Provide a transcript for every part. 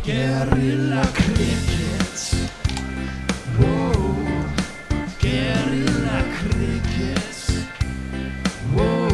Guerrilla cricket. Whoa. Guerrilla cricket. Whoa.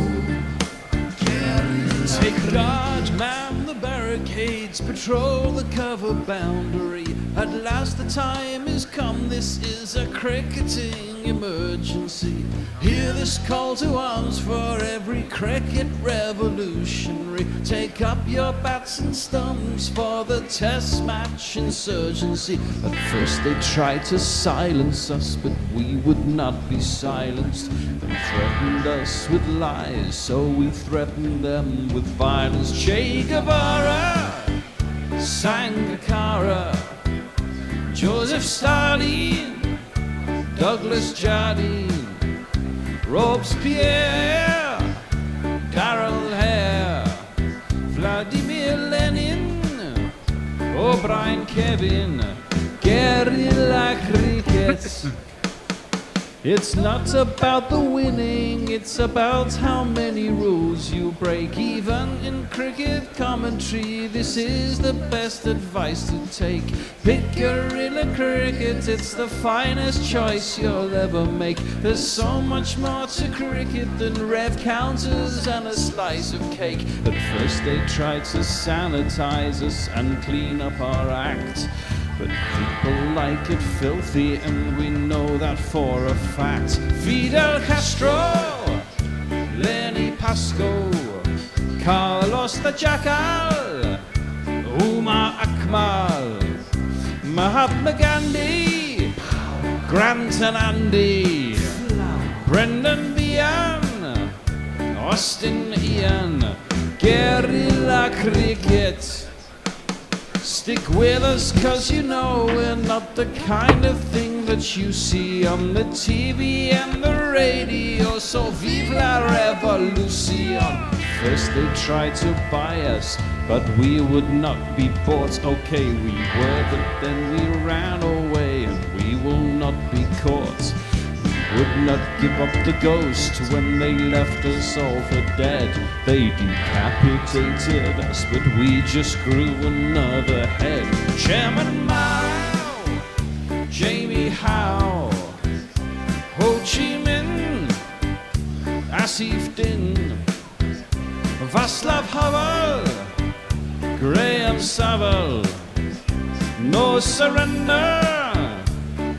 Guerrilla. Take guard, man the barricades, patrol the cover boundary. At last the time is come, this is a cricketing emergency. Hear this call to arms for every cricket revolutionary. Take up your bats and stumps for the test match insurgency. At first they tried to silence us, but we would not be silenced. They threatened us with lies, so we threatened them with violence. Che Guevara, Sangakkara, Joseph Stalin, Douglas Jardine, Robespierre, Darrell Hare, Vladimir Lenin, O'Brien Kevin, guerrilla cricket. It's not about the winning, it's about how many rules you break. Even in cricket commentary, this is the best advice to take. Pick guerrilla cricket, it's the finest choice you'll ever make. There's so much more to cricket than rev counters and a slice of cake. At first they tried to sanitize us and clean up our act, but people like it filthy, and we know that for a fact. Fidel Castro, Lenny Pascoe, Carlos the Jackal, Umar Akmal, Mahatma Gandhi, Grant and Andy, Brendan Behan, Austin Ian, guerrilla cricket. Stick with us, cause you know we're not the kind of thing that you see on the TV and the radio. So vive la revolution. First they tried to buy us, but we would not be bought. Okay, we were, but then we ran away, and we will not be caught. Would not give up the ghost when they left us all for dead. They decapitated us, but we just grew another head. Chairman Mao, Jamie Howe, Ho Chi Minh, Asif Din, Václav Havel, Graham Saville, No Surrender,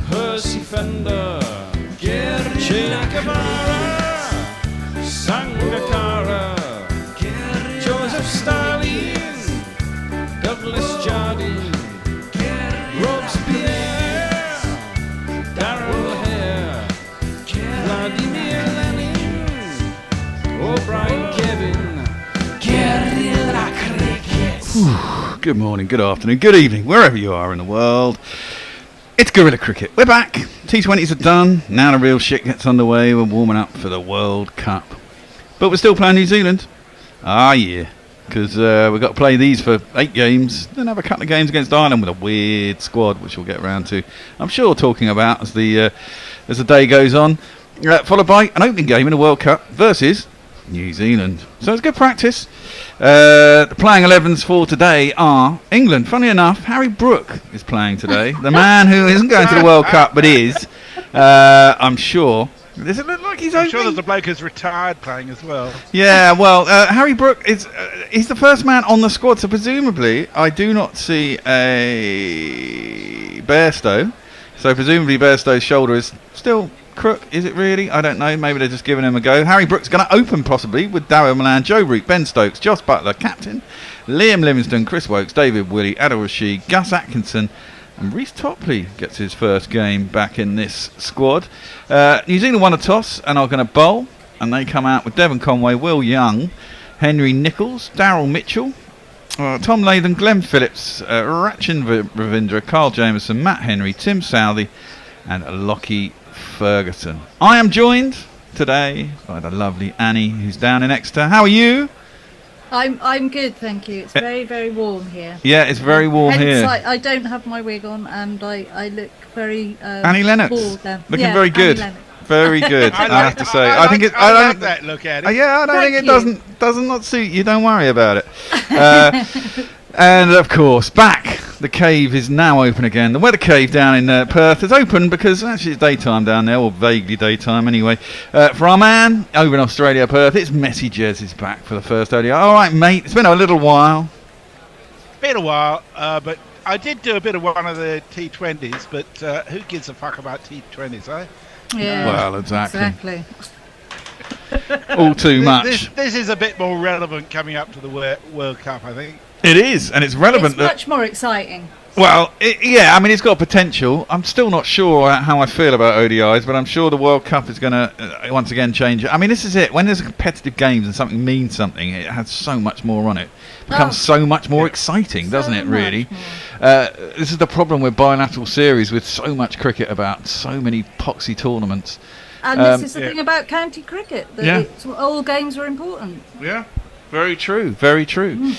Percy Fender, Che Guevara, Sangakkara, Joseph Stalin, Douglas Jardine, Robespierre, Darrell Hare, Vladimir Lenin, O'Brien Kevin, guerrilla cricket. Good morning, good afternoon, good evening, wherever you are in the world. It's guerrilla cricket. We're back. T20s are done. Now the real shit gets underway. We're warming up for the World Cup. But we're still playing New Zealand. Ah, yeah. Because we've got to play these for 8 games. Then have a couple of games against Ireland with a weird squad, which we'll get around to, I'm sure, talking about as the day goes on. Followed by an opening game in the World Cup versus New Zealand. So it's good practice. The playing 11s for today are England. Funny enough, Harry Brook is playing today. The man who isn't going to the World Cup but is, I'm sure. Does it look like he's opening? I'm sure there's a bloke who's retired playing as well. Yeah, well, Harry Brook is he's the first man on the squad, so presumably I do not see a Bairstow. So presumably Bairstow's shoulder is still crook, is it really? I don't know. Maybe they're just giving him a go. Harry Brook's going to open possibly with Darryl Milan, Joe Root, Ben Stokes, Joss Butler, captain, Liam Livingston, Chris Wokes, David Willey, Adil Rashid, Gus Atkinson, and Reece Topley gets his first game back in this squad. New Zealand won a toss and are going to bowl, and they come out with Devon Conway, Will Young, Henry Nichols, Daryl Mitchell, Tom Latham, Glenn Phillips, Rachin Ravindra, Carl Jameson, Matt Henry, Tim Southey, and Lockie Ferguson. I am joined today by the lovely Annie, who's down in Exeter. How are you? I'm good, thank you. It's very, very warm here. Yeah, it's very warm here. I don't have my wig on, and I look very Annie Lennox, bored then. looking very good. Very good, I have to say. I think I like that look at it. Yeah, I don't think it doesn't not suit you. Don't worry about it. And of course, back the cave is now open again. The weather cave down in Perth is open because actually it's daytime down there, or vaguely daytime anyway. For our man over in Australia, Perth, it's Messi Jez is back for the first ODI. All right, mate, it's been a little while. Been a while, but I did do a bit of one of the T20s, but who gives a fuck about T20s, eh? Yeah. Well, exactly. Exactly. All too much. This is a bit more relevant coming up to the World Cup, I think. It is, and it's relevant. It's much more exciting. Well, yeah, I mean, it's got potential. I'm still not sure how I feel about ODIs, but I'm sure the World Cup is going to, once again, change it. I mean, this is it. When there's competitive games and something means something, it has so much more on it. It becomes so much more exciting, doesn't it, really? This is the problem with bilateral series with so much cricket about, so many poxy tournaments. And this is the thing about county cricket, that all games are important. Yeah, very true, very true.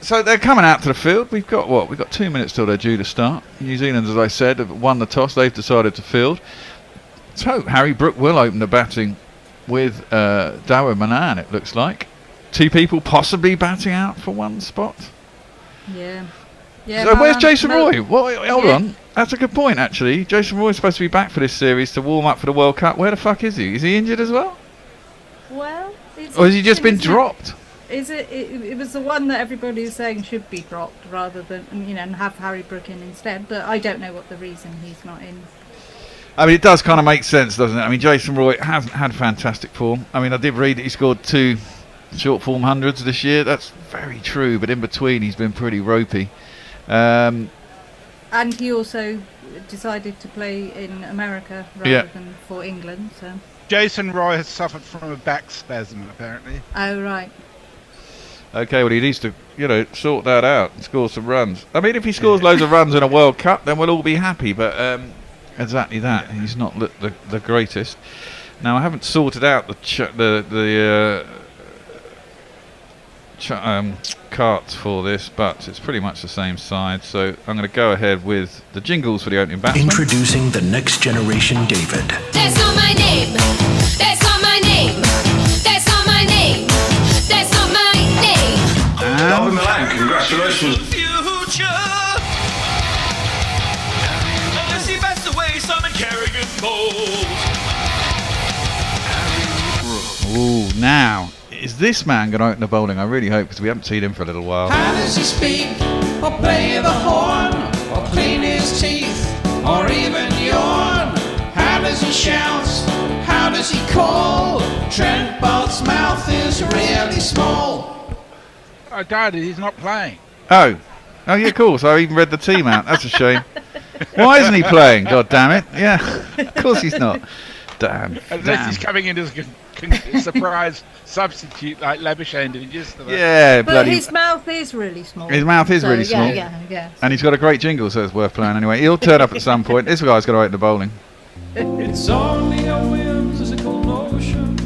So they're coming out to the field. We've got 2 minutes till they're due to start. New Zealand, as I said, have won the toss. They've decided to field. So Harry Brook will open the batting with Dawa Manan, it looks like. 2 people possibly batting out for one spot. Yeah. So where's Jason Roy? Hold on. That's a good point, actually. Jason Roy's supposed to be back for this series to warm up for the World Cup. Where the fuck is he? Is he injured as well? Well, or has he just been dropped? It was the one that everybody is saying should be dropped rather than, and have Harry Brook in instead. But I don't know what the reason he's not in. I mean, it does kind of make sense, doesn't it? I mean, Jason Roy hasn't had fantastic form. I mean, I did read that he scored 2 short form hundreds this year. That's very true. But in between, he's been pretty ropey. And he also decided to play in America rather than for England. So Jason Roy has suffered from a back spasm, apparently. Oh, right. Okay, well, he needs to, sort that out and score some runs. I mean, if he scores loads of runs in a World Cup, then we'll all be happy. But exactly that, he's not the greatest. Now, I haven't sorted out the carts for this, but it's pretty much the same side. So I'm going to go ahead with the jingles for the opening batsman. Introducing the next generation David. That's not my name. That's not my name. That's not my name. That's not my name. David Milan, congratulations. Future. Unless he passed away, Simon Carrigan goes. Ooh, now, is this man going to open the bowling? I really hope, because we haven't seen him for a little while. How does he speak, or play the horn, or clean his teeth, or even yawn? How does he shout? How does he call? Trent Bolt's mouth is really small. I doubt it, he's not playing. Oh, yeah, cool. So I even read the team out. That's a shame. Why isn't he playing? God damn it. Yeah, of course he's not. Damn. Unless he's coming in as a surprise substitute like Labuschagne did yesterday. Yeah, But bloody. his mouth is really small. His mouth is really small. Yeah. And he's got a great jingle, so it's worth playing anyway. He'll turn up at some point. This guy's going to open the bowling. It's only a whimsical notion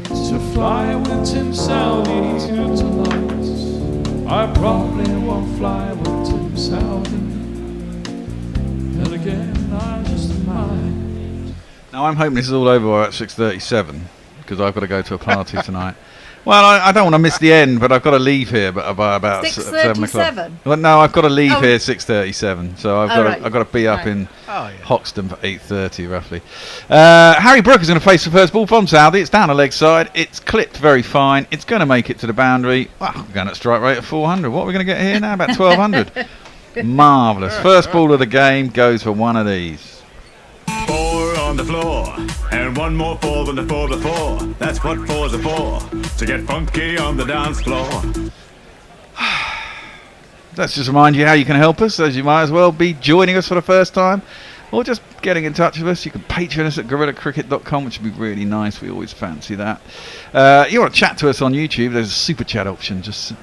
to fly with Tim Southey to tonight. I probably won't fly with Tim Southey. And again, I just might. Now, I'm hoping this is all over at 6:37, because I've got to go to a party tonight. Well, I don't want to miss the end, but I've got to leave here by about 7 o'clock. 6:37? Well, no, I've got to leave here 6:37, so I've got to be up in Oh, yeah. Hoxton for 8:30 roughly. Harry Brook is going to face the first ball from Southey. It's down the leg side. It's clipped very fine. It's going to make it to the boundary. Well, we're going at strike rate of 400. What are we going to get here now? About 1200. Marvellous. First ball of the game goes for one of these. 4 on the floor, and one more 4 than the 4 before. That's what 4s are for, to get funky on the dance floor. Let's just remind you how you can help us, as you might as well be joining us for the first time, or just getting in touch with us. You can Patreon us at GorillaCricket.com, which would be really nice. We always fancy that. You want to chat to us on YouTube, there's a super chat option. Just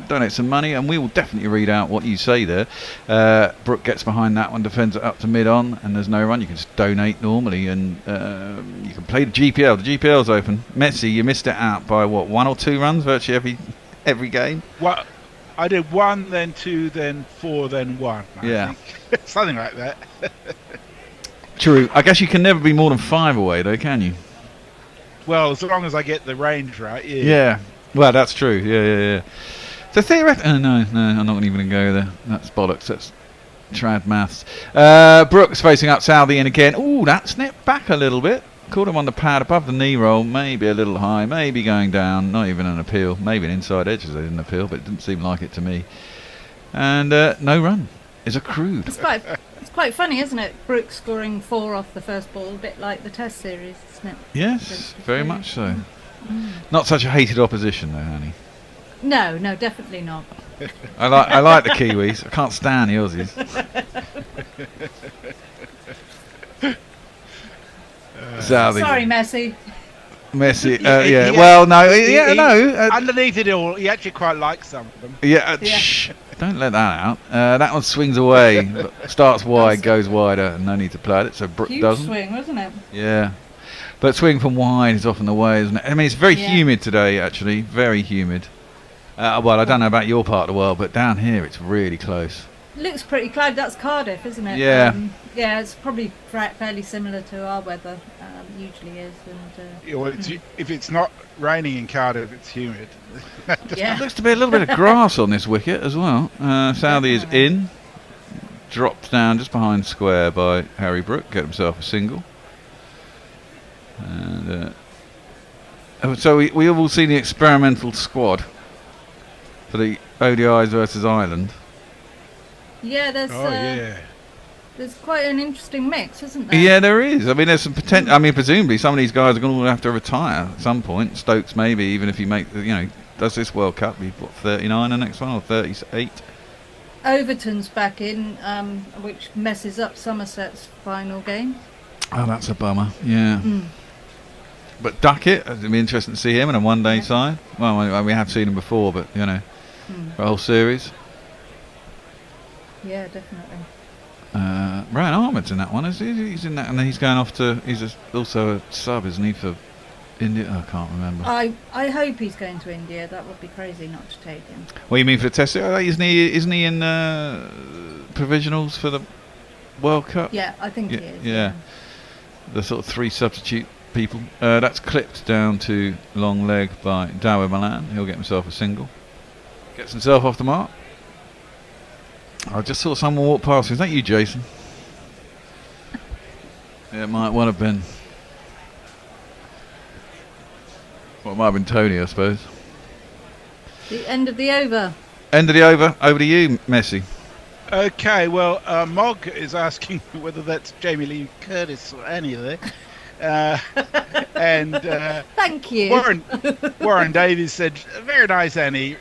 donate some money and we will definitely read out what you say there. Brooke gets behind that one, defends it up to mid-on, and there's no run. You can just donate normally, and you can play the GPL. The GPL's open. Messi, you missed it out by, 1 or 2 runs virtually every game? What? I did 1, then 2, then 4, then 1. I think. Something like that. True. I guess you can never be more than 5 away, though, can you? Well, as long as I get the range right, yeah. Yeah. Well, that's true. Yeah. So theoretically, no, I'm not even going to go there. That's bollocks. That's trad maths. Brooks facing up Southey and again. Ooh, that snipped back a little bit. Caught him on the pad above the knee roll. Maybe a little high. Maybe going down. Not even an appeal. Maybe an inside edge as they didn't appeal, but it didn't seem like it to me. And no run is accrued. It's quite funny, isn't it? Brooks scoring 4 off the first ball, a bit like the Test series, isn't it? Yes, very much so. Not such a hated opposition, though, Annie. No, definitely not. I like the Kiwis. I can't stand the Aussies. Southey. Sorry, Messi. Messi. Yeah. Well, no. No. Underneath it all, he actually quite likes some of them. Yeah. Shh. Don't let that out. That one swings away. Starts wide, goes wider. No need to play it. So Brooke Huge doesn't. swing, wasn't it? Yeah. But swing from wide is often the way, isn't it? I mean, it's very humid today, actually. Very humid. Well, I don't know about your part of the world, but down here it's really close. Looks pretty cloudy. That's Cardiff, isn't it? Yeah. Yeah, it's probably fairly similar to our weather. Usually is. And If it's not raining in Cardiff, it's humid. yeah. Looks to be a little bit of grass on this wicket as well. Southey is in. Dropped down just behind square by Harry Brook. Get himself a single. And so we have all seen the experimental squad for the ODIs versus Ireland. Yeah, there's quite an interesting mix, isn't there? Yeah, there is. I mean, there's some potential. I mean, presumably some of these guys are going to have to retire at some point. Stokes maybe, even if he does this World Cup, he's 39 the next one or 38. Overton's back in, which messes up Somerset's final game. Oh, that's a bummer. Yeah. But Duckett, it'd be interesting to see him in a one-day side. Well, we have seen him before, but for a whole series. Yeah, definitely. Ryan Ahmed's in that one. He's in that, and then he's going off to. He's also a sub, isn't he, for India? I can't remember. I hope he's going to India. That would be crazy not to take him. What do you mean for the Test? Isn't he in provisionals for the World Cup? Yeah, I think he is. Yeah, the sort of 3 substitute people. That's clipped down to long leg by Dower Milan. He'll get himself a single. Gets himself off the mark. I just saw someone walk past. Is that you, Jason? Yeah, it might well have been. Well, it might have been Tony, I suppose. The end of the over. End of the over. Over to you, Messi. Okay, well, Mog is asking whether that's Jamie Lee Curtis or Annie there. And thank you. Warren Davies said, very nice, Annie.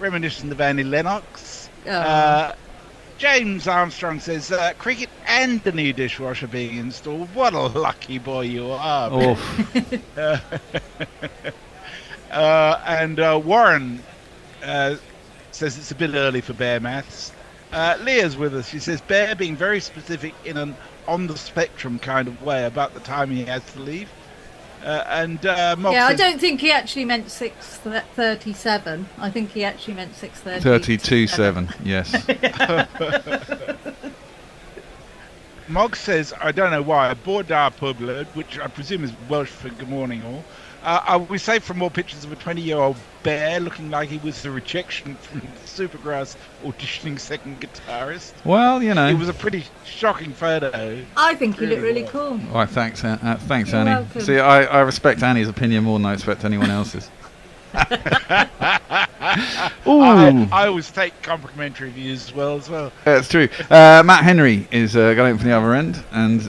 Reminiscent of Annie Lennox. James Armstrong says, cricket and the new dishwasher being installed. What a lucky boy you are. And Warren says it's a bit early for Bear maths. Leah's with us. She says, Bear being very specific in an on-the-spectrum kind of way about the time he has to leave. Mog says, I don't think he actually meant 6:37. I think he actually meant 6:30. 32-7, yes. Mog says, I don't know why, Bordar Publed, which I presume is Welsh for good morning all. Are we safe from more pictures of a 20-year-old Bear looking like he was the rejection from Supergrass auditioning second guitarist? Well, It was a pretty shocking photo. I think he looked really cool. All right, thanks Annie. Welcome. See, I respect Annie's opinion more than I respect anyone else's. I always take complimentary views as well. That's true. Matt Henry is going from the other end, and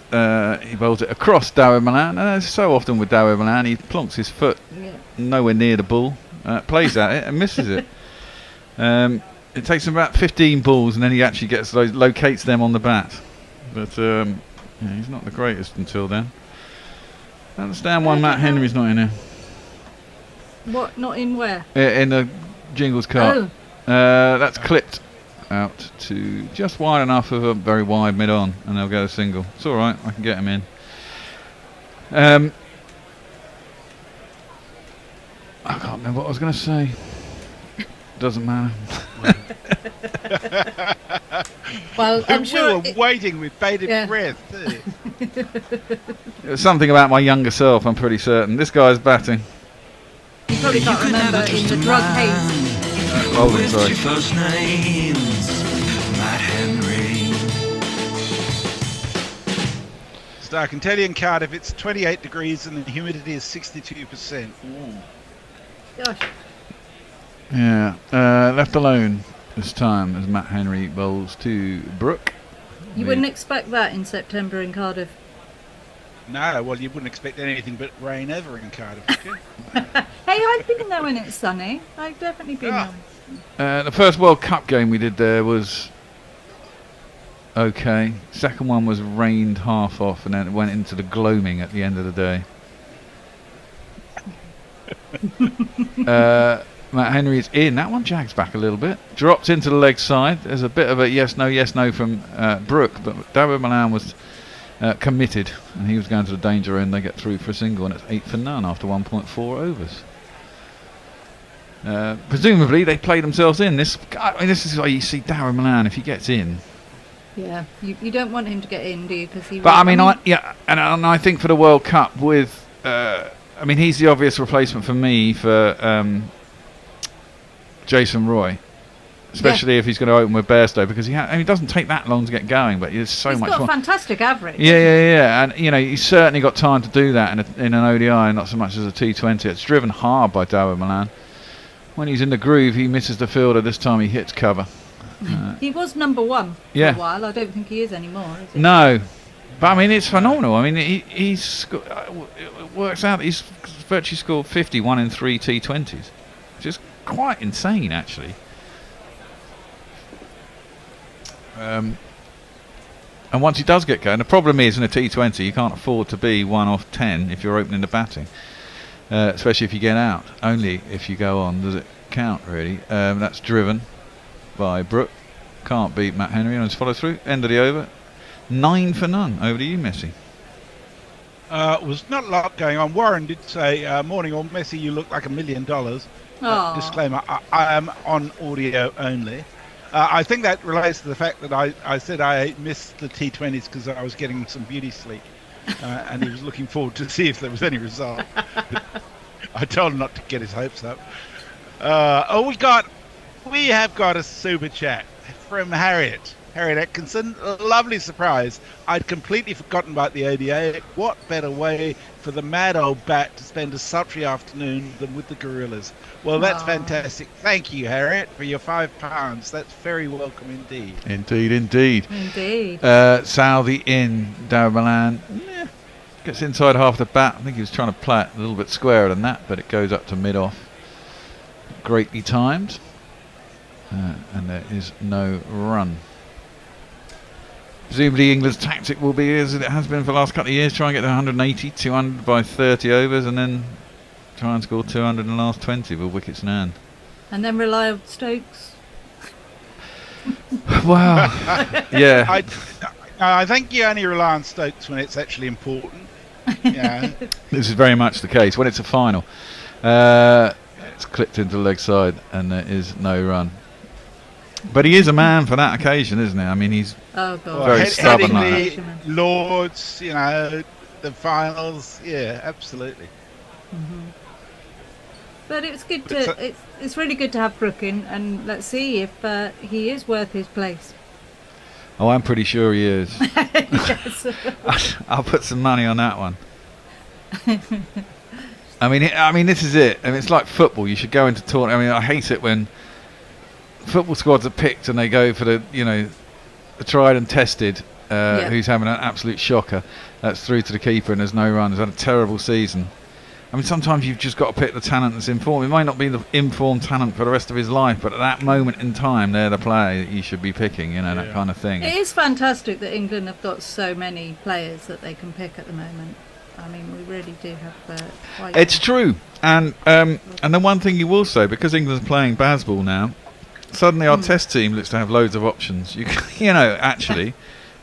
he bowls it across Dower Milan. So often with Dower Milan, he plonks his foot nowhere near the ball, plays at it and misses it. It takes him about 15 balls, and then he actually locates them on the bat. But he's not the greatest until then. I understand why Matt Henry's not in there. What? Not in where? In the Jingles cart. That's clipped out to just wide enough of a very wide mid-on, and they'll get a single. It's all right. I can get him in. I can't remember what I was going to say. Doesn't matter. Well, I'm sure we were waiting with bated breath. It was something about my younger self, I'm pretty certain. This guy's batting. You probably can't remember in the drug haze. Bowling, sorry. First names, Matt Henry. So I can tell you in Cardiff it's 28 degrees and the humidity is 62%. Gosh. Yeah, left alone this time as Matt Henry bowls to Brooke. You wouldn't expect that in September in Cardiff. No, well, you wouldn't expect anything but rain ever in Cardiff, would you? Hey, I've been there when it's sunny. I've definitely been there. The first World Cup game we did there was okay. Second one was rained half off, and then it went into the gloaming at the end of the day. Matt Henry is in. That one jags back a little bit. Drops into the leg side. There's a bit of a yes, no from Brooke, but David Milan was committed, and he was going to the danger end. They get through for a single, and it's 8 for none after 1.4 overs. Presumably, they play themselves in. This is why you see Darren Milan if he gets in. Yeah, you don't want him to get in, do you? Because he. But I think for the World Cup with, he's the obvious replacement for me for Jason Roy, especially if he's going to open with Bairstow, because he doesn't take that long to get going, but there's so much. He's got a fantastic average. Yeah, and he's certainly got time to do that in an ODI, not so much as a T20. It's driven hard by Darren Milan. When he's in the groove, he misses the fielder. This time he hits cover. He was number one for a while. I don't think he is anymore, is he? No. But, it's phenomenal. He's it works out that he's virtually scored 50, 1 in 3 T20s. Which is quite insane, actually. And once he does get going, the problem is in a T20, you can't afford to be 1 off 10 if you're opening the batting. Especially if you get out. Only if you go on does it count, really. That's driven by Brooke. Can't beat Matt Henry on his follow through. End of the over. 9 for none. Over to you, Messi. Was not a lot going on. Warren did say, morning all, Messi, you look like $1 million. Disclaimer, I am on audio only. I think that relates to the fact that I said I missed the T20s because I was getting some beauty sleep. And he was looking forward to see if there was any result. I told him not to get his hopes up. We have got a super chat from Harriet Atkinson. A lovely surprise. I'd completely forgotten about the ODI. What better way for the mad old bat to spend a sultry afternoon than with the gorillas? Well, that's fantastic. Thank you, Harriet, for your £5. That's very welcome indeed. Indeed. Southey in. Darren Milan gets inside half the bat. I think he was trying to play it a little bit squarer than that, but it goes up to mid-off. Greatly timed. And there is no run. Presumably England's tactic will be, as it has been for the last couple of years, try and get to 180, 200 by 30 overs, and then try and score 200 in the last 20 with wickets in hand. And then rely on Stokes. Well, yeah. I think you only rely on Stokes when it's actually important. Yeah. This is very much the case. When it's a final, it's clipped into the leg side, and there is no run. But he is a man for that occasion, isn't he? He's very stubborn like that. Lords, the finals, yeah, absolutely. Mm-hmm. But it's good it's really good to have Brooke in, and let's see if he is worth his place. Oh, I'm pretty sure he is. Yes. I'll put some money on that one. This is it. It's like football. You should go into tournament. I hate it when football squads are picked and they go for the tried and tested who's having an absolute shocker. That's through to the keeper and there's no run. Has had a terrible season. Sometimes you've just got to pick the talent that's informed. It might not be the informed talent for the rest of his life, but at that moment in time, they're the player that you should be picking, that kind of thing. It is fantastic that England have got so many players that they can pick at the moment. We really do have quite... It's true. And the one thing you will say, because England's playing baseball now, suddenly our test team looks to have loads of options. Actually,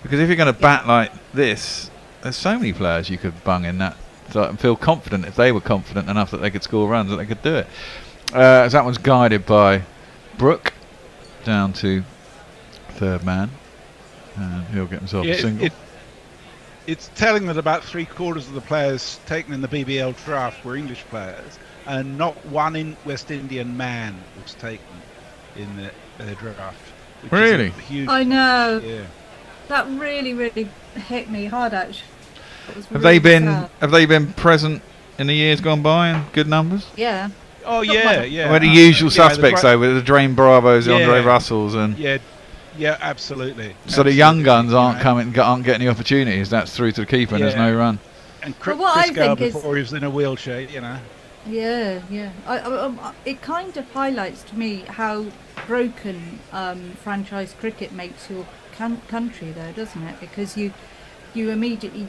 because if you're going to bat like this, there's so many players you could bung in that. So and feel confident if they were confident enough that they could score runs, that they could do it. As that one's guided by Brooke down to third man, and he'll get himself a single. It's telling that about 3/4 of the players taken in the BBL draft were English players, and not one West Indian man was taken. in the draft. which is Really? a huge, I know. Yeah. That really, really hit me hard, actually. It was Have really they been sad. Have they been present in the years gone by in good numbers? Yeah. Oh Not yeah, much. yeah. Well, the usual you know, the suspects gra- though, with the Drain Bravos, the Andre Yeah. Russells, and Yeah, yeah, absolutely. so the young Absolutely, guns you aren't know. aren't getting the opportunities. That's through to the keeper, and there's Yeah. no run. And But what Chris I Gale think is- before he was in a wheelchair, you know. Yeah, yeah. It kind of highlights to me how broken franchise cricket makes your country, though, doesn't it? Because you immediately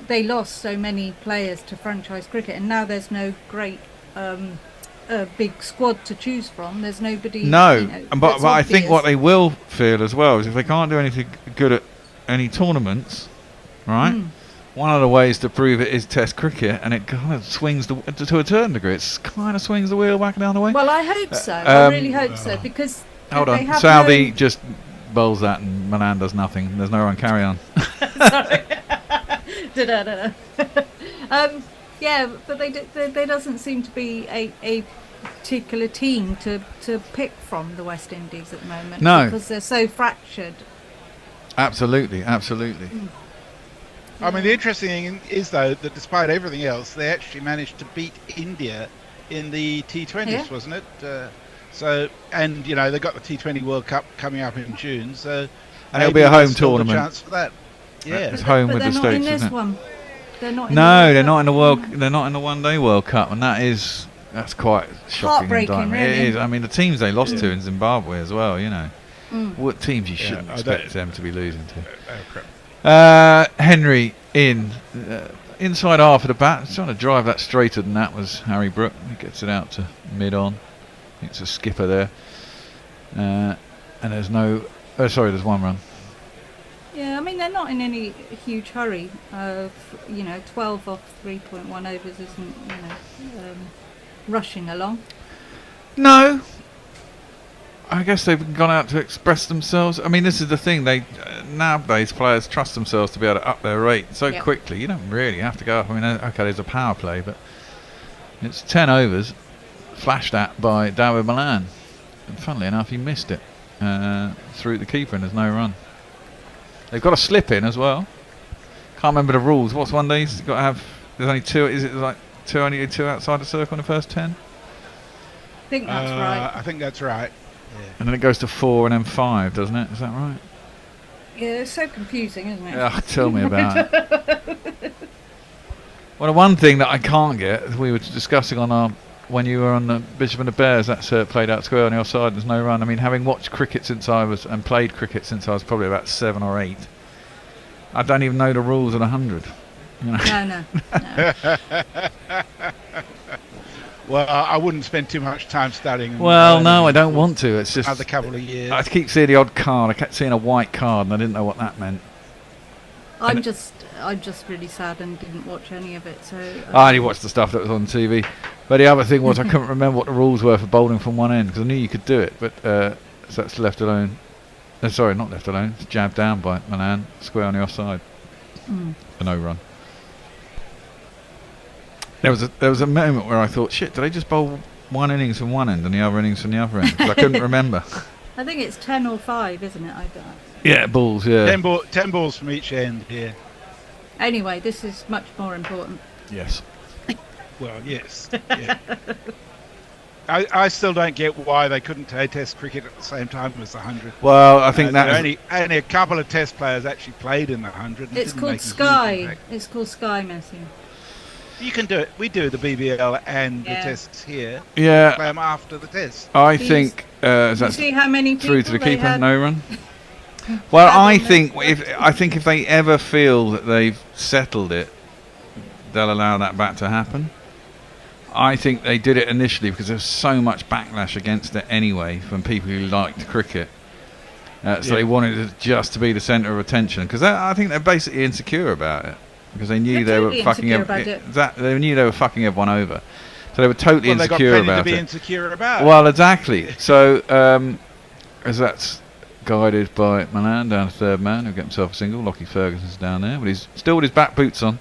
they lost so many players to franchise cricket, and now there's no great big squad to choose from. There's nobody. No, you know, but that's I think obvious. what they will feel as well is if they can't do anything good at any tournaments, right? One of the ways to prove it is Test cricket, and it kind of swings to a certain degree. It kind of swings the wheel back and down the way. Well, I hope so. I really hope so because Hold they on, have Southey no- just bowls that, and Milan does nothing. There's no run. Carry on. Sorry. Da-da-da-da. Yeah, but there doesn't seem to be a particular team to pick from the West Indies at the moment. No. Because they're so fractured. Absolutely, absolutely. I mean, the interesting thing is, though, that despite everything else, they actually managed to beat India in the T20s, Yeah. wasn't it? So, and you know, they got the T20 World Cup coming up in June, so And it'll maybe be a home there's still a tournament. chance for that. Yeah, It's home But with they're the not in States, this isn't it? one. They're not in No, the they're World not in the Cup. They're not in the One Day World Cup, and that's quite shocking. Heartbreaking, indictment. It really. is. I mean, the teams they lost to in Zimbabwe as well. You know, what teams you shouldn't I expect don't- them to be losing to. crap. Henry inside half of the bat, trying to drive that straighter than that was Harry Brook. He gets it out to mid on. I think it's a skipper there, and there's no. There's one run. Yeah, I mean, they're not in any huge hurry. 12 off 3.1 overs isn't, rushing along. No. I guess they've gone out to express themselves. I mean, this is the thing. They nowadays players trust themselves to be able to up their rate so Yep. quickly. You don't really have to go up. I mean, okay, there's a power play, but it's 10 overs, flashed at by Dawood Malan. And funnily enough, he missed it through the keeper, and there's no run. They've got a slip in as well. Can't remember the rules. What's one day? You've got to have. There's only two. Is it like only two outside the circle in the first 10? I think that's right. I think that's right. And then it goes to 4 and then 5, doesn't it? Is that right? Yeah, it's so confusing, isn't it? Ugh, tell me about it. Well, the one thing that I can't get, we were discussing on our when you were on the Bishop and the Bears, that's played out square on the offside. There's no run. I mean, having watched cricket since I was and played cricket since I was probably about 7 or 8, I don't even know the rules of the 100. You know? No. Well, I wouldn't spend too much time studying. Well, no, I don't want to. It's just Another couple of years. I keep seeing the odd card. I kept seeing a white card, and I didn't know what that meant. I'm just really sad and didn't watch any of it. So I only watched the stuff that was on TV. But the other thing was I couldn't remember what the rules were for bowling from one end because I knew you could do it, but so that's left alone. Sorry, not left alone. It's jabbed down by Malan, square on the offside for no run. There was a moment where I thought, shit, did they just bowl one innings from one end and the other innings from the other end? 'Cause I couldn't remember. I think it's 10 or 5, isn't it? Yeah, balls. Yeah. 10 balls from each end. Yeah. Anyway, this is much more important. Yes. Well, yes. Yeah. I still don't get why they couldn't test cricket at the same time as the 100. Well, I think that only a couple of test players actually played in the 100. and It's didn't called make a huge Sky. impact. It's called Sky Messing. You can do it. We do the BBL and Yeah. the tests here. Yeah. Play them after the test. I These- think You that's see how many people through to the they keeper, had? no run. Well, Had I on think their- if they ever feel that they've settled it, they'll allow that back to happen. I think they did it initially because there's so much backlash against it anyway from people who liked cricket. So they wanted it just to be the centre of attention because I think they're basically insecure about it because they knew They're they were totally fucking insecure about they knew they were fucking everyone over. So they were totally Well, they got insecure plenty to about be it. insecure about. Well, exactly. So, as that's guided by Malan down to third man, who'll get himself a single. Lockie Ferguson's down there, but he's still with his back boots on.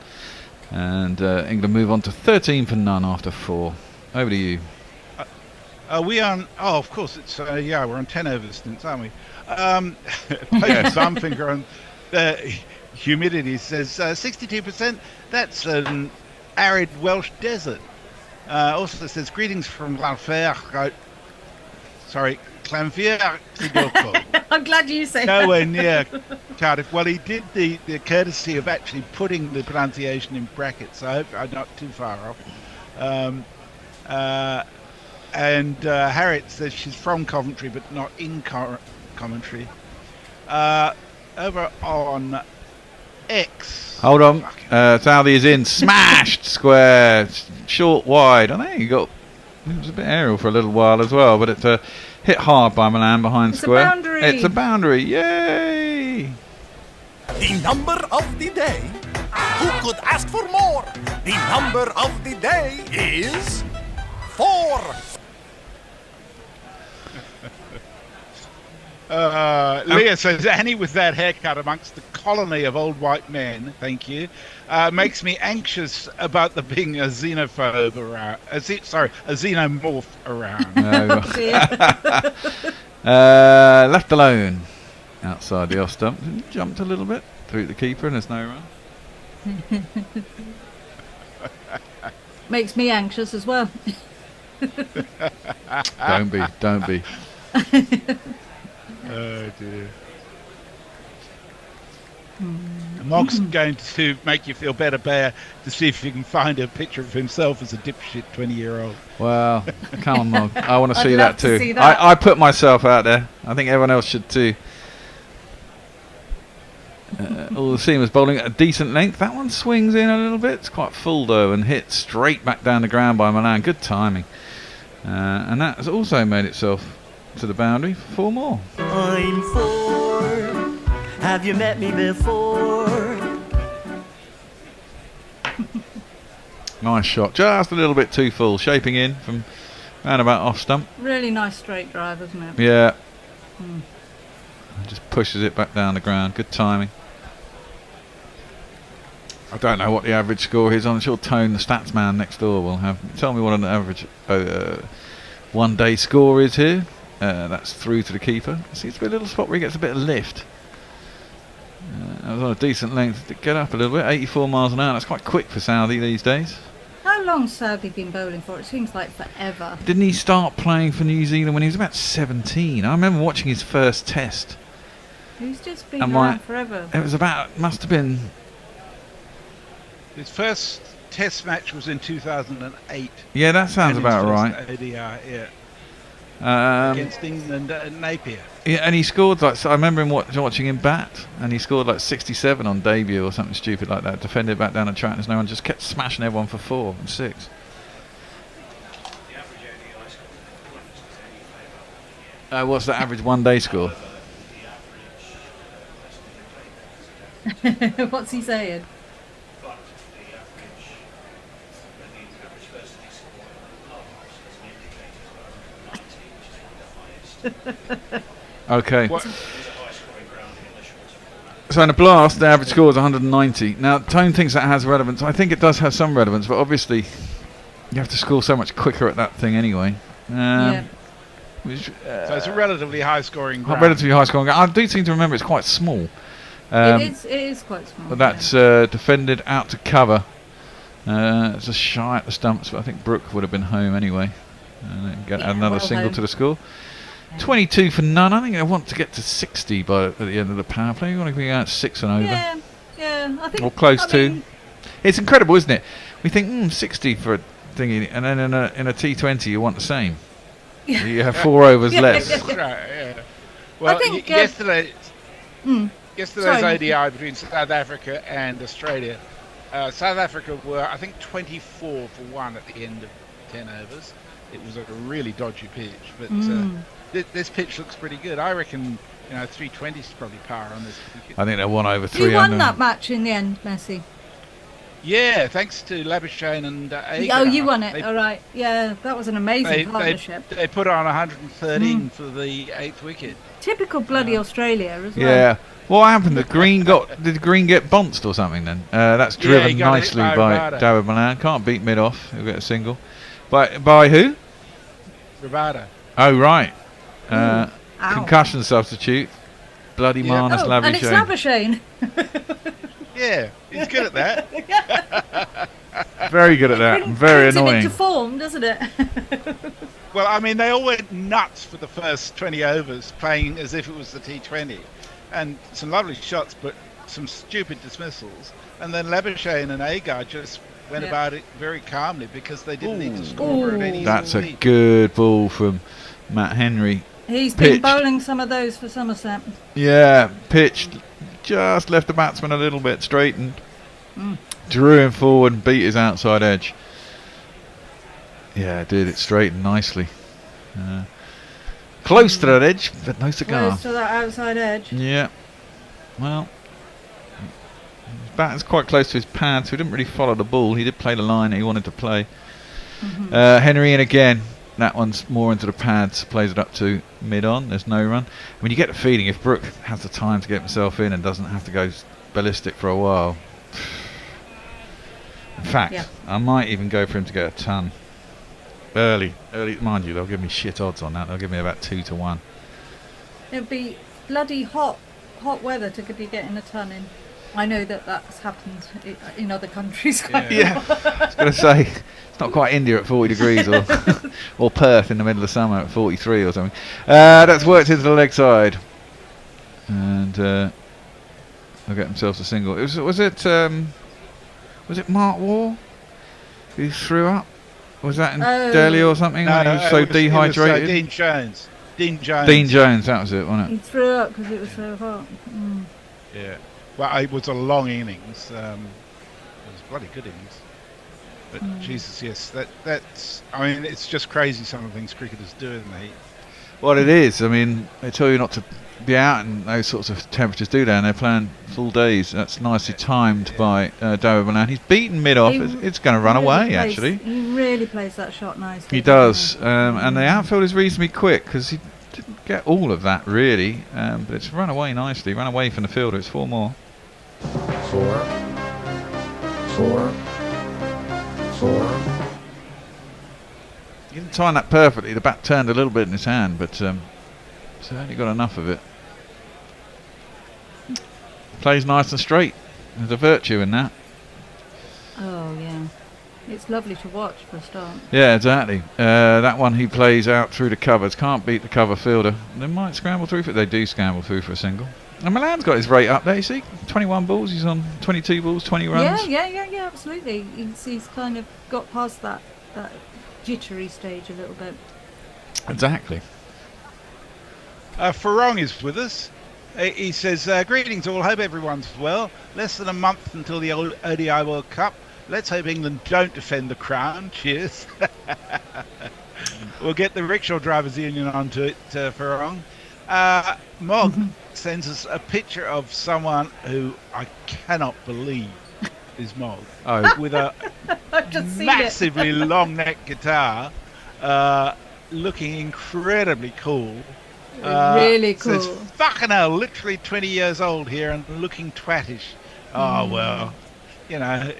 And England move on to 13 for none after 4. Over to you. Are we on? Oh, of course. It's yeah. We're on 10 over stints, aren't we? Yes. Bumfinger on the humidity says 62%. That's an arid Welsh desert. Also says greetings from Llanfair. Sorry, Llanfair. I'm glad you said Nowhere near Cardiff. Well, he did the courtesy of actually putting the pronunciation in brackets, so I hope I'm not too far off. And Harriet says she's from Coventry, but not in Coventry. Over on X. Hold on. Southey is in. Smashed square. Short wide. I think he got. It was a bit aerial for a little while as well, but it hit hard by Milan behind It's square. a boundary. It's a boundary. Yay! The number of the day. Who could ask for more? The number of the day is 4. Leah says, Annie with that haircut amongst the colony of old white men, thank you, makes me anxious about there being a xenophobe around. A xenomorph around. Left alone outside the off stump. Jumped a little bit through the keeper and there's no run. Makes me anxious as well. Don't be. Oh dear. Mog's going to make you feel better, Bear, to see if you can find a picture of himself as a dipshit 20-year-old. Well, come on, Mog. I want to I'd see love that to too. see that. I put myself out there. I think everyone else should too. All the seamers bowling at a decent length. That one swings in a little bit. It's quite full though and hit straight back down the ground by Milan. Good timing. And that has also made itself to the boundary for 4 more. I'm 4. Have you met me before? Nice shot. Just a little bit too full. Shaping in from round about off stump. Really nice straight drive, isn't it? Yeah. Just pushes it back down the ground. Good timing. I don't know what the average score is. I'm sure Tone, the stats man next door, will have. Tell me what an average one-day score is here. That's through to the keeper. Seems to be a little spot where he gets a bit of lift. That was on a decent length to get up a little bit. 84 miles an hour. That's quite quick for Southey these days. How long's Southey been bowling for? It seems like forever. Didn't he start playing for New Zealand when he was about 17? I remember watching his first test. He's just been And around forever. It was about, must have been. His first test match was in 2008. Yeah, that sounds and his about first right. ODI, yeah. Um, Against England at Napier. Yeah, and he scored like. So I remember him watching him bat, and he scored like 67 on debut or something stupid like that. Defended back down the track, and there's no one, just kept smashing everyone for 4 and 6. What's the average one-day score? What's he saying? Okay. What? So in a blast, the average score is 190. Now, Tone thinks that has relevance. I think it does have some relevance, but obviously you have to score so much quicker at that thing anyway. Yeah. So it's a relatively high-scoring ground. Relatively high scoring. I do seem to remember it's quite small. It is quite small. But that's defended out to cover. It's a shy at the stumps, but I think Brooke would have been home anyway. Add another well single home. to the score. 22 for none. I think I want to get to 60 at the end of the power play. You want to be out 6 and over. Yeah, I think. Or close I to. mean, It's incredible, isn't it? We think 60 for a thingy, and then in a T20 you want the same. You have 4 overs less. Right, yeah. Well, think, yesterday's Sorry. ODI between South Africa and Australia, South Africa were, I think, 24 for 1 at the end of 10 overs. It was a really dodgy pitch, but this pitch looks pretty good. I reckon 320 is probably par on this wicket. I think they won over 300. you won that match in the end, Messi. Yeah, thanks to Labuschagne and Agar. Oh, you won it. They, All right. Yeah, that was an amazing partnership. they put on 113 for the 8th wicket. Typical bloody Australia as well. Yeah. What happened? Did the green get bounced or something then? That's Yeah, driven he got it nicely by by Rada. David Milan. Can't beat mid off. He'll get a single. By who? Rabada. Oh, right. Ow. Concussion substitute. Bloody Yeah. Marnus Oh, and it's Labuschagne. Labuschagne. Yeah, he's good at that. Very good at that. Very Brings him annoying. into form, doesn't it? Well, I mean, they all went nuts for the first 20 overs, playing as if it was the T20. And some lovely shots, but some stupid dismissals. And then Labuschagne and Agar just went about it very calmly because they didn't need to score at any That's a speed. good ball from Matt Henry. He's been Pitched. bowling some of those for Somerset. Yeah, pitched. Just left the batsman a little bit straightened. Drew him forward and beat his outside edge. Yeah, did it straighten nicely. Close to that edge, but no cigar. Close to that outside edge. Yeah. Well, his bat's quite close to his pad, so he didn't really follow the ball. He did play the line that he wanted to play. Henry in again. That one's more into the pads. Plays it up to mid-on. There's no run. When you get the feeling, if Brooke has the time to get himself in and doesn't have to go ballistic for a while. In fact, Yeah. I might even go for him to get a ton. Early, mind you, they'll give me shit odds on that. They'll give me about 2 to 1. It'd be bloody hot weather to be getting a ton in. I know that's happened in other countries. Yeah, I was going to say, it's not quite India at 40 degrees or or Perth in the middle of summer at 43 or something. That's worked into the leg side. And they'll get themselves a single. Was it Mark Waugh who threw up? Was that in Delhi or something when he was so dehydrated? Dean Jones. Dean Jones, that was it, wasn't He it? threw up because it was so hot. Yeah. Well, it was a long innings. It was a bloody good innings. But Jesus, yes, that's. I mean, it's just crazy some of the things cricketers do in the heat. Well, it is. I mean, they tell you not to be out in those sorts of temperatures, do they? And they're playing full days. That's nicely timed by David Malan. He's beaten mid-off. It's going to run away, actually. He really plays that shot nicely. He does. And the outfield is reasonably quick because he didn't get all of that, really. But it's run away nicely. Run away from the fielder. It's 4 more. 4, 4, 4. He didn't time that perfectly. The bat turned a little bit in his hand, but certainly got enough of it. Plays nice and straight. There's a virtue in that. Oh yeah, it's lovely to watch for a start. Yeah, exactly. That one he plays out through the covers. Can't beat the cover fielder. They might scramble through for it. They do scramble through for a single. And Milan's got his rate up there, you see. 21 balls. He's on 22 balls, 20 runs. Yeah, absolutely. He's kind of got past that jittery stage a little bit. Exactly. Farong is with us. He says, greetings all, hope everyone's well. Less than a month until the ODI World Cup. Let's hope England don't defend the crown. Cheers. We'll get the rickshaw drivers union onto it, Farong. Mog sends us a picture of someone who I cannot believe is Mog. Oh. With a I've just seen massively long neck guitar, looking incredibly cool. Really cool. Says, fucking hell, literally 20 years old here and looking twattish. Oh, well, you know,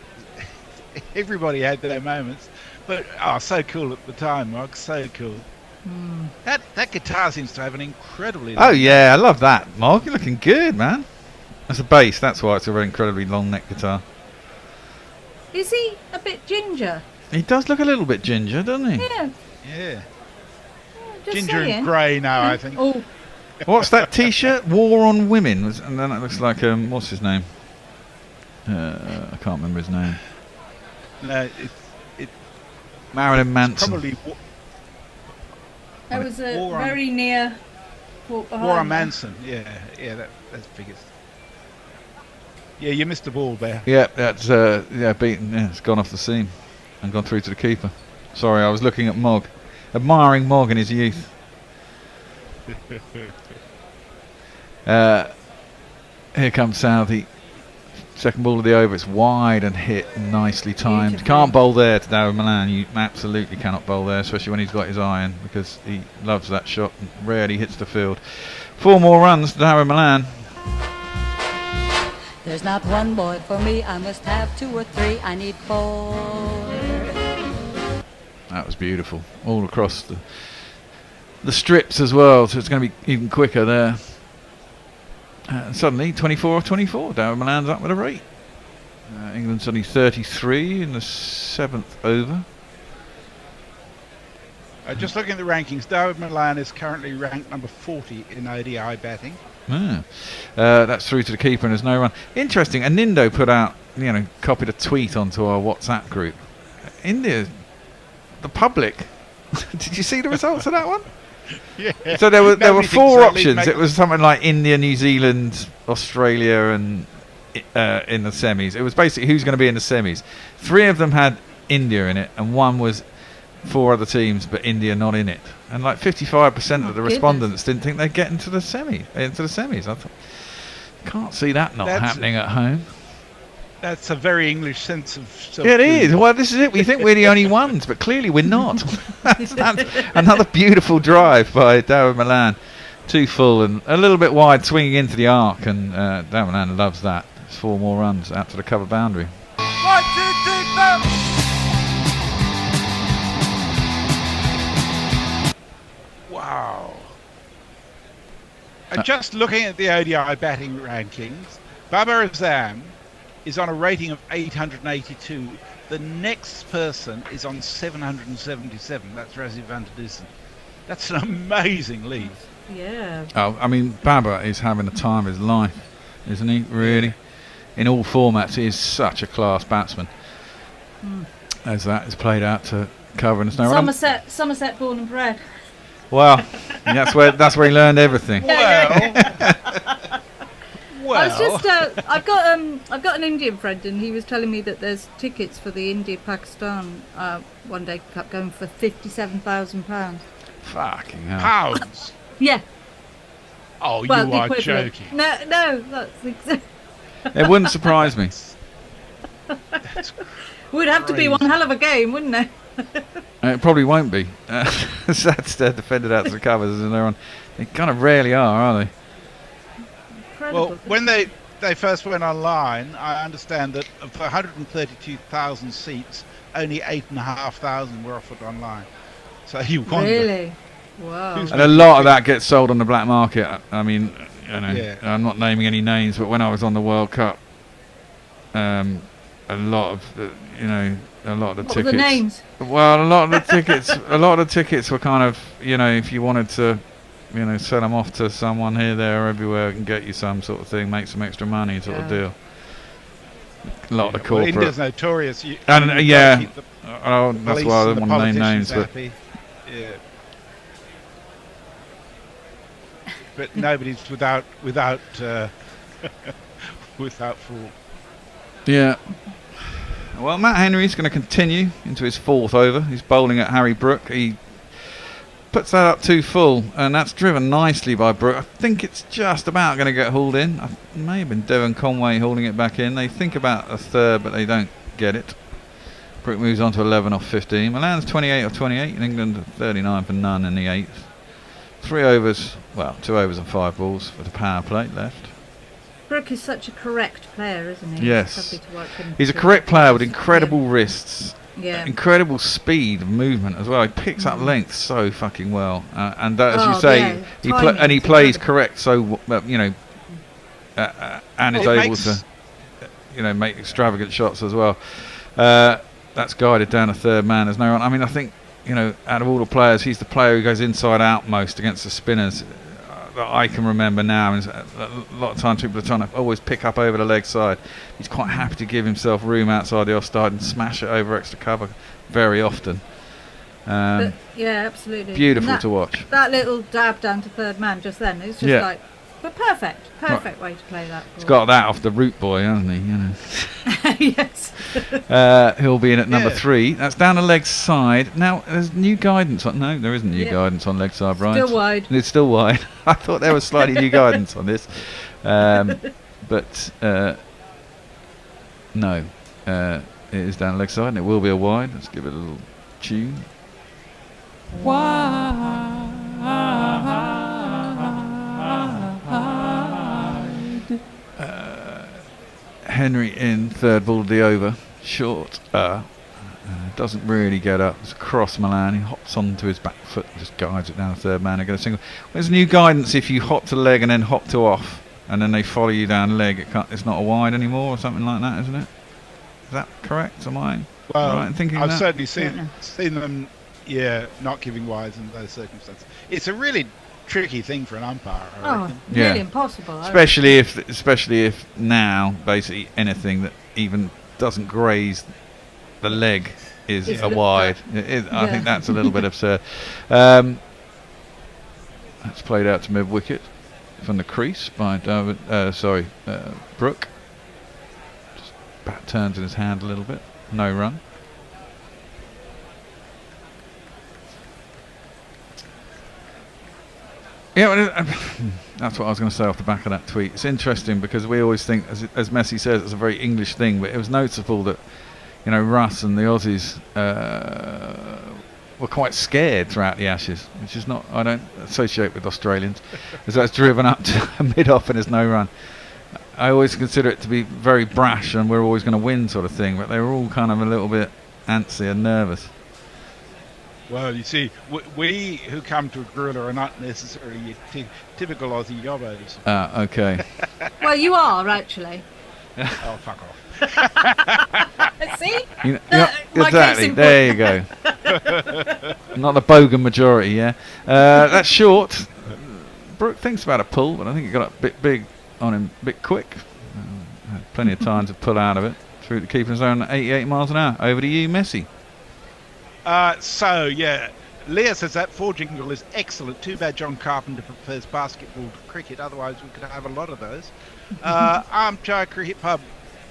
everybody had their moments. But, so cool at the time, Mog, so cool. That guitar seems to have an incredibly long Yeah, I love that, Mark. You're looking good, man. That's a bass. That's why it's a very incredibly long neck guitar. Is he a bit ginger? He does look a little bit ginger, doesn't he? Yeah. Yeah. Just Ginger saying. and grey now, I think. Oh, What's that T-shirt? War on Women. And then it looks like what's his name? I can't remember his name. No, Marilyn Manson. probably that was a War on- very near walk behind. War on there. Manson. Yeah, that figures. Yeah, you missed the ball there. Yeah, that's beaten. Yeah, it's gone off the seam and gone through to the keeper. Sorry, I was looking at Mog, admiring Mog in his youth. Here comes Southey. Second ball of the over. It's wide and hit, nicely timed. Beautiful. Can't bowl there to Darren Milan. You absolutely cannot bowl there, especially when he's got his iron, because he loves that shot and rarely hits the field. 4 more runs to Darren Milan. There's not one boy for me, I must have 2 or 3, I need 4. That was beautiful. All across the the strips as well, so it's going to be even quicker there. Suddenly 24 of 24. Darren Milan's up with a rate. England suddenly 33 in the 7th over. Just looking at the rankings, David Milan is currently ranked number 40 in ODI batting. That's through to the keeper and there's no run. Interesting, Anindo put out, copied a tweet onto our WhatsApp group. India, the public, did you see the results of that one? Yeah. So there were 4 options. Make It was something like India, New Zealand, Australia and in the semis. It was basically who's going to be in the semis. 3 of them had India in it and 1 was 4 other teams, but India not in it, and like 55% of the respondents didn't think they'd get into the semis. I thought, can't see that not happening at home. That's a very English sense of. It is. Well, this is it. We think we're the only ones, but clearly we're not. that's another beautiful drive by Darren Milan, 2 full and a little bit wide, swinging into the arc, and Darren Milan loves that. It's 4 more runs out to the cover boundary. 1, 2, 3, 4. Wow. Just looking at the ODI batting rankings, Babar Azam is on a rating of 882. The next person is on 777. That's Razzie van der Dussen. That's an amazing lead. Yeah. Oh, I mean, Baba is having the time of his life, isn't he? Really? In all formats, he is such a class batsman. As that is played out to cover in the snow. Somerset born and bred. Well, that's where he learned everything. I was just I've got an Indian friend and he was telling me that there's tickets for the India-Pakistan one day cup going for £57,000. Fucking hell. Pounds? Yeah. Oh, Well, you the are equivalent. joking. No, that's exactly. It wouldn't surprise me. Would have to be one hell of a game, wouldn't it? It probably won't be. That's defended out to the covers, and they kind of rarely are they? Incredible. Well, when they first went online, I understand that of the 132,000 seats, only 8,500 were offered online. So you wonder. Really? Wow. And a lot of that gets sold on the black market. I mean, Yeah. I'm not naming any names, but when I was on the World Cup, a lot of the tickets. What were the names? Well, a lot of the tickets were kind of, if you wanted to, sell them off to someone here, there, or everywhere, and get you some sort of thing, make some extra money, sort of deal. A lot of the corporate. Well, India's notorious. That's why I police don't and want to name names, but happy. Yeah. But nobody's without fault. yeah. Well, Matt Henry's going to continue into his 4th over. He's bowling at Harry Brook. He puts that up 2 full, and that's driven nicely by Brook. I think it's just about going to get hauled in. It may have been Devon Conway hauling it back in. They think about a 3rd, but they don't get it. Brook moves on to 11 off 15. Milan's 28 off 28, and England 39 for none in the 8th. 3 overs, 2 overs and 5 balls for the power play left. Brooke is such a correct player, isn't he? Yes. It's lovely to watch him. He's a correct player with incredible wrists. Yeah. Incredible speed of movement as well. He picks up length so fucking well, and as you say, he plays correct. So and is able to, make extravagant shots as well. That's guided down a 3rd man. There's no one. I mean, I think out of all the players, he's the player who goes inside out most against the spinners that I can remember now. And a lot of times people are trying to always pick up over the leg side. He's quite happy to give himself room outside the offside and smash it over extra cover very often. Yeah, absolutely. Beautiful to watch. That little dab down to 3rd man just then, it's just but perfect way to play that ball. He's got that off the root boy, hasn't he? Yes. He'll be in at number 3. That's down the leg side. Now, there's new guidance on. No, there isn't new guidance on leg side, Brian. Still wide. It's still wide. I thought there was slightly new guidance on this. But no. It is down the leg side, and it will be a wide. Let's give it a little tune. Henry in 3rd ball of the over, short, doesn't really get up. It's across Milan. He hops onto his back foot, just guides it down the third man and get a single. There's new guidance if you hop to leg and then hop to off, and then they follow you down leg. It's not a wide anymore or something like that, isn't it? Is that correct? Am I right in thinking I've that? certainly seen them, not giving wides in those circumstances. It's a really tricky thing for an umpire. I reckon. Nearly impossible. Especially if now basically anything that even doesn't graze the leg is a wide. I think that's a little bit absurd. That's played out to mid wicket from the crease by Brooke. Just bat turns in his hand a little bit. No run. Yeah, that's what I was going to say off the back of that tweet. It's interesting because we always think, as Messi says, it's a very English thing, but it was noticeable that, Russ and the Aussies were quite scared throughout the Ashes, which is not, I don't associate with Australians, as that's driven up to mid-off and there's no run. I always consider it to be very brash and we're always going to win sort of thing, but they were all kind of a little bit antsy and nervous. Well, you see, we who come to a gorilla are not necessarily your typical Aussie yobbos. Okay. Well, you are, actually. Oh, fuck off. See? Exactly, there you go. Not the bogan majority, yeah. That's short. Brooke thinks about a pull, but I think he got a bit big on him, a bit quick. Had plenty of time to pull out of it. Through the keeping zone at 88 miles an hour. Over to you, Messi. Leah says that 4 jingle is excellent. Too bad John Carpenter prefers basketball to cricket. Otherwise, we could have a lot of those. Armchair Cricket Pub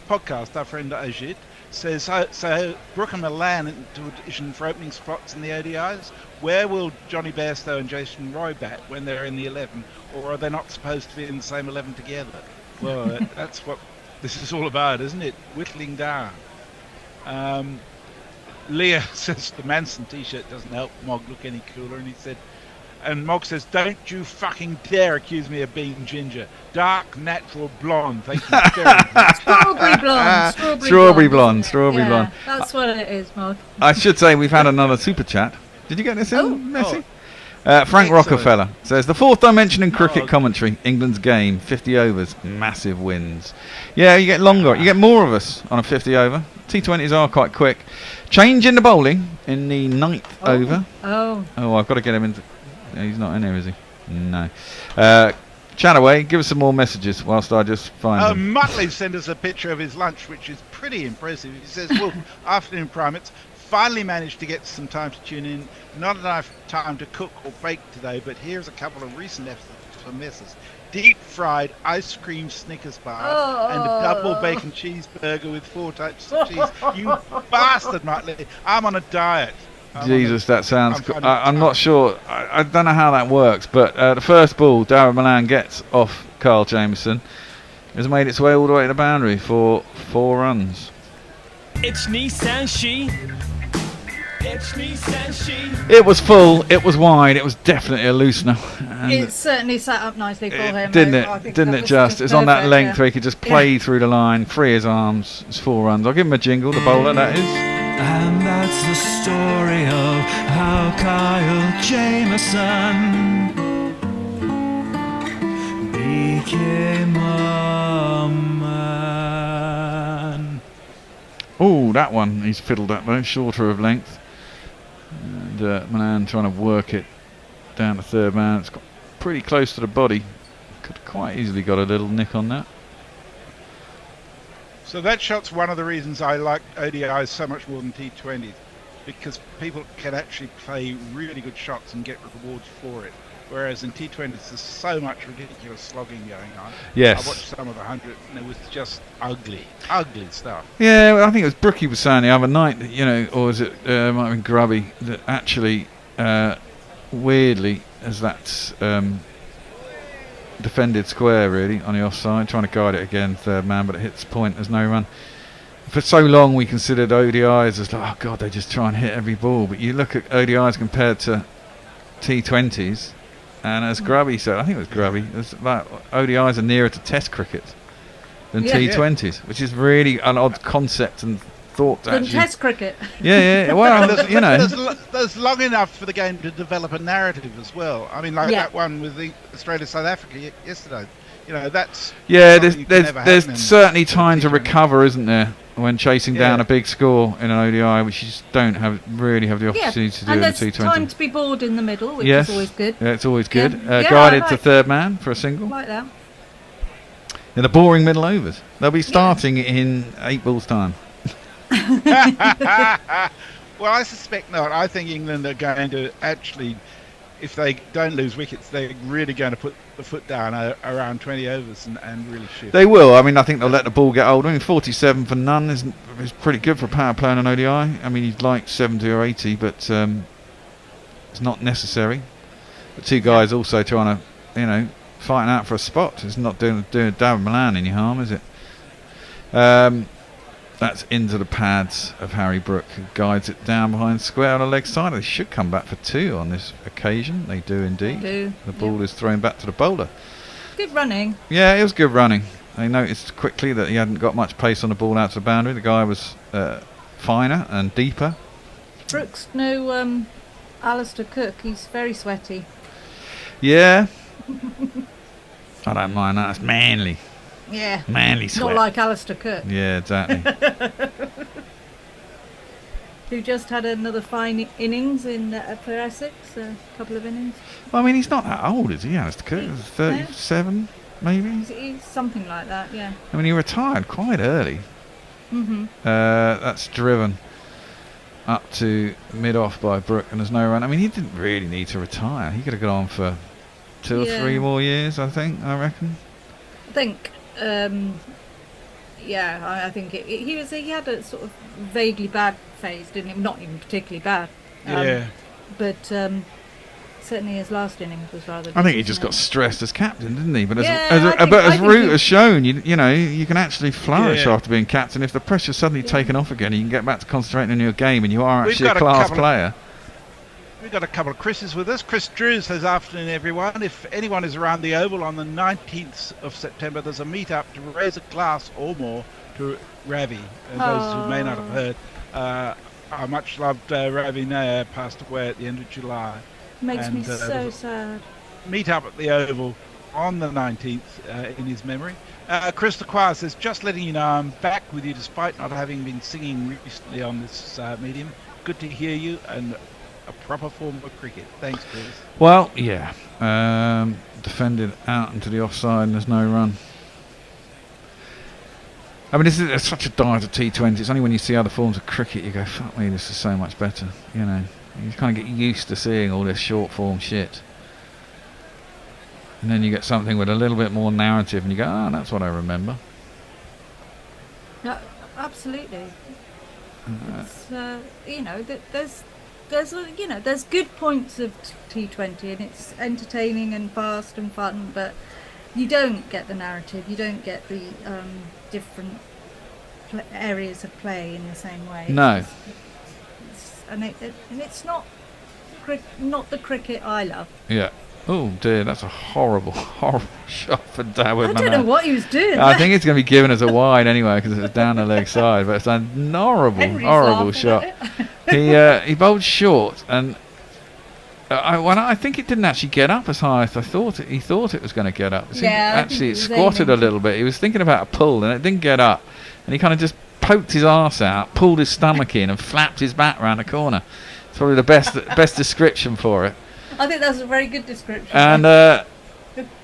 podcast, our friend Ajit, says, so Brooke and Milan into audition for opening spots in the ODIs. Where will Johnny Bairstow and Jason Roy bat when they're in the 11? Or are they not supposed to be in the same 11 together? Well, that's what this is all about, isn't it? Whittling down. Leah says the Manson t-shirt doesn't help Mog look any cooler, and Mog says, don't you fucking dare accuse me of being ginger. Dark, natural blonde. Thank you very much. Strawberry blonde. Blonde. That's what it is, Mog. I should say we've had another super chat. Did you get this in, Messi? Frank Rockefeller says, the fourth dimension in cricket commentary, England's game, 50 overs, massive wins. Yeah, you get longer. You get more of us on a 50 over. T20s are quite quick. Change in the bowling in the 9th over. Oh, I've got to get him into... He's not in here, is he? No. Chat away. Give us some more messages whilst I just find them. Muttley sent us a picture of his lunch, which is pretty impressive. He says, well, afternoon primates, finally managed to get some time to tune in. Not enough time to cook or bake today, but here's a couple of recent efforts for misses. Deep fried ice cream Snickers bar and a double bacon cheeseburger with 4 types of cheese. You bastard, Muttley. I'm on a diet. Jesus, that sounds good. I'm not sure. I don't know how that works, but the first ball Darren Milan gets off Carl Jameson has made its way all the way to the boundary for 4 runs. It's Nissan She. It's Nissan She. It was full, it was wide, it was definitely a loosener. It certainly sat up nicely for him. Didn't it? Didn't it just? It's on that length where he could just play through the line, free his arms. It's 4 runs. I'll give him a jingle, the bowler, that is. And that's the story of how Kyle Jameson became a man. Oh, that one he's fiddled up though, shorter of length. And Milan trying to work it down the third man. It's got pretty close to the body. Could quite easily got a little nick on that. So that shot's one of the reasons I like ODIs so much more than T20s, because people can actually play really good shots and get rewards for it. Whereas in T20s, there's so much ridiculous slogging going on. Yes. I watched some of the 100 and it was just ugly stuff. Yeah, well, I think it was Brookie was saying the other night that, or was it might have been Grubby, that actually, weirdly, as that's defended square really on the offside, trying to guide it again, third man, but it hits point, there's no run. For so long we considered ODIs as like, oh god, they just try and hit every ball, but you look at ODIs compared to T20s, and as Grubby said, I think it was Grubby, ODIs are nearer to Test cricket than T20s, which is really an odd concept and thought Than actually. Test cricket. Yeah. Well, you know. There's long enough for the game to develop a narrative as well. I mean, like that one with the Australia-South Africa yesterday. You know, that's there's certainly time to recover, isn't there, when chasing down a big score in an ODI, which you just don't really have the opportunity to do in the T20. And there's time to be bored in the middle, which yes. is always good. Yeah, it's always good. Yeah. Guided to third man for a single. Like that. In the boring middle overs. They'll be starting in 8 balls' time. Well, I suspect not. I think England are going to actually, if they don't lose wickets, they're really going to put the foot down around 20 overs and really shift. They will. I mean, I think they'll let the ball get older. I mean, 47 for none is pretty good for a power play on an ODI. I mean, he'd like 70 or 80, but it's not necessary. The two guys also trying to, you know, fighting out for a spot. It's not doing Darren Milan any harm, is it? That's into the pads of Harry Brook, who guides it down behind square on the leg side. They should come back for 2 on this occasion. They do indeed. The ball is thrown back to the bowler. Good running. Yeah, it was good running. They noticed quickly that he hadn't got much pace on the ball out to the boundary. The guy was finer and deeper. Brooks, no Alistair Cook. He's very sweaty. Yeah. I don't mind that. It's manly. Yeah. Manly sweat. Not like Alistair Cook. Yeah, exactly. Who just had another fine innings for Essex, a couple of innings. Well, I mean, he's not that old, is he, Alistair Cook? 37, maybe? He's something like that, yeah. I mean, he retired quite early. Mm-hmm. That's driven up to mid-off by Brook, and there's no run. I mean, he didn't really need to retire. He could have gone on for 2 or 3 more years, I reckon. I think, I think he had a sort of vaguely bad phase, didn't he? Not even particularly bad. But certainly his last innings was rather. I think he just got stressed as captain, didn't he? But as Root has shown, you know, you can actually flourish after being captain if the pressure's suddenly taken off again. You can get back to concentrating on your game, and you are actually a class player. We've got a couple of Chris's with us. Chris Drew says, afternoon everyone. If anyone is around the Oval on the 19th of September, there's a meet-up to raise a glass or more to Ravi. Those who may not have heard, our much-loved Ravi Nair passed away at the end of July. Makes me so sad. Meet-up at the Oval on the 19th in his memory. Chris DeQuire says, just letting you know I'm back with you despite not having been singing recently on this medium. Good to hear you and a proper form of cricket. Thanks, Chris. Well, yeah. Defended out into the offside and there's no run. I mean, this is such a dive of T20. It's only when you see other forms of cricket you go, fuck me, this is so much better. You know, you kind of get used to seeing all this short form shit. And then you get something with a little bit more narrative and you go, that's what I remember. Yeah, absolutely. It's, you know, there's good points of T20 and it's entertaining and fast and fun, but you don't get the narrative, you don't get the different areas of play in the same way. No. It's not the cricket I love. Yeah. Oh dear, that's a horrible shot for Dawood. I don't know what he was doing. I think it's going to be given as a wide anyway because it's down the leg side, but it's a horrible shot. He bowled short, and I think it didn't actually get up as high as he thought it was going to get up. It squatted a little bit. He was thinking about a pull, and it didn't get up, and he kind of just poked his arse out, pulled his stomach in, and flapped his back round the corner. It's probably the best description for it. I think that's a very good description. And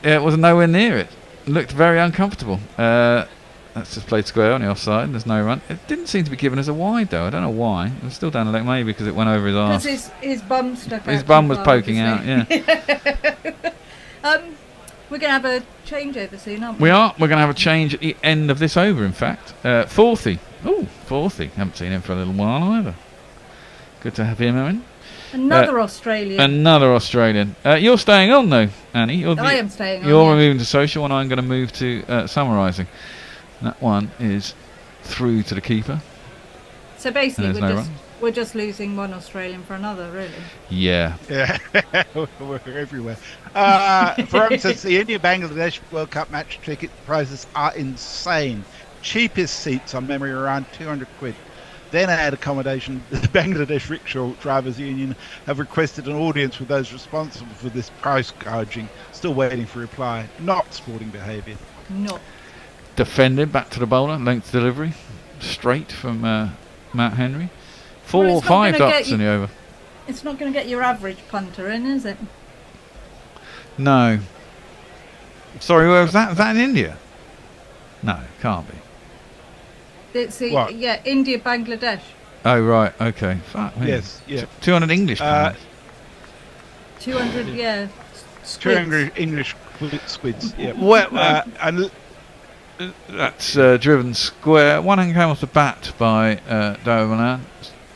it was nowhere near it. It looked very uncomfortable. That's just played square on the offside. There's no run. It didn't seem to be given as a wide though. I don't know why. It was still down the leg, maybe because it went over his arse. Because his bum stuck out. His bum was poking out. Yeah. We're going to have a changeover soon, aren't we? We are. We're going to have a change at the end of this over. In fact, Forthy. Oh, Forthy. Haven't seen him for a little while either. Good to have him in. Another Australian. Another Australian. You're staying on though, Annie. I am staying on. You're moving to social, and I'm going to move to summarising. That one is through to the keeper. So basically, we're just losing one Australian for another, really. Yeah. Yeah, we're everywhere. For instance, the India-Bangladesh World Cup match ticket prices are insane. Cheapest seats on memory around 200 quid. then add accommodation. The Bangladesh Rickshaw Drivers Union have requested an audience with those responsible for this price gouging. Still waiting for reply. Not sporting behaviour. No. Defended back to the bowler, length delivery, straight from Matt Henry. 4 or 5 dots in the over. It's not going to get your average punter in, is it? No. Sorry, where was that? Was that in India? No, can't be. It's the, What? yeah, India, Bangladesh. Oh, right, okay. Fuck me. Yes, yeah. 200 English pounds. 200, yeah. 200 English squids. Yeah. Well, and that's driven square. One hand came off the bat by Darryl Milan.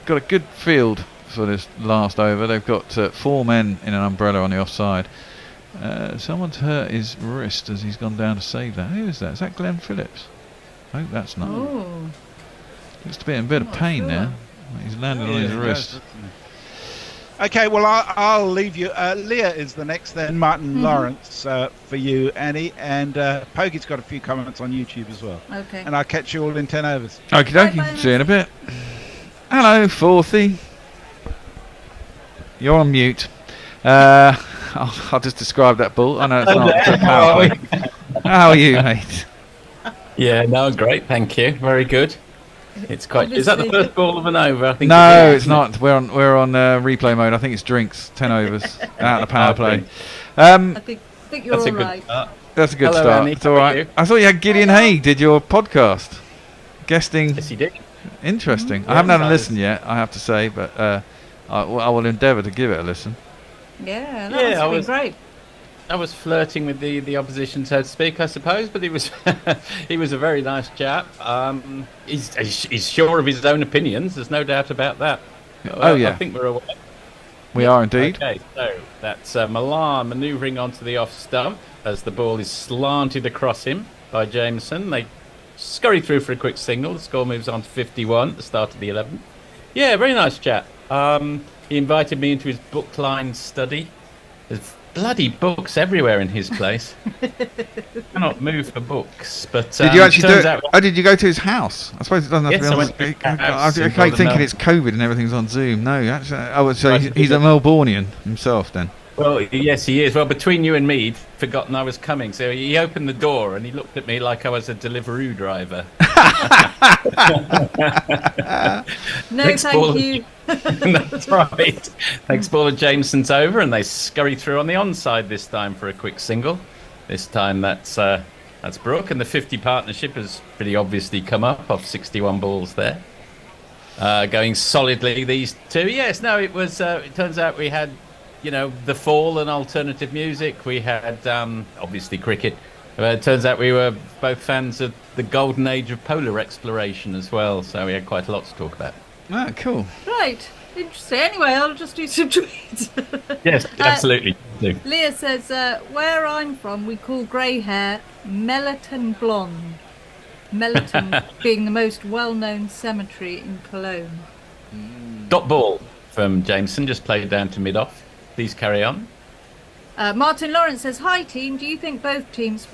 Got a good field for this last over. They've got 4 men in an umbrella on the offside. Someone's hurt his wrist as he's gone down to save that. Who is that? Is that Glenn Phillips? I hope that's not. Oh. Looks to be in a bit of pain now. He's landed on his wrist. Okay, well, I'll leave you. Leah is the next, then Martin Lawrence for you, Annie. And Pokey's got a few comments on YouTube as well. Okay. And I'll catch you all in 10 overs. Okie dokie. See you in a bit. Hello, Fourthy. You're on mute. I'll just describe that ball. I know it's not a power play. How are you, mate? Yeah, no, great, thank you. Very good. It's quite. Is that the first ball of an over? I think. No, it's not. We're on replay mode. I think it's drinks. 10 overs out of the power play. I think you're all right. That's a good Hello, start. Annie. It's all right. I thought you had Gideon Hay did your podcast, guesting. Yes, he did. Interesting. I haven't had a listen yet, I have to say, but I will endeavour to give it a listen. Yeah, that was great. I was flirting with the opposition, so to speak, I suppose, but he was he was a very nice chap. He's sure of his own opinions. There's no doubt about that. Oh yeah, I think we're aware. We are indeed. Okay, so that's Milan manoeuvring onto the off stump as the ball is slanted across him by Jameson. They scurry through for a quick single. The score moves on to 51 at the start of the 11th. Yeah, very nice chap. He invited me into his book-lined study. There's bloody books everywhere in his place. Cannot move for books. But did you actually do it? Did you go to his house? I suppose it doesn't have to be on. I keep thinking it's COVID and everything's on Zoom. No, actually, so he's a Melbourneian himself then. Well, yes, he is. Well, between you and me, he'd forgotten I was coming, so he opened the door and he looked at me like I was a Deliveroo driver. No, thank you. That's right. Next ball of Jameson's over, and they scurry through on the onside this time for a quick single. This time that's Brooke, and the 50 partnership has pretty obviously come up off 61 balls there. Going solidly, these two. Yes, no, it was. It turns out we had, the fall and alternative music. We had obviously cricket. It turns out we were both fans of the golden age of polar exploration as well, so we had quite a lot to talk about. Ah, cool. Right, interesting. Anyway, I'll just do some tweets. Yes, absolutely. Leah says, where I'm from, we call grey hair Melton blonde. Melton being the most well-known cemetery in Cologne. Dot ball from Jameson, just played down to mid-off. Please carry on. Martin Lawrence says, hi team, do you think both teams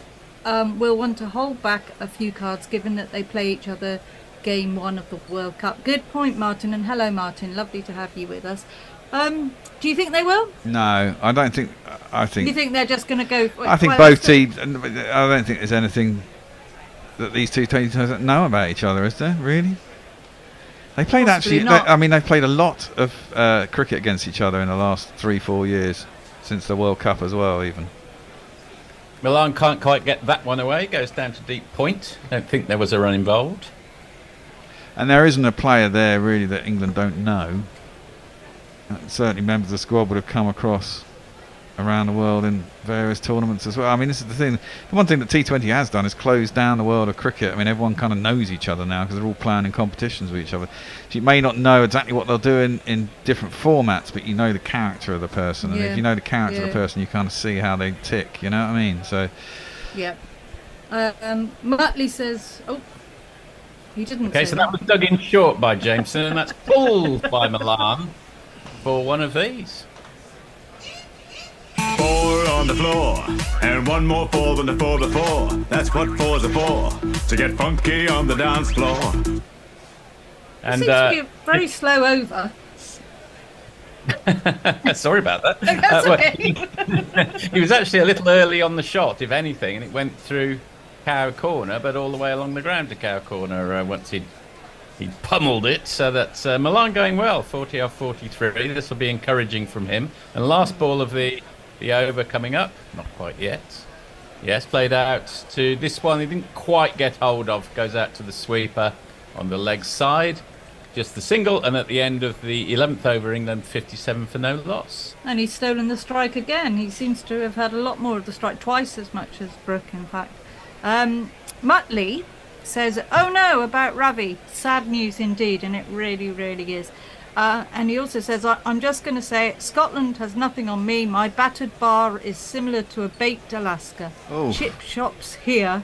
will want to hold back a few cards given that they play each other game 1 of the World Cup? Good point, Martin, and hello Martin, lovely to have you with us. Do you think they will? No, I don't think. You think they're just going to go? I think both teams. I don't think there's anything that these two teams don't know about each other, is there? Really? They played they've played a lot of cricket against each other in the last 3-4 years since the World Cup as well, even. Milan can't quite get that one away. Goes down to deep point. I don't think there was a run involved. And there isn't a player there really that England don't know. Certainly members of the squad would have come across around the world in various tournaments as well. I mean, this is the thing. The one thing that T20 has done is close down the world of cricket. I mean, everyone kind of knows each other now because they're all playing in competitions with each other. So you may not know exactly what they'll do in different formats, but you know the character of the person. And if you know the character of the person, you kind of see how they tick. You know what I mean? So. Yeah. Muttley says, he didn't Okay, say so that was dug in short by Jameson, and that's pulled by Milan for one of these. 4 on the floor, and one more 4 than the 4 before. That's what 4s are for, to get funky on the dance floor. And seems to be a very slow over. sorry about that. That's Well, okay. he was actually a little early on the shot, if anything, and it went through Cow Corner, but all the way along the ground to Cow Corner once he'd pummeled it. So that's Milan going well, 40 off 43. This will be encouraging from him. And last ball of the over coming up, not quite yet. Yes, played out to this one. He didn't quite get hold of. Goes out to the sweeper on the leg side. Just the single, and at the end of the 11th over, England 57 for no loss. And he's stolen the strike again. He seems to have had a lot more of the strike, twice as much as Brooke, in fact. Muttley says, "Oh no, about Ravi. Sad news indeed," and it really, really is. And he also says, "I'm just going to say it. Scotland has nothing on me. My battered bar is similar to a baked Alaska. Oh. Chip shops here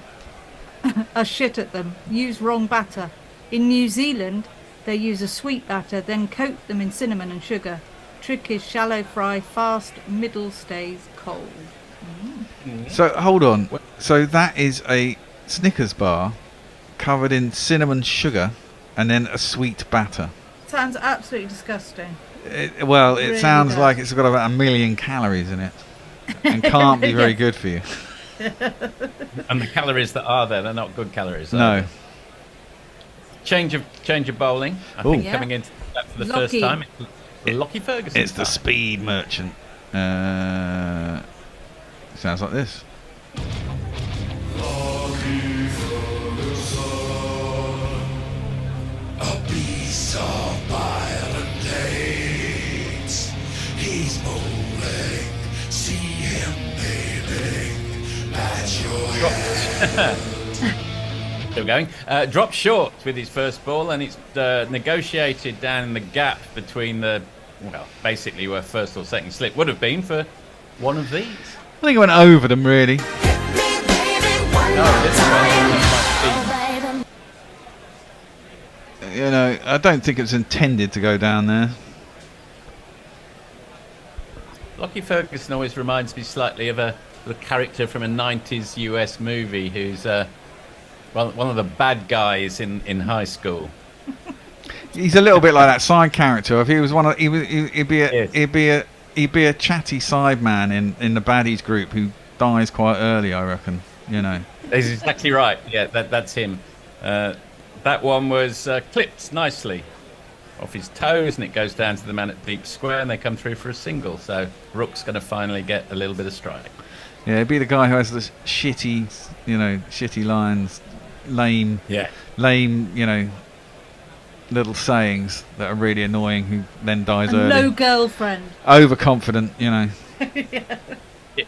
are shit at them. Use wrong batter. In New Zealand, they use a sweet batter, then coat them in cinnamon and sugar. Trick is shallow fry fast, middle stays cold." So hold on. So that is a Snickers bar covered in cinnamon sugar and then a sweet batter. Sounds absolutely disgusting. It Really sounds does. like it's got about 1 million calories in it and can't be very good for you. And the calories that are there, they're not good calories. No. Change of bowling. I Ooh. think Yeah. coming into that for the Lockie. first time. It's Lockie Ferguson. It's the speed merchant. Sounds like this. A piece of violent dates. He's bowling. See him bathing at your Still going. Dropped short with his first ball, and it's negotiated down in the gap between basically where first or second slip would have been for one of these. I think it went over them, really. You know, I don't think it's intended to go down there. Lockie Ferguson always reminds me slightly of the character from a 90s US movie who's one of the bad guys in high school. He's a little bit like that side character. If he was he'd be a chatty side man in the baddies group who dies quite early, I reckon. You know. That's exactly right. Yeah, that's him. That one was clipped nicely off his toes, and it goes down to the man at deep square, and they come through for a single. So Rook's going to finally get a little bit of strike. Yeah, he'd be the guy who has this shitty lines, lame, little sayings that are really annoying, who then dies early. No girlfriend. Overconfident, you know.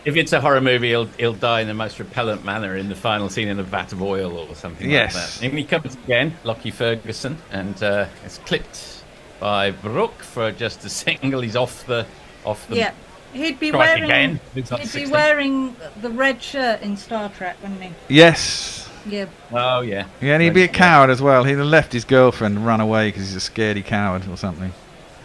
If it's a horror movie, he'll die in the most repellent manner in the final scene in a vat of oil or something like that. And he comes again, Lockie Ferguson, and it's clipped by Brooke for just a single. He's off the. Yeah, he'd be strike wearing. again. He'd be wearing the red shirt in Star Trek, wouldn't he? Yes. Yeah. Oh yeah. Yeah, and he'd be a coward as well. He'd have left his girlfriend and run away because he's a scaredy coward or something,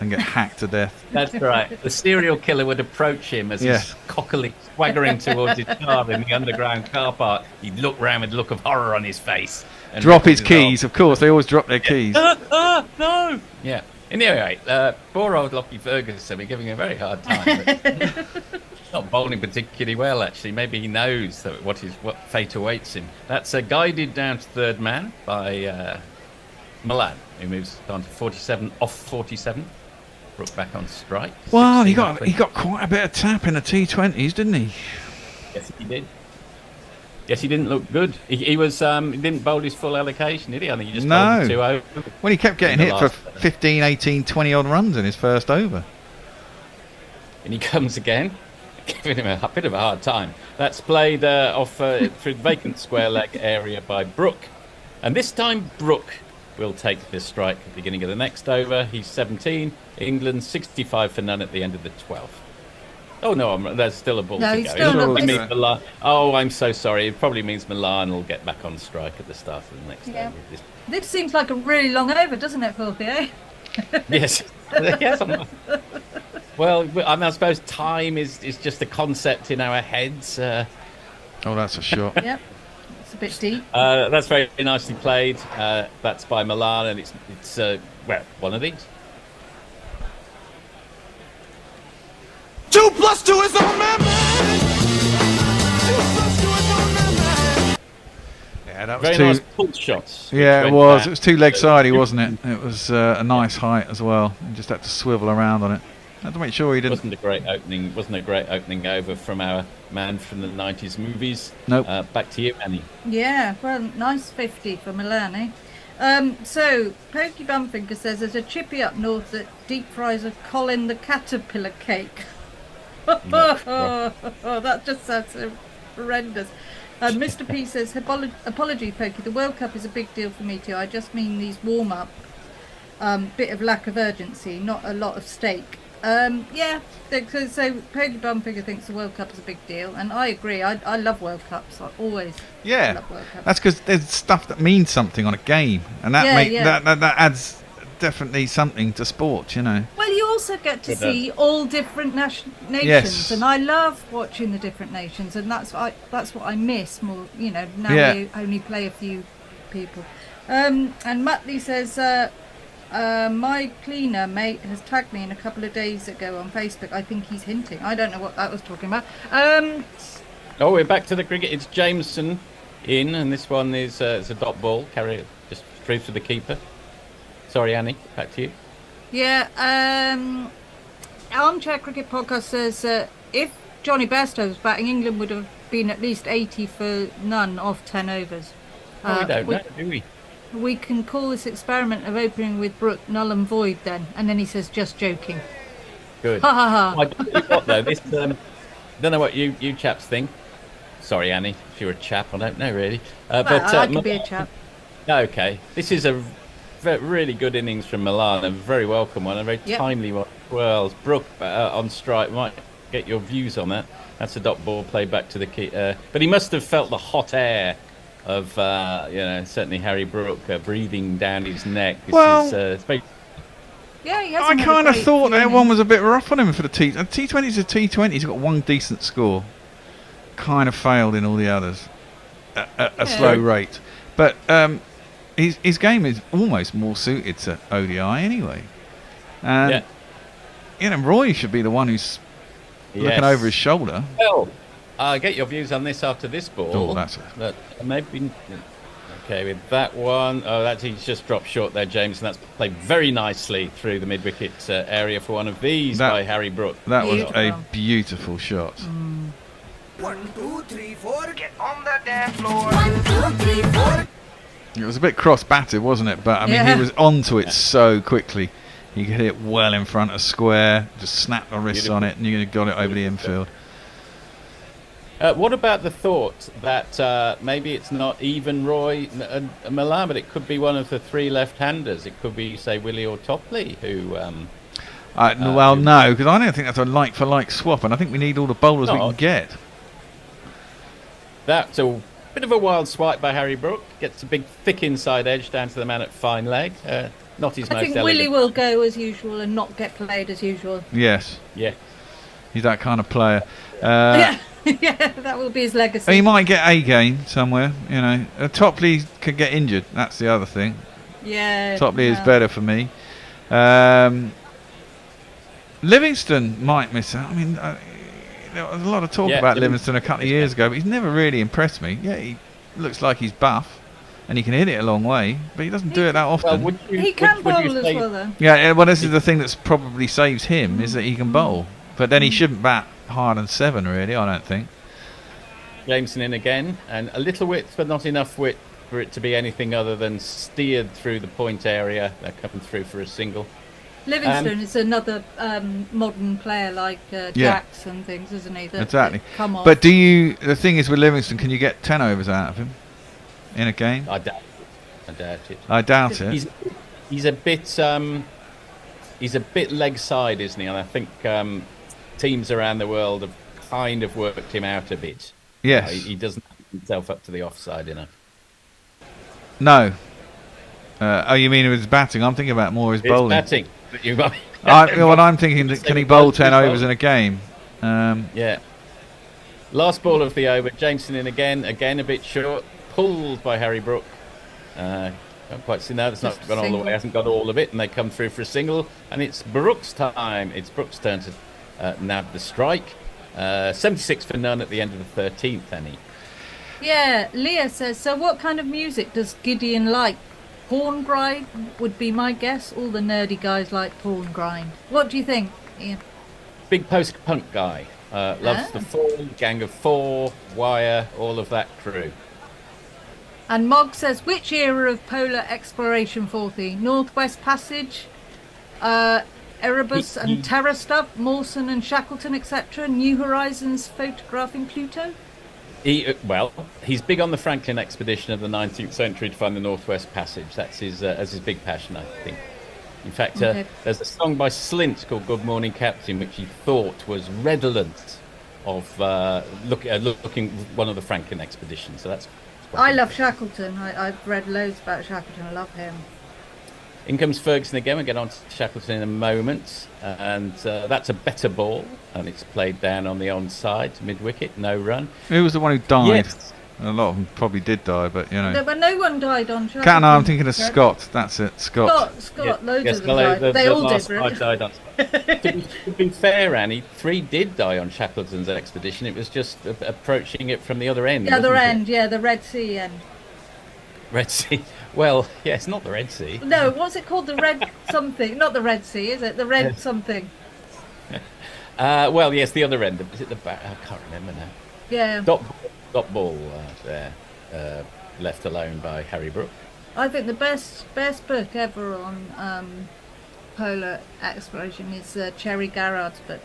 and get hacked to death. That's right. The serial killer would approach him as he's cockily swaggering towards his car in the underground car park. He'd look round with a look of horror on his face. And Drop his keys, of course. They always drop their keys. No! Yeah. Anyway, poor old Lockie Ferguson, we're giving him a very hard time. Not bowling particularly well, actually. Maybe he knows that what fate awaits him. That's guided down to third man by Milan, who moves on to 47 off 47. Brooke back on strike. Well, he got quite a bit of tap in the T20s, didn't he? Yes, he did. Yes, he didn't look good. He was. He didn't bowl his full allocation, did he? I think he just bowled the 2 over. Well, he kept getting hit for 15, 18, 20 odd runs in his first over. And he comes again, giving him a bit of a hard time. That's played off through the vacant square leg area by Brooke. And this time Brooke will take this strike at the beginning of the next over. He's 17. England 65 for none at the end of the 12th. Oh no, there's still a ball to go. Still Milan. Oh, I'm so sorry. It probably means Milan will get back on strike at the start of the next over. This seems like a really long over, doesn't it, Sophia? Yes. Yes. Well, I suppose time is just a concept in our heads. Oh, that's a shot. Yep. It's a bit deep. That's very nicely played. That's by Milan, and it's well, one of these. 2 + 2 is on man. 2 + 2 is on man. Yeah, that was Very nice pull shots. Yeah, which it went was. back. It was too leg-sidey, wasn't it? It was a nice height as well. You just had to swivel around on it. Had to make sure he didn't. Wasn't a great opening over from our man from the 90s movies. Nope. Back to you, Annie. Yeah, well, nice 50 for Milani. So, Pokey Bumfinger says there's a chippy up north that deep fries a Colin the Caterpillar cake. That just sounds so horrendous. Mr. P says, apology, Pokey, the World Cup is a big deal for me too. I just mean these warm-up, bit of lack of urgency, not a lot of stake. Yeah, so Pokey Bumfinger thinks the World Cup is a big deal, and I agree. I love World Cups. I always love World Cups. That's because there's stuff that means something on a game, and that that adds definitely something to sport, you know. Well, you also get to see all different nations, and I love watching the different nations, and that's what I miss more. You know, now we only play a few people. And Muttley says, my cleaner mate has tagged me in a couple of days ago on Facebook. I think he's hinting. I don't know what that was talking about. Oh, we're back to the cricket. It's Jameson in, and this one is it's a dot ball. Carry it just through to the keeper. Sorry, Annie, back to you. Yeah, Armchair Cricket Podcast says if Johnny Bairstow was batting, England would have been at least 80 for none off 10 overs. We don't know, do we? We can call this experiment of opening with Brook null and void then. And then he says, just joking. Good. Ha ha ha. I tell you what, though, this, don't know what you chaps think. Sorry, Annie, if you're a chap, I don't know really. But I could be a chap. Okay, this is a really good innings from Milan, a very welcome one, a very timely one as well. Brook on strike, might get your views on that. That's a dot ball played back to the key. But he must have felt the hot air of, certainly Harry Brook breathing down his neck. Yeah, he I kind of thought that one was a bit rough on him for the T. T20's a T20. He's got one decent score. Kind of failed in all the others at a slow rate. But his game is almost more suited to ODI anyway. And Roy should be the one who's looking over his shoulder. Well, I'll get your views on this after this ball. Oh, that's maybe. Okay, with that one. Oh, he's just dropped short there, James, and that's played very nicely through the mid-wicket area for one of these by Harry Brook. That was a beautiful shot. 1, 2, 3, 4, get on the dance floor. 1, 2, 3, 4. It was a bit cross-batted, wasn't it? But I mean, he was onto it so quickly. He could hit it well in front of square, just snap the wrists on it, and you got it over the infield. What about the thought that maybe it's not even Roy and Milan, but it could be one of the three left-handers? It could be, say, Willie or Topley, who... no, because I don't think that's a like-for-like swap, and I think we need all the bowlers we can get. That's a bit of a wild swipe by Harry Brook. Gets a big, thick inside edge down to the man at fine leg. Not his most I think elegant. Willie will go as usual and not get played as usual. Yes. Yeah. He's that kind of player. Yeah, that will be his legacy. He might get a game somewhere, you know. Topley could get injured. That's the other thing. Yeah. Topley is better for me. Livingston might miss out. I mean, there was a lot of talk about Livingston a couple of years ago, but he's never really impressed me. Yeah, he looks like he's buff, and he can hit it a long way, but he doesn't do it that often. Well, he can bowl as well, though. Yeah, well, this is the thing that's probably saves him, is that he can bowl. But then he shouldn't bat higher than 7, really, I don't think. Jameson in again, and a little width, but not enough width for it to be anything other than steered through the point area. They're coming through for a single. Livingston is another modern player like Jacks and things, isn't he? Exactly. Come on. But the thing is with Livingston, can you get 10 overs out of him in a game? I doubt it. I doubt it. He's a bit leg side, isn't he? And I think teams around the world have kind of worked him out a bit. Yes. He doesn't put himself up to the offside enough. No. You mean with his batting? I'm thinking about more his bowling. Batting. I'm thinking, can he bowl 10 overs in a game? Yeah. Last ball of the over. Jameson in again a bit short. Pulled by Harry Brook. Can't quite see now. It's not Just gone all the single. way. Hasn't got all of it, and they come through for a single. And it's Brooks' time. It's Brooks' turn to nab the strike. 76 for none at the end of the 13th, Annie. Yeah, Leah says, so what kind of music does Gideon like? Porn grind would be my guess. All the nerdy guys like porn grind. What do you think, Ian? Big post-punk guy. Loves The Fall, Gang of Four, Wire, all of that crew. And Mog says, which era of polar exploration 40? Northwest Passage, Erebus and Terra stuff, Mawson and Shackleton, etc. New Horizons photographing Pluto? He's big on the Franklin expedition of the 19th century to find the Northwest Passage. That's his big passion, I think. In fact, there's a song by Slint called Good Morning Captain, which he thought was redolent of looking one of the Franklin expeditions. So that's... I love Shackleton. I've read loads about Shackleton. I love him. In comes Ferguson again. We'll get on to Shackleton in a moment. And that's a better ball. And it's played down on the onside, mid-wicket, no run. Who was the one who died? Yes. A lot of them probably did die, but you know. But no one died on Shackleton. Cat, no, I'm thinking of Scott. That's it, Scott. Scott, loads Yes, of them died. They all did, really. Died on. To be fair, Annie, 3 did die on Shackleton's expedition. It was just approaching it from the other end. The other end, yeah, the Red Sea end. Red Sea. Well, yeah, it's not the Red Sea. No, what's it called? The Red something. Not the Red Sea, is it? The Red something. Well, yes, the other end. Is it the back? I can't remember now. Yeah. Dot ball there, left alone by Harry Brook. I think the best book ever on polar exploration is Cherry Garrard's book.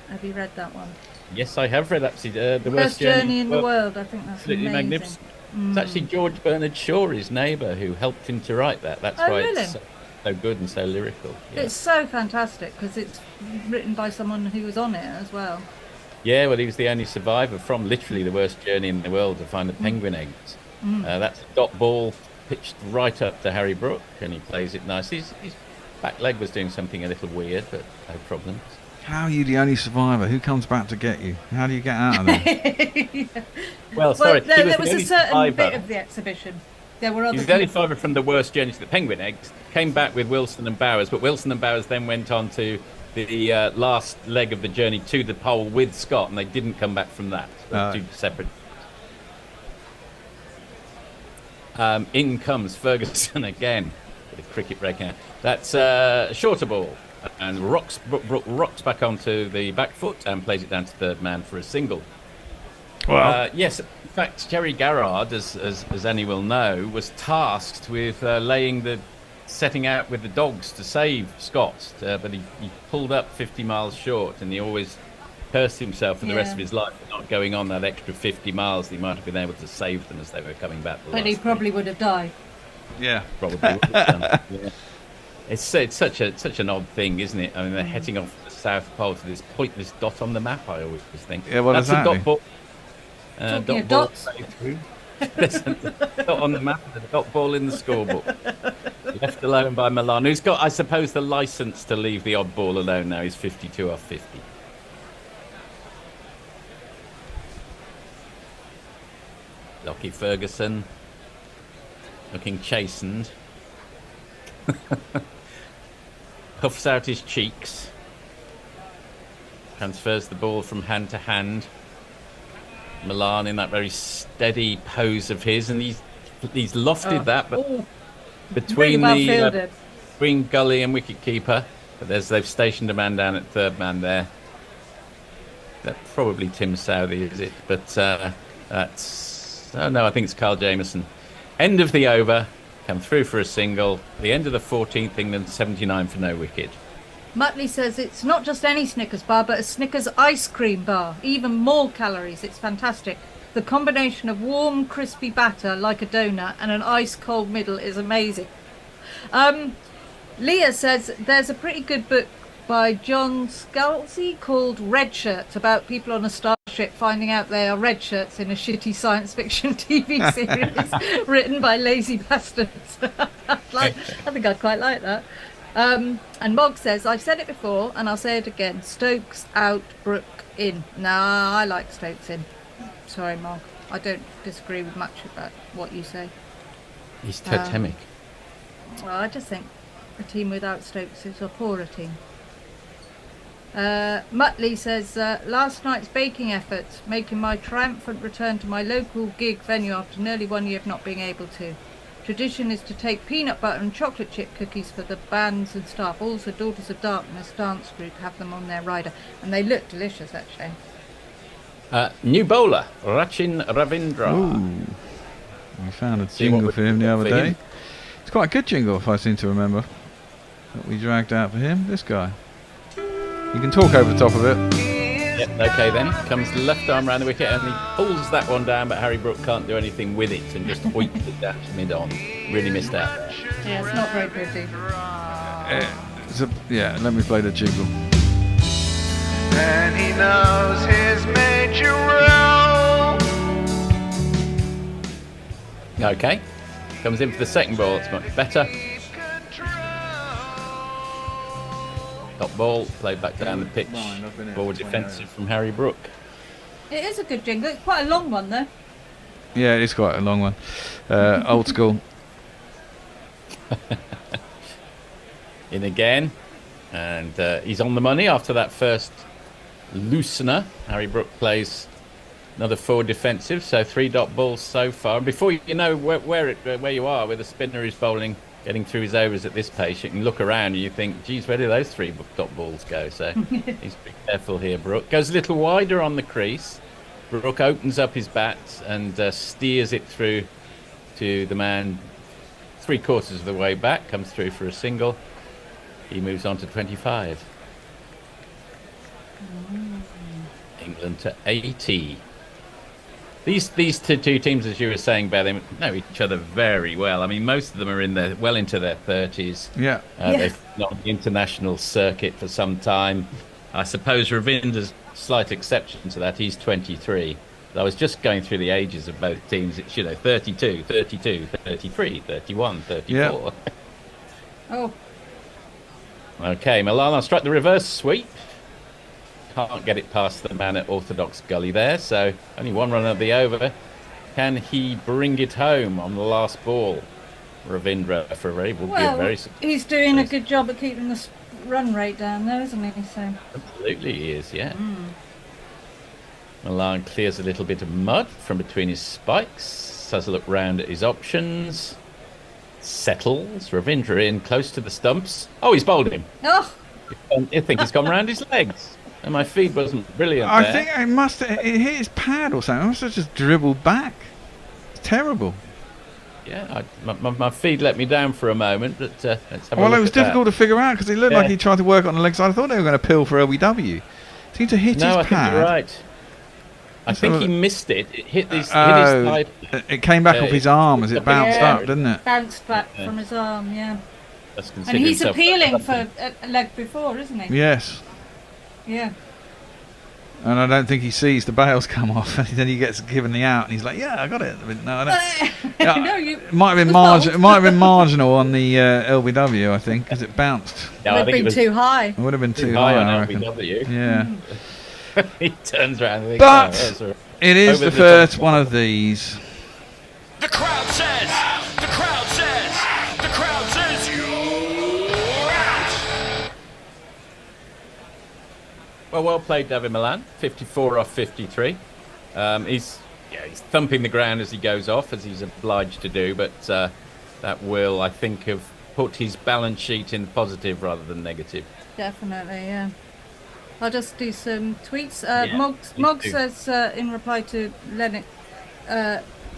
Have you read that one? Yes, I have read actually. The Worst Journey in the World. I think that's absolutely amazing. magnificent. It's actually George Bernard Shaw, his neighbour, who helped him to write that. That's why really? it's so good and so lyrical. Yeah. It's so fantastic because it's written by someone who was on it as well. Yeah, well, he was the only survivor from literally the worst journey in the world to find the penguin eggs. That's a dot ball pitched right up to Harry Brook, and he plays it nicely. His back leg was doing something a little weird, but no problems. How are you the only survivor? Who comes back to get you? How do you get out of there? Yeah. Well, sorry, no, he was there the was a only certain survivor. bit of the exhibition. There were other He was the only people. survivor from the worst journey to the penguin eggs. Came back with Wilson and Bowers, but Wilson and Bowers then went on to the last leg of the journey to the pole with Scott, and they didn't come back from that. So two separate. In comes Ferguson again with a cricket break out. That's a shorter ball, and rocks back onto the back foot and plays it down to third man for a single. Well, yes, in fact, Jerry Garrard, as Annie will know, was tasked with setting out with the dogs to save Scott, but he pulled up 50 miles short, and he always cursed himself for the rest of his life for not going on that extra 50 miles. He might have been able to save them as they were coming back. But he probably would have died. Yeah, probably would have done. Yeah. It's such an odd thing, isn't it? I mean, they're heading off the South Pole to this pointless dot on the map. I always think. Yeah, well, that's exactly. a dot ball. Talking of ball dots. There's a dot on the map, and a dot ball in the scorebook. Left alone by Milan, who's got, I suppose, the licence to leave the odd ball alone now. He's 52 off 50. Lockie Ferguson, looking chastened. Puffs out his cheeks. Transfers the ball from hand to hand. Milan in that very steady pose of his, and he's lofted that, but between between gully and wicket keeper. But they've stationed a man down at third man there. That's probably Tim Southey, is it? But that's I think it's Carl Jameson. End of the over, come through for a single. The end of the 14th, England 79 for no wicket. Muttley says it's not just any Snickers bar, but a Snickers ice cream bar. Even more calories. It's fantastic. The combination of warm, crispy batter like a donut and an ice-cold middle is amazing. Leah says there's a pretty good book by John Scalzi called Red Shirts, about people on a starship finding out they are red shirts in a shitty science fiction TV series written by lazy bastards. I think I'd quite like that. And Mog says, I've said it before and I'll say it again, Stokes out, Brook in. Nah, I like Stokes in. Sorry, Mog. I don't disagree with much about what you say. He's totemic. Well, I just think a team without Stokes is a poorer team. Muttley says, last night's baking efforts, making my triumphant return to my local gig venue after nearly 1 year of not being able to. Tradition is to take peanut butter and chocolate chip cookies for the bands and staff. Also, Daughters of Darkness dance group have them on their rider, and they look delicious, actually. New bowler, Rachin Ravindra. Ooh. We found a jingle for him the other day. It's quite a good jingle, if I seem to remember, that we dragged out for him. This guy. You can talk over the top of it. Yep, okay then. Comes left arm round the wicket and he pulls that one down, but Harry Brook can't do anything with it and just hoiks it down to mid-on. Really missed out there. Yeah, it's not very pretty. Yeah, let me play the jingle. And he knows his major role. Okay. Comes in for the second ball. It's much better. Top ball, played back down the pitch. Forward defensive from Harry Brook. It is a good jingle. It's quite a long one, though. Yeah, it is quite a long one. Old school. In again. And he's on the money after that first loosener. Harry Brook plays another forward defensive, so 3 dot balls so far. And before you know where you are with a spinner who's bowling, getting through his overs at this pace, you can look around and you think, geez, where do those 3 dot balls go? So he's pretty careful here, Brook. Goes a little wider on the crease. Brook opens up his bat and steers it through to the man 3/4 of the way back, comes through for a single. He moves on to 25. England to 80. These two teams, as you were saying, Bear, they know each other very well. I mean, most of them are well into their 30s. Yeah. They've been on the international circuit for some time. I suppose Ravinder's slight exception to that. He's 23. But I was just going through the ages of both teams. It's, 32, 32, 33, 31, 34. Yeah. Oh. Okay, Milana struck the reverse sweep. Can't get it past the man at Orthodox Gully there, so only 1 run of the over. Can he bring it home on the last ball? Ravindra for a very he's doing a good job of keeping the run rate down there, isn't he? So absolutely he is, yeah. Milan clears a little bit of mud from between his spikes, has a look round at his options, settles Ravindra in close to the stumps. Oh, he's bowled him. Oh, I think he's gone round his legs. And my feed wasn't brilliant I there. think it hit his pad or something. It must have just dribbled back. It's terrible. Yeah, my feed let me down for a moment, but let's have a look. Well, it was at that. difficult to figure out because he looked like he tried to work on the leg side. I thought they were going to pill for LBW. Seemed to hit his pad. I think you're right. I think he missed it. It hit his thigh. It came back off his arm as it bounced up, didn't it? Bounced back from his arm, yeah. And he's appealing for a leg before, isn't he? Yes. Yeah. And I don't think he sees the bails come off, and then he gets given the out, and he's like, "Yeah, I got it." No, I don't. No, it might have been marginal on the LBW, I think, because it bounced. No, would have been too high. It would have been too high, on I reckon. LBW. Yeah. He turns around and thinks, but it is the first one of these. The crowd says, the crowd says, the crowd says you're out. Well played, David Milan. 54 off 53. He's thumping the ground as he goes off, as he's obliged to do, but that will, I think, have put his balance sheet in positive rather than negative. Definitely, yeah. I'll just do some tweets. Yeah, Mog says, in reply to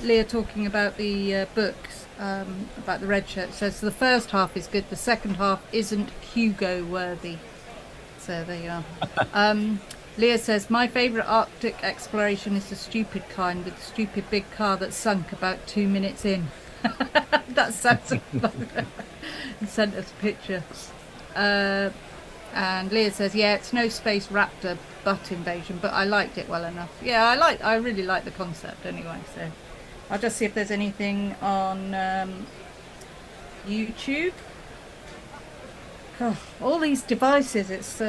Leah talking about the books, about the red shirt, says the first half is good, the second half isn't Hugo worthy. So there you are. Leah says, my favourite Arctic exploration is the stupid kind with the stupid big car that sunk about 2 minutes in. That sounds like sent us a picture. And Leah says, yeah, it's no space raptor butt invasion, but I liked it well enough. Yeah, I really like the concept anyway. So I'll just see if there's anything on YouTube. Oh, all these devices, it's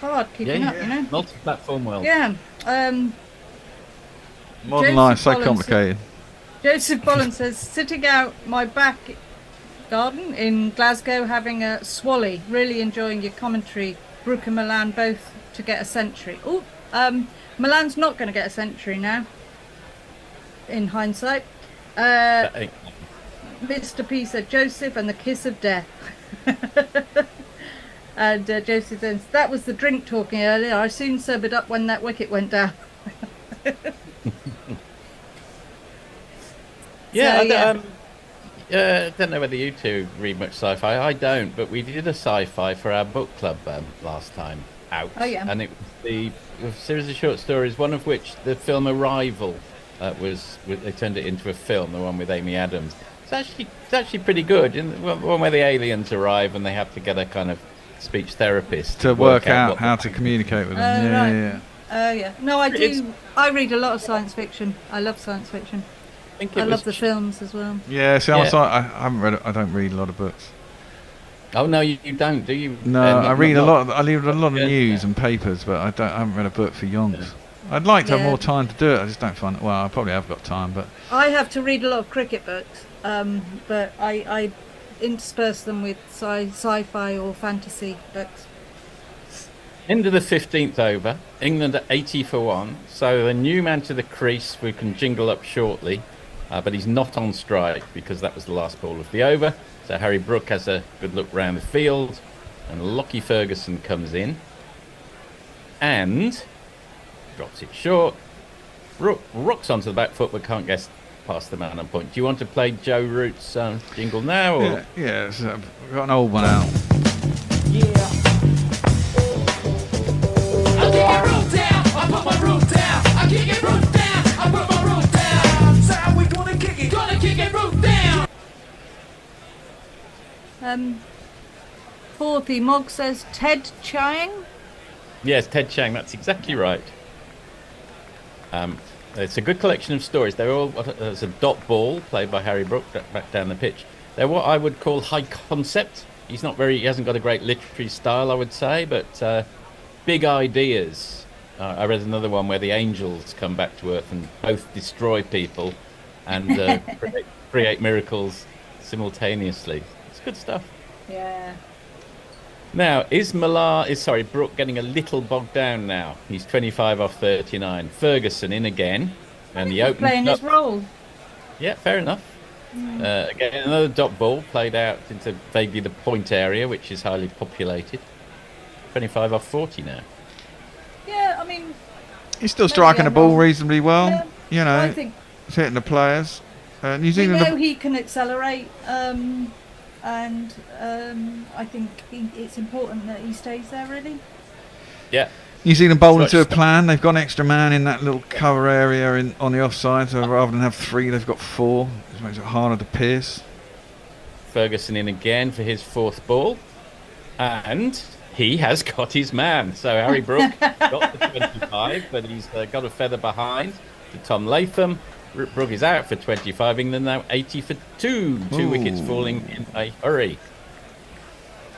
hard keeping up, you know. Multi-platform world. Yeah. Modern life so complicated. Joseph Bolland says, sitting out my back Garden in Glasgow having a swally. Really enjoying your commentary. Brooke and Milan both to get a century. Oh, Milan's not going to get a century now. In hindsight, Mr. P said Joseph and the kiss of death. And Joseph says that was the drink talking earlier. I soon sobered up when that wicket went down. Yeah, I don't know whether you two read much sci-fi. I don't, but we did a sci-fi for our book club last time out. Oh, yeah. And it was a series of short stories, one of which the film Arrival they turned it into a film, the one with Amy Adams. It's actually pretty good. One where the aliens arrive and they have to get a kind of speech therapist to work out how to communicate with them. Yeah. No, I do. I read a lot of science fiction. I love science fiction. I love the films as well. Yeah, see, I haven't read it. I don't read a lot of books. Oh no, you don't, do you? No, I read a lot. I read a lot of news and papers, but I haven't read a book for yonks. Yeah. I'd like to have more time to do it. I just don't find it. Well, I probably have got time, but I have to read a lot of cricket books. But I intersperse them with sci-fi or fantasy books. Into the 15th over, England at 80 for 1. So the new man to the crease, we can jingle up shortly, but he's not on strike because that was the last ball of the over. So Harry Brook has a good look round the field, and Lockie Ferguson comes and drops it short. Rocks onto the back foot, but can't get past the man on point. Do you want to play Joe Root's jingle now? Or? Yeah. We've got an old one out. Fourthy Mog says Ted Chiang. Yes, Ted Chiang. That's exactly right. It's a good collection of stories. They're all there's a dot ball played by Harry Brook back down the pitch. They're what I would call high concept. He hasn't got a great literary style, I would say, but big ideas. I read another one where the angels come back to Earth and both destroy people and create miracles simultaneously. It's good stuff. Yeah. Now, is Brook getting a little bogged down now? He's 25 off 39. Ferguson in again. And he opens playing his role. Yeah, fair enough. Again, another dot ball played out into vaguely the point area, which is highly populated. 25 off 40 now. Yeah, I mean... He's still striking the ball reasonably well. Yeah, you know, I think he's hitting the players. New Zealand... We know he can accelerate. And I think it's important that he stays there, really. Yeah. New Zealand bowling to a plan. They've got an extra man in that little cover area on the offside, so rather than have 3, they've got 4. Which makes it harder to pierce. Ferguson in again for his 4th ball. And he has got his man. So Harry Brook got the 25, but he's got a feather behind to Tom Latham. Brook is out for 25. England now 80 for 2. 2 wickets falling in a hurry.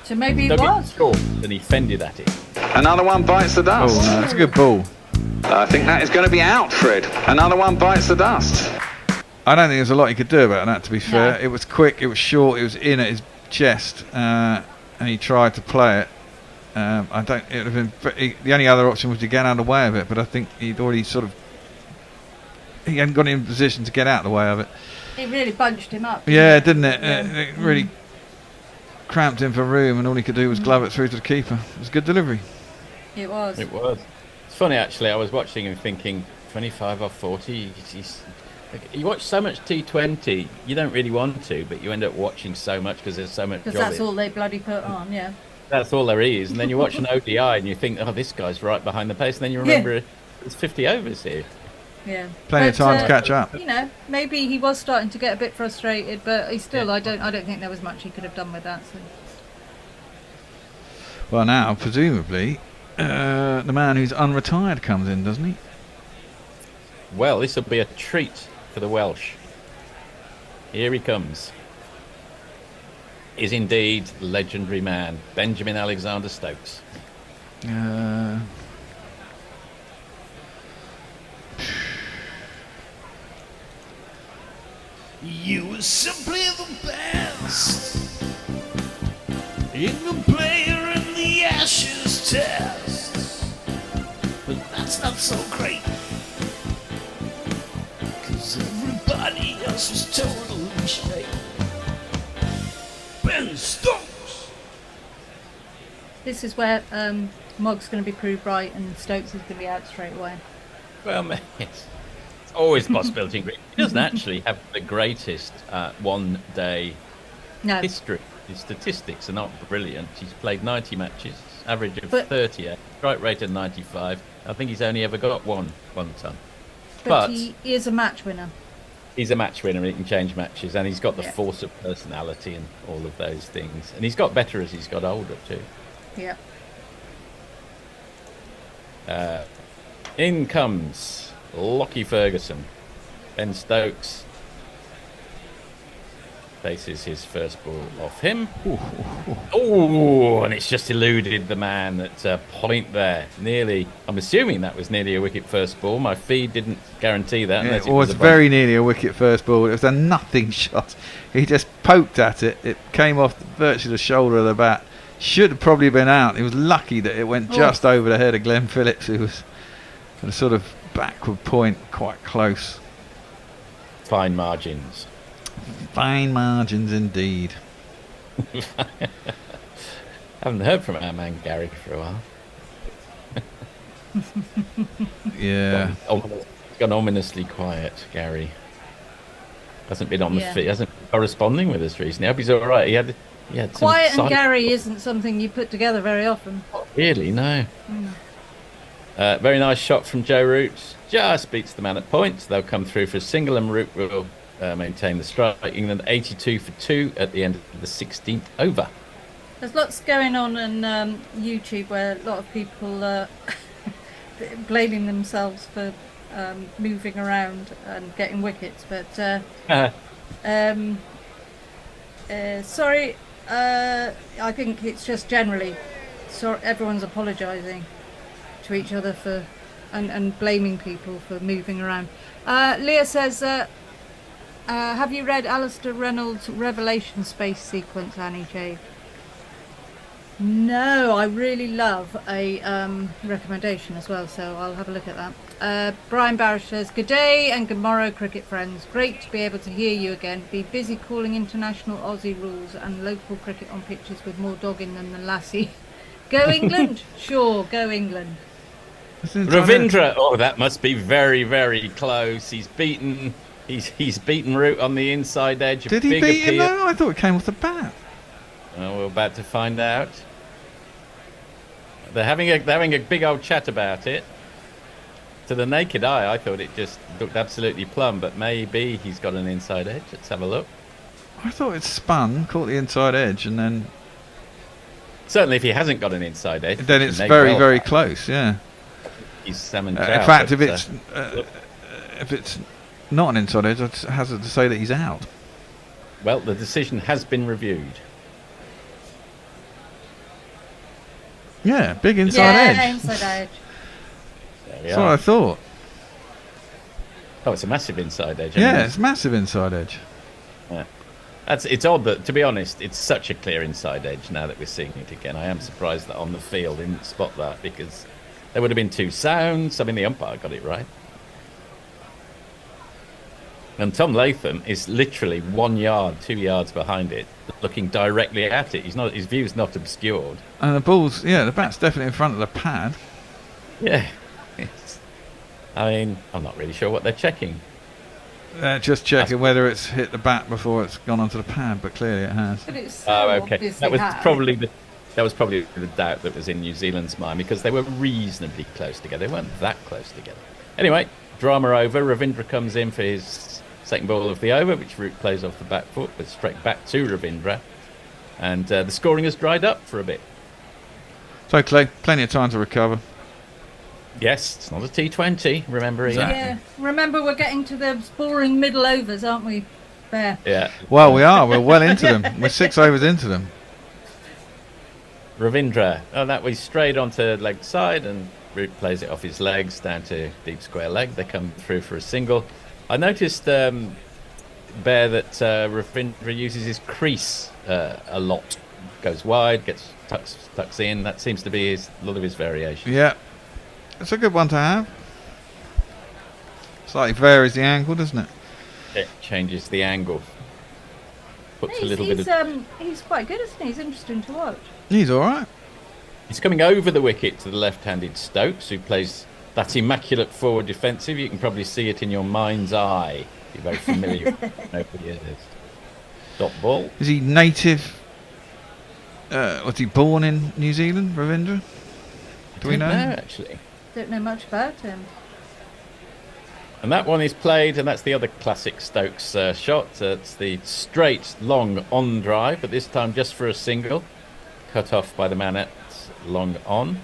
So maybe he was. And he fended at it. Another one bites the dust. Oh, no, that's a good ball. I think that is going to be out, Fred. Another one bites the dust. I don't think there's a lot he could do about that, to be fair. It was quick, it was short, it was in at his chest, and he tried to play it. It would have been the only other option was to get out of the way of it, but I think he'd already he hadn't got in a position to get out of the way of it. It really bunched him up. Yeah, didn't it? It really cramped him for room, and all he could do was glove it through to the keeper. It was a good delivery. It was. It was. It's funny, actually. I was watching him thinking, 25 off 40. You watch so much T20, you don't really want to, but you end up watching so much because there's so much. Because that's all they bloody put on, yeah. That's all there is, and then you watch an ODI and you think, oh, this guy's right behind the pace, and then you remember it's 50 overs here. Yeah, plenty of time to catch up. You know, maybe he was starting to get a bit frustrated, but he still, I don't think there was much he could have done with that. So. Well, now presumably, the man who's unretired comes in, doesn't he? Well, this will be a treat for the Welsh. Here he comes. Is indeed legendary man, Benjamin Alexander-Stokes. You were simply the best. England player in the Ashes test. But that's not so great. Cause everybody else was total shite. Ben Stokes! This is where Mog's going to be proved right and Stokes is going to be out straight away. Well, mate, it's always a possibility. He doesn't actually have the greatest one-day history. His statistics are not brilliant. He's played 90 matches, average of 30, strike rate of 95. I think he's only ever got one ton. But he is a match winner. He's a match winner. He can change matches, and he's got the force of personality and all of those things. And he's got better as he's got older too. Yeah. In comes Lockie Ferguson. Ben Stokes faces his first ball off him. Oh, and it's just eluded the man at point there. Nearly, I'm assuming that was nearly a wicket first ball. My feed didn't guarantee that. Yeah, it was very nearly a wicket first ball. It was a nothing shot. He just poked at it. It came off virtually the shoulder of the bat. Should have probably been out. He was lucky that it went just over the head of Glenn Phillips, who was at a sort of backward point, quite close. Fine margins. Fine margins indeed. Haven't heard from our man Gary for a while. Yeah. Gone ominously quiet, Gary. Hasn't been on the feet. Hasn't been corresponding with us recently. I hope he's all right. He had some Quiet and Gary isn't something you put together very often. Really, no. Very nice shot from Joe Root. Just beats the man at points. They'll come through for a single, and Root will maintain the strike. England 82 for 2 at the end of the 16th over. There's lots going on YouTube where a lot of people blaming themselves for moving around and getting wickets, but sorry, I think it's just generally everyone's apologising to each other for and blaming people for moving around. Leah says, have you read Alistair Reynolds' Revelation Space sequence, Annie J? No, I really love a recommendation as well, so I'll have a look at that. Brian Barish says, good day and good morrow, cricket friends. Great to be able to hear you again. Be busy calling international Aussie rules and local cricket on pitches with more dogging than the lassie. Go England! Sure, go England. Ravindra, oh, that must be very, very close. He's beaten Root on the inside edge. Did he beat him though? I thought it came off the bat. Oh, we're about to find out. They're having a big old chat about it. To the naked eye, I thought it just looked absolutely plumb, but maybe he's got an inside edge. Let's have a look. I thought it spun, caught the inside edge, and then... Certainly if he hasn't got an inside edge... Then it's very, very close, yeah. He's salmon in fact, if it's not an inside edge, I'd hazard to say that he's out. Well, the decision has been reviewed. Yeah, big inside edge. Yeah, inside edge. That's what I thought. Oh, it's a massive inside edge. Yeah, it's massive inside edge. Yeah. It's odd that, to be honest, it's such a clear inside edge now that we're seeing it again. I am surprised that on the field they didn't spot that, because there would have been two sounds. I mean, the umpire got it right. And Tom Latham is literally 1 yard, 2 yards behind it, looking directly at it. His view's not obscured. And the ball's, the bat's definitely in front of the pad. Yeah. I mean, I'm not really sure what they're checking. They're just checking whether it's hit the bat before it's gone onto the pad, but clearly it has. But it's okay. That was probably the doubt that was in New Zealand's mind, because they were reasonably close together. They weren't that close together. Anyway, drama over. Ravindra comes in for his second ball of the over, which Root plays off the back foot, but straight back to Ravindra. And the scoring has dried up for a bit. So, Clay, plenty of time to recover. Yes, it's not a T20, remember, Ian? Yeah, remember we're getting to the boring middle overs, aren't we, Bear? Yeah. Well, we are. We're well into them. We're 6 overs into them. Ravindra. Oh, that was straight onto leg side, and Root plays it off his legs down to deep square leg. They come through for a single. I noticed bear that Ravindra uses his crease a lot. Goes wide, tucks in. That seems to be a lot of his variation. Yeah, it's a good one to have. Slightly varies the angle, doesn't it? It changes the angle. Puts a little He's bit of... he's quite good, isn't he? He's interesting to watch. He's all right. He's coming over the wicket to the left-handed Stokes, who plays that immaculate forward defensive. You can probably see it in your mind's eye. You're very familiar with nobody is. Dot ball. Is he native? Was he born in New Zealand, Ravindra? Do we know? No, actually. Don't know much about him. And that one is played, and that's the other classic Stokes shot. It's the straight, long on drive, but this time just for a single. Cut off by the man at long on.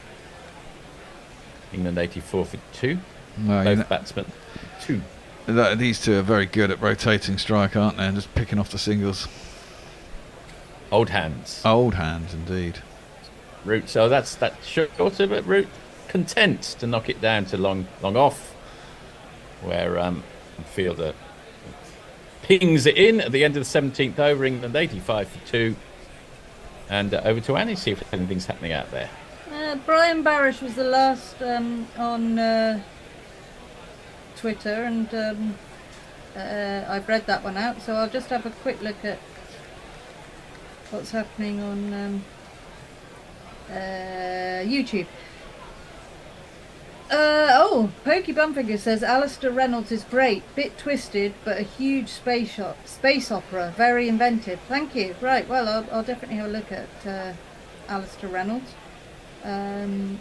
England 84 for 2. No, Both batsmen 2. These two are very good at rotating strike, aren't they? And just picking off the singles. Old hands. Old hands, indeed. Root. So that's that shorter, but Root content to knock it down to long off, where fielder pings it in at the end of the 17th over. England 85 for 2. And over to Annie, see if anything's happening out there. Brian Barish was the last on Twitter, and I've read that one out, so I'll just have a quick look at what's happening on YouTube. Pokey Bumfinger says Alistair Reynolds is great, bit twisted, but a huge space opera, very inventive. Thank you. Right, well, I'll definitely have a look at Alistair Reynolds. And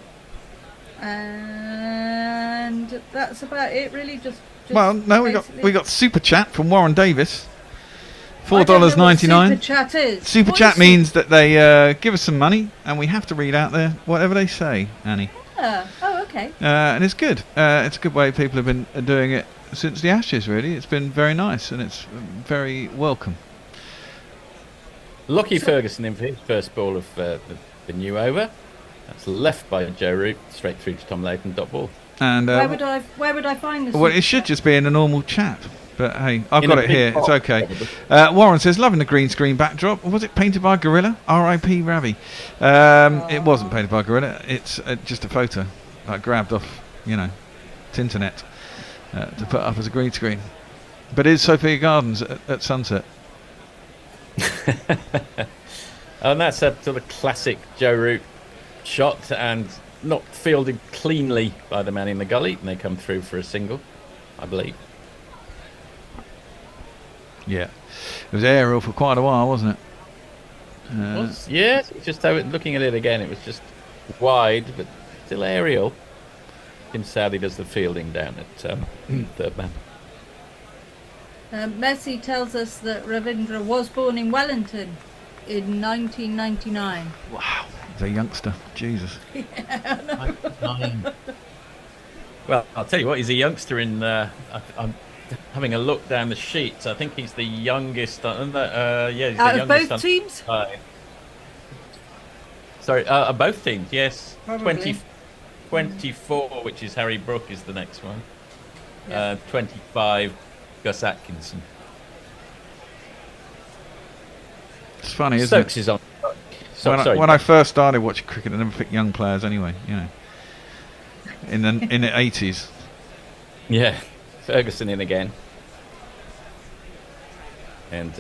that's about it, really. Just well, no, we got super chat from Warren Davis. $4.99. Super chat is. Super chat means that they give us some money, and we have to read out there whatever they say, Annie. Oh, okay. And it's good. It's a good way people have been doing it since the Ashes, really. It's been very nice, and it's very welcome. Lockie Ferguson in for his first ball of the new over. That's left by Joe Root, straight through to Tom Layton, dot ball. And where would I find this? Well, it should just be in a normal chat. But hey, I've got it here. It's okay. Warren says, loving the green screen backdrop. Was it painted by Gorilla? R.I.P. Ravi. It wasn't painted by Gorilla. It's just a photo I grabbed off, Tinternet to put up as a green screen. But it is Sophia Gardens at sunset. And that's a sort of classic Joe Root shot, and not fielded cleanly by the man in the gully, and they come through for a single, I believe. Yeah, it was aerial for quite a while, wasn't it? Yeah, it's just looking at it again, it was just wide, but still aerial. Tim Southey does the fielding down at third man. Messi tells us that Ravindra was born in Wellington in 1999. Wow, he's a youngster. Jesus. Yeah, Well, I'll tell you what, he's a youngster in... I'm having a look down the sheets. I think he's the youngest. He's out the of youngest both teams? Sorry, both teams, yes. Probably. 24, which is Harry Brook, is the next one. Yeah. 25, Gus Atkinson. It's funny, isn't Stokes it? Is on. When I first started watching cricket, I never picked young players anyway. In the 80s. Yeah. Ferguson in again, and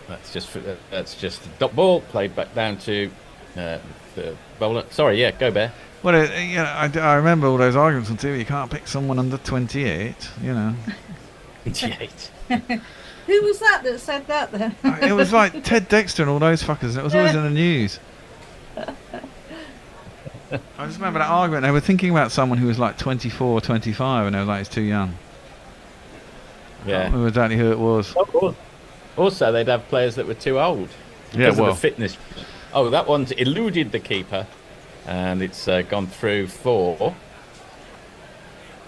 that's just a dot ball played back down to the bowler. Sorry, yeah, go Bear. Well, I remember all those arguments on TV. You can't pick someone under 28. 28. Who was that said that then? It was like Ted Dexter and all those fuckers, and it was always in the news. I just remember that argument. They were thinking about someone who was like 24 or 25, and they were like, it's too young. Yeah. I don't remember exactly who it was. Also, they'd have players that were too old because of the fitness. Oh, that one's eluded the keeper, and it's gone through for...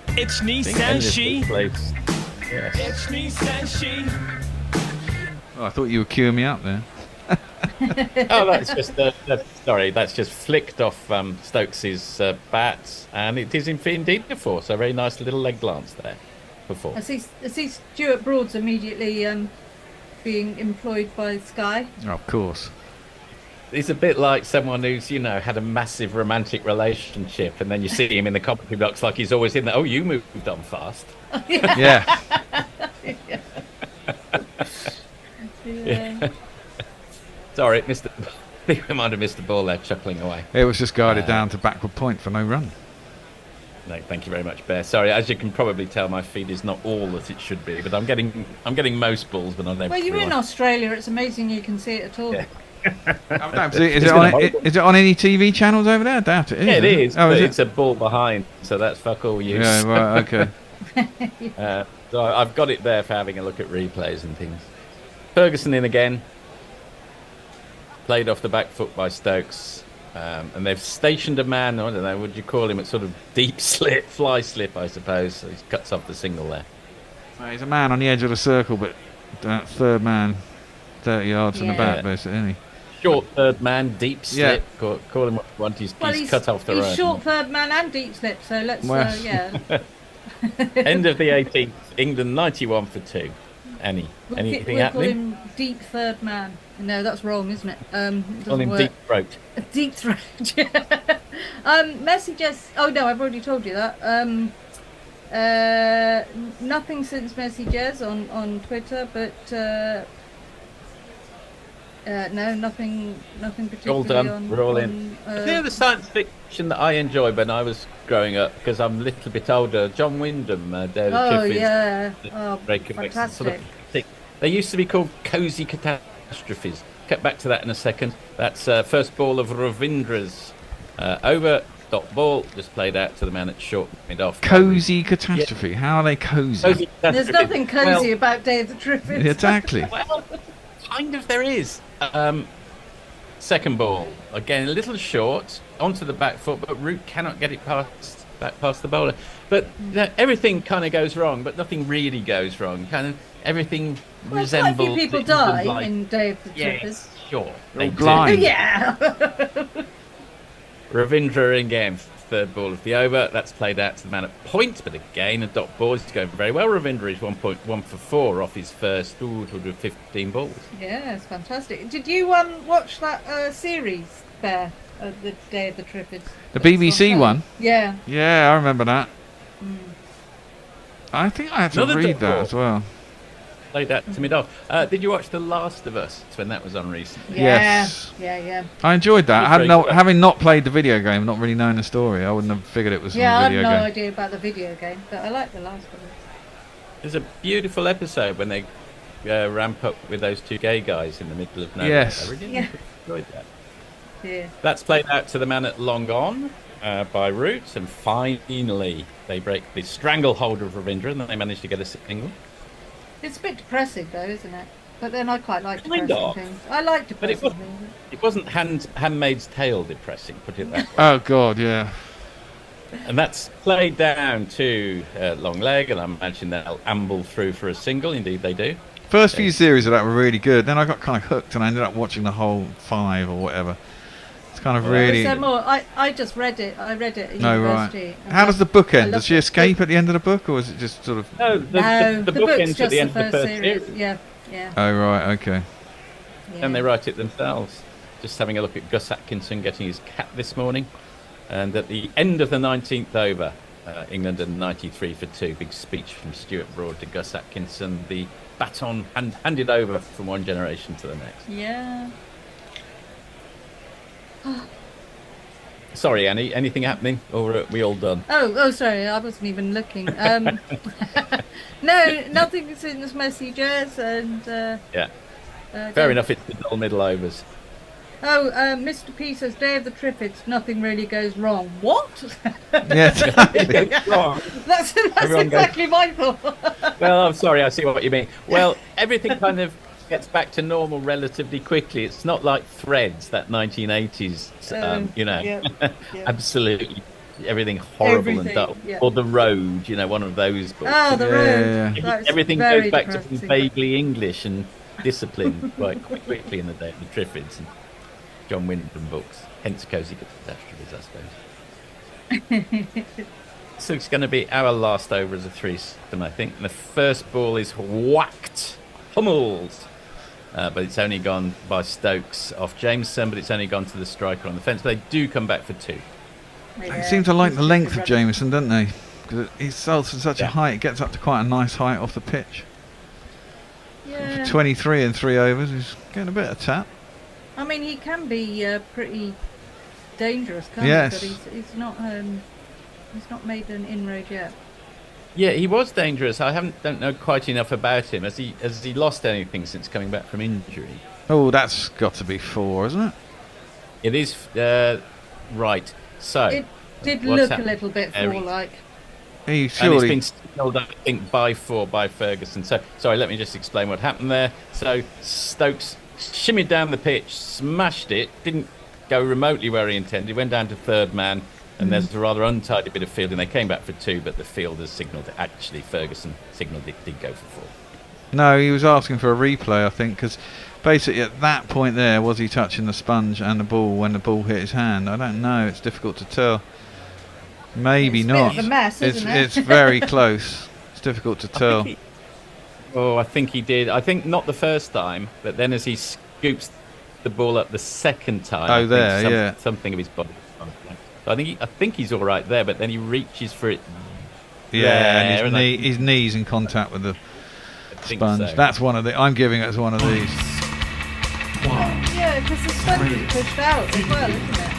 It's Nissan She. Yes. It's Nissan She. Oh, I thought you were queuing me up there. Oh, that's just sorry. That's just flicked off Stokes's bat, and it is indeed a force. A very nice little leg glance there. before. I see Stuart Broad's immediately being employed by Sky. Oh, of course. He's a bit like someone who's, had a massive romantic relationship, and then you see him in the commentary box like he's always in there. Oh, you moved on fast. Yeah. Yeah. Sorry, Mr. Be reminded of Mr. Ball there chuckling away. It was just guided down to backward point for no run. No, thank you very much, Bear. Sorry, as you can probably tell, my feed is not all that it should be, but I'm getting most balls, but I'm Well, you're in Australia. It's amazing you can see it at all. Yeah. Is it on any TV channels over there? I doubt it is. Yeah, it is. Oh, but is it's a ball behind, so that's fuck all use. Yeah, right, okay. So I've got it there for having a look at replays and things. Ferguson in again. Played off the back foot by Stokes. And they've stationed a man, I don't know, would you call him, a sort of deep slip, fly slip, I suppose. So he cuts off the single there. He's a man on the edge of the circle, but third man, 30 yards from the back, basically, isn't he? Short third man, deep slip. Yeah. Call him what you want. He's cut off the road. He's short third man and deep slip, so let's, End of the 18th, England 91 for 2. Anything we'll happening? Call him deep third man. No, that's wrong, isn't it? Call him deep throat. Deep throat. Messages. Oh no, I've already told you that. Nothing since messages on Twitter, but no, nothing particularly. All done. We're all in. The science fiction that I enjoyed when I was growing up, because I'm a little bit older. John Wyndham, David Chipper's, yeah. Oh, fantastic. Sort of, they used to be called cozy catastrophes. Get back to that in a second. That's first ball of Ravindra's over. Dot ball just played out to the man at short mid off. Cozy catastrophe. Yeah. How are they cozy? There's nothing cozy about Day of the Triffids. Exactly. Well, kind of there is. Second ball again, a little short onto the back foot, but Root cannot get it back past the bowler. But everything kind of goes wrong, but nothing really goes wrong. Kind of everything resembles. Quite a few people die in Day of the Triffids. Yes, sure. They're blind. Yeah. Ravindra again, third ball of the over. That's played out to the man at point, but again a dot ball is going very well. Ravindra is 1.1 for 4 off his first 15 balls. Yeah, it's fantastic. Did you watch that series there, the Day of the Triffids? The BBC one? Yeah. Yeah, I remember that. I think I had to Another read that as well. Played that to mid off. Did you watch The Last of Us when that was on recently? Yes. Yeah. I enjoyed that. Having not played the video game, not really knowing the story, I wouldn't have figured it was from the video game. Yeah, I had no idea about the video game, but I like The Last of Us. There's a beautiful episode when they ramp up with those two gay guys in the middle of nowhere. Yes. I really enjoyed that. Yeah. That's played out to the man at long on by Roots, and finally they break the stranglehold of Ravindra, and then they manage to get a single. It's a bit depressing, though, isn't it? But then I quite like Kind depressing of. things. I like depressing But things. it wasn't Handmaid's Tale depressing, put it that way. Oh, God, yeah. And that's played down to long leg, and I imagine they'll amble through for a single. Indeed, they do. First few series of that were really good. Then I got kind of hooked, and I ended up watching the whole 5 or whatever. It's kind of really. Was there more? I just read it. I read it at university. Right. How does the book end? Does she escape at the end of the book, or is it just sort of? No, the book book's ends just at the end the of the first series. series. Yeah. Oh right, okay. And they write it themselves. Just having a look at Gus Atkinson getting his cap this morning, and at the end of the 19th over, England are 93 for 2. Big speech from Stuart Broad to Gus Atkinson. The baton handed over from one generation to the next. Yeah. Sorry, Annie. Anything happening, or are we all done? Oh, sorry. I wasn't even looking. No, nothing since messages and. Yeah. Fair enough. It's the dull middle overs. Oh, Mr. P says Day of the Triffids. Nothing really goes wrong. What? Yes. Wrong. That's exactly my thought. Well, I'm sorry. I see what you mean. Well, everything kind of gets back to normal relatively quickly. It's not like Threads, that 1980s, absolutely everything horrible and dull. Yeah. Or The Road, one of those books. Oh, The Road. Yeah. Everything goes back to vaguely English and discipline quite quickly in the Day of the Triffids and John Wyndham books. Hence Cozy Catastrophes, I suppose. So it's going to be our last over as a threesome, I think. And the first ball is whacked, pummeled. But it's only gone by Stokes off Jameson, but it's only gone to the striker on the fence. But they do come back for 2. They seem to like the length of Jameson, don't they? Because he's salts at such a height, it gets up to quite a nice height off the pitch. Yeah. For 23 and 3 overs, he's getting a bit of tap. I mean, he can be pretty dangerous, can't Yes. he? But he's not made an inroad yet. Yeah, he was dangerous. Don't know quite enough about him. Has he lost anything since coming back from injury? Oh, that's got to be 4, isn't it? It is right. So It did what's look happened? a little bit like. He And surely. it's been signalled, I think, by 4 by Ferguson. So, sorry, let me just explain what happened there. So, Stokes shimmied down the pitch, smashed it, didn't go remotely where he intended, went down to third man, and there's a rather untidy bit of fielding. They came back for 2, but the fielders signalled it. Actually, Ferguson signalled it did go for 4. No, he was asking for a replay, I think, because basically at that point there, was he touching the sponge and the ball when the ball hit his hand? I don't know. It's difficult to tell. Maybe It's a not. bit of a mess, isn't it? It's very close. It's difficult to tell. I think he did. I think not the first time, but then as he scoops the ball up the second time, Oh, I think there, yeah. something of his body. So I think he's all right there, but then he reaches for it. Yeah, and there, his knee's in contact with the I think sponge. so. That's one of the. I'm giving it as one of these. Yeah, because the sponge is pushed out as well, isn't it?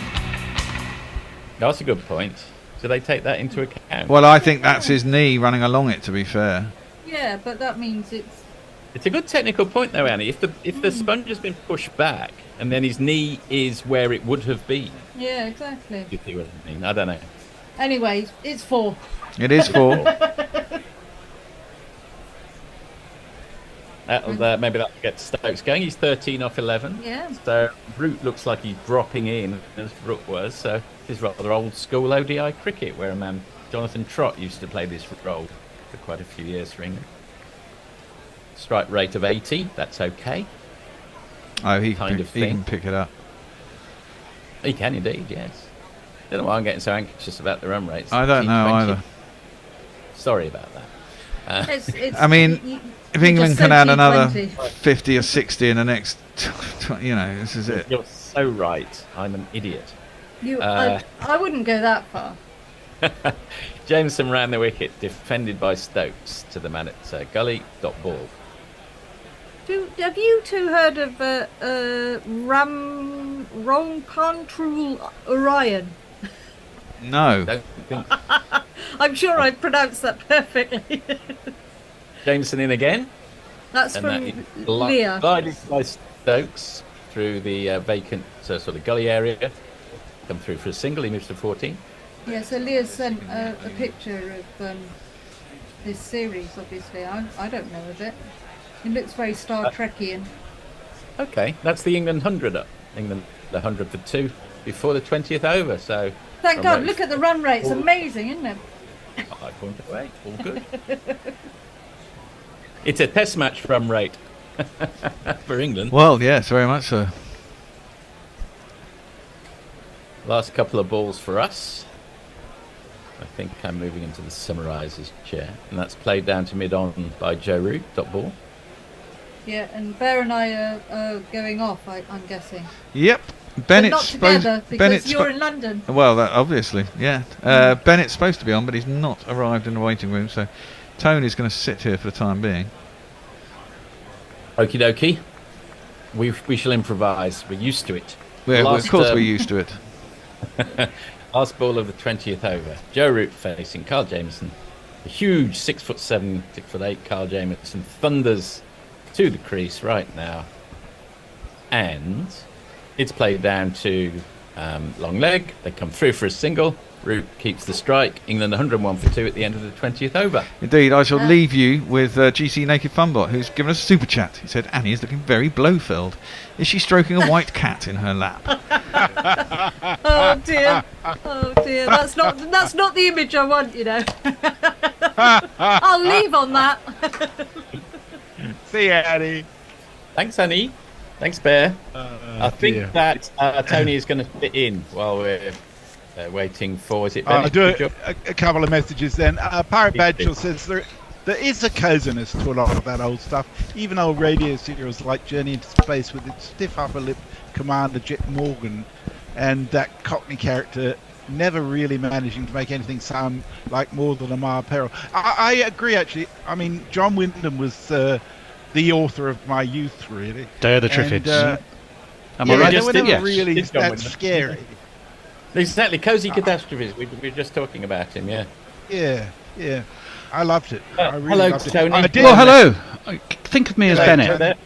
That's a good point. Do they take that into account? Well, I think that's his knee running along it. To be fair. Yeah, but that means it's. It's a good technical point, though, Annie. If the sponge has been pushed back and then his knee is where it would have been, Yeah, exactly. you see what I mean? I don't know. Anyways, it's 4. It is 4. Maybe that'll get Stokes going. He's 13 off 11. Yeah. So Root looks like he's dropping in, as Rook was. So this is rather old school ODI cricket, where a man, Jonathan Trott, used to play this role for quite a few years for England. Strike rate of 80, that's okay. Oh, he Kind can, of he thing. can pick it up. He can indeed, yes. Don't know why I'm getting so anxious about the run rates. I don't know T20. either. Sorry about that. It's, I mean, if England just can so add another T20. 50 or 60 in the next, this is it. You're so right. I'm an idiot. I wouldn't go that far. Jameson ran the wicket, defended by Stokes to the man at gully, dot ball. Have you two heard of Roncontrol Orion? No. Don't think I'm sure I pronounced that perfectly. Jameson in again. That's And from that is Leah. glided by Stokes through the vacant sort of gully area. Come through for a single. He moves to 14. Yeah, so Leah sent a picture of this series, obviously. I don't know of it. It looks very Star Trekian. Okay, that's the England 100 up. England the 100 for 2 before the 20th over. So Thank run God, rate look at the run rate. It's amazing, isn't it? 5 point away. All good. It's a test match run rate for England. Well, yes, very much so. Last couple of balls for us. I think I'm moving into the summariser's chair. And that's played down to mid-on by Joe Root, dot ball. Yeah, and Bear and I are going off, I'm guessing. Yep. But Bennett's not together, because Bennett's you're in London. Well, obviously, yeah. Bennett's supposed to be on, but he's not arrived in the waiting room, so Tony's going to sit here for the time being. Okie dokie. We shall improvise. We're used to it. Yeah, well, of Last, course we're used to it. Last ball of the 20th over. Joe Root facing Carl Jameson. A huge 6'7", 6'8" Carl Jameson thunders to the crease right now. And it's played down to long leg. They come through for a single. Root keeps the strike. England 101 for 2 at the end of the 20th over. Indeed, I shall leave you with GC Naked Funbot, who's given us a super chat. He said, Annie is looking very Blofeld. Is she stroking a white cat in her lap? Oh dear. Oh dear. That's not the image I want, you know. I'll leave on that. See ya, Annie. Thanks, Annie. Thanks, Bear. I think dear. that Tony is going to fit in while we're waiting for. Is it? I'll do Benny? a couple of messages then. Pirate Badger says there is a coziness to a lot of that old stuff. Even old radio serials like Journey into Space with its stiff upper lip Commander Jet Morgan and that Cockney character never really managing to make anything sound like more than a mild peril. I agree, actually. I mean, John Wyndham was the author of my youth, really. Day of the Triffids. They were never really that scary. Exactly, Cozy Catastrophes. We were just talking about him, yeah. Yeah. I loved it. I really hello, loved Tony. it. Well, hello. Think of me as Bennett.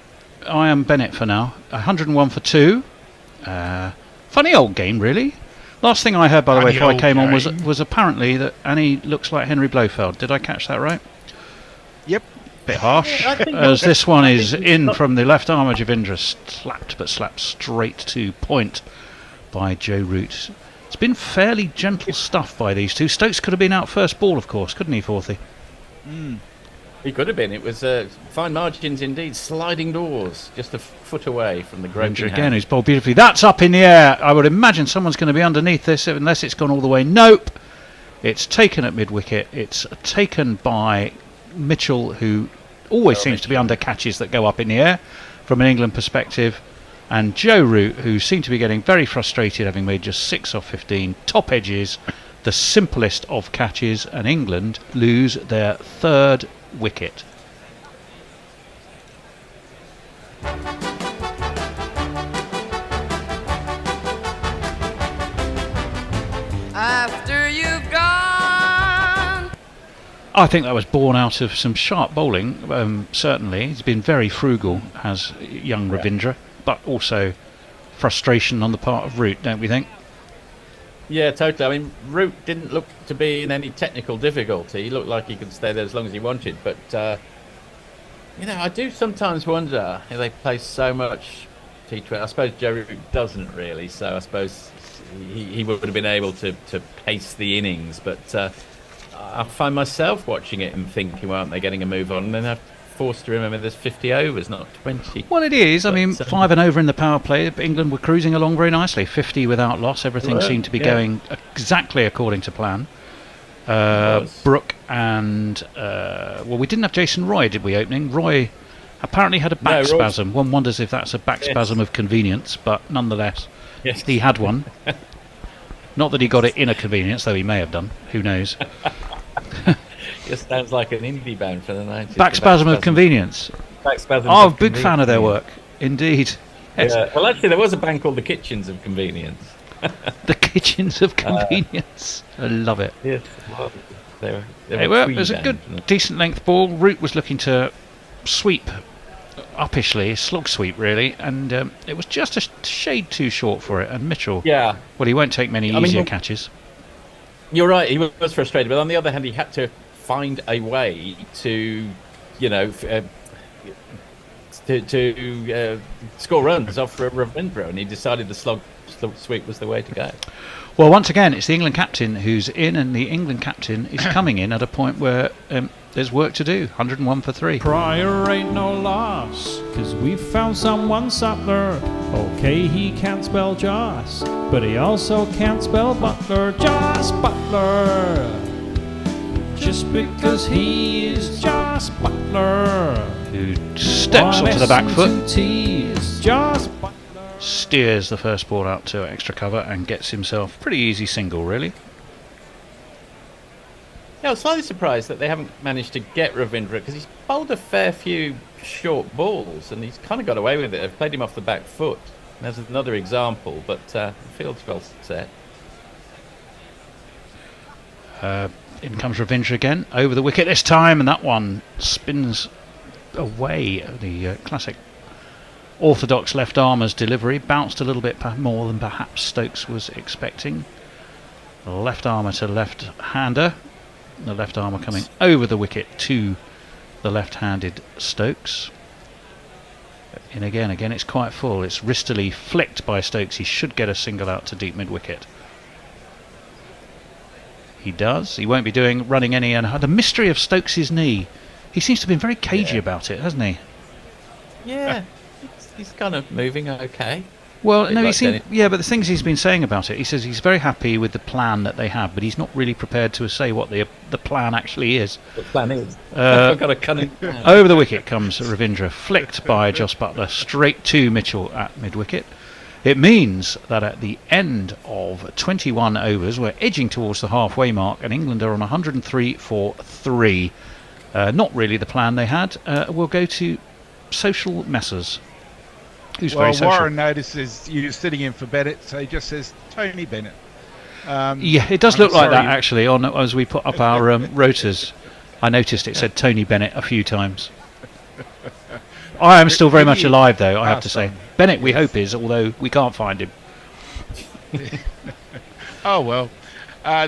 I am Bennett for now. 101 for 2. Funny old game, really. Last thing I heard, by the way, before I came on, was apparently that Annie looks like Henry Blofeld. Did I catch that right? Yep. Bit harsh, as this one is in from the left arm of Javindra, slapped straight to point by Joe Root. It's been fairly gentle stuff by these two. Stokes could have been out first ball, of course, couldn't he, Forthy? He could have been. It was fine margins indeed. Sliding doors, just a foot away from the groping again, hand. who's bowled beautifully. That's up in the air. I would imagine someone's going to be underneath this, unless it's gone all the way. Nope. It's taken at mid-wicket. It's taken by Mitchell, who always seems to be under catches that go up in the air from an England perspective. And Joe Root, who seemed to be getting very frustrated, having made just 6 off 15. Top edges, the simplest of catches, and England lose their 3rd wicket. After you've gone. I think that was born out of some sharp bowling, certainly. He's been very frugal, has young Ravindra, but also frustration on the part of Root, don't we think? Yeah, totally. I mean, Root didn't look to be in any technical difficulty. He looked like he could stay there as long as he wanted. But, I do sometimes wonder if they play so much T20. I suppose Joe Root doesn't really, so I suppose he would have been able to pace the innings. But I find myself watching it and thinking, well, aren't they getting a move on? And then I'm forced to remember there's 50 overs, not 20. Well, it is. I mean, 5 and over in the power play. England were cruising along very nicely. 50 without loss. Everything seemed to be going exactly according to plan. Brooke and... we didn't have Jason Roy, did we, opening? Roy apparently had a back spasm. One wonders if that's a back spasm of convenience, but nonetheless, he had one. Not that he got it in a convenience, though he may have done. Who knows? Just sounds like an indie band from the 90s. Back spasm of convenience. Back spasm oh, big fan of their work. Indeed. Yeah. Well, actually, there was a band called The Kitchens of Convenience. The Kitchens of Convenience. I love it. Yes. Well, it was a good, decent length ball. Root was looking to sweep uppishly, slog sweep really, and it was just a shade too short for it. And Mitchell, well, he won't take many easier catches. You're right, he was frustrated, but on the other hand, he had to find a way to, score runs off Ravindra, and he decided the slog sweep was the way to go. Well, once again, it's the England captain who's in, and the England captain is coming in at a point where there's work to do. 101 for 3. Pryor ain't no loss, 'cause we found someone subtler. Okay, he can't spell Joss, but he also can't spell Butler. Joss Butler. Just because he is Joss Butler. Who steps onto the back foot. Joss Butler. Steers the first ball out to extra cover and gets himself pretty easy single, really. Yeah, I was slightly surprised that they haven't managed to get Ravindra, because he's bowled a fair few short balls and he's kind of got away with it. They've played him off the back foot. There's another example, but the field's well set. In comes Ravindra again, over the wicket this time, and that one spins away. The classic orthodox left armer's delivery, bounced a little bit more than perhaps Stokes was expecting. Left armer to left hander. The left armer coming over the wicket to the left-handed Stokes. In again, it's quite full. It's wristily flicked by Stokes. He should get a single out to deep mid-wicket. He does. He won't be running any. And the mystery of Stokes' knee. He seems to have been very cagey about it, hasn't he? Yeah, he's kind of moving okay. Well, Bit no, like but the things he's been saying about it, he says he's very happy with the plan that they have, but he's not really prepared to say what the plan actually is. The plan is. I've got a cunning plan. Over the wicket comes Ravindra, flicked by Jos Buttler, straight to Mitchell at mid-wicket. It means that at the end of 21 overs, we're edging towards the halfway mark, and England are on 103 for 3. Not really the plan they had. We'll go to Social Messers. Who's very social. Warren notices you sitting in for Bennett, so he just says Tony Bennett. Yeah, it does look like that actually. As we put up our rotors, I noticed it said Tony Bennett a few times. I am still very much alive, though, I have to say. Bennett, we hope, is, although we can't find him. Oh well,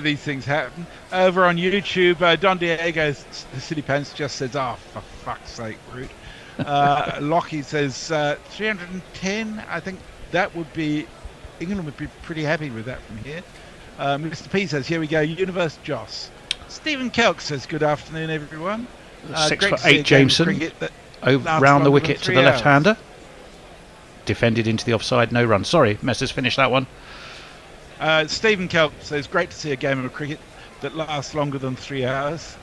these things happen. Over on YouTube, Don Diego's City Pants just says, "Oh, for fuck's sake, Root." Lockie says 310. I think that would be England would be pretty happy with that from here. Mr. P says, "Here we go, Universe Joss." Stephen Kelk says, "Good afternoon, everyone." 6 for 8, Jameson. Round the wicket to the left-hander. Defended into the offside, no run. Sorry, Messers finished that one. Stephen Kelk says, "Great to see a game of cricket that lasts longer than 3 hours."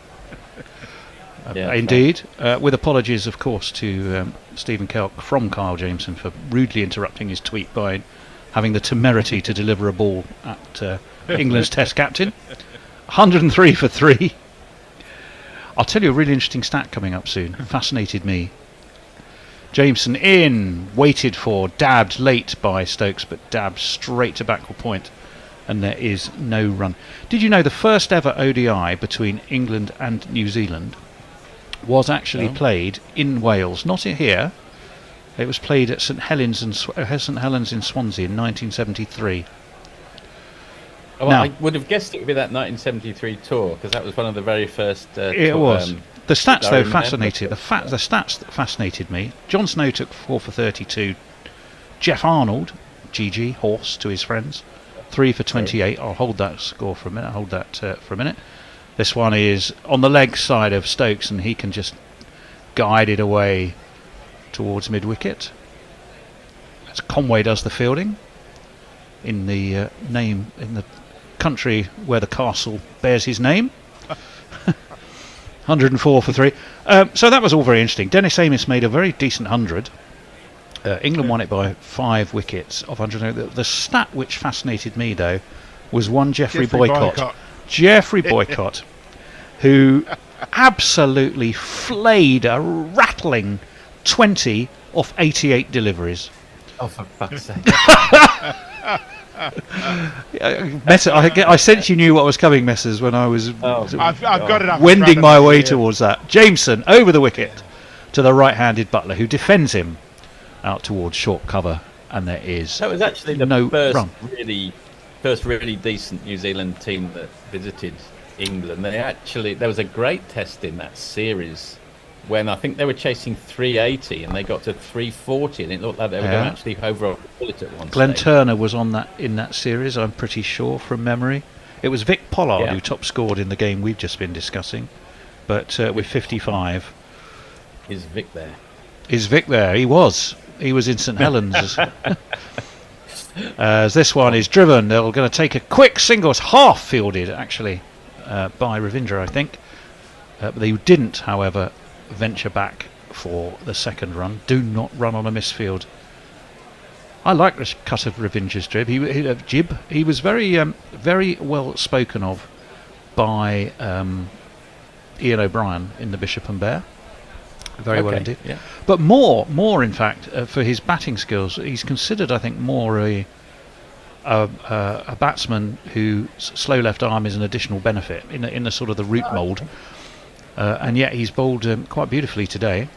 Indeed. With apologies, of course, to Stephen Kelk from Kyle Jameson for rudely interrupting his tweet by having the temerity to deliver a ball at England's Test captain. 103 for 3. I'll tell you a really interesting stat coming up soon. Fascinated me. Jameson in, waited for, dabbed late by Stokes, but dabbed straight to backward point, and there is no run. Did you know the first ever ODI between England and New Zealand was actually played in Wales, not here. It was played at St Helens in Swansea in 1973. Oh, well, I would have guessed it would be that 1973 tour, because that was one of the very first. It was. The stats, though, fascinated. The stats that fascinated me. John Snow took 4 for 32. Jeff Arnold, GG, horse to his friends, 3 for 28. I'll hold that score for a minute. This one is on the leg side of Stokes, and he can just guide it away towards mid-wicket. As Conway does the fielding in the country where the castle bears his name. 104 for 3. So that was all very interesting. Dennis Amiss made a very decent 100. England won it by 5 wickets of 100. The stat which fascinated me, though, was one Geoffrey Boycott. Geoffrey Boycott, who absolutely flayed a rattling 20 off 88 deliveries. Oh, for fuck's sake. I sense you knew what was coming, Messers, when I was I've got it up wending my way towards that. Jameson over the wicket to the right-handed Buttler, who defends him out towards short cover, and there is that was actually the no first run. really decent New Zealand team that visited England. There was a great test in that series when I think they were chasing 380 and they got to 340, and it looked like they were going to actually overall it at one Glenn stage. Turner was on that in that series, I'm pretty sure, from memory. It was Vic Pollard who top scored in the game we've just been discussing, but with 55. Is Vic there? Is Vic there? He was in St Helens. As this one is driven, they're going to take a quick single. It's half fielded actually by Ravindra, I think, but they didn't, however, venture back for the second run. Do not run on a misfield. I like this cut of Ravindra's jib. He was very well spoken of by Ian O'Brien in the Bishop and Bear. Very well indeed. Yeah. But more in fact, for his batting skills. He's considered, I think, more a batsman whose slow left arm is an additional benefit in the sort of the root mould. And yet he's bowled quite beautifully today.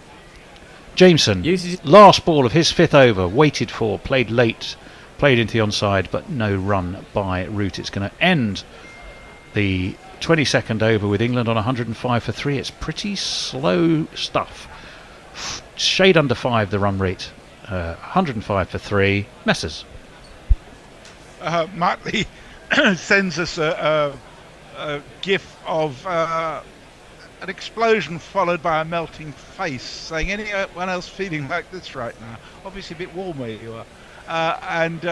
Jameson, last ball of his 5th over, waited for, played late, played into the onside, but no run by Root. It's going to end the 22nd over with England on 105 for 3. It's pretty slow stuff. Shade under 5 the run rate. 105 for 3. Messers. Martley sends us a gif of an explosion followed by a melting face, saying, "Anyone else feeling like this right now? Obviously a bit warm where you And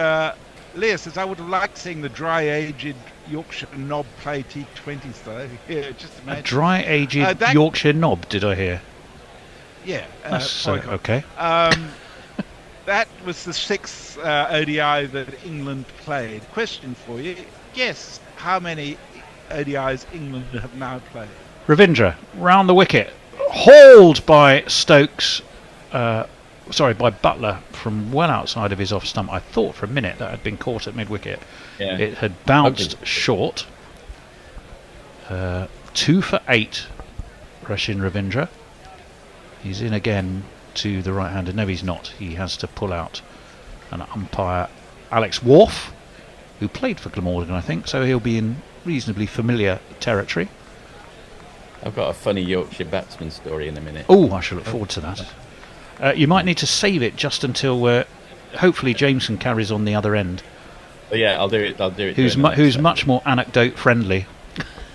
Leah says, I would have liked seeing the dry-aged Yorkshire knob play T20s, though. Yeah, just imagine. A dry-aged Yorkshire knob, did I hear? Yeah. That's okay. That was the 6th ODI that England played. Question for you. Guess how many ODIs England have now played? Ravindra, round the wicket. Hauled by Stokes. By Butler from well outside of his off stump. I thought for a minute that had been caught at mid-wicket. Yeah. It had bounced short. 2 for 8, Rashin Ravindra. He's in again to the right-hander. No, he's not. He has to pull out an umpire, Alex Wharf, who played for Glamorgan, I think, so he'll be in reasonably familiar territory. I've got a funny Yorkshire batsman story in a minute. Oh, I shall look forward to that. You might need to save it just until hopefully Jameson carries on the other end. But yeah, I'll do it. Who's much more anecdote friendly.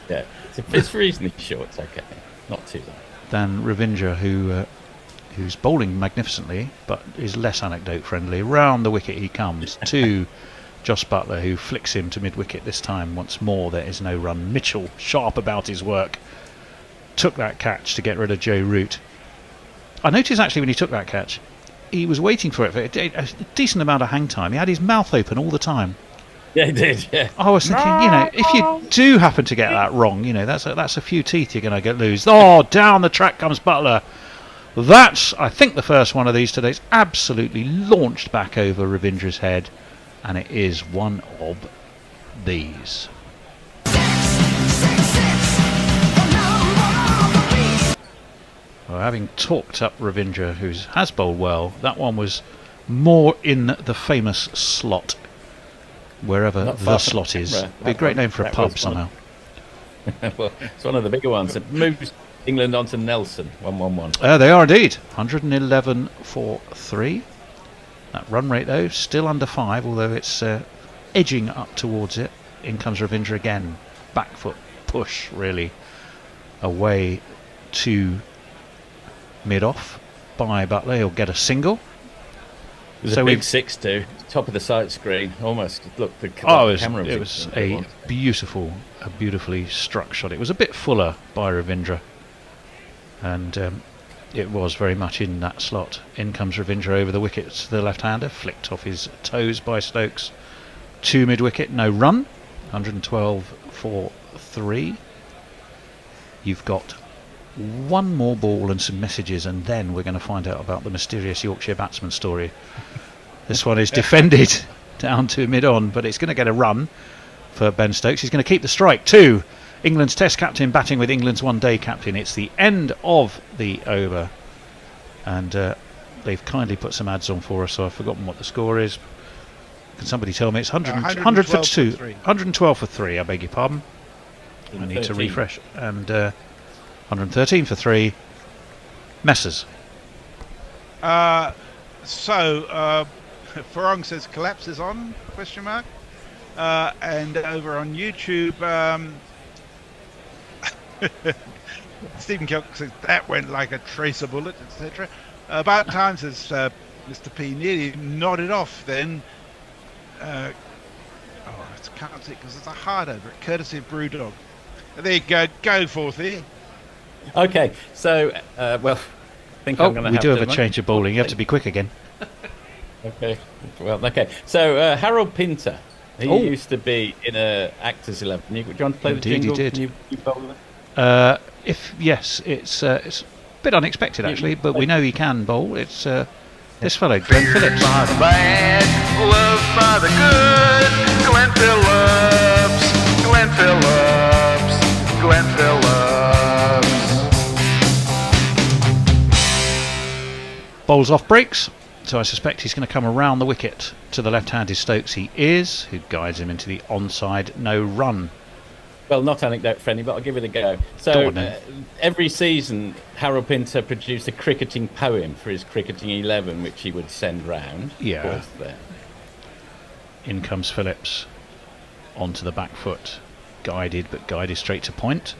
Yeah, it's reasonably short. It's okay, not too long. Than Ravindra, who's bowling magnificently, but is less anecdote friendly. Round the wicket he comes to Joss Butler, who flicks him to mid wicket this time. Once more, there is no run. Mitchell, sharp about his work, took that catch to get rid of Joe Root. I noticed actually when he took that catch, he was waiting for it for a decent amount of hang time. He had his mouth open all the time. Yeah, he did. Yeah. I was thinking, if you do happen to get that wrong, that's a few teeth you're going to lose. Oh, down the track comes Butler. That's, I think, the first one of these today. It's absolutely launched back over Ravindra's head, and it is one of these. Well, having talked up Ravindra, who has bowled well, that one was more in the famous slot, wherever the slot is. Be a great name for a pub somehow. Well, it's one of the bigger ones. It moves England onto Nelson, 1-1-1. They are indeed. 111 for 3. That run rate, though, still under 5, although it's edging up towards it. In comes Ravindra again. Back foot push, really, away to mid-off by Butler. He'll get a single. It was a big 6-2, top of the sight screen, almost. Look, the camera it was a beautifully struck shot. It was a bit fuller by Ravindra, and it was very much in that slot. In comes Ravindra over the wicket to the left-hander, flicked off his toes by Stokes. To mid-wicket, no run. 112 for 3. You've got one more ball and some messages, and then we're going to find out about the mysterious Yorkshire batsman story. This one is defended down to mid-on, but it's going to get a run for Ben Stokes. He's going to keep the strike. 2. England's Test captain batting with England's one-day captain. It's the end of the over, and they've kindly put some ads on for us, so I've forgotten what the score is. Can somebody tell me? It's 100 for 2. 112 for 3, I beg your pardon. I need to refresh. And 113 for 3. Messers. Farong says collapse is on, question mark. And over on YouTube, Stephen Kelk says that went like a tracer bullet, etc. About time, says Mr. P, nearly nodded off then. I can't see because it's a hard over it, courtesy of Brewdog. There you go, go Forthy. Okay, so, I think I'm going to we do have a change of bowling. You have to be quick again. Okay, okay. So, Harold Pinter, he used to be in a Actors 11. Do you want to play the jingle? He did. Can you bowl it? Yes, it's a bit unexpected actually, but we know he can bowl. It's this fellow, Glenn Phillips. By the bad, loved by the good. Glenn Phillips, Glenn Phillips, Glenn Phillips. Bowls off breaks, so I suspect he's going to come around the wicket to the left-handed Stokes. He is, who guides him into the onside no run. Well, not anecdote friendly, but I'll give it a go. So, every season, Harold Pinter produced a cricketing poem for his cricketing 11, which he would send round. Yeah. In comes Phillips onto the back foot, guided straight to point.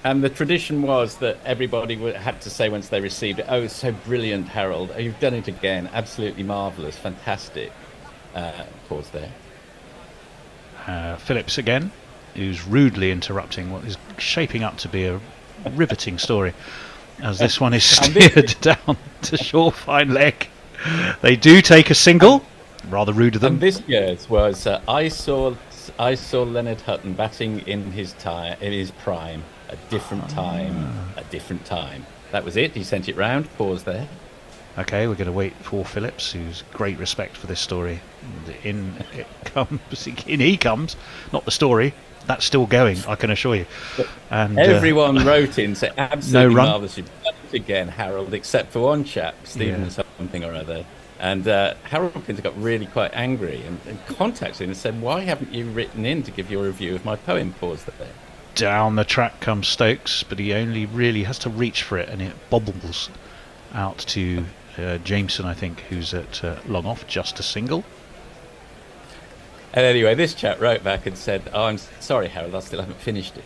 And the tradition was that everybody had to say once they received it, "Oh, it's so brilliant, Harold. Oh, you've done it again. Absolutely marvellous. Fantastic." Pause there. Phillips again, who's rudely interrupting what is shaping up to be a riveting story, as this one is steered down to short fine leg. They do take a single. Rather rude of them. And this year's was I saw Leonard Hutton batting in his prime. A different time. That was it. He sent it round. Pause there. Okay, we're going to wait for Phillips, who's great respect for this story. And in it comes. In he comes. Not the story. That's still going, I can assure you. And everyone wrote in, say, absolutely no run. marvellous. You've done it again, Harold, except for one chap, Stephen something or other. And Harold Pinter got really quite angry and contacted him and said, "Why haven't you written in to give your review of my poem?" Pause there. Down the track comes Stokes, but he only really has to reach for it, and it bobbles out to Jameson, I think, who's at long off, just a single. And anyway, this chap wrote back and said, "Oh, I'm sorry, Harold, I still haven't finished it."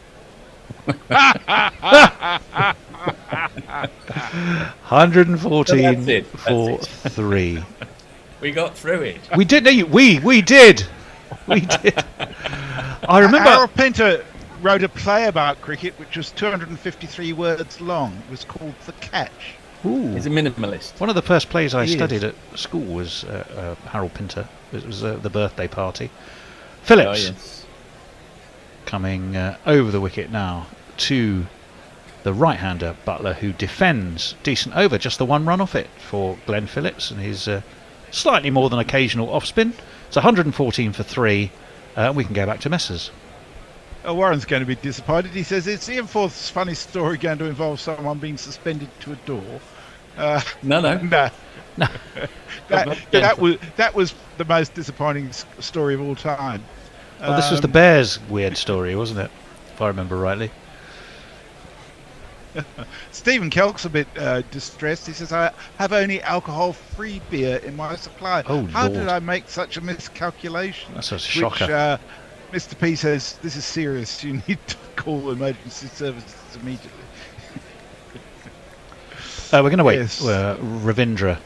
114 for 3. We got through it. We did. No, we did. We did. I remember. Harold Pinter wrote a play about cricket which was 253 words long. It was called The Catch. Ooh. He's a minimalist. One of the first plays I studied at school was Harold Pinter. It was The Birthday Party. Phillips. Oh, yes. Coming over the wicket now to the right-hander Butler, who defends. Decent over, just the one run off it for Glenn Phillips and his slightly more than occasional off-spin. It's 114 for 3. We can go back to Messers. Warren's going to be disappointed. He says, "It's Ian Forth's funny story going to involve someone being suspended to a door?" No. that was the most disappointing story of all time. Well, this was the Bears' weird story, wasn't it? If I remember rightly. Stephen Kelk's a bit distressed. He says, "I have only alcohol-free beer in my supply. Oh, How Lord. did I make such a miscalculation?" That's a shocker. Which Mr. P says, "This is serious. You need to call emergency services immediately." We're going to wait. Yes. Ravindra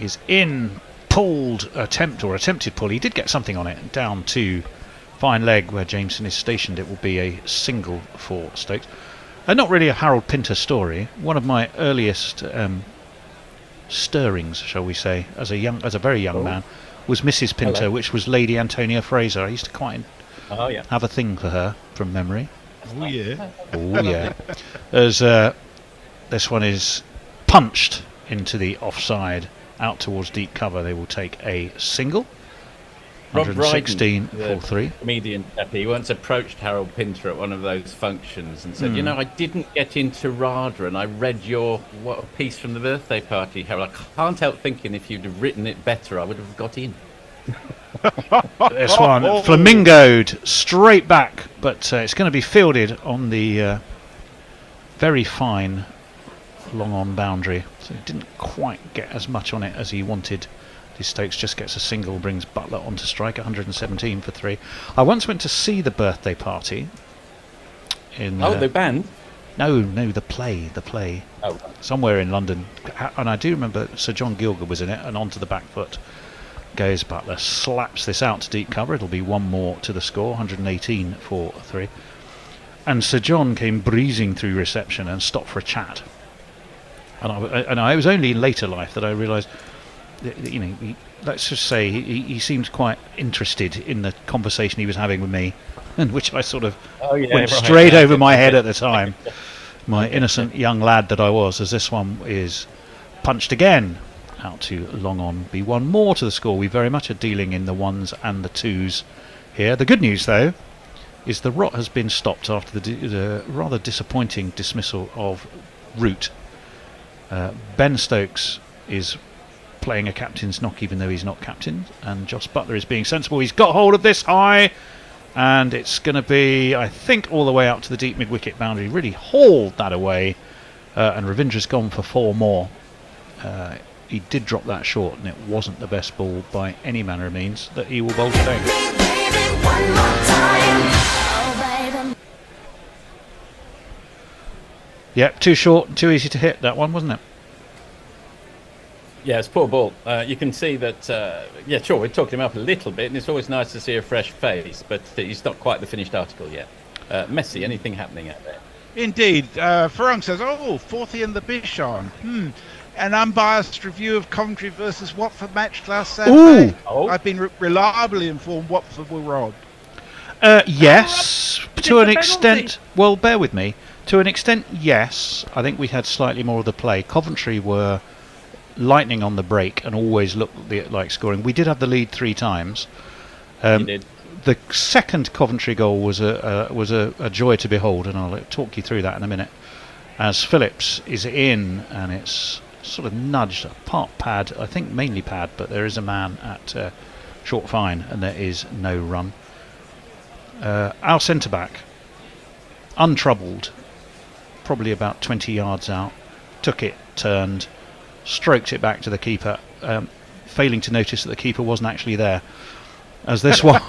is in. Attempted pull. He did get something on it. Down to fine leg where Jameson is stationed. It will be a single for Stokes. Not really a Harold Pinter story. One of my earliest stirrings, shall we say, as a very young man, was Mrs. Pinter, Hello. which was Lady Antonia Fraser. I used to quite have a thing for her from memory. Oh yeah. Oh yeah. As this one is punched into the offside, out towards deep cover. They will take a single. Rob 116 Brydon, for 3. Comedian, he once approached Harold Pinter at one of those functions and said, Hmm. "You know, I didn't get into RADA and I read your piece from the birthday party, Harold. I can't help thinking if you'd have written it better, I would have got in." This one flamingoed straight back, but it's going to be fielded on the very fine long on boundary, so he didn't quite get as much on it as he wanted. Stokes just gets a single, brings Butler onto strike. 117 for 3. I once went to see the birthday party in the band? No, the play. Oh. Somewhere in London, and I do remember Sir John Gielgud was in it, and onto the back foot goes Butler, slaps this out to deep cover. It'll be one more to the score. 118 for 3. And Sir John came breezing through reception and stopped for a chat. And I was only in later life that I realised, let's just say he seemed quite interested in the conversation he was having with me, and which I sort of went straight over my head at the time. My innocent young lad that I was, as this one is punched again out to long on. Be one more to the score. We very much are dealing in the ones and the twos here. The good news, though, is the rot has been stopped after the rather disappointing dismissal of Root. Ben Stokes is playing a captain's knock even though he's not captain, and Joss Butler is being sensible. He's got hold of this high, and it's going to be, I think, all the way out to the deep mid-wicket boundary. Really hauled that away, and Ravindra's gone for 4 more. He did drop that short, and it wasn't the best ball by any manner of means that he will bowl today. Yep, too short, too easy to hit, that one, wasn't it? Yeah, it's poor ball. You can see that, yeah, sure, we're talking him up a little bit, and it's always nice to see a fresh face, but he's not quite the finished article yet. Messi, anything happening out there? Indeed. Farong says, Forthy and the Bichon. An unbiased review of Coventry versus Watford match last Saturday. I've been reliably informed Watford were robbed. Yes, to an extent. Well, bear with me. To an extent, yes. I think we had slightly more of the play. Coventry were lightning on the break and always looked like scoring. We did have the lead 3 times. You did. The second Coventry goal was a joy to behold, and I'll talk you through that in a minute. As Phillips is in, and it's sort of nudged, part pad, I think mainly pad, but there is a man at short fine, and there is no run. Our centre back, untroubled, probably about 20 yards out, took it, turned, stroked it back to the keeper, failing to notice that the keeper wasn't actually there. As this one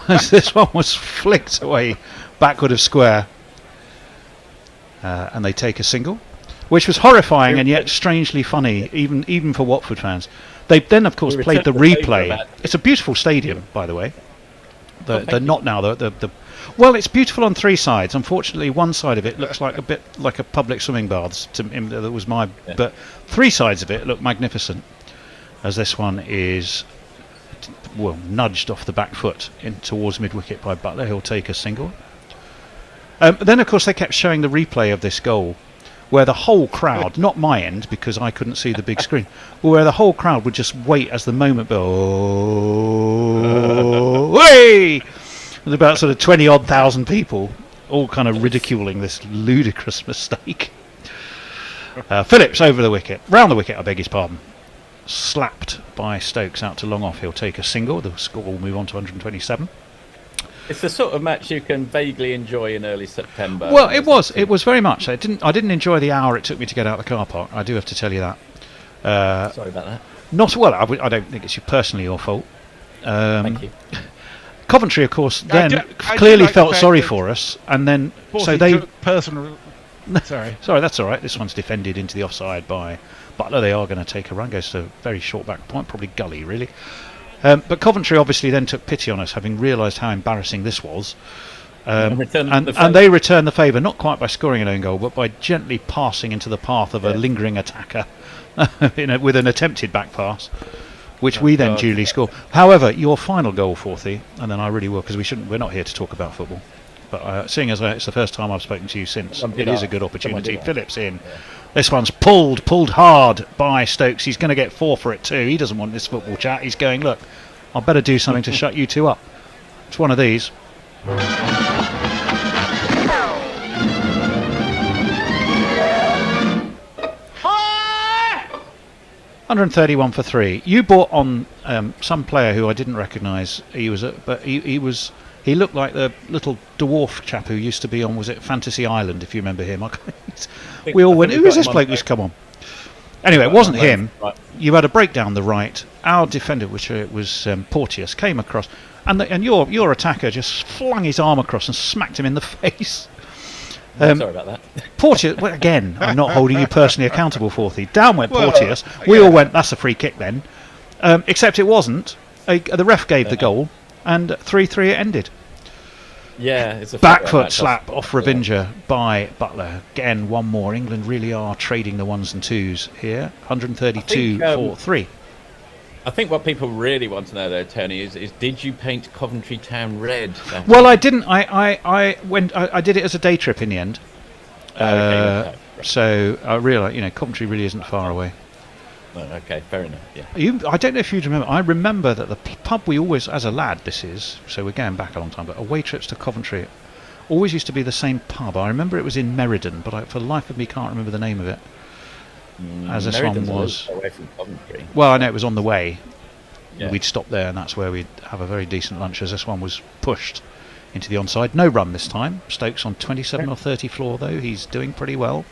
was flicked away backward of square, and they take a single, which was horrifying and yet strangely funny, even for Watford fans. They then, of course, played the replay. It's a beautiful stadium, by the way. They're not now. Well, it's beautiful on 3 sides. Unfortunately, one side of it looks like a bit like a public swimming baths. That was my. Yeah. But 3 sides of it look magnificent. As this one is, well, nudged off the back foot in towards mid-wicket by Butler. He'll take a single. Then, of course, they kept showing the replay of this goal, where the whole crowd, not my end because I couldn't see the big screen, but where the whole crowd would just wait as the moment. Way! With about sort of 20-odd thousand people, all kind of ridiculing this ludicrous mistake. Phillips over the wicket, round the wicket, I beg his pardon. Slapped by Stokes out to long off. He'll take a single. The score will move on to 127. It's the sort of match you can vaguely enjoy in early September. Well, it was very much. I didn't enjoy the hour it took me to get out of the car park. I do have to tell you that. Sorry about that. Not well. I don't think it's personally your fault. Thank you. Coventry, of course, then clearly felt sorry for us, and then so they personal. Sorry, that's all right. This one's defended into the offside by Butler. They are going to take a run. Goes to a very short back point, probably gully really. But Coventry obviously then took pity on us, having realised how embarrassing this was, and they returned the favour, not quite by scoring an own goal, but by gently passing into the path of a lingering attacker with an attempted back pass, which we then duly score. However, your final goal, Forthy, and then I really will, because we're not here to talk about football, but seeing as it's the first time I've spoken to you since, it is a good opportunity. Phillips in. Yeah. This one's pulled hard by Stokes. He's going to get 4 for it too. He doesn't want this football chat. He's going, look, I better do something to shut you two up. It's one of these. 131 for 3. You bought on some player who I didn't recognise. He looked like the little dwarf chap who used to be on, was it Fantasy Island, if you remember him? We all went, who is this bloke who's come on? Anyway, it wasn't him. Right. You had a break down the right. Our defender, which was Porteous, came across, and your attacker just flung his arm across and smacked him in the face. Sorry about that. Porteous, well, again, I'm not holding you personally accountable, Forthy. Down went Porteous. We all went, that's a free kick then. Except it wasn't. The ref gave the goal, and 3-3 it ended. Yeah, it's a back foot slap off Ravinger by Butler. Again, one more. England really are trading the 1s and 2s here. 132 for 3. I think what people really want to know, though, Tony, is did you paint Coventry Town red? Well, I didn't. I did it as a day trip in the end. So I realised, Coventry really isn't far away. Oh, okay, fair enough. Yeah. I don't know if you'd remember. I remember that the pub we always, as a lad, so we're going back a long time, but away trips to Coventry always used to be the same pub. I remember it was in Meriden, but for the life of me can't remember the name of it. As this one was away from Coventry. Well, I know it was on the way. Yeah. We'd stop there, and that's where we'd have a very decent lunch. As this one was pushed into the onside, no run this time. Stokes on 27 or 30 floor though. He's doing pretty well.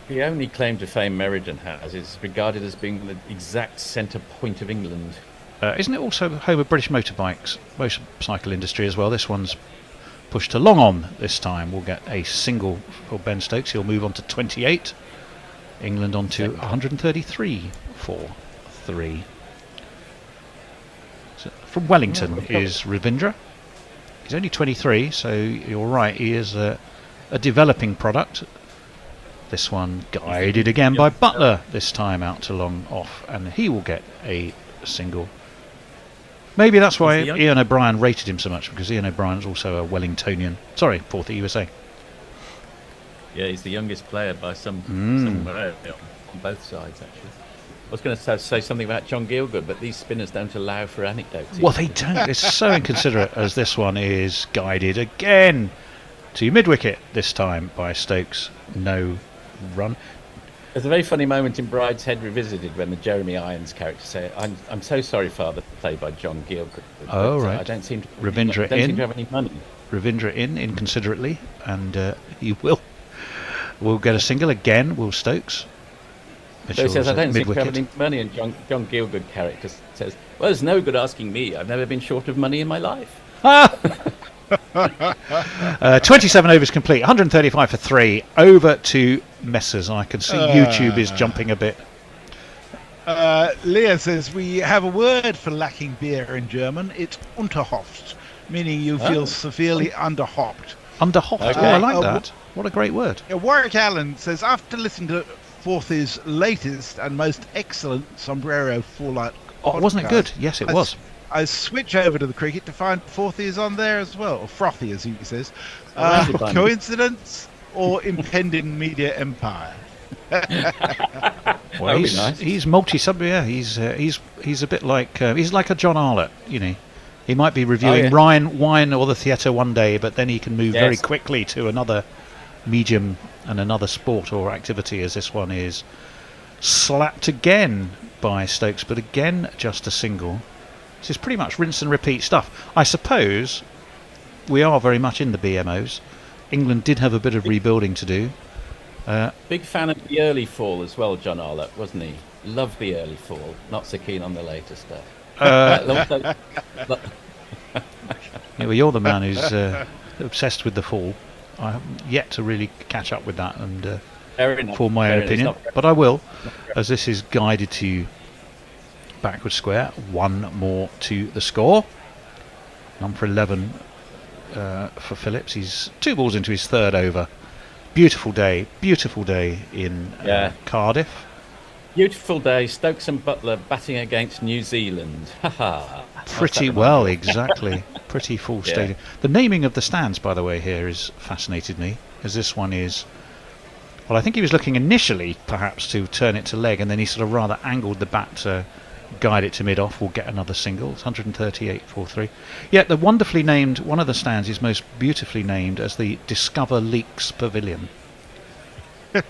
The only claim to fame Meriden has is regarded as being the exact centre point of England. Isn't it also home of British motorbikes, motorcycle industry as well? This one's pushed to long on this time. We'll get a single for Ben Stokes. He'll move on to 28. England on to 133 for 3. So from Wellington is Ravindra. He's only 23, so you're right, he is a developing product. This one guided again by Butler, this time out to long off, and he will get a single. Maybe that's why Ian O'Brien rated him so much, because Ian O'Brien is also a Wellingtonian. Sorry, 4th at USA. Yeah, he's the youngest player by somewhere on both sides, actually. I was going to say something about John Gielgud, but these spinners don't allow for anecdotes. Well, they don't. It's so inconsiderate, as this one is guided again to mid-wicket, this time by Stokes. No run. There's a very funny moment in Brideshead Revisited when the Jeremy Irons character said, I'm so sorry, Father, played by John Gielgud. Oh, right. I don't seem to Ravindra have any money. Ravindra inconsiderately, and he will get a single again, will Stokes. So he says, I don't seem to have any money, and John Gielgud character says, well, there's no good asking me. I've never been short of money in my life. 27 overs complete, 135 for 3. Over to Messers. I can see YouTube is jumping a bit. Leah says, we have a word for lacking beer in German. It's unterhopft, meaning you feel severely underhopped. Underhopped? Okay. Oh, I like that. What a great word. Warwick Allen says, after listening to Forthy's latest and most excellent Sombrero Fallout podcast, wasn't it good? Yes, it was. I switch over to the cricket to find Forthy is on there as well, or Frothy as he says. Coincidence or impending media empire? Well, he's multi-sub. Yeah, he's a bit like he's like a John Arlott. You know, he might be reviewing wine or the theatre one day, but then he can move very quickly to another medium and another sport or activity, as this one is slapped again by Stokes, but again just a single. This is pretty much rinse and repeat stuff. I suppose we are very much in the BMOs. England did have a bit of rebuilding to do. Big fan of the early fall as well, John Arlott, wasn't he? Loved the early fall, not so keen on the later stuff. Yeah, well, you're the man who's obsessed with the fall. I haven't yet to really catch up with that and form my own opinion, but I will, as this is guided to backward square. One more to the score. Number 11 for Phillips. He's 2 balls into his 3rd over. Beautiful day in Cardiff. Beautiful day. Stokes and Butler batting against New Zealand. Pretty well, exactly. Pretty full stadium. The naming of the stands, by the way, here is fascinated me, as this one is. Well, I think he was looking initially, perhaps, to turn it to leg, and then he sort of rather angled the bat to guide it to mid-off. Will get another single. It's 138 for 3. Yet the wonderfully named, one of the stands is most beautifully named as the Discover Leaks Pavilion.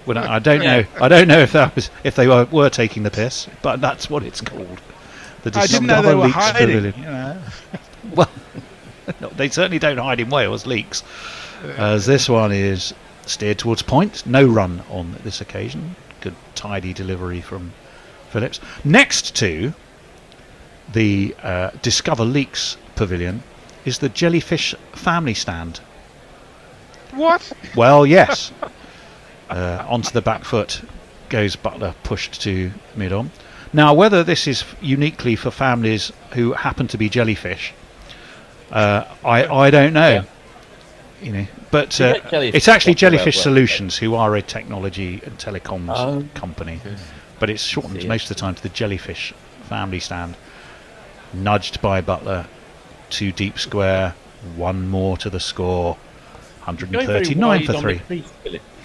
Well, I don't know if they were taking the piss, but that's what it's called. The Discover I didn't know they were Leaks hiding. Pavilion. You know. Well, no, they certainly don't hide in Wales, leaks. As this one is steered towards point. No run on this occasion. Good tidy delivery from Phillips. Next to the Discover Leaks Pavilion is the Jellyfish Family Stand. What? Well, yes. Onto the back foot goes Butler, pushed to mid-on. Now, whether this is uniquely for families who happen to be jellyfish, I don't know. Yeah. You know, but it's actually Jellyfish Solutions, who are a technology and telecoms company, but it's shortened most of the time to the Jellyfish Family Stand. Nudged by Butler to deep square. One more to the score. 139 for 3.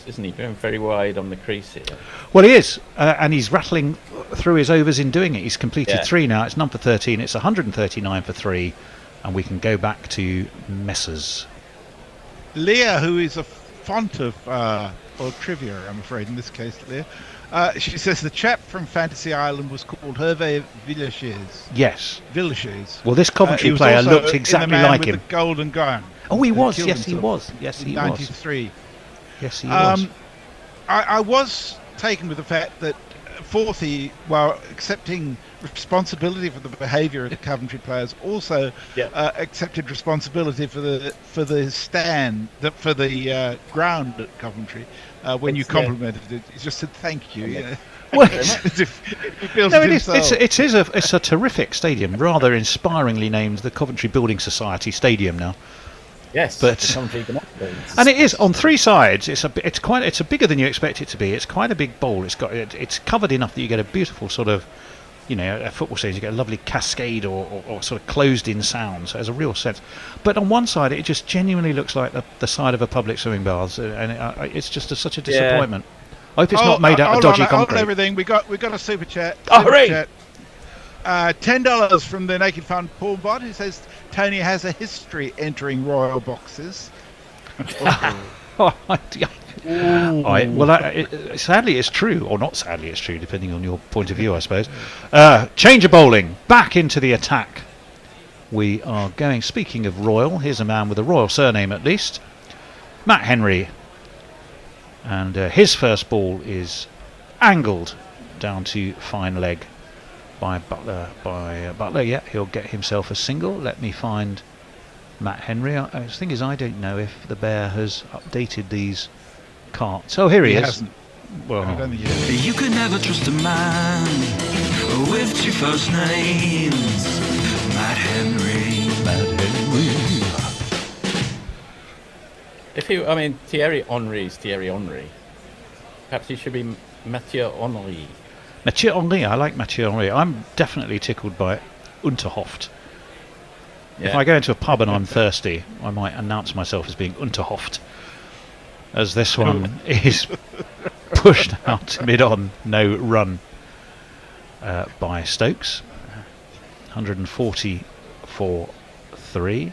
Isn't he going very wide on the crease here? Well, he is, and he's rattling through his overs in doing it. He's completed 3 now. It's number 13. It's 139 for 3, and we can go back to Messers. Leah, who is a font of trivia, I'm afraid, in this case, Leah. She says the chap from Fantasy Island was called Hervé Villechaize. Yes. Villechaize. Well, this Coventry player looked exactly like him. The golden gun. Oh, he was. Yes, he was. Yes, he was. 93. Yes, he was. I was taken with the fact that fourthly, while accepting responsibility for the behaviour of the Coventry players, also accepted responsibility for the stand, for the ground at Coventry. When you complimented it, he just said thank you. Yeah. Well, it's a terrific stadium, rather inspiringly named the Coventry Building Society Stadium now. Yes, but and it is on three sides. It's bigger than you expect it to be. It's quite a big bowl. It's covered enough that you get a beautiful sort of, a football stadium. You get a lovely cascade or sort of closed-in sound. So it has a real sense. But on one side, it just genuinely looks like the side of a public swimming bath, and it's just such a disappointment. I hope it's not made out of dodgy concrete. Hold on everything. We got a super chat. Hooray! $10 from the Naked Fun Paul Bot, who says Tony has a history entering royal boxes. Sadly it's true, or not sadly it's true, depending on your point of view, I suppose. Change of bowling, back into the attack. We are going, speaking of royal, here's a man with a royal surname at least, Matt Henry. And his first ball is angled down to fine leg by Butler. Yeah, he'll get himself a single. Let me find Matt Henry. The thing is, I don't know if the Bear has updated these cards. Oh, here he is. Hasn't. Well, I don't think he has. You can never trust a man with two first names. Matt Henry. Thierry Henry is Thierry Henry. Perhaps he should be Mathieu Henry. Mathieu Henry, I like Mathieu Henry. I'm definitely tickled by Unterhoft. Yeah. If I go into a pub and I'm thirsty, I might announce myself as being Unterhoft. As this one is pushed out mid-on, no run by Stokes. 140 for 3.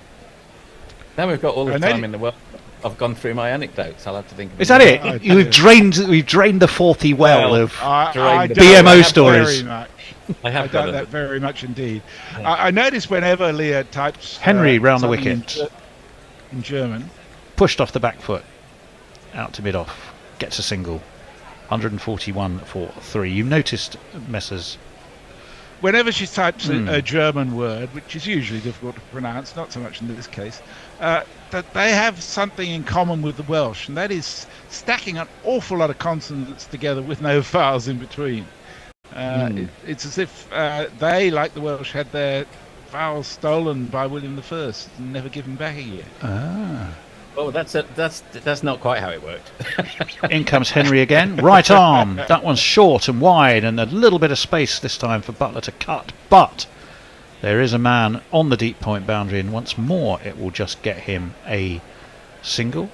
Now we've got all the time in the world. I've gone through my anecdotes. I'll have to think. Is that it? We've drained the 40 well of BMO stories. I doubt that very much indeed. I notice whenever Leah types Henry round the wicket in German, pushed off the back foot, out to mid off, gets a single. 141 for 3. You've noticed, Messrs. Whenever she types a German word, which is usually difficult to pronounce, not so much in this case, that they have something in common with the Welsh, and that is stacking an awful lot of consonants together with no vowels in between. It's as if they, like the Welsh, had their vowels stolen by William I and never given back again. Well, that's not quite how it worked. In comes Henry again. Right arm. That one's short and wide, and a little bit of space this time for Butler to cut. But there is a man on the deep point boundary, and once more it will just get him a single.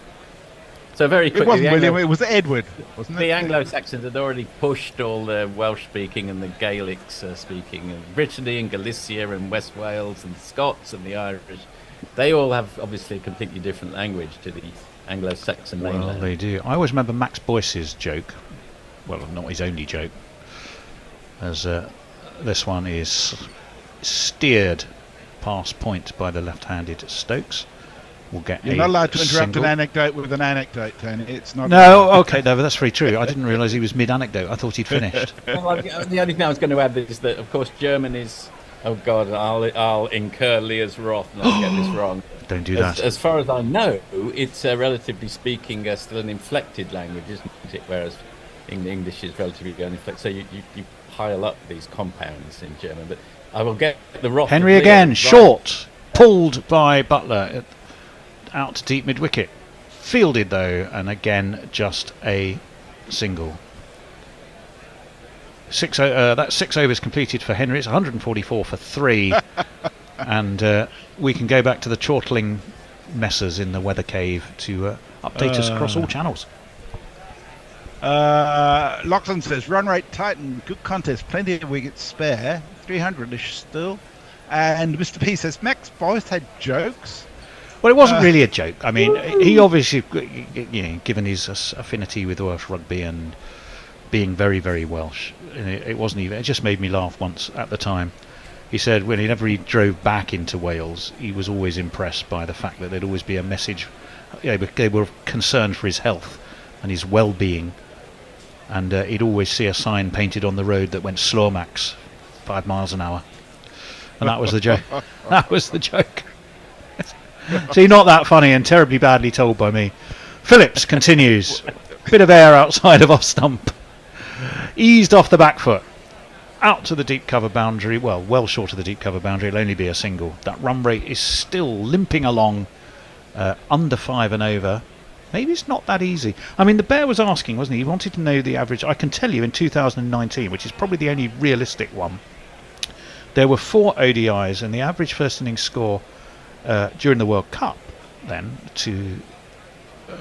So very quickly, it wasn't William, it was Edward, wasn't it? The Anglo-Saxons had already pushed all the Welsh-speaking and the Gaelic-speaking, and Brittany and Galicia and West Wales and Scots and the Irish. They all have obviously a completely different language to the Anglo-Saxon mainland. Well, they do. I always remember Max Boyce's joke. Well, not his only joke. As this one is steered past point by the left-handed Stokes. We'll get You're not allowed to interrupt an anecdote with an anecdote, Tony. It's not. No, okay, no, but that's very true. I didn't realise he was mid-anecdote. I thought he'd finished. Well, the only thing I was going to add is that, of course, German is. Oh God, I'll incur Leah's wrath not to get this wrong. Don't do that. As far as I know, it's relatively speaking still an inflected language, isn't it? Whereas English is relatively uninflected. So you pile up these compounds in German. But I will get the wrath. Henry again, right. Short, pulled by Butler, out to deep mid-wicket. Fielded though, and again just a single. That's 6 overs completed for Henry. It's 144 for 3. And we can go back to the chortling messers in the weather cave to update us across all channels. Lachlan says, run rate tighten, good contest, plenty of wickets spare, 300-ish still. And Mr. P says, Max Boyce had jokes. Well, it wasn't really a joke. I mean, he obviously, given his affinity with Welsh rugby and being very, very Welsh, it wasn't even. It just made me laugh once at the time. He said whenever he drove back into Wales, he was always impressed by the fact that there'd always be a message. They were concerned for his health and his well-being and he'd always see a sign painted on the road that went slow max, 5 miles an hour, and that was the joke. That was the joke. See, not that funny and terribly badly told by me. Phillips continues. Bit of air outside of off stump. Eased off the back foot. Out to the deep cover boundary. Well short of the deep cover boundary. It'll only be a single. That run rate is still limping along under 5 and over. Maybe it's not that easy. I mean, the Bear was asking, wasn't he? He wanted to know the average. I can tell you in 2019, which is probably the only realistic one, there were 4 ODIs, and the average first innings score during the World Cup then to,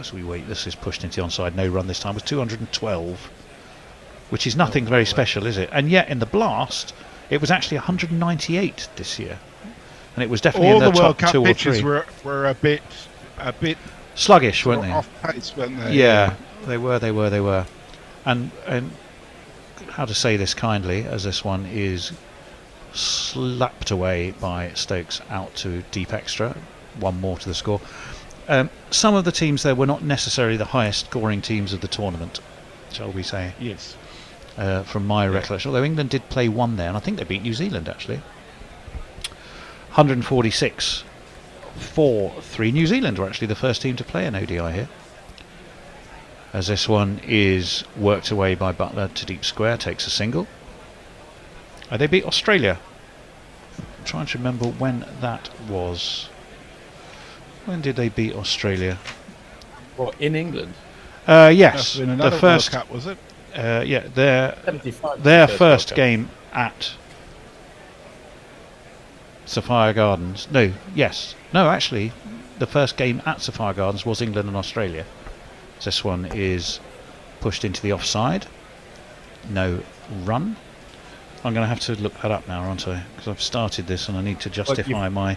as we wait, this is pushed into the onside, no run this time, was 212, which is nothing very special, is it? And yet in the Blast it was actually 198 this year, and it was definitely all in the the top World Cup 2 or pitches 3. were a bit sluggish, weren't they? off pace, weren't they? Yeah, they were. And how to say this kindly, as this one is slapped away by Stokes out to deep extra, 1 more to the score. Some of the teams there were not necessarily the highest scoring teams of the tournament, shall we say? Yes. From my recollection, although England did play 1 there, and I think they beat New Zealand actually. 146 4-3. New Zealand were actually the first team to play an ODI here. As this one is worked away by Butler to deep square, takes a single. They beat Australia. I'm trying to remember when that was. When did they beat Australia? What, in England? Yes, in the another first World Cup, was it? Yeah, their 75 first World Cup. game at Sophia Gardens. No, actually, the first game at Sophia Gardens was England and Australia. This one is pushed into the offside. No run. I'm going to have to look that up now, aren't I? Because I've started this and I need to justify my. I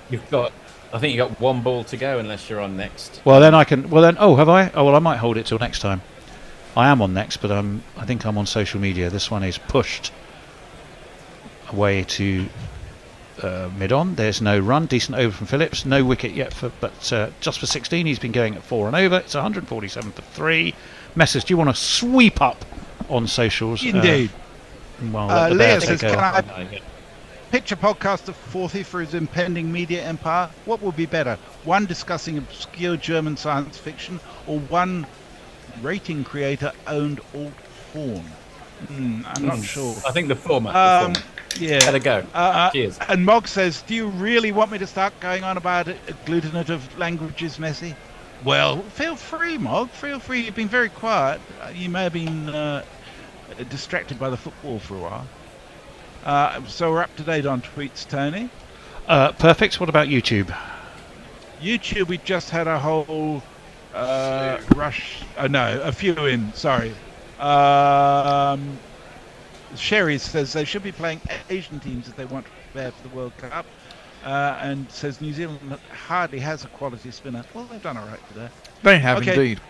think you've got 1 ball to go unless you're on next. Well, then I can. Well, then. Oh, have I? Oh, well, I might hold it till next time. I am on next, but I think I'm on social media. This one is pushed away to mid-on. There's no run. Decent over from Phillips. No wicket yet, but just for 16. He's been going at 4 and over. It's 147 for 3. Messrs, do you want to sweep up on socials? Indeed. Leah says, can I pitch a podcast of Forthy for his impending media empire? What would be better? One discussing obscure German science fiction, or one rating creator owned alt porn? I'm not sure. I think the format. Yeah. Better go. Cheers. And Mog says, do you really want me to start going on about agglutinative languages, Messi? Well, feel free, Mog. Feel free. You've been very quiet. You may have been distracted by the football for a while. So we're up to date on tweets, Tony. Perfect. What about YouTube? YouTube, we just had a whole rush. No, a few in. Sorry. Sherry says they should be playing Asian teams if they want to prepare for the World Cup, and says New Zealand hardly has a quality spinner. Well, they've done all right today. They have indeed.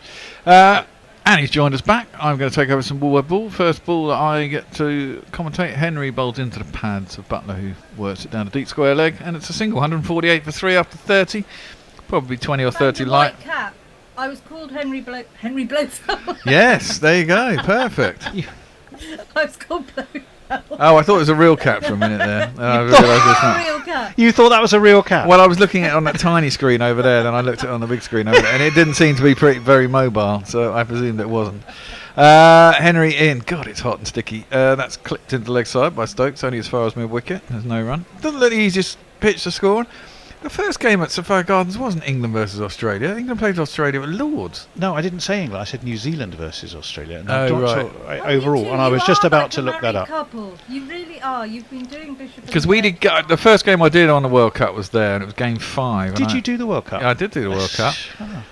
Annie's joined us back. I'm going to take over some ball by ball. First ball that I get to commentate. Henry bowls into the pads of Butler, who works it down a deep square leg, and it's a single. 148 for 3 after 30. Probably 20 or 30 light. White cap. I was called Henry Blofeld. Yes, there you go. Perfect. I was called Blofeld. Oh, I thought it was a real cat for a minute there. I realised it's not. Real cat. You thought that was a real cat? Well, I was looking at it on that tiny screen over there, then I looked at it on the big screen over there, and it didn't seem to be very mobile, so I presumed it wasn't. Henry in. God, it's hot and sticky. That's clipped into the leg side by Stokes, only as far as mid-wicket. There's no run. Doesn't look the easiest pitch to score. The first game at Sophia Gardens wasn't England versus Australia. England played Australia at Lords. No, I didn't say England. I said New Zealand versus Australia. Right. Overall, and I was just about to look that up. Couple. You really are. You've been doing Bishop. Because we did the first game I did on the World Cup was there, and it was game 5. Did you do the World Cup? Yeah, I did do the World Cup,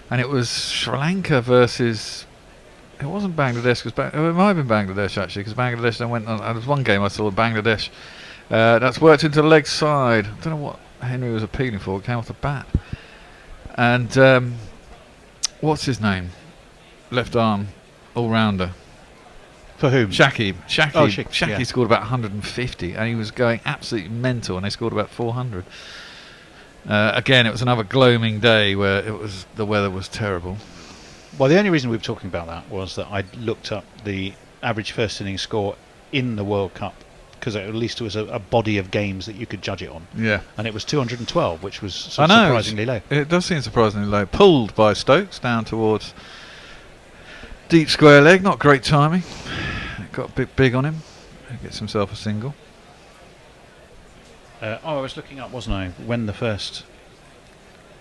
and it was Sri Lanka versus. It wasn't Bangladesh, it might have been Bangladesh actually, because Bangladesh then went on. There was one game I saw with Bangladesh. That's worked into the leg side. I don't know what Henry was appealing for. It came off the bat. And what's his name? Left arm all-rounder. For whom? Shakib. Shakib yeah. scored about 150, and he was going absolutely mental, and they scored about 400. Again, it was another gloaming day where the weather was terrible. Well, the only reason we were talking about that was that I looked up the average first innings score in the World Cup, because at least it was a body of games that you could judge it on. Yeah. And it was 212, which was surprisingly low. It does seem surprisingly low. Pulled by Stokes down towards deep square leg. Not great timing. Got a bit big on him. He gets himself a single. I was looking up, wasn't I, when the first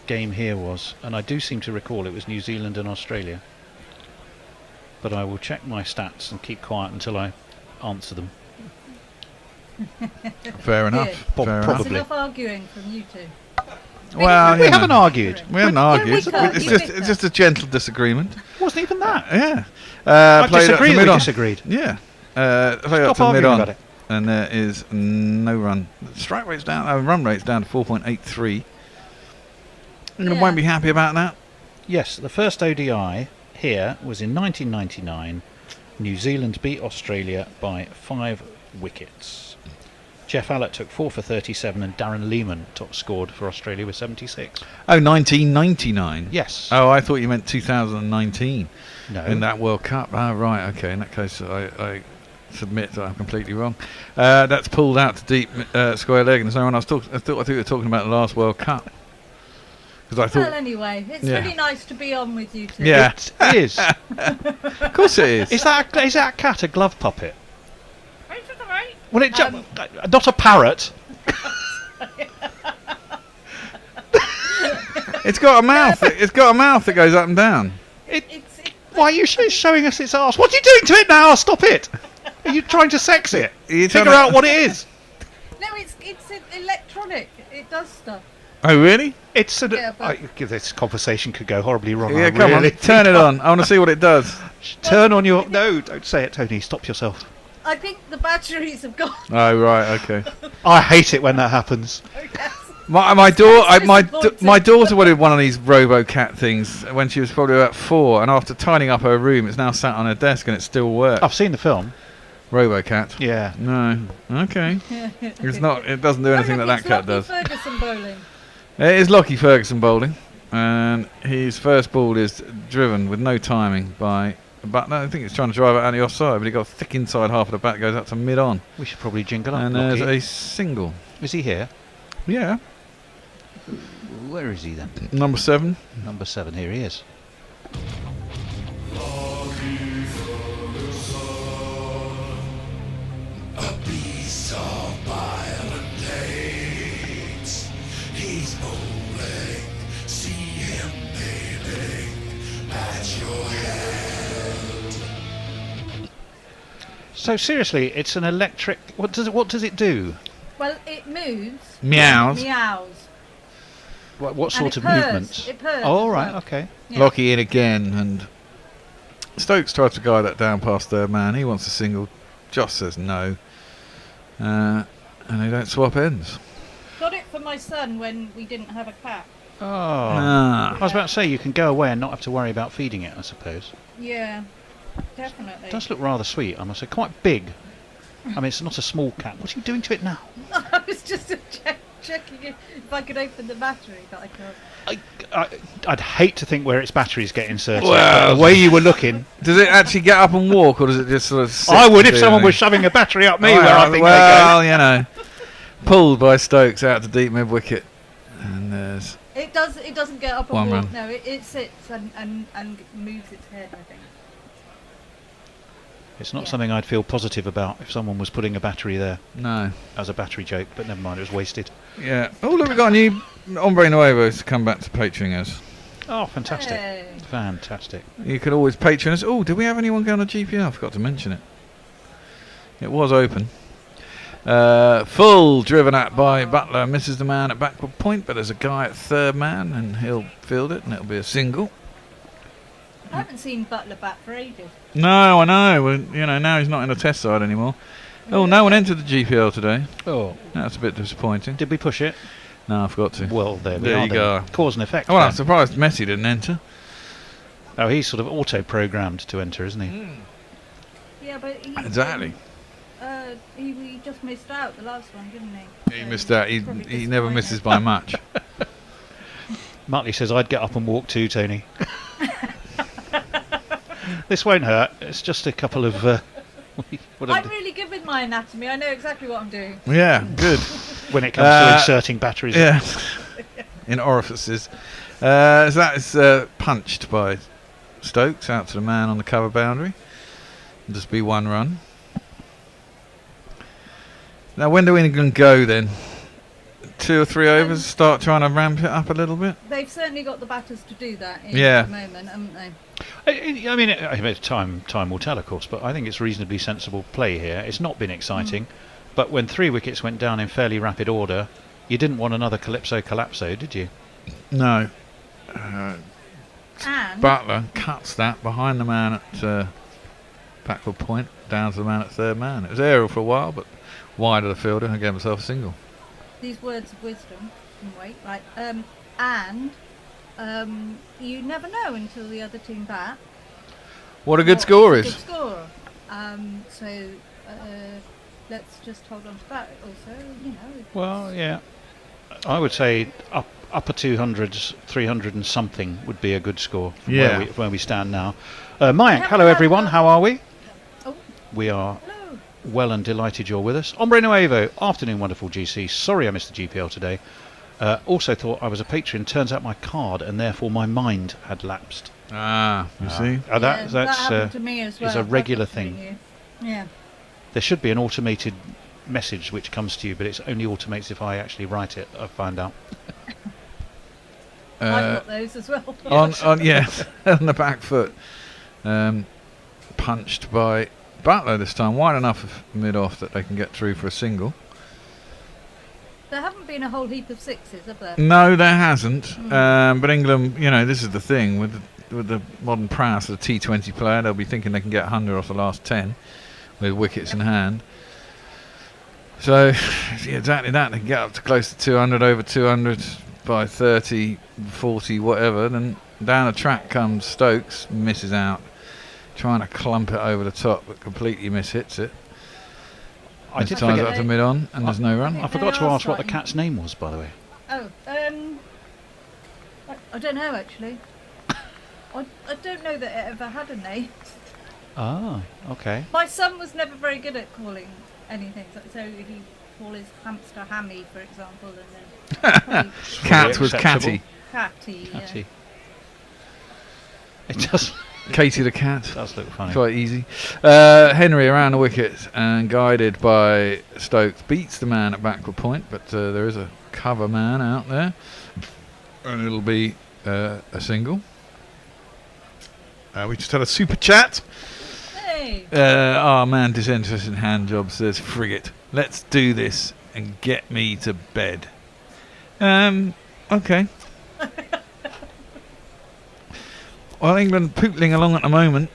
game here was, and I do seem to recall it was New Zealand and Australia. But I will check my stats and keep quiet until I answer them. Fair enough. Good. Fair Probably. There's enough arguing from you two. Well, we haven't argued. We haven't argued. It's just a gentle disagreement. It wasn't even that. Yeah. I disagree that we disagreed. Yeah. Play up Stop to arguing mid-on. about it. And there is no run. Strike rate's down. Run rate's down to 4.83. You won't be happy about that. Yes, the first ODI here was in 1999. New Zealand beat Australia by 5 wickets. Jeff Allett took 4 for 37, and Darren Lehmann top scored for Australia with 76. Oh, 1999? Yes. Oh, I thought you meant 2019. No. In that World Cup. Oh, right. Okay. In that case, I submit that I'm completely wrong. That's pulled out to deep square leg, and so on. I thought you were talking about the last World Cup. I thought, well, anyway, it's really nice to be on with you two. Yeah, it is. Of course it is. Is that cat a glove puppet? Well, it not a parrot. It's got a mouth. It's got a mouth that goes up and down. Why are you showing us its arse? What are you doing to it now? Stop it! Are you trying to sex it? Figure out what it is. No, it's electronic. It does stuff. Oh, really? It's this conversation could go horribly wrong. Yeah, come on, turn it on. I want to see what it does. Turn on your... No, don't say it, Tony. Stop yourself. I think the batteries have gone. Oh, right, okay. I hate it when that happens. My daughter wanted one of these RoboCat things when she was probably about 4, and after tidying up her room, it's now sat on her desk and it still works. I've seen the film. RoboCat. Yeah. No. Okay. It's not. It doesn't do anything that cat does. Ferguson bowling. It is Lockie Ferguson bowling, and his first ball is driven with no timing by Butler. I think it's trying to drive it out the offside, but he got thick inside half of the bat, goes out to mid-on. We should probably jingle up. And there's a single. Is he here? Yeah. Where is he then? Number 7. Number 7. Here he is. A piece of violent dates. He's bowling. See him kneeling at your head. So seriously, it's an electric. What does it do? Well, it moves. Meows. Meows. What sort of purrs. movements? It purrs. Oh, right, okay. Yeah. Lockie in again, and Stokes tries to guide that down past third man. He wants a single. Joss says no. And they don't swap ends. Got it for my son when we didn't have a cat. Oh. Ah. I was about to say, you can go away and not have to worry about feeding it, I suppose. Yeah, definitely. It does look rather sweet, I must say. Quite big. I mean, it's not a small cat. What are you doing to it now? I was just checking if I could open the battery, but I can't. I'd hate to think where its batteries get inserted. Well, the way you were looking. Does it actually get up and walk, or does it just sort of sit I would if and do someone anything? was shoving a battery up me Well, where I think well, you know, pulled by Stokes out to deep mid wicket, and there's It doesn't get up One and walk. run. No, it sits and moves its head, I think. It's not something I'd feel positive about if someone was putting a battery there. No. As a battery joke, but never mind, it was wasted. Yeah. Oh, look, we've got a new Hombre Nuevos to come back to Patreon us. Oh, fantastic. Hey. Fantastic. You can always Patreon us. Oh, did we have anyone going to GPL? I forgot to mention it. It was open. Full driven at by Butler, misses the man at backward point, but there's a guy at third man, and he'll field it, and it'll be a single. I haven't seen Butler bat for ages. No, I know. Well, you know, now he's not in the test side anymore. Oh, no one entered the GPL today. Oh, that's a bit disappointing. Did we push it? No, I forgot to. Well, there we There are you then. go. Cause and effect. Well, I'm then. surprised Messi didn't enter. Oh, he's sort of auto-programmed to enter, isn't he? Yeah, but he, Exactly. he just missed out the last one, didn't he? He missed out. He never misses by much. Muttley says, I'd get up and walk too, Tony. This won't hurt. It's just a couple of I'm really good with my anatomy. I know exactly what I'm doing. Yeah, good. When it comes to inserting batteries. Yeah. In orifices. So that is punched by Stokes out to the man on the cover boundary. It'll just be one run. Now, when do England go then? 2 or 3 overs, start trying to ramp it up a little bit? They've certainly got the batters to do that at the moment, haven't they? I mean, time will tell, of course, but I think it's reasonably sensible play here. It's not been exciting, but when 3 wickets went down in fairly rapid order, you didn't want another Calypso, did you? No. And Butler cuts that behind the man at backward point, down to the man at third man. It was aerial for a while, but wide of the fielder and gave himself a single. these words of wisdom can wait, right? You never know until the other team bat. What a good score is. Good score. So let's just hold on to that. Also, you know. Well, yeah, I would say upper 200s, 300 and something would be a good score from where we stand now. Mayank, hello everyone. How are we? Oh. We are. Well and delighted you're with us. Hombre Nuevo, afternoon wonderful GC. Sorry I missed the GPL today. Also thought I was a patron. Turns out my card and therefore my mind had lapsed. You see? That happened to me as well. is a regular thing. Yeah. There should be an automated message which comes to you, but it's only automates if I actually write it, I find out. I've got those as well. on the back foot. Punched by Butler this time, wide enough mid-off that they can get through for a single. There haven't been a whole heap of sixes, have there? No, there hasn't. But England, you know, this is the thing with the modern prowess of the T20 player. They'll be thinking they can get 100 off the last 10 with wickets in hand. So, yeah, exactly that. They can get up to close to 200, over 200 by 30, 40, whatever. Then down the track comes Stokes, misses out. Trying to clump it over the top, but completely mishits it. I did ties forget up to mid on, and there's no run. I forgot to ask what the cat's name was, by the way. Oh, I don't know actually. I don't know that it ever had a name. Ah, okay. My son was never very good at calling anything, so he'd call his hamster Hammy, for example, and then Cat was Catty. Catty, yeah. Catty. It does. Katie the cat. Does look funny. Quite easy. Henry around the wicket and guided by Stokes beats the man at backward point, but there is a cover man out there, and it'll be a single. We just had a super chat. Hey. Our man disinterested hand job says, "Frigate, let's do this and get me to bed." Okay. Well, England pootling along at the moment.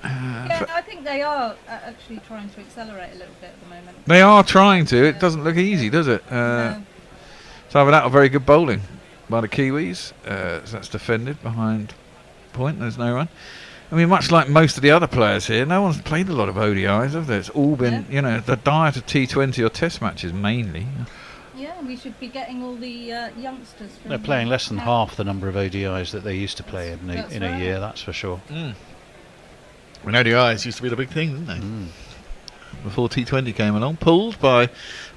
Yeah, I think they are actually trying to accelerate a little bit at the moment. They are trying to. It doesn't look easy, does it? No. So either that or very good bowling by the Kiwis. So that's defended behind point. There's no run. I mean, much like most of the other players here, no one's played a lot of ODIs, have they? It's all been, you know, the diet of T20 or Test matches mainly. Yeah, we should be getting all the youngsters. They're playing less than half the number of ODIs that they used to play in a year, that's for sure. When ODIs used to be the big thing, didn't they? Before T20 came along. Pulled by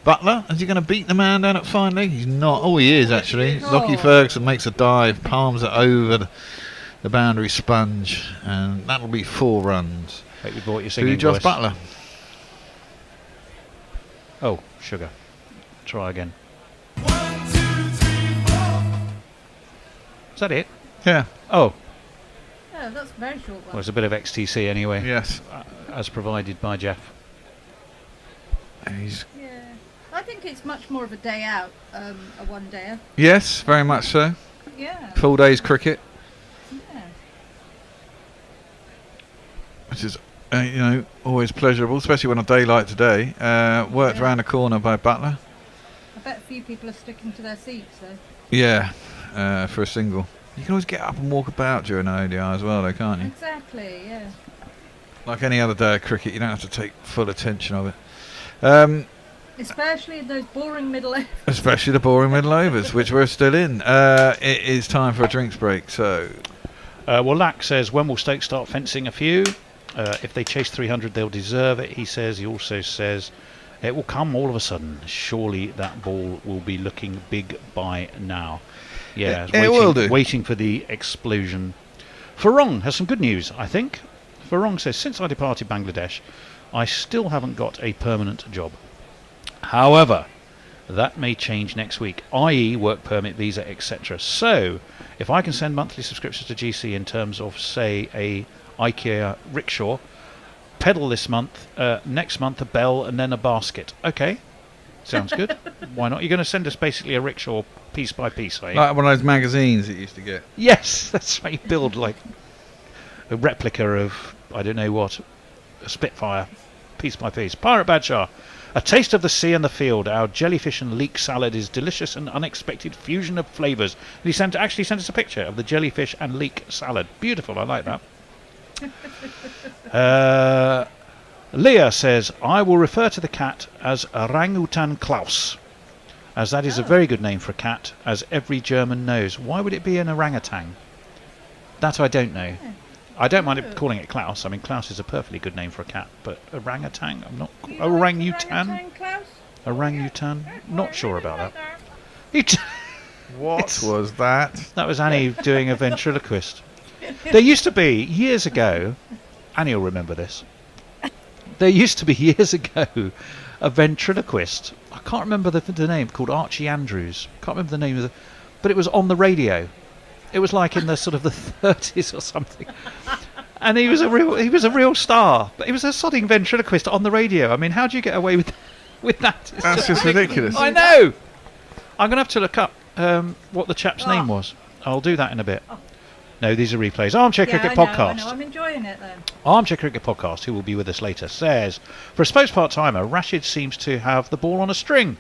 Butler. Is he going to beat the man down at fine leg? He's not. Oh, he is, actually. Lockie Ferguson makes a dive, palms it over the boundary sponge, and that'll be 4 runs. Hope you bought your singing Josh voice. Butler. Oh, sugar. Try again. 1, 2, 3, 4. Is that it? Yeah. Oh. Yeah, that's a very short one. Well, it's a bit of XTC anyway. Yes. As provided by Jeff. Yeah. I think it's much more of a day out, a one-dayer. Yes, very much so. Yeah. Full day's cricket. Yeah. Which is, you know, always pleasurable, especially when a day like today. Worked round the corner by Butler. I bet a few people are sticking to their seats, though. Yeah, for a single. You can always get up and walk about during an ODI as well, though, can't you? Exactly, yeah. Like any other day of cricket, you don't have to take full attention of it. Especially in those boring middle overs. Especially the boring middle overs, which we're still in. It is time for a drinks break, so... Well, Lack says, when will Stokes start fencing a few? If they chase 300, they'll deserve it, he says. He also says it will come all of a sudden. Surely that ball will be looking big by now. Yeah, it will do. Waiting for the explosion. Farong has some good news, I think. Farong says, since I departed Bangladesh, I still haven't got a permanent job. However, that may change next week, i.e. work permit, visa, etc. So, if I can send monthly subscriptions to GC in terms of, say, a IKEA rickshaw, pedal this month, next month a bell, and then a basket. Okay, sounds good. Why not? You're going to send us basically a rickshaw piece by piece, are you? Like one of those magazines that you used to get. Yes, that's right. You build like a replica of, I don't know what, a Spitfire, piece by piece. Pirate Badshah. A taste of the sea and the field. Our jellyfish and leek salad is delicious and unexpected fusion of flavours. And he actually sent us a picture of the jellyfish and leek salad. Beautiful, I like that. Leah says, I will refer to the cat as Orangutan Klaus, as that is a very good name for a cat, as every German knows. Why would it be an orangutan? That I don't know. I don't mind calling it Klaus. I mean, Klaus is a perfectly good name for a cat, but orangutan, I'm not... Orangutan? Orangutan? Not sure about that. What was that? That was Annie doing a ventriloquist. There used to be, years ago, Annie will remember this, there used to be, years ago, a ventriloquist. I can't remember the name, called Archie Andrews. Can't remember the name of the... But it was on the radio. It was like in the sort of the 30s or something. And he was a real star. But he was a sodding ventriloquist on the radio. I mean, how do you get away with that? It's That's just ridiculous. I know! I'm going to have to look up what the chap's name was. I'll do that in a bit. No, these are replays. Armchair Cricket Podcast. I know, I'm enjoying it then. Armchair Cricket Podcast, who will be with us later, says, for a spokes part-timer, Rashid seems to have the ball on a string.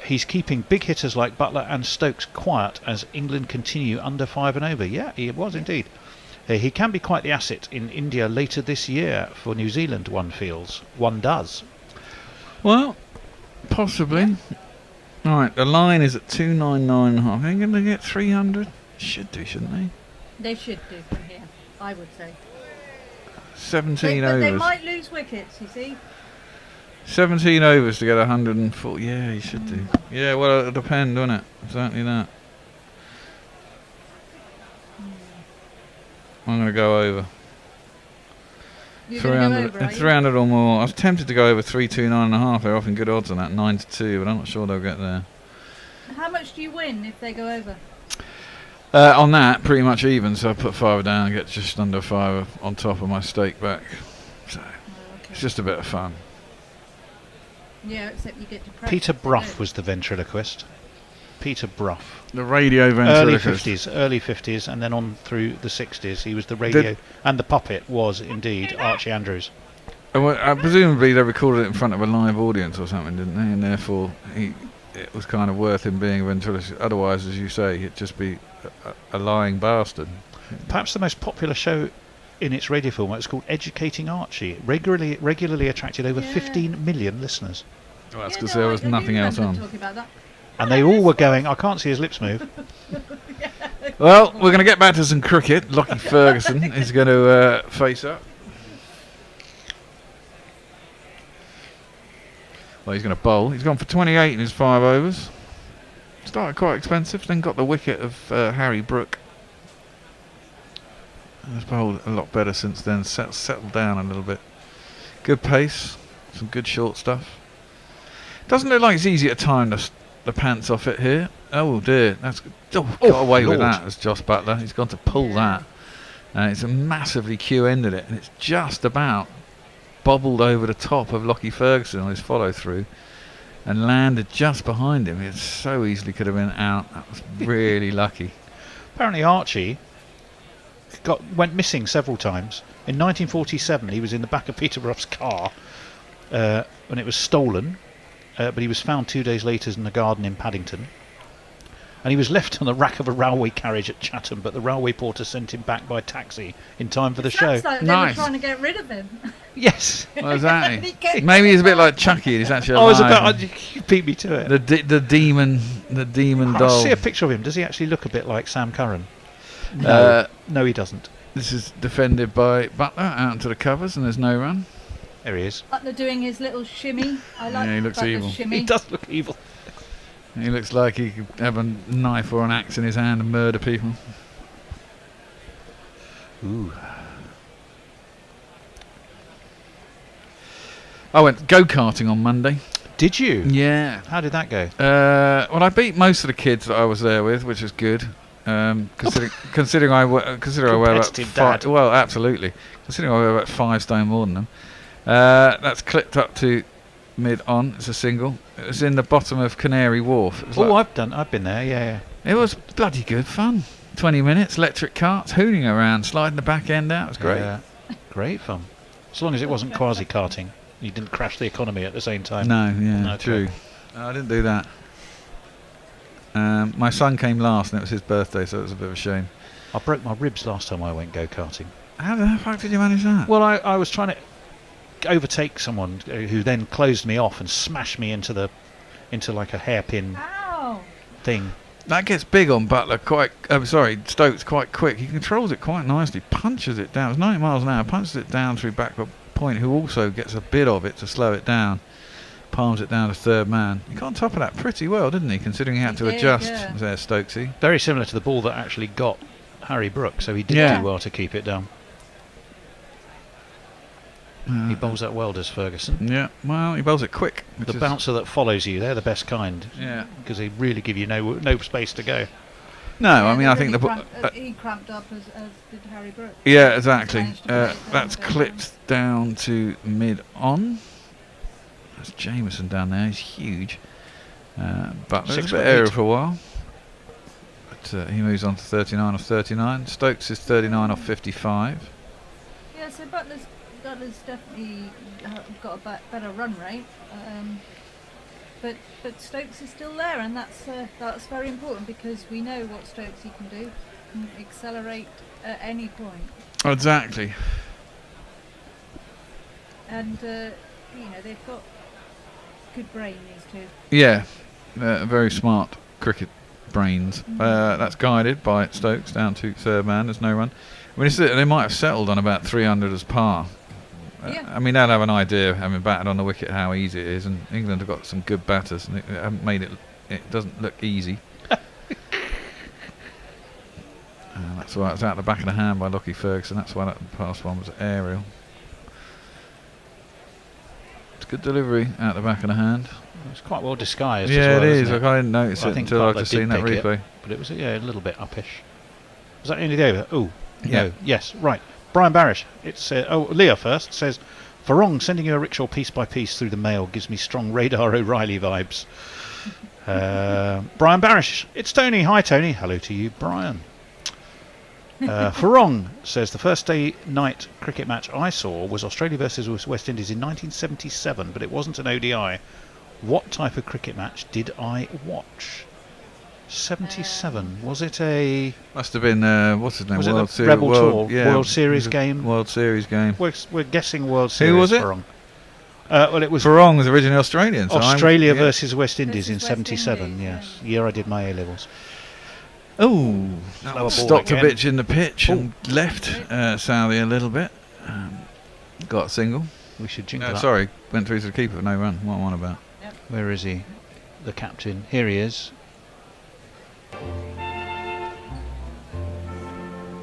He's keeping big hitters like Butler and Stokes quiet as England continue under 5 and over. Yeah, he was indeed. He can be quite the asset in India later this year for New Zealand, one feels. One does. Well, possibly. All right, the line is at 299.5. Are they going to get 300? Should do, shouldn't they? They should do from here, I would say. 17 But overs. they might lose wickets, you see. 17 overs to get 140. Yeah, you should do. Yeah, well, it'll depend, won't it? Exactly that. I'm going to go over. You're gonna go over, are you? 300 or more. I was tempted to go over 329.5. They're often good odds on that, 9-2, but I'm not sure they'll get there. How much do you win if they go over? On that, pretty much even, so I put 5 down and get just under 5 on top of my stake back. So it's just a bit of fun. Yeah, except you get depressed. Peter Brough was the ventriloquist. Peter Brough. The radio ventriloquist. Early 50s, and then on through the 60s. He was the radio, and the puppet was indeed Archie Andrews. Presumably they recorded it in front of a live audience or something, didn't they? And therefore it was kind of worth him being a ventriloquist. Otherwise, as you say, he'd just be a lying bastard. Perhaps the most popular show in its radio format is called Educating Archie. Regularly attracted over 15 million listeners. Well, that's because there was nothing else on. And they all were going, I can't see his lips move. Well, we're going to get back to some cricket. Lockie Ferguson is going to face up. Well, he's going to bowl. He's gone for 28 in his 5 overs. Started quite expensive, then got the wicket of Harry Brook. He's bowled a lot better since then, settled down a little bit. Good pace, some good short stuff. Doesn't look like it's easy to time the pants off it here. Oh dear, that's got away with that as Joss Butler. He's gone to pull that. It's a massively Q-ended it, and it's just about bobbled over the top of Lockie Ferguson on his follow-through and landed just behind him. It so easily could have been out. That was really lucky. Apparently Archie went missing several times. In 1947 he was in the back of Peter Brough's car when it was stolen, but he was found 2 days later in a garden in Paddington, and he was left on the rack of a railway carriage at Chatham, but the railway porter sent him back by taxi in time for the show. Like they were trying to get rid of him. Yes. Well, exactly. Maybe he's a bit like Chucky. He's actually alive. You beat me to it. The demon doll. I see a picture of him. Does he actually look a bit like Sam Curran? No, he doesn't. This is defended by Butler out into the covers, and there's no run. There he is. Butler doing his little shimmy. I like Yeah, he looks Butler's evil. shimmy. He does look evil. He looks like he could have a knife or an axe in his hand and murder people. Ooh. I went go-karting on Monday. Did you? Yeah. How did that go? Well, I beat most of the kids that I was there with, which was good. Considering I weigh about Competitive dad. well, absolutely. Considering I weigh about 5 stone more than them. That's clipped up to mid-on. It's a single. It was in the bottom of Canary Wharf. I've been there. Yeah. It was bloody good fun. 20 minutes, electric carts, hooning around, sliding the back end out. It was great. Yeah. Great fun. As long as it wasn't quasi-karting. You didn't crash the economy at the same time. No, yeah, Okay. true. No, I didn't do that. My son came last, and it was his birthday, so it was a bit of a shame. I broke my ribs last time I went go-karting. How the fuck did you manage that? Well, I was trying to overtake someone who then closed me off and smashed me into like a hairpin thing. That gets big on Butler Stokes quite quick. He controls it quite nicely, punches it down. It's 90 miles an hour, punches it down through backward point, who also gets a bit of it to slow it down. Palms it down to third man. He got on top of that pretty well, didn't he? Considering he had to adjust there, Stokesy. Very similar to the ball that actually got Harry Brook, so he did do well to keep it down. He bowls that well, does Ferguson. Yeah, well, he bowls it quick. The bouncer that follows you, they're the best kind. Yeah. Because they really give you no space to go. No, I mean, I think he cramped up as did Harry Brook. Yeah, exactly. That's clipped down to mid-on. That's Jameson down there. He's huge. But there's a bit aerial for a while. But he moves on to 39 off 39. Stokes is 39 off 55. Yeah, so Butler's definitely got a better run rate. But Stokes is still there, and that's very important because we know what Stokes can do. He can accelerate at any point. Exactly. And they've got good brain, these two. Yeah, very smart cricket brains. That's guided by Stokes down to third man. There's no run. I mean, they might have settled on about 300 as par. I mean, they'll have an idea, having batted on the wicket, how easy it is. And England have got some good batters, and they haven't made it. It doesn't look easy. That's why it's out the back of the hand by Lockie Ferguson. That's why that past one was aerial. It's good delivery out the back of the hand. It's quite well disguised. Yeah, as well, it is. isn't it? I didn't notice it until I've just seen that replay. But it was a little bit uppish. Was that nearly over? Oh, yeah. No. Yes, right. Brian Barish. It's Leah first says, Farong sending you a rickshaw piece by piece through the mail gives me strong Radar O'Reilly vibes. Brian Barish. It's Tony. Hi, Tony. Hello to you, Brian. Farong says the first day night cricket match I saw was Australia versus West Indies in 1977, but it wasn't an ODI. What type of cricket match did I watch? 77. Was it a... Must have been, what's his name? Was World it the Series, Rebel Tour? World Series game? World Series game. We're guessing World Series. Who was it? Farong. Well, it was... Farong was originally Australian. So Australia versus West Indies in West 77, Indies, yes. Year I did my A-levels. Oh, Slower ball stopped again. a bitch in the pitch and left Southey a little bit. Got a single. We should jingle up. Sorry, went through to the keeper for no run. What am I on about? Yep. Where is he? The captain. Here he is.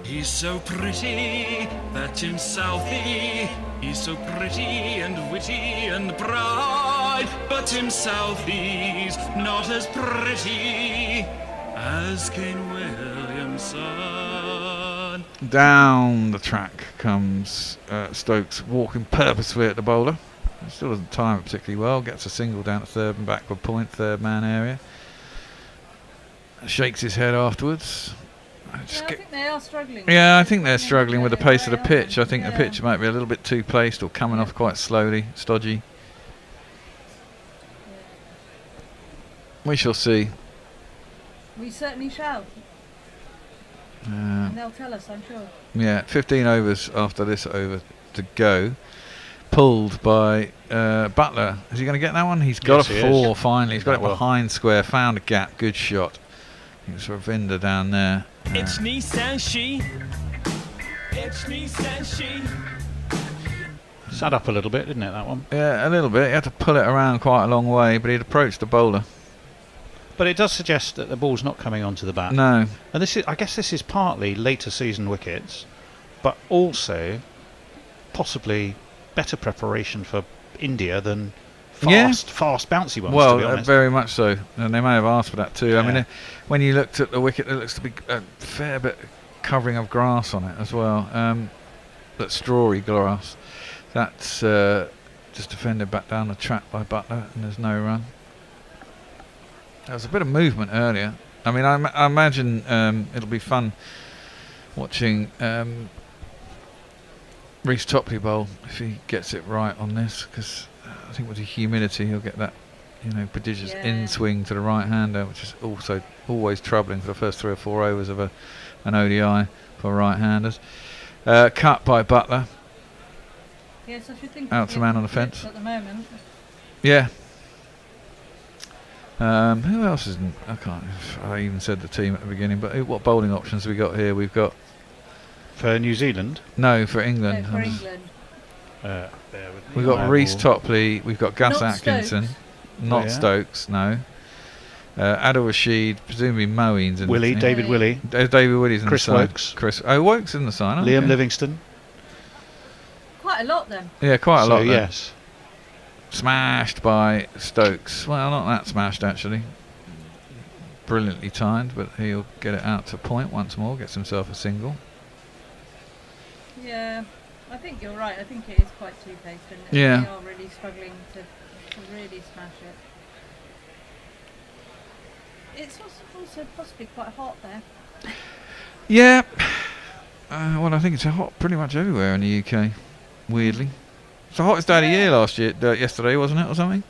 He's so pretty, that Tim Southey. He's so pretty and witty and bright. But Tim Southey's not as pretty as Kane Williamson. Down the track comes Stokes, walking purposefully at the bowler. He still doesn't time it particularly well. Gets a single down to third and backward point, third man area. Shakes his head afterwards. I think they are struggling. Yeah, I think they're struggling with the pace of the pitch. I think the pitch might be a little bit too placed or coming off quite slowly, stodgy. We shall see. We certainly shall. And they'll tell us, I'm sure. Yeah, 15 overs after this over to go. Pulled by Butler. Is he going to get that one? He's got a 4 finally. He's got it behind square. Found a gap. Good shot. It's Ravinder down there. It's Nissan She. Sat up a little bit, didn't it, that one? Yeah, a little bit. He had to pull it around quite a long way, but he'd approached the bowler. But it does suggest that the ball's not coming onto the bat. No. And I guess this is partly later season wickets, but also possibly better preparation for India than fast bouncy ones, well, to be honest. very much so. And they may have asked for that too. Yeah. I mean, when you looked at the wicket, there looks to be a fair bit covering of grass on it as well. That strawy grass. That's just defended back down the track by Butler, and there's no run. There was a bit of movement earlier. I mean, I imagine it'll be fun watching Reece Topley bowl if he gets it right on this, because I think with the humidity he'll get that, prodigious in-swing to the right-hander, which is also always troubling for the first 3 or 4 overs of an ODI for right-handers. Cut by Butler. Yes, I should think. Out to man on the fence. At the moment. Yeah. Who else isn't? I even said the team at the beginning, but what bowling options have we got here? We've got for New Zealand. No, for England. No, for England. Bear with me. We've got Reece Topley. We've got Gus Not Atkinson. Stokes. Not Stokes. No. Adil Rashid, presumably Moeen's in Willie, the David Willie. David Willie's in Chris the side. Wokes. Wokes in the side. Liam okay. Livingston. Quite a lot then. Yeah, quite a lot. Yes. Smashed by Stokes. Well, not that smashed actually. Brilliantly timed, but he'll get it out to point once more. Gets himself a single. Yeah, I think you're right. I think it is quite two-faced, and Yeah. they are really struggling to really smash it. It's also possibly quite hot there. Yeah. Well, I think it's hot pretty much everywhere in the UK. Weirdly, it's the hottest day of the year yesterday, wasn't it, or something?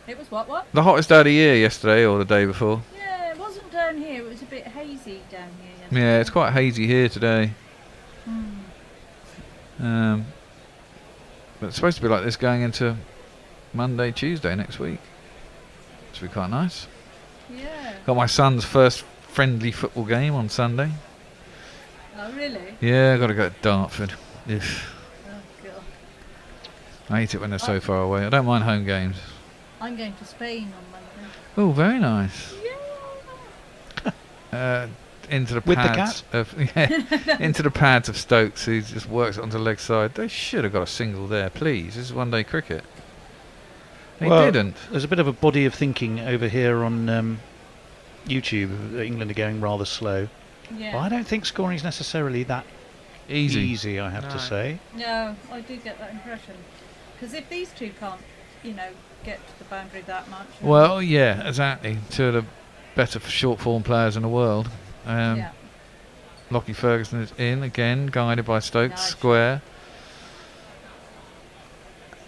It was what? The hottest day of the year yesterday, or the day before. Yeah, it wasn't down here. It was a bit hazy down here yesterday. Yeah, it's quite hazy here today. But it's supposed to be like this going into Monday, Tuesday next week. Which will be quite nice. Yeah. Got my son's first friendly football game on Sunday. Oh, really? Yeah, got to go to Dartford. Ugh. Oh, God. I hate it when they're so far away. I don't mind home games. I'm going to Spain on Monday. Oh, very nice. Into the With the pads into the pads of Stokes, who just works it onto the leg side. They should have got a single there, please. This is one-day cricket. They didn't. There's a bit of a body of thinking over here on YouTube. England are going rather slow. Yeah. But I don't think scoring is necessarily that easy, I have to say. No, I do get that impression. Because if these two can't, get to the boundary that much. Well, yeah, exactly. Two of the better short form players in the world. Lockie Ferguson is in again, guided by Stokes. Nice. Square.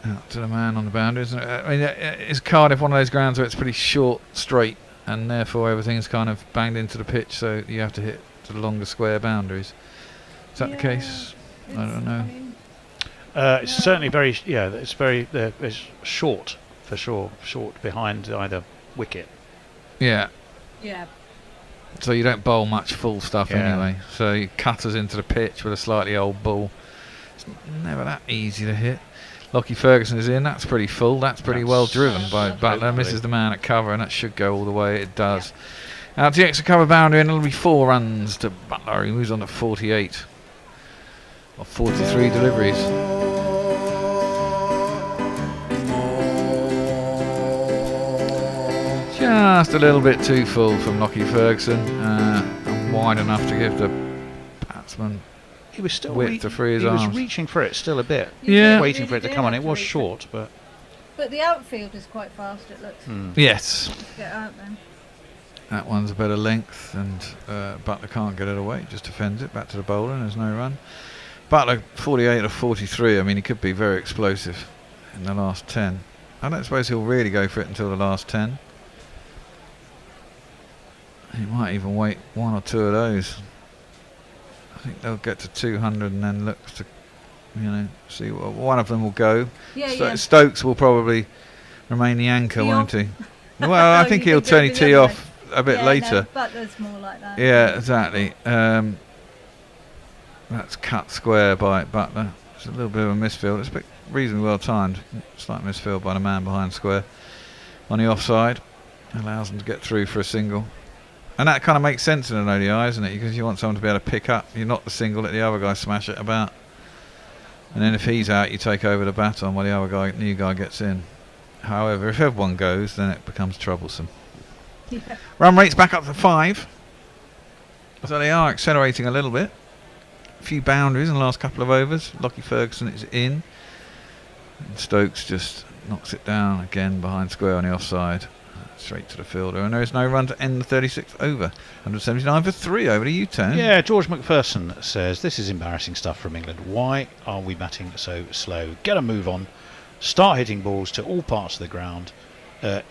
Out to the man on the boundary. I mean, is Cardiff one of those grounds where it's pretty short, straight, and therefore everything's kind of banged into the pitch, so you have to hit the longer square boundaries? Is that the case? I don't know. It's certainly very, it's very, it's short for sure, short behind either wicket. Yeah. Yeah. So you don't bowl much full stuff anyway. So you cutters into the pitch with a slightly old ball. It's never that easy to hit. Lockie Ferguson is in. That's pretty full. That's pretty well driven by Butler. Misses the man at cover, and that should go all the way. It does. Out to the extra cover boundary, and it'll be 4 runs to Butler. He moves on to 48 of 43 deliveries. Just a little bit too full from Lockie Ferguson, and wide enough to give the batsman he was still width to free his arms. He was reaching for it still a bit. Waiting for it to come on. It was short, but the outfield is quite fast. It looks. Yes. Get out then. That one's a better length, and Butler can't get it away. Just defends it back to the bowler, and there's no run. Butler 48 of 43. I mean, he could be very explosive in the last 10. I don't suppose he'll really go for it until the last 10. He might even wait 1 or 2 of those. I think they'll get to 200 and then look to, see what one of them will go. Stokes will probably remain the anchor, won't he? Well, I think he'll turn his tee off a bit later. No, Butler's more like that. Yeah, exactly. That's cut square by Butler. It's a little bit of a misfield. It's a bit reasonably well timed. Slight misfield by the man behind square on the offside. Allows them to get through for a single. And that kind of makes sense in an ODI, isn't it? Because you want someone to be able to pick up. You knock the single, let the other guy smash it about. And then if he's out, you take over the baton while the other guy, new guy gets in. However, if everyone goes, then it becomes troublesome. Yeah. Run rate's back up to 5. So they are accelerating a little bit. A few boundaries in the last couple of overs. Lockie Ferguson is in. And Stokes just knocks it down again behind square on the offside. Straight to the fielder. And there is no run to end the 36th over. 179 for 3 over to U-turn. Yeah, George McPherson says, this is embarrassing stuff from England. Why are we batting so slow? Get a move on. Start hitting balls to all parts of the ground.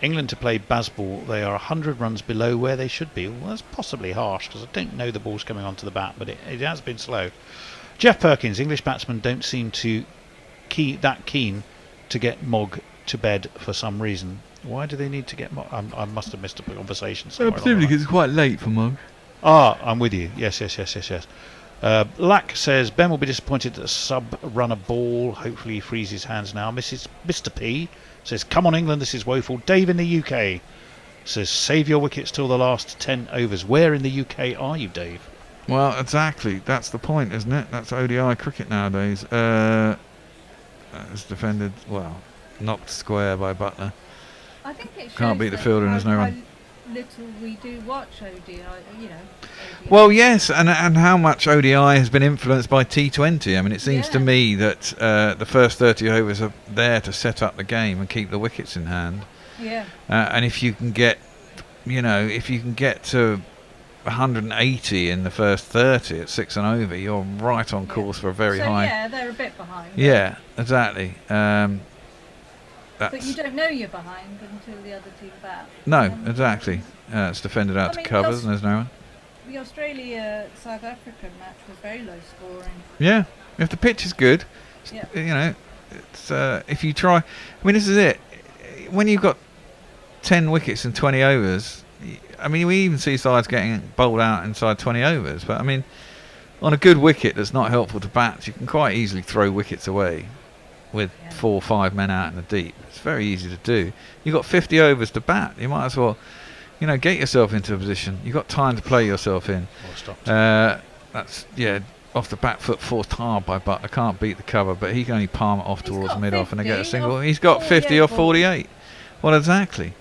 England to play Bazball, they are 100 runs below where they should be. Well, that's possibly harsh because I don't know the ball's coming onto the bat, but it has been slow. Jeff Perkins, English batsmen don't seem to that keen to get Mogg to bed for some reason. Why do they need to get Mogg? I must have missed a conversation somewhere. Presumably because it's quite late for Mogg. Ah, I'm with you. Yes. Lack says Ben will be disappointed that a sub run a ball. Hopefully he frees his hands now. Mr. P says, come on England, this is woeful. Dave in the UK says, save your wickets till the last 10 overs. Where in the UK are you, Dave? Well, exactly. That's the point, isn't it? That's ODI cricket nowadays. It's defended, well, knocked square by Butler. I think it shows Can't beat the that fielder and there's no how run. little we do watch ODI, you know. ODI. Well, yes, and how much ODI has been influenced by T20. I mean, it seems to me that the first 30 overs are there to set up the game and keep the wickets in hand. Yeah. And if you can get, to 180 in the first 30 at 6 and over, you're right on course for a very high. Yeah, they're a bit behind. Yeah, exactly. But you don't know you're behind until the other team bat. No, exactly. It's defended out to covers and there's no one. The Australia-South African match was very low scoring. Yeah, if the pitch is good, it's if you try. I mean, this is it. When you've got 10 wickets in 20 overs, I mean, we even see sides getting bowled out inside 20 overs. But I mean, on a good wicket that's not helpful to bats, you can quite easily throw wickets away with 4 or 5 men out in the deep. It's very easy to do. You've got 50 overs to bat. You might as well, get yourself into a position. You've got time to play yourself in. That's off the back foot, forced hard by Butler. Can't beat the cover, but he can only palm it off towards mid-off and they get a single. He's got 50 off 48. Well, exactly.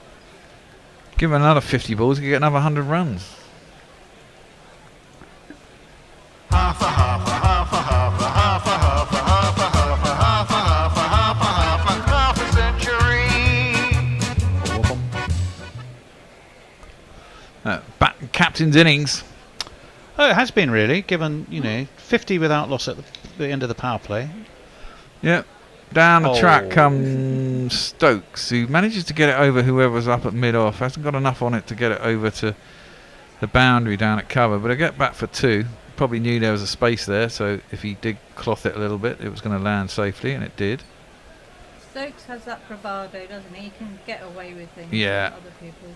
Give him another 50 balls, he can get another 100 runs. Half a half a half a half a half a half a half a half a half a half a half a half a half a century. Captain's innings. Oh, it has been really, given 50 without loss at the end of the power play. Yep. Down the track comes Stokes, who manages to get it over whoever's up at mid-off. Hasn't got enough on it to get it over to the boundary down at cover, but I get back for 2. Probably knew there was a space there, so if he did cloth it a little bit, it was going to land safely, and it did. Stokes has that bravado, doesn't he? He can get away with things. Yeah. That other people.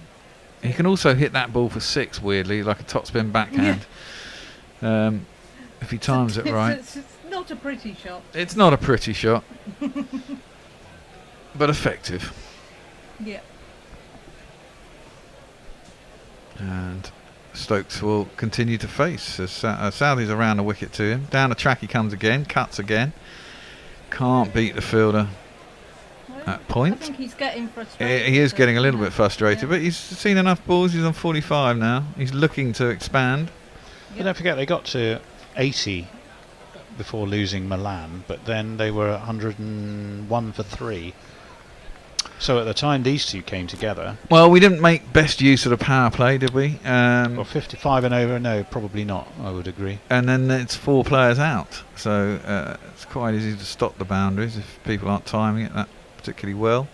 He can also hit that ball for 6, weirdly, like a topspin backhand. If he times it right. It's not a pretty shot. It's not a pretty shot, but effective. Yeah. And Stokes will continue to face as Southey's around the wicket to him. Down the track he comes again, cuts again. Can't beat the fielder at point. I think he's getting frustrated. He is getting a little bit frustrated, but he's seen enough balls. He's on 45 now. He's looking to expand. But don't forget, they got to 80 before losing Milan, but then they were 101 for 3. So at the time these two came together... Well, we didn't make best use of the power play, did we? Well, 55 and over, no, probably not, I would agree. And then it's 4 players out, so it's quite easy to stop the boundaries if people aren't timing it that particularly well.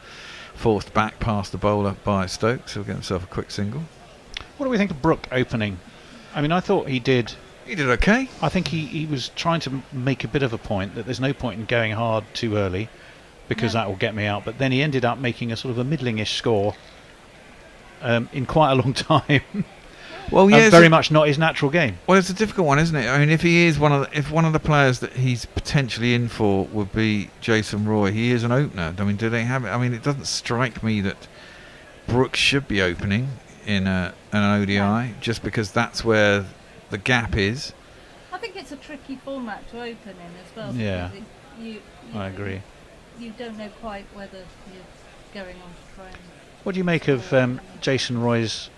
Forced back past the bowler by Stokes, he'll get himself a quick single. What do we think of Brook opening? I mean, I thought he did... He did okay. I think he was trying to make a bit of a point that there's no point in going hard too early because that will get me out. But then he ended up making a sort of a middling-ish score in quite a long time. Well, yeah, very much not his natural game. Well, it's a difficult one, isn't it? I mean, if he is if one of the players that he's potentially in for would be Jason Roy, he is an opener. I mean, do they have it? I mean, it doesn't strike me that Brooks should be opening in an ODI just because that's where the gap is. I think it's a tricky format to open in as well. Yeah, you I agree. You don't know quite whether you're going on to try and... What do you make of Jason Roy's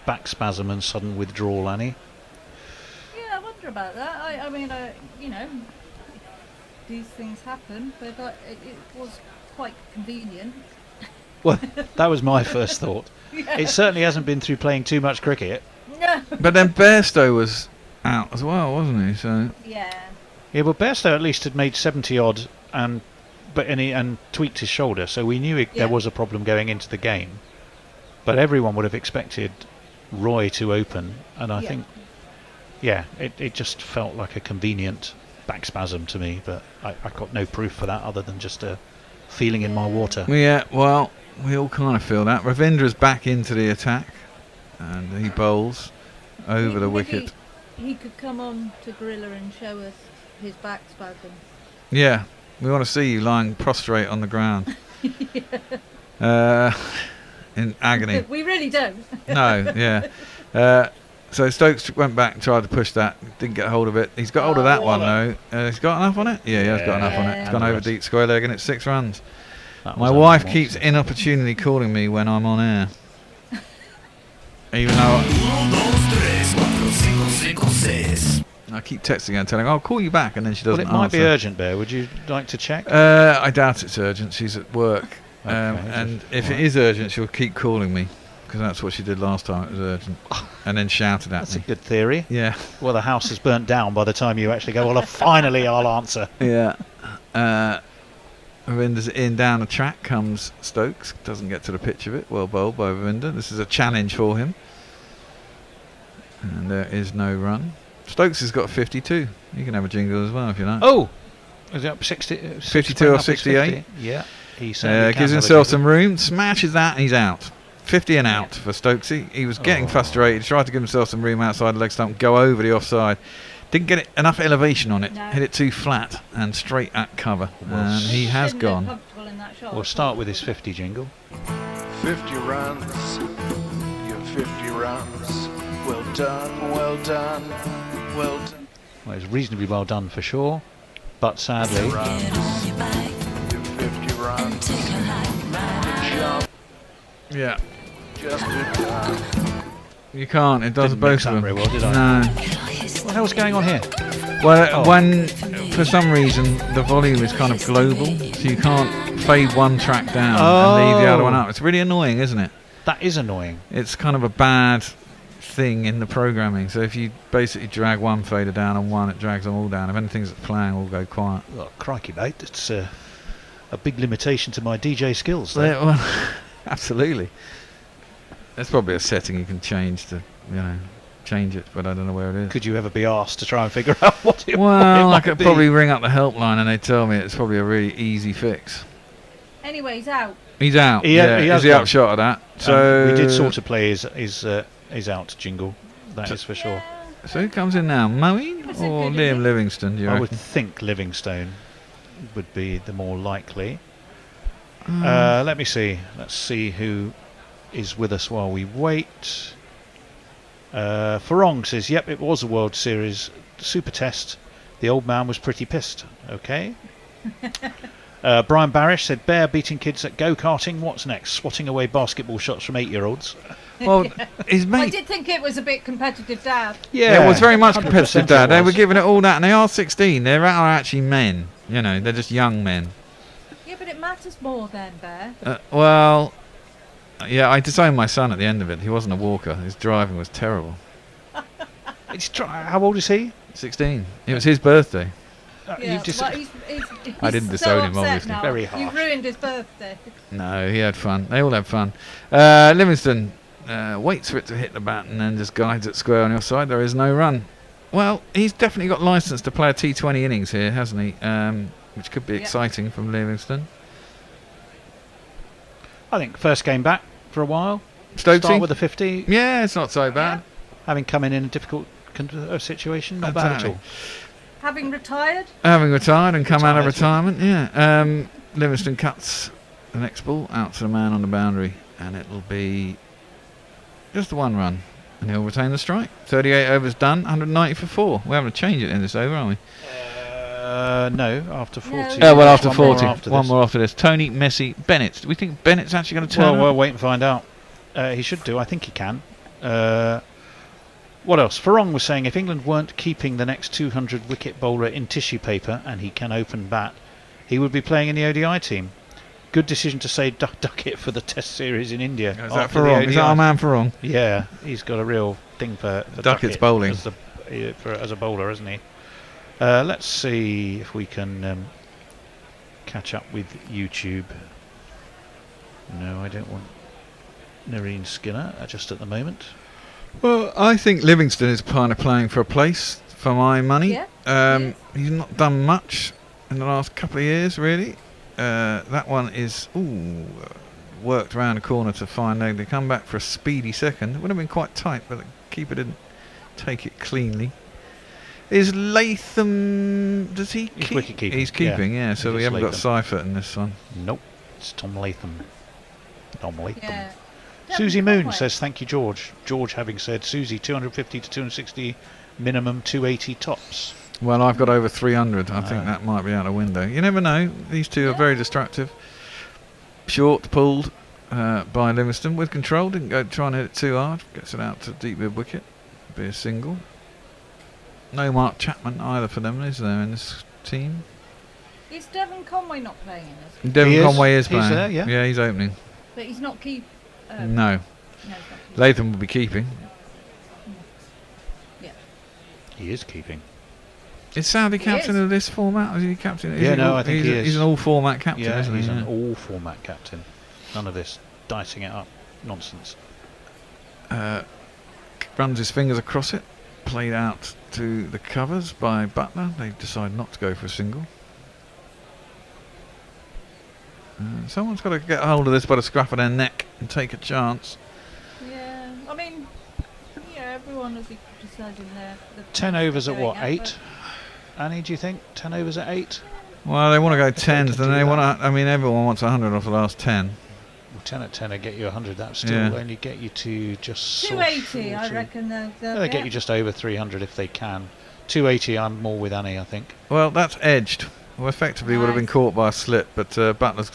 back spasm and sudden withdrawal, Annie? Yeah, I wonder about that. I mean, you know, these things happen, but it was quite convenient. Well, that was my first thought. Yeah. It certainly hasn't been through playing too much cricket. No. But then Bairstow was out as well, wasn't he? So yeah. Yeah, but Bairstow at least had made 70 odd and tweaked his shoulder, so we knew there was a problem going into the game. But everyone would have expected Roy to open, and I think, it just felt like a convenient back spasm to me. But I got no proof for that other than just a feeling in my water. yeah, well, we all kind of feel that. Ravindra's back into the attack, and he bowls over the wicket. He could come on to Gorilla and show us his back spasm. Yeah, we want to see you lying prostrate on the ground. In agony. We really don't. No, yeah. So Stokes went back and tried to push that, didn't get hold of it. He's got hold of that one though. He's got enough on it? Yeah, he has got enough on it. It's gone over deep square leg and it's 6 runs. My wife keeps inopportunely calling me when I'm on air. Even though I keep texting her and telling her, I'll call you back, and then she doesn't Well, it might answer. be urgent, Bear. Would you like to check? I doubt it's urgent. She's at work. And if it is urgent, she'll keep calling me, because that's what she did last time. It was urgent. And then shouted at That's me. a good theory. Yeah. Well, the house is burnt down by the time you actually go, well, finally I'll answer. Yeah. Ravindra's in down the track comes Stokes. Doesn't get to the pitch of it. Well bowled by Ravindra. This is a challenge for him. And there is no run. Stokes has got 52. You can have a jingle as well if you like. Oh! Is it up 60? 52 or 68? Yeah. He certainly gives himself some room. Smashes that and he's out. 50 and out for Stokesy. He was getting frustrated. Tried to give himself some room outside the leg stump. Go over the offside. Didn't get enough elevation on it. No. Hit it too flat and straight at cover. And he has gone. We'll start with his 50 jingle. 50 runs, your 50 runs. Well done, well done, well done. Well, it's reasonably well done for sure, but sadly... Yeah. Just a done. You can't. It does Didn't both mix of that them. very well, did I? No. What the hell's going on here? Well, when for some reason the volume is kind of global, so you can't fade one track down and leave the other one up. It's really annoying, isn't it? That is annoying. It's kind of a bad thing in the programming. So if you basically drag one fader down on one, it drags them all down. If anything's playing, will go quiet. Oh, crikey, mate. It's a big limitation to my DJ skills there. Yeah, well, absolutely. There's probably a setting you can change to, change it, but I don't know where it is. Could you ever be asked to try and figure out what it Well, might I could be? probably ring up the helpline and they'd tell me it's probably a really easy fix. Anyway, he's out. He's out. He Is has the gone. upshot of that? So we did sort of play his out jingle. That is for sure. So who comes in now? Moeen or Liam Livingstone? Do you I reckon? would think Livingstone would be the more likely. Let me see. Let's see who is with us while we wait. Farong says, yep, it was a World Series Super Test. The old man was pretty pissed. Okay. Brian Barish said, Bear beating kids at go-karting. What's next? Swatting away basketball shots from 8-year-olds. Well, his I mate. did think it was a bit competitive, Dad. Yeah, it was very much 100% competitive, Dad. They it were was. giving it all that, and they are 16. They are actually men. They're just young men. Yeah, but it matters more then, Bear. Well, yeah, I disowned my son at the end of it. He wasn't a walker. His driving was terrible. How old is he? 16. It was his birthday. Yeah, just- well, he's I didn't so disown him, upset obviously. now. Very You harsh. ruined his birthday. No, he had fun. They all had fun. Livingston waits for it to hit the bat and then just guides it square on the offside. There is no run. Well, he's definitely got licence to play a T20 innings here, hasn't he? Which could be exciting from Livingston. I think first game back for a while. Stokesy? Start with a 50. Yeah, it's not so bad. having come in a difficult situation. Not bad at all. Having retired? Having retired and come out of Retired. retirement, yeah. Livingston cuts the next ball out to the man on the boundary, and it'll be just the one run, and he'll retain the strike. 38 overs done, 190 for 4. We're having to change it in this over, aren't we? No, after 40. Oh, well, after One 40. more after One this. more after this. Tony, Messi, Bennett. Do we think Bennett's actually going to turn Well, up? we'll wait and find out. He should do. I think he can. What else? Farong was saying if England weren't keeping the next 200 wicket bowler in tissue paper and he can open bat, he would be playing in the ODI team. Good decision to say duck it for the Test series in India. Is that after the Farong? Is that ODI. our man Farong? Yeah, he's got a real thing for Duckett's bowling. as a bowler, hasn't he? Let's see if we can catch up with YouTube. No, I don't want Nareen Skinner just at the moment. Well, I think Livingston is kind of playing for a place for my money. Yeah, he's not done much in the last couple of years, really. That one is worked around the corner to find out. They come back for a speedy second. It would have been quite tight, but the keeper didn't take it cleanly. Is Latham? Does he? He's wicket keeping. He's keeping, yeah. So It we is haven't got Latham. Seifert in this one. Nope, it's Tom Latham. Tom Latham. Yeah. Susie Moon says thank you, George. George having said Susie 250 to 260 minimum, 280 tops. Well, I've got over 300. I think that might be out the window. You never know. These two are very destructive. Short pulled by Livingston with control. Didn't go try and hit it too hard. Gets it out to deep mid wicket. Be a single. No Mark Chapman either for them, is there, in this team? Is Devon Conway not playing in this? Devon Conway is He's playing. there, yeah. Yeah, he's opening. But he's not keep. No. No, he's not keep. Latham will be keeping. Yeah. He is keeping. Is Saudi He captain is. of this format? Is he captain? Is Yeah, he no, all- I think he's he a- is. He's an all-format captain, Yeah, isn't he's he? an Yeah. all-format captain. None of this dicing it up nonsense. Runs his fingers across it. Played out to the covers by Butler. They decide not to go for a single. Someone's got to get hold of this by the scruff of their neck and take a chance. Yeah, I mean, yeah, everyone will be criticising their. 10 overs at doing what, it, 8? Annie, do you think? 10 overs at 8? Well, they want to go tens, can then do they that. want to. I mean, everyone wants 100 off the last 10. Well, 10 at 10 will get you 100. That still Yeah. only get you to just sort 280, I of- reckon. They get you just over 300 if they can. 280, I'm more with Annie, I think. Well, that's edged. Well, effectively would have been caught by a slip, but Butler's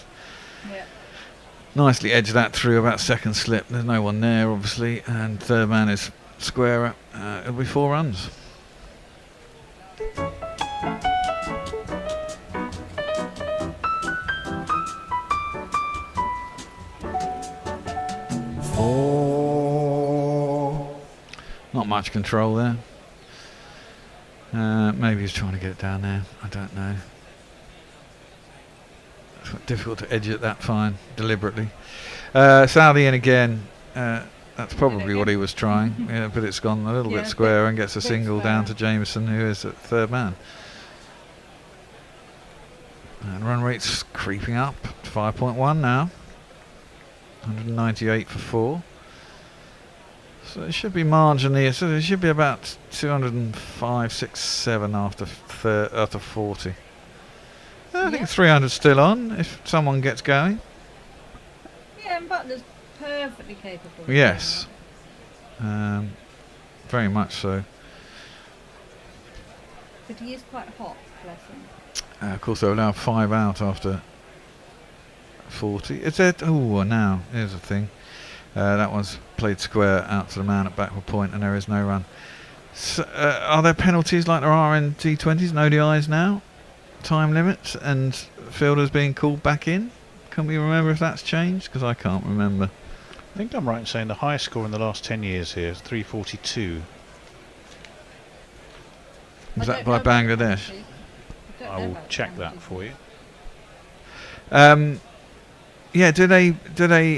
nicely edged that through about second slip. There's no one there, obviously, and third man is squarer. It'll be 4 runs. Not much control there. Maybe he's trying to get it down there. I don't know. It's quite difficult to edge it that fine deliberately. Saudi in again. That's probably what he was trying. Yeah, but it's gone a little bit square and gets a single down to Jameson, who is at third man. And run rate's creeping up to 5.1 now. 198 for 4. So it should be marginally. So it should be about 205, 6, 7 after 40. I think 300's still on if someone gets going. Yeah, and Butler's perfectly capable. of Yes. Very much so. doing it. But he is quite hot, bless him. Of course, they'll allow 5 out after 40. Is it? Oh, now here's the thing. That one's played square out to the man at backward point, and there is no run. So, are there penalties like there are in T20s and ODIs now? Time limits and fielders being called back in? Can we remember if that's changed? Because I can't remember. I think I'm right in saying the highest score in the last 10 years here is 342. Was that by Bangladesh? I will check that for you. Yeah, do they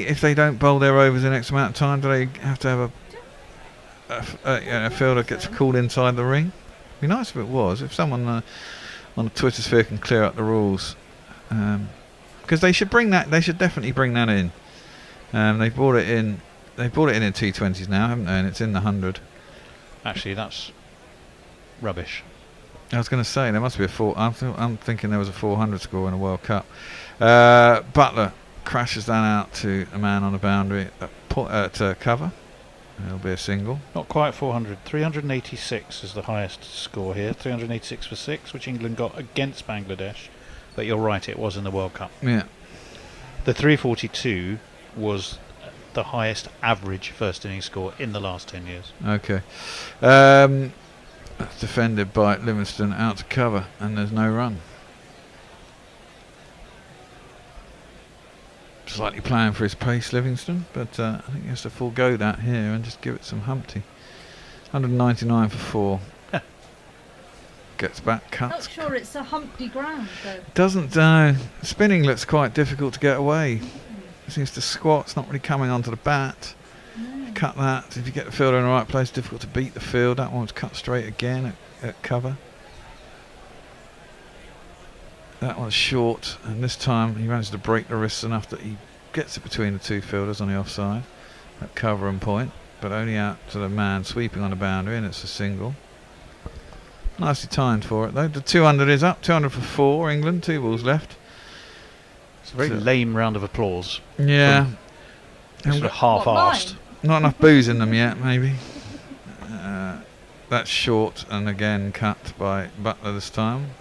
if they don't bowl their overs in X amount of time, do they have to have a fielder gets called inside the ring? It'd be nice if it was. If someone on the Twitter sphere can clear up the rules, because they should bring that. They should definitely bring that in. They brought it in. They brought it in T20s now, haven't they? And it's in the 100. Actually, that's rubbish. I was going to say there must be a four. I'm thinking there was a 400 score in a World Cup. Butler crashes that out to a man on the boundary at cover. It'll be a single. Not quite 400. 386 is the highest score here. 386 for 6, which England got against Bangladesh. But you're right, it was in the World Cup. Yeah. The 342 was the highest average first innings score in the last 10 years. Okay. That's defended by Livingston out to cover, and there's no run. Slightly playing for his pace, Livingston, but I think he has to forego that here and just give it some Humpty. 199 for 4. Gets back, cuts. Not sure it's a Humpty ground though. Doesn't spinning looks quite difficult to get away. Seems to squat. It's not really coming onto the bat. No. Cut that. If you get the fielder in the right place, difficult to beat the field. That one was cut straight again at cover. That one's short, and this time he managed to break the wrists enough that he gets it between the two fielders on the offside at cover and point, but only out to the man sweeping on the boundary, and it's a single. Nicely timed for it though. The 200 is up. 200 for 4. England. 2 balls left. It's a very lame round of applause. Yeah. Sort of half-arsed. Not enough booze in them yet, maybe. That's short and again cut by Butler this time.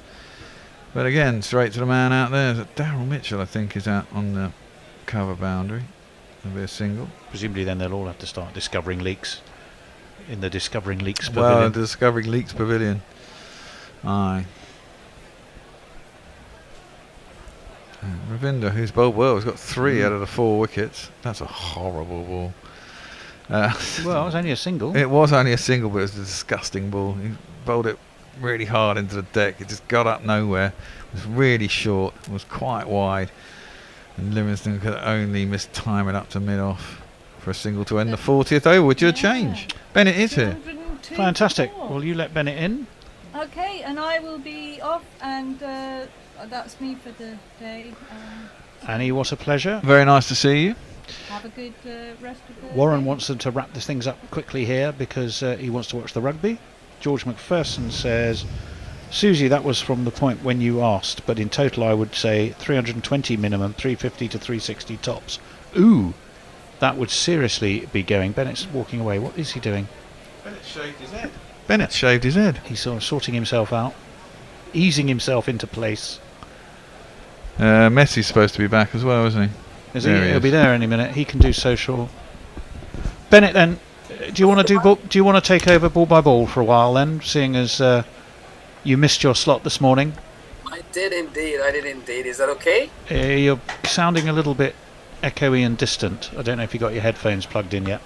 But again, straight to the man out there. Daryl Mitchell, I think, is out on the cover boundary. There'll be a single. Presumably then they'll all have to start discovering leaks in the Discovering Leaks Well, Pavilion. the Discovering Leaks Pavilion. Aye. Ravinder, who's bowled well, has got 3 out of the 4 wickets. That's a horrible ball. Well, it was only a single. It was only a single, but it was a disgusting ball. He bowled it really hard into the deck. It just got up nowhere. It was really short. It was quite wide. And Livingston could only mistime it up to mid-off for a single to end the 40th over. Would you change? Bennett is here. Fantastic. Will you let Bennett in? Okay, and I will be off, and that's me for the day. Annie, what a pleasure. Very nice to see you. Have a good rest of the Warren day. wants them to wrap these things up quickly here because he wants to watch the rugby. George McPherson says, Susie, that was from the point when you asked, but in total I would say 320 minimum, 350 to 360 tops. Ooh, that would seriously be going. Bennett's walking away. What is he doing? Bennett shaved his head. Bennett shaved his head. He's sort of sorting himself out, easing himself into place. Messi's supposed to be back as well, isn't he? Is he? He'll be there any minute. He can do social. Bennett, then, do you want to take over ball by ball for a while then, seeing as you missed your slot this morning? I did indeed. Is that okay? You're sounding a little bit echoey and distant. I don't know if you got your headphones plugged in yet.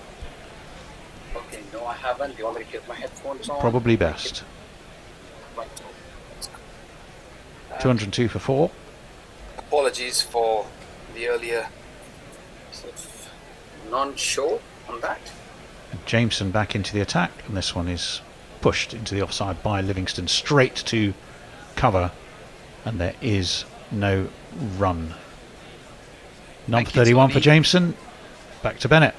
Okay, no, I haven't. Do you want me to get my headphones on? Probably best. 202 for 4. Apologies for the earlier sort of non-show on that. Jameson back into the attack, and this one is pushed into the offside by Livingston straight to cover, and there is no run. Number 31 for Jameson. Back to Bennett.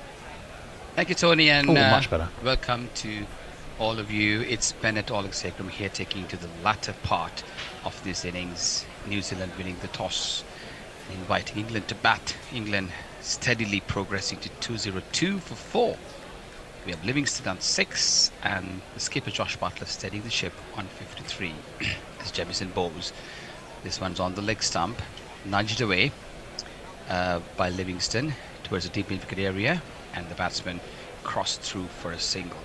Thank you, Tony, and much better. Welcome to all of you. It's Bennett Olaksekram here, taking you to the latter part of this innings. New Zealand winning the toss, inviting England to bat. England steadily progressing to 202 for 4. We have Livingston on 6, and the skipper Josh Butler steadying the ship on 53 as Jamison bowls. This one's on the leg stump, nudged away by Livingston towards the deep mid-wicket area, and the batsman crossed through for a single.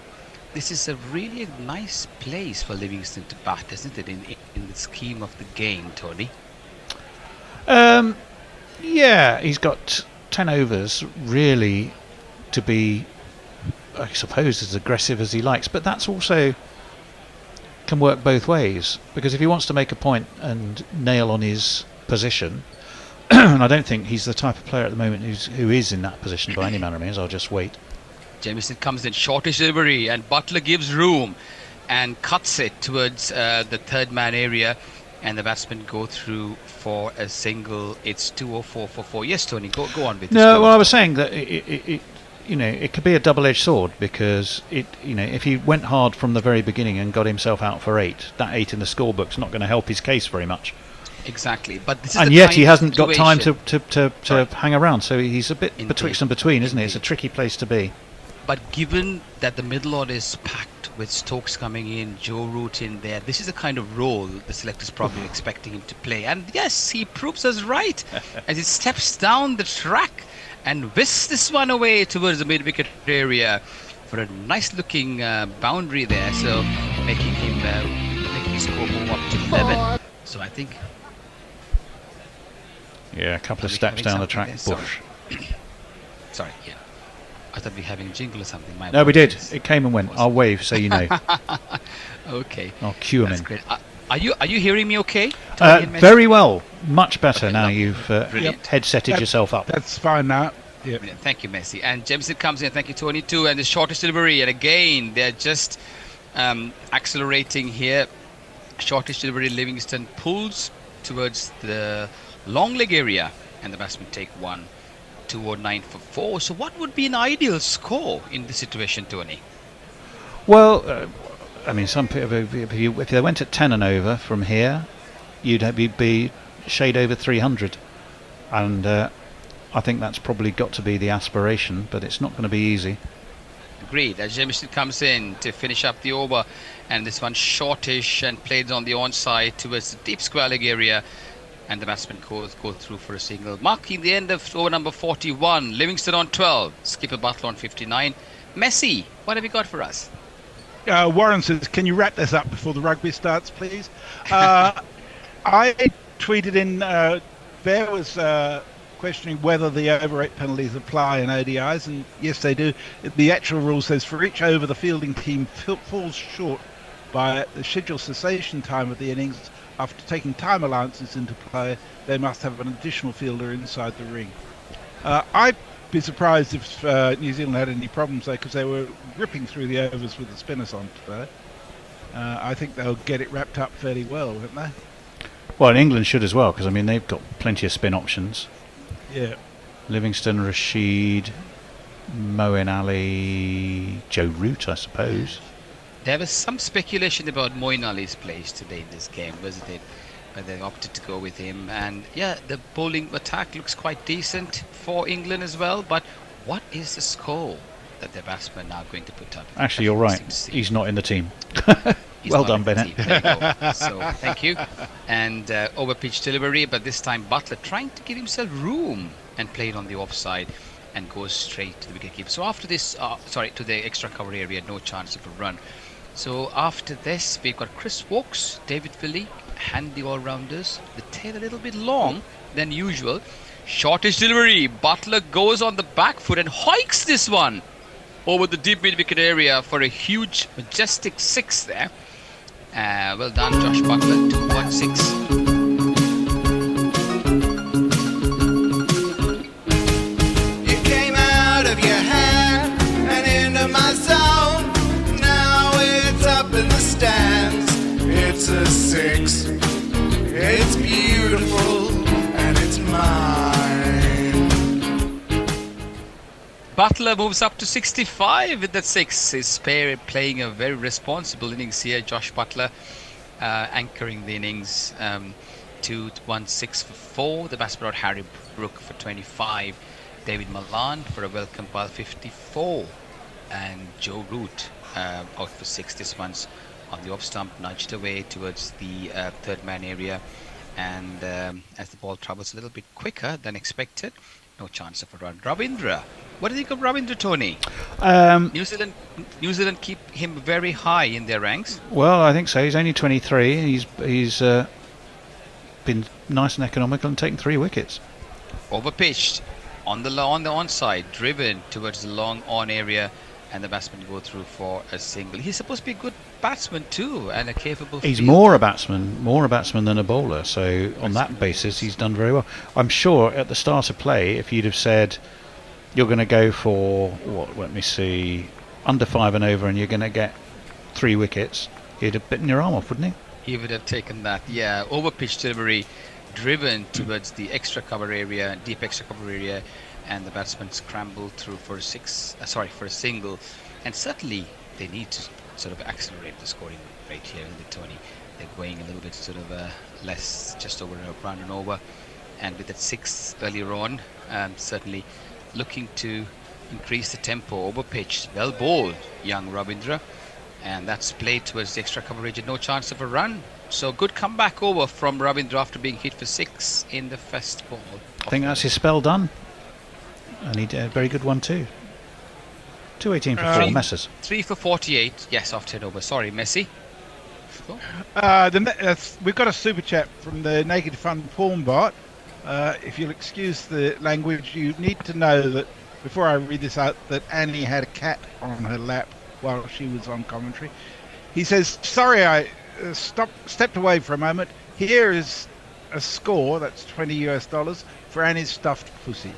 This is a really nice place for Livingston to bat, isn't it, in the scheme of the game, Tony? Yeah, he's got 10 overs really to be, I suppose, as aggressive as he likes, but that's also can work both ways, because if he wants to make a point and nail on his position, and I don't think he's the type of player at the moment who is in that position by any manner of means. I'll just wait. Jamison comes in, shortish delivery, and Butler gives room and cuts it towards the third man area, and the batsmen go through for a single. It's 204 for 4. Yes, Tony, go on with this. No, well, I was saying that it could be a double-edged sword, because if he went hard from the very beginning and got himself out for 8, that 8 in the scorebook's not going to help his case very much. Exactly, but this is And the yet kind he of hasn't got time situation- to hang around, so he's a bit Indeed. betwixt and between, isn't he? It's a tricky place to be. But given that the middle order is packed with Stokes coming in, Joe Root in there, this is the kind of role the selector's probably expecting him to play. And yes, he proves us right as he steps down the track and whisks this one away towards the mid-wicket area for a nice-looking boundary there, so making his score move up to 11. So I think... Yeah, a couple of Are we steps having down the something track, there? Bush. Sorry, yeah. I thought we were having a jingle or something. My No, we did. apologies. It came and went. I'll wave so you know. Okay. I'll cue him That's in. great. Are you hearing me okay? Tony and Messi? Very well. Much better now lovely. you've Brilliant. headsetted yourself up. That's fine now. Yeah. Brilliant. Thank you, Messi. And Jameson comes in. Thank you, Tony, too. And the shortest delivery. And again, they're just accelerating here. Shortest delivery. Livingston pulls towards the long leg area. And the batsmen take 1. 209 for 4. So what would be an ideal score in this situation, Tony? Well, I mean, some people, if they went at 10 and over from here, you'd be shade over 300. And I think that's probably got to be the aspiration, but it's not going to be easy. Agreed. As Jameson comes in to finish up the over, and this one shortish and played on the onside towards the deep square leg area, and the batsman go through for a single, marking the end of over number 41. Livingston on 12, Skipper Butler on 59. Messi, what have you got for us? Warren says, can you wrap this up before the rugby starts, please? I tweeted in, Bear was questioning whether the over 8 penalties apply in ODIs, and yes, they do. The actual rule says for each over the fielding team falls short by the scheduled cessation time of the innings, after taking time allowances into play, they must have an additional fielder inside the ring. I'd be surprised if New Zealand had any problems there, because they were ripping through the overs with the spinners on today. I think they'll get it wrapped up fairly well, won't they? Well, and England should as well, because I mean they've got plenty of spin options. Yeah. Livingston, Rashid, Moeen Ali, Joe Root, I suppose. There was some speculation about Moeen Ali's place today in this game, wasn't it? But they opted to go with him. And yeah, the bowling attack looks quite decent for England as well. But what is the score that the batsmen are going to put up? Actually, you're right. He's not in the team. He's Well not done, in the Bennett. team. There you go. So thank you. And over pitch delivery, but this time Butler trying to give himself room and played on the offside and goes straight to the wicketkeeper. So after this, to the extra cover area, no chance of a run. So after this, we've got Chris Wokes, David Philly, handy all-rounders. The tail a little bit long than usual. Shortish delivery. Butler goes on the back foot and hoiks this one over the deep mid-wicket area for a huge, majestic 6 there. Well done, Josh Butler, 216. You came out of your hand and into my zone. Now it's up in the stands. It's a 6. It's beautiful and it's mine. Butler moves up to 65 with that 6. His pair playing a very responsible innings here. Josh Butler anchoring the innings. 216 for 4. The batsman brought Harry Brook for 25. David Malan for a welcome ball 54. And Joe Root out for 6. This one's on the off stump, nudged away towards the third man area. And as the ball travels a little bit quicker than expected, no chance of a run. Ravindra. What do you think of Ravindra, Tony? New Zealand keep him very high in their ranks. Well, I think so. He's only 23. He's been nice and economical and taken 3 wickets. Overpitched on the onside, driven towards the long on area, and the batsman go through for a single. He's supposed to be a good batsman too, and a capable. He's fielder. more a batsman than a bowler. So on that basis, he's done very well. I'm sure at the start of play, if you'd have said you're going to go for what? Let me see, under 5 and over, and you're going to get 3 wickets, he'd have bitten your arm off, wouldn't he? He would have taken that. Yeah, over pitch delivery, driven towards the extra cover area, deep extra cover area, and the batsmen scramble through for a single, and certainly they need to sort of accelerate the scoring rate here in the Tony. They're going a little bit sort of less, just over a round and over, and with that 6 earlier on, certainly looking to increase the tempo over pitch. Well bowled, young Ravindra, and that's played towards the extra coverage and no chance of a run. So good comeback over from Ravindra after being hit for 6 in the first ball. I think that's his spell done. And he did a very good one too. 218 for 4, Messers. 3 for 48, yes, off 10 over. Sorry, Messi. We've got a super chat from the Naked Fun porn bot. If you'll excuse the language, you need to know that before I read this out, that Annie had a cat on her lap while she was on commentary. He says, sorry I stepped away for a moment. Here is a score, that's $20 for Annie's stuffed pussy.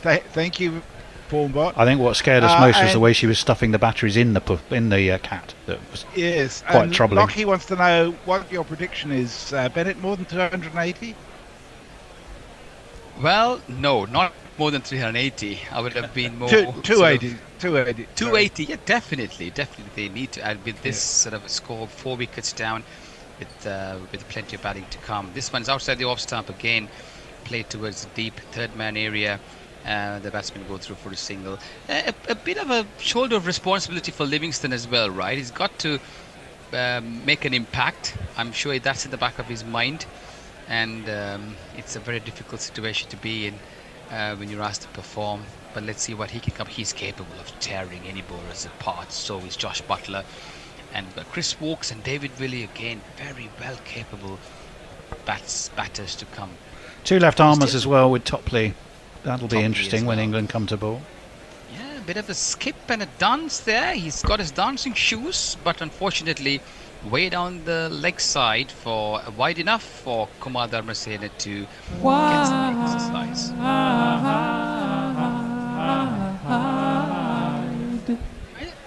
Thank you, Pornbot. I think what scared us most was the way she was stuffing the batteries in the cat. That was quite troubling. Lockie wants to know what your prediction is. Bennett, more than 280? Well, no, not more than 380. I would have been more 280. 280, yeah, definitely they need to add with this sort of a score, 4 wickets down with plenty of batting to come. This one's outside the off stump again, played towards the deep third man area. The batsman go through for a single. A bit of a shoulder of responsibility for Livingston as well, right? He's got to make an impact. I'm sure that's in the back of his mind, and it's a very difficult situation to be in when you're asked to perform. But let's see what he can come. He's capable of tearing any bowlers apart. So is Josh Buttler, and Chris Wokes and David Willey again, very well capable batters to come. 2 left armers as well with Topley. That'll be interesting when England come to ball. Yeah, a bit of a skip and a dance there. He's got his dancing shoes, but unfortunately way down the leg side for wide enough for Kumar Dharmasena to get some exercise.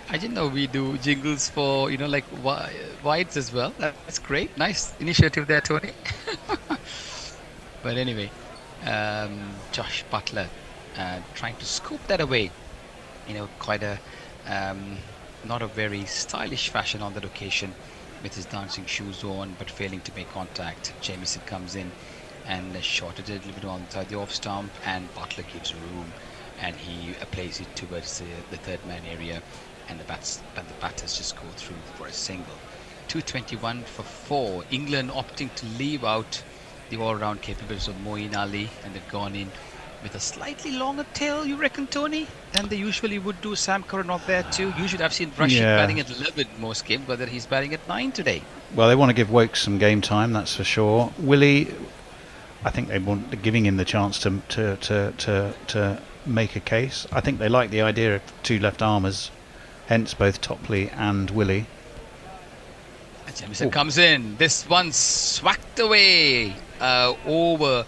I didn't know we do jingles for, like wides as well. That's great. Nice initiative there, Tony. But anyway, Josh Buttler trying to scoop that away. Quite a not a very stylish fashion on that occasion with his dancing shoes on, but failing to make contact. Jamieson comes in and shorted it a little bit on the off stump, and Buttler gives room, and he plays it towards the third man area, and the batters just go through for a single. 221 for 4. England opting to leave out the all-round capabilities of Moeen Ali, and they've gone in with a slightly longer tail, you reckon, Tony, than they usually would do. Sam Curran not there too. Usually I've seen Rashid batting at 11 most games, whether he's batting at 9 today. Well, they want to give Wokes some game time, that's for sure. Willie, I think they're giving him the chance to make a case. I think they like the idea of 2 left armers, hence both Topley and Willie. Jamieson comes in. This one swacked away over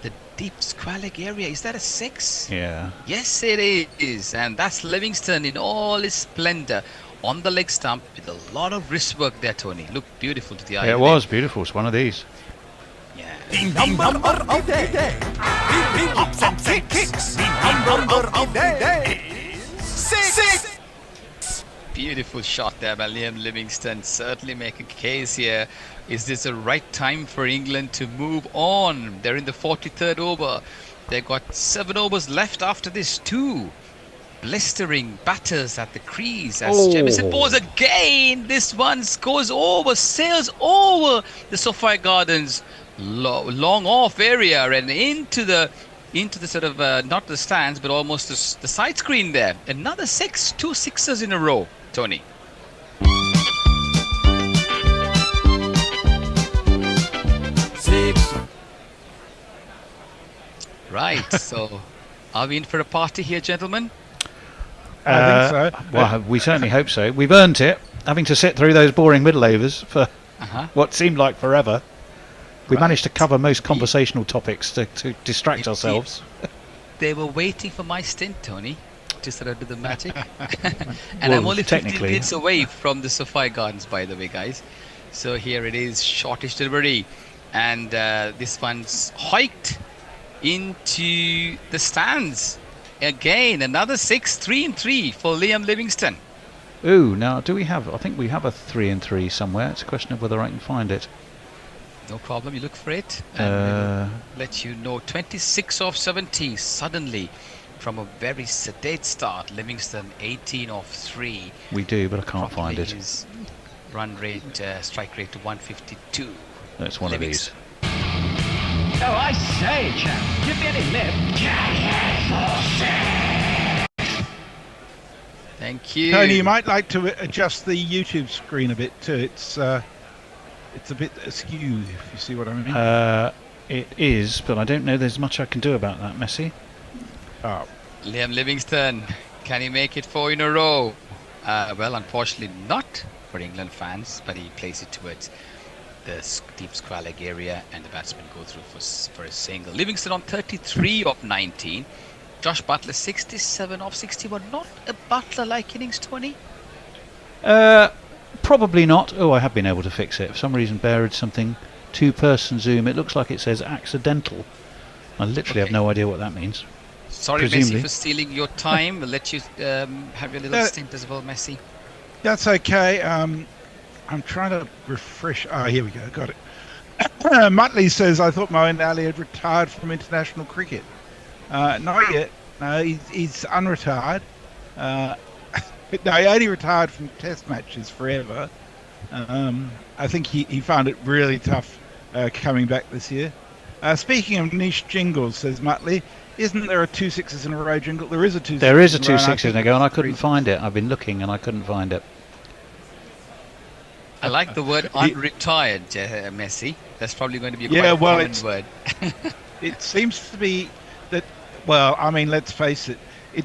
the deep square leg area. Is that a 6? Yeah. Yes, it is. And that's Livingston in all his splendor on the leg stump with a lot of wrist work there, Tony. Looked beautiful to the eye. Yeah, it was beautiful. It's one of these. Yeah. The number of the day. The hops and kicks. The number of the day is 6. Beautiful shot there by Liam Livingstone. Certainly make a case here. Is this the right time for England to move on? They're in the 43rd over. They've got 7 overs left after this. 2 blistering batters at the crease as Jamieson bowls again. This one goes over, sails over the Sophia Gardens long off area and into the sort of not the stands but almost the side screen there. Another 6, 2 sixes in a row, Tony. Right, so are we in for a party here, gentlemen? I think so. Well, we certainly hope so. We've earned it, having to sit through those boring middle overs for what seemed like forever. We managed to cover most conversational topics to distract ourselves. They were waiting for my stint, Tony, to sort of do the magic. And I'm only 15 minutes away from the Sophia Gardens, by the way, guys. So here it is, shortish delivery. And this one's hiked into the stands. Again, another 6, 3-3 for Liam Livingston. Ooh, now do we have? I think we have a 3-3 somewhere. It's a question of whether I can find it. No problem, you look for it and we'll let you know. 26 off 70 suddenly from a very sedate start. Livingston 18 off 3. We do, but I can't find it. His run rate, strike rate to 152. That's one Livingston. of these. Oh, I say, chap, give me any lip. Thank you. Tony, you might like to adjust the YouTube screen a bit too. It's a bit askew, if you see what I mean. It is, but I don't know there's much I can do about that, Messi. Oh. Liam Livingston, can he make it 4 in a row? Well, unfortunately not for England fans, but he plays it towards the deep square leg area, and the batsmen go through for a single. Livingston on 33 of 19. Josh Buttler 67 of 61. Not a Buttler-like innings, Tony? Probably not. Oh, I have been able to fix it. For some reason, Bear had something 2-person zoom. It looks like it says accidental. I literally have no idea what that means. Sorry, Presumably. Messi, for stealing your time. We'll let you have your little stint as well, Messi. That's okay. I'm trying to refresh. Oh, here we go. Got it. Muttley says, I thought Moeen Ali had retired from international cricket. Not yet. No, he's unretired. No, he only retired from test matches forever. I think he found it really tough coming back this year. Speaking of niche jingles, says Muttley, isn't there a 2 sixes in a row jingle? There is a 2 There is a 2 in a row, sixes in a go, and I couldn't find it. I've been looking and I couldn't find it. I like the word unretired, Messi. That's probably going to be a quite common word. It seems to be that, well, I mean, let's face it,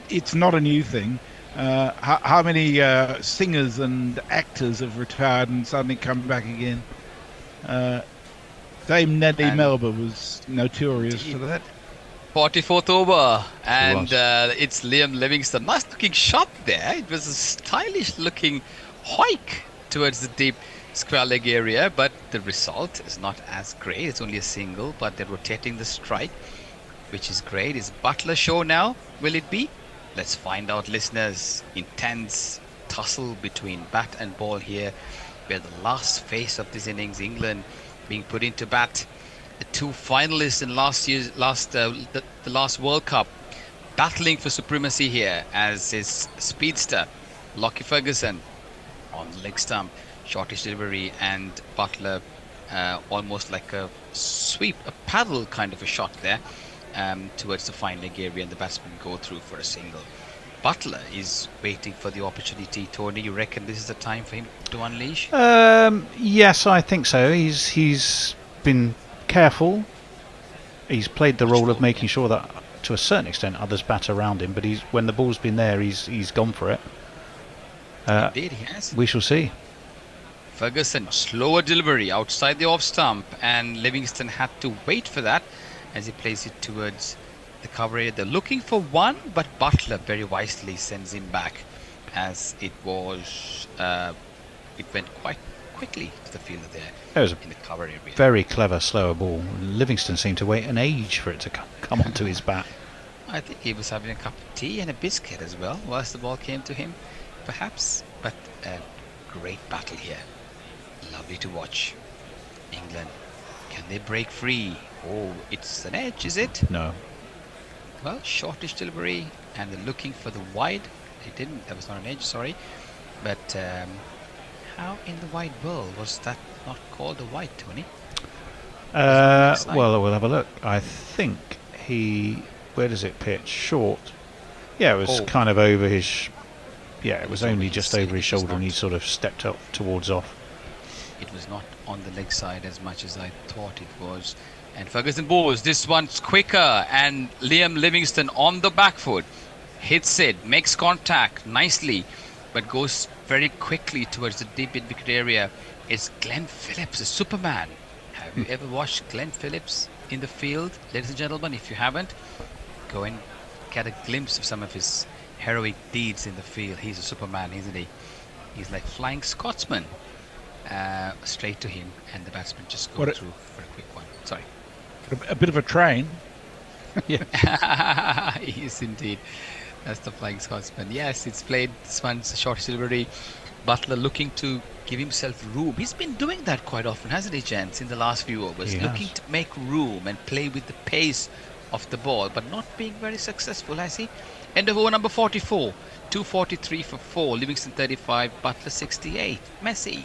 it's not a new thing. How many singers and actors have retired and suddenly come back again? Dame Nellie Melba was notorious for that. 44th over, and it's Liam Livingston. Nice looking shot there. It was a stylish looking hike towards the deep square leg area, but the result is not as great. It's only a single, but they're rotating the strike, which is great. Is Buttler show now? Will it be? Let's find out, listeners. Intense tussle between bat and ball here, where the last phase of this innings, England being put into bat. The 2 finalists in the last World Cup battling for supremacy here, as is speedster Lockie Ferguson on the leg stump, shortish delivery, and Buttler almost like a sweep, a paddle kind of a shot there towards the fine leg area, and the batsmen go through for a single. Buttler is waiting for the opportunity. Tony, you reckon this is the time for him to unleash? Yes, I think so. He's been careful. He's played the role of making sure that, to a certain extent, others bat around him. But when the ball's been there, he's gone for it. Indeed, he has. We shall see. Ferguson, slower delivery outside the off stump, and Livingston had to wait for that as he plays it towards the cover area. They're looking for one, but Buttler very wisely sends him back, as it was. It went quite quickly to the fielder there. It was in the cover area. Very clever, slower ball. Livingston seemed to wait an age for it to come onto his bat. I think he was having a cup of tea and a biscuit as well, whilst the ball came to him, perhaps. But a great battle here. Lovely to watch. England, can they break free? Oh, it's an edge, is it? No. Well, shortish delivery, and they're looking for the wide. They didn't. That was not an edge, sorry. But how in the wide world was that not called a wide, Tony? Well, we'll have a look. I think where does it pitch? Short. Yeah, it was kind of over his. Yeah, it was only just over his shoulder, and he sort of stepped up towards off. It was not on the leg side as much as I thought it was. And Ferguson bowls. This one's quicker, and Liam Livingston on the back foot hits it, makes contact nicely, but goes very quickly towards the deep mid-wicket area. It's Glenn Phillips, a Superman. Have you ever watched Glenn Phillips in the field, ladies and gentlemen? If you haven't, go and get a glimpse of some of his heroic deeds in the field. He's a Superman, isn't he? He's like Flying Scotsman. Straight to him, and the batsman just go through for a quick one. Sorry. A bit of a train. Yeah. Yes, indeed. That's the Flying Scotsman. Yes, it's played. This one's a short delivery. Butler looking to give himself room. He's been doing that quite often, hasn't he, gents, in the last few overs? He Looking has. to make room and play with the pace of the ball, but not being very successful, has he? End of over number 44. 243 for 4. Livingston 35. Butler 68. Messi.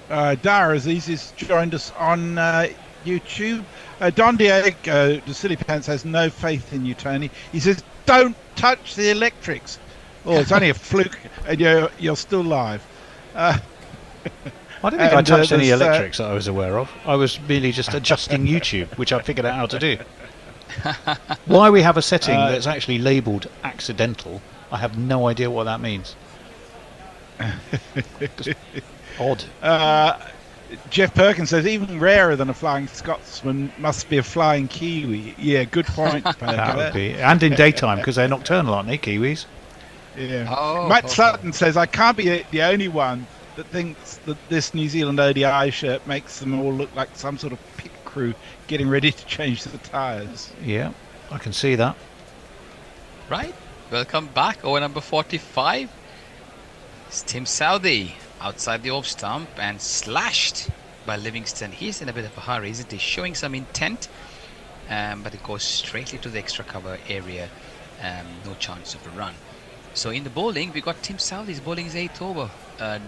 Dara Aziz has joined us on YouTube. Don Diego, the silly pants, has no faith in you, Tony. He says, don't touch the electrics. Oh, it's only a fluke, and you're still live. I don't think I touched any electrics that I was aware of. I was merely just adjusting YouTube, which I figured out how to do. Why we have a setting that's actually labelled accidental, I have no idea what that means. Just odd. Jeff Perkins says, even rarer than a Flying Scotsman must be a Flying Kiwi. Yeah, good point. That would be. And in daytime, because they're nocturnal, aren't they, Kiwis? Yeah. Oh, Matt Sutton says, I can't be the only one that thinks that this New Zealand ODI shirt makes them all look like some sort of pit crew getting ready to change the tyres. Yeah, I can see that. Right. Welcome back. Over number 45. It's Tim Southey outside the off stump and slashed by Livingston. He's in a bit of a hurry, isn't he? Showing some intent, but it goes straightly to the extra cover area. No chance of a run. So in the bowling, we got Tim Southey's bowling his 8th over,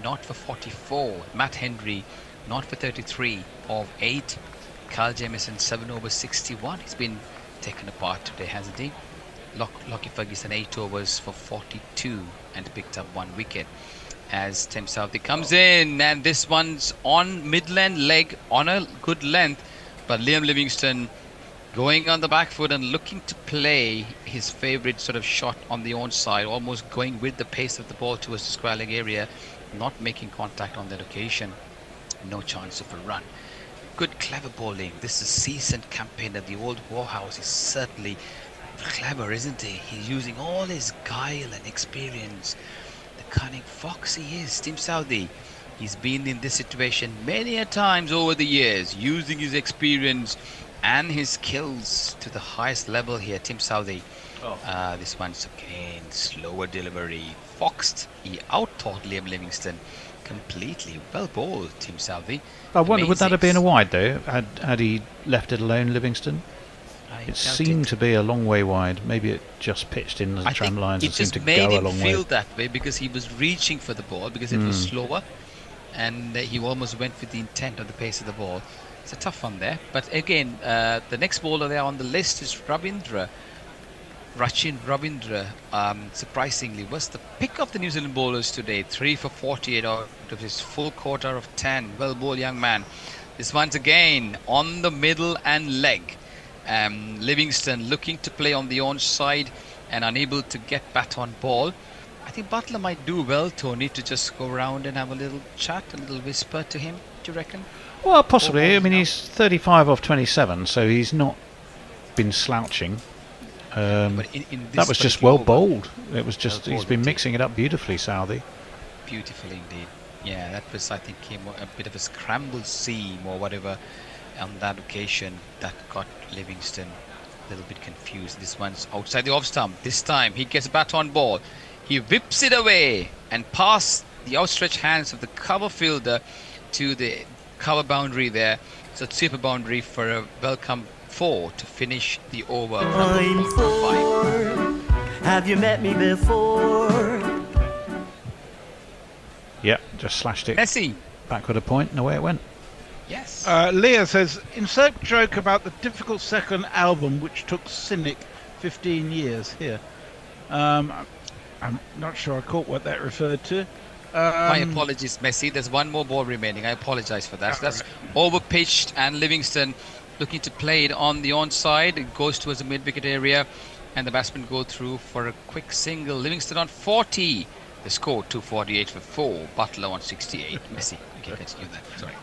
not for 44. Matt Henry, not for 33 of 8. Carl Jamieson, 7 over 61. He's been taken apart today, hasn't he? Lockie Ferguson, 8 overs for 42 and picked up 1 wicket. As Tim Southey comes in, and this one's on midland leg on a good length, but Liam Livingstone going on the back foot and looking to play his favourite sort of shot on the onside, almost going with the pace of the ball towards the square leg area, not making contact on that occasion. No chance of a run. Good, clever bowling. This is a seasoned campaigner. The old Warhouse is certainly clever, isn't he? He's using all his guile and experience. The cunning fox he is, Tim Southey. He's been in this situation many a times over the years, using his experience and his skills to the highest level here. Tim Southey. This one's again slower delivery. Foxed. He out-thought Liam Livingstone completely. Well bowled, Tim Southey. I wonder, would that have been a wide though, had he left it alone, Livingston? It seemed to be a long way wide. Maybe it just pitched in the tram lines and seemed to go a long way. It just made him feel that way because he was reaching for the ball because it was slower, and he almost went with the intent of the pace of the ball. It's a tough one there. But again, the next bowler there on the list is Rachin Ravindra. Surprisingly, was the pick of the New Zealand bowlers today. 3 for 48 out of his full quota of 10. Well bowled young man. This one's again on the middle and leg. Livingstone looking to play on the onside and unable to get bat on ball. I think Butler might do well, Tony, to just go around and have a little chat, a little whisper to him. Do you reckon? Well, possibly. I mean, he's 35 off 27, so he's not been slouching. But that was just well bowled. It was just he's been mixing it up beautifully, Southey. Beautifully indeed. Yeah, that was, I think, a bit of a scrambled seam or whatever on that occasion that got Livingstone a little bit confused. This one's outside the off stump. This time he gets a bat on ball. He whips it away and past the outstretched hands of the cover fielder to the cover boundary there. So super boundary for a welcome 4 to finish the over. I'm 4. Have you met me before? Yeah, just slashed it. Messi. Backward a point and away it went. Yes. Leah says, insert joke about the difficult second album which took Cynic 15 years. Here. I'm not sure I caught what that referred to. My apologies, Messi. There's one more ball remaining. I apologise for that. That's over-pitched and Livingstone looking to play it on the onside. It goes towards the mid-wicket area and the batsmen go through for a quick single. Livingstone on 40. The score 248 for 4. Butler on 68. Messi. Okay, continue that. Sorry.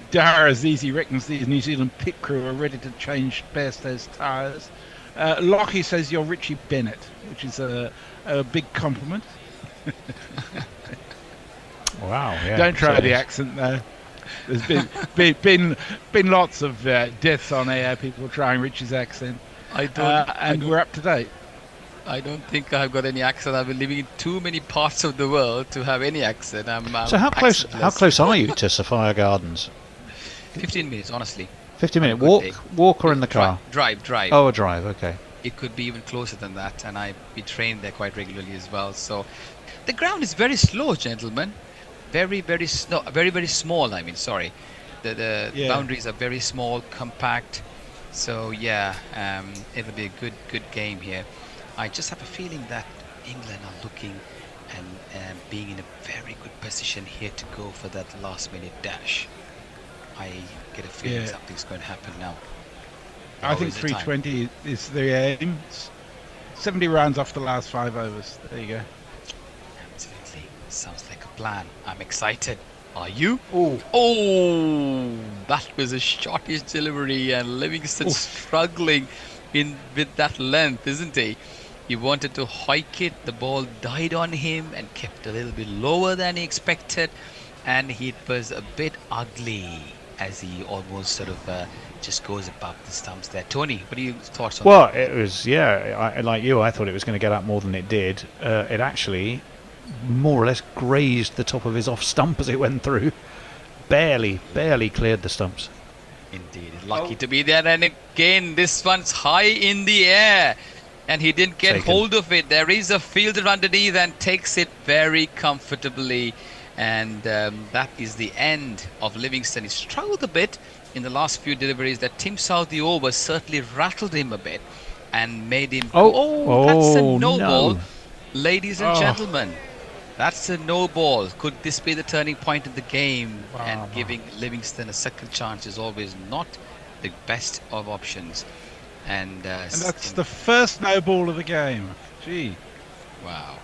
Dara Azizi reckons the New Zealand pit crew are ready to change Bairstow's tyres. Lockie says you're Richie Bennett, which is a big compliment. Wow, yeah. Don't try the accent though. There's been lots of deaths on air. People trying Richie's accent. We're up to date. I don't think I've got any accent. I've been living in too many parts of the world to have any accent. So how close are you to Sophia Gardens? 15 minutes, honestly. 15-minute walk or in the car? Drive. Oh, a drive. Okay. It could be even closer than that, and we train there quite regularly as well. So the ground is very slow, gentlemen. Very small. I mean, sorry. The boundaries are very small, compact. So yeah, it'll be a good game here. I just have a feeling that England are looking and being in a very good position here to go for that last-minute dash. I get a feeling something's going to happen now. I think 320 is the aim. 70 rounds off the last 5 overs. There you go. Absolutely. Sounds like a plan. I'm excited. Are you? Oh, that was a shortish delivery, and Livingston struggling with that length, isn't he? He wanted to hike it. The ball died on him and kept a little bit lower than he expected, and it was a bit ugly as he almost sort of just goes above the stumps there. Tony, what are your thoughts on that? Well, it was, like you, I thought it was going to get up more than it did. It actually more or less grazed the top of his off stump as it went through. Barely cleared the stumps. Indeed, lucky to be there. And again, this one's high in the air, and he didn't get hold of it. There is a fielder underneath and takes it very comfortably. And that is the end of Livingston. He struggled a bit in the last few deliveries. That Tim Southey over certainly rattled him a bit and made him... that's a no ball. Ladies and gentlemen, that's a no ball. Could this be the turning point in the game? And giving Livingston a second chance is always not the best of options. And that's the first no ball of the game. Gee. Wow.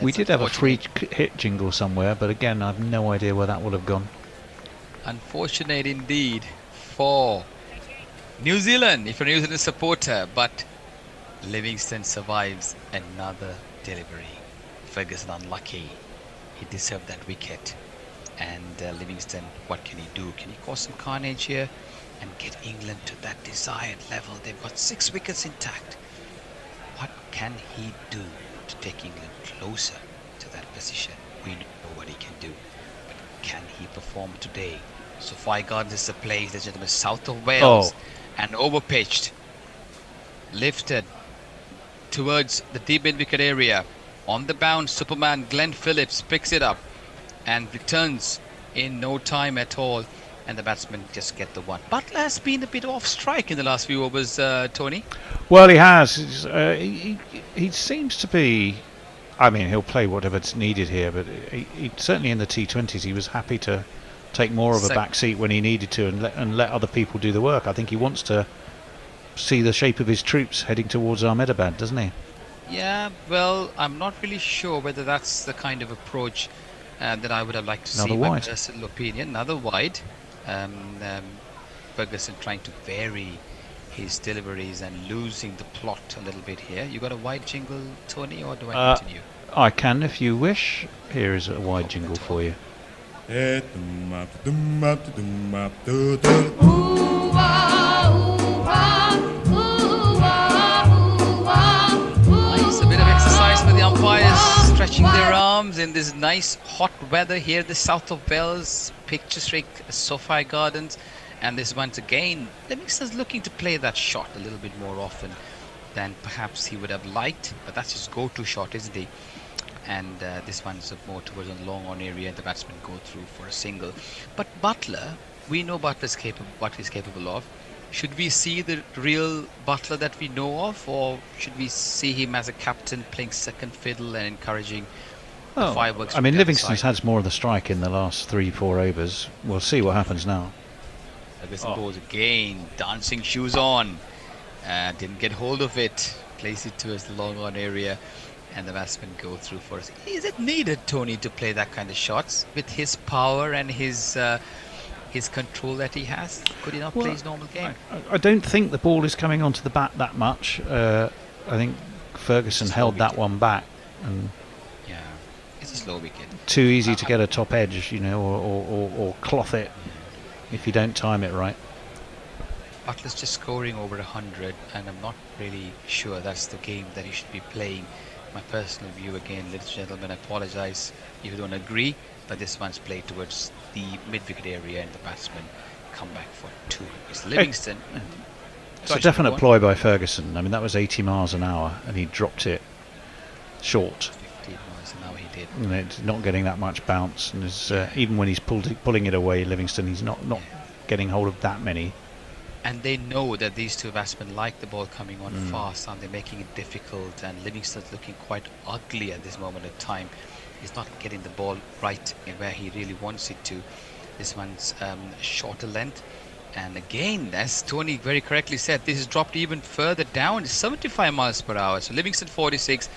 We did have a free hit jingle somewhere, but again, I've no idea where that would have gone. Unfortunate indeed for New Zealand, if you're a New Zealand supporter, but Livingston survives another delivery. Ferguson unlucky. He deserved that wicket. And Livingston, what can he do? Can he cause some carnage here and get England to that desired level? They've got 6 wickets intact. What can he do to take England closer to that position? We know what he can do, but can he perform today? Sophia Gardens is a place, ladies and gentlemen, south of Wales, and overpitched, lifted towards the deep mid-wicket area. On the bounce, Superman Glenn Phillips picks it up and returns in no time at all, and the batsmen just get the one. Butler has been a bit off strike in the last few overs, Tony. Well, he has. He seems to be... I mean, he'll play whatever's needed here, but he certainly in the T20s he was happy to take more of a back seat when he needed to and let other people do the work. I think he wants to see the shape of his troops heading towards Ahmedabad, doesn't he? Yeah, well, I'm not really sure whether that's the kind of approach that I would have liked to see. My personal opinion. Another wide. Ferguson trying to vary his deliveries and losing the plot a little bit here. You got a wide jingle, Tony, or do I continue? I can if you wish. Here is a wide jingle for you. Nice, a bit of exercise for the umpires, stretching their arms in this nice hot weather here, the south of Wales, picturesque Sophia Gardens. And this once again, Livingston's looking to play that shot a little bit more often than perhaps he would have liked, but that's his go-to shot, isn't he? And this one's more towards the long on area, and the batsmen go through for a single. But Butler, we know Butler's what he's capable of. Should we see the real Butler that we know of, or should we see him as a captain playing second fiddle and encouraging the fireworks? I mean, Livingston's had more of the strike in the last 3-4 overs. We'll see what happens now. Ferguson goes again, dancing shoes on, didn't get hold of it, plays it towards the long on area, and the batsmen go through for us. Is it needed, Tony, to play that kind of shots with his power and his control that he has? Could he not play his normal game? I don't think the ball is coming onto the bat that much. I think Ferguson held that one back. And yeah, it's a slow wicket. Too easy to get a top edge, you know, or cloth it if you don't time it right. Butler's just scoring over 100, and I'm not really sure that's the game that he should be playing. My personal view again, ladies and gentlemen, I apologise if you don't agree, but this one's played towards the mid-wicket area and the batsman come back for 2. It's Livingston. It's a definite ploy by Ferguson. I mean, that was 80 miles an hour, and he dropped it short. 15 miles an hour he did. You know, it's not getting that much bounce, and even when he's pulling it away, Livingston, he's not getting hold of that many. And they know that these two batsmen like the ball coming on fast, and they're making it difficult. And Livingston's looking quite ugly at this moment of time. He's not getting the ball right where he really wants it to. This one's shorter length. And again, as Tony very correctly said, this is dropped even further down. It's 75 miles per hour. So Livingston 46,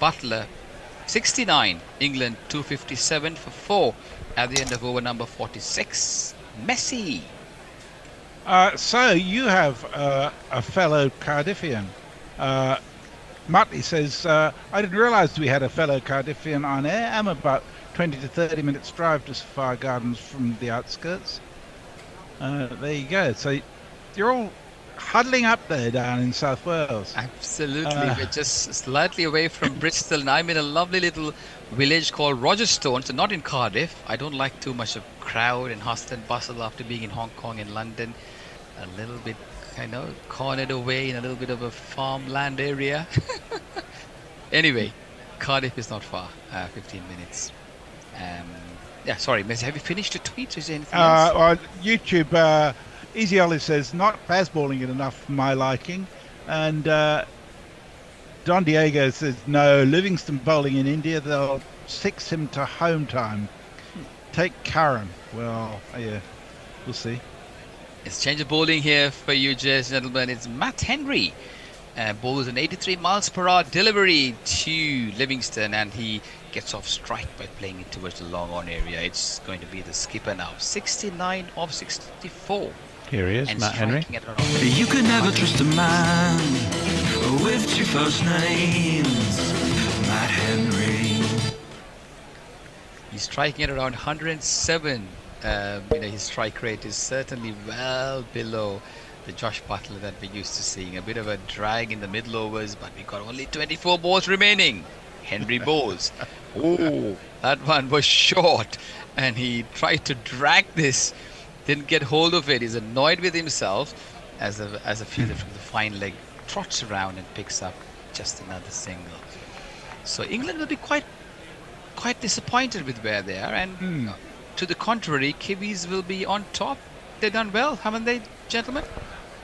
Butler 69, England 257 for 4 at the end of over number 46. Messi. So you have a fellow Cardiffian. Muttley says, I didn't realise we had a fellow Cardiffian on air. I'm about 20 to 30 minutes drive to Sophia Gardens from the outskirts. There you go. So you're all huddling up there down in South Wales. Absolutely. We're just slightly away from Bristol, and I'm in a lovely little village called Rogerstone, so not in Cardiff. I don't like too much of crowd and hustle and bustle after being in Hong Kong and London. A little bit, cornered away in a little bit of a farmland area. Anyway, Cardiff is not far. 15 minutes. Yeah, sorry, Messi, have you finished your tweets? Is there anything else? On YouTube, Easy Olive says, not fastballing it enough for my liking. And Don Diego says, no, Livingston bowling in India, they'll 6 him to home time. Take Curran. Well, yeah, we'll see. It's change of bowling here for you, gentlemen. It's Matt Henry. Bowls an 83 miles per hour delivery to Livingston, and he gets off strike by playing it towards the long on area. It's going to be the skipper now. 69 of 64. Here he is, and Matt Henry. You can never trust a man with 2 first names. Matt Henry. He's striking at around 107. His strike rate is certainly well below the Josh Butler that we're used to seeing. A bit of a drag in the middle overs, but we've got only 24 balls remaining. Henry bowls. Oh, that one was short, and he tried to drag this, didn't get hold of it. He's annoyed with himself as a fielder from the fine leg trots around and picks up just another single. So England will be quite disappointed with where they are, and to the contrary, Kiwis will be on top. They've done well, haven't they, gentlemen?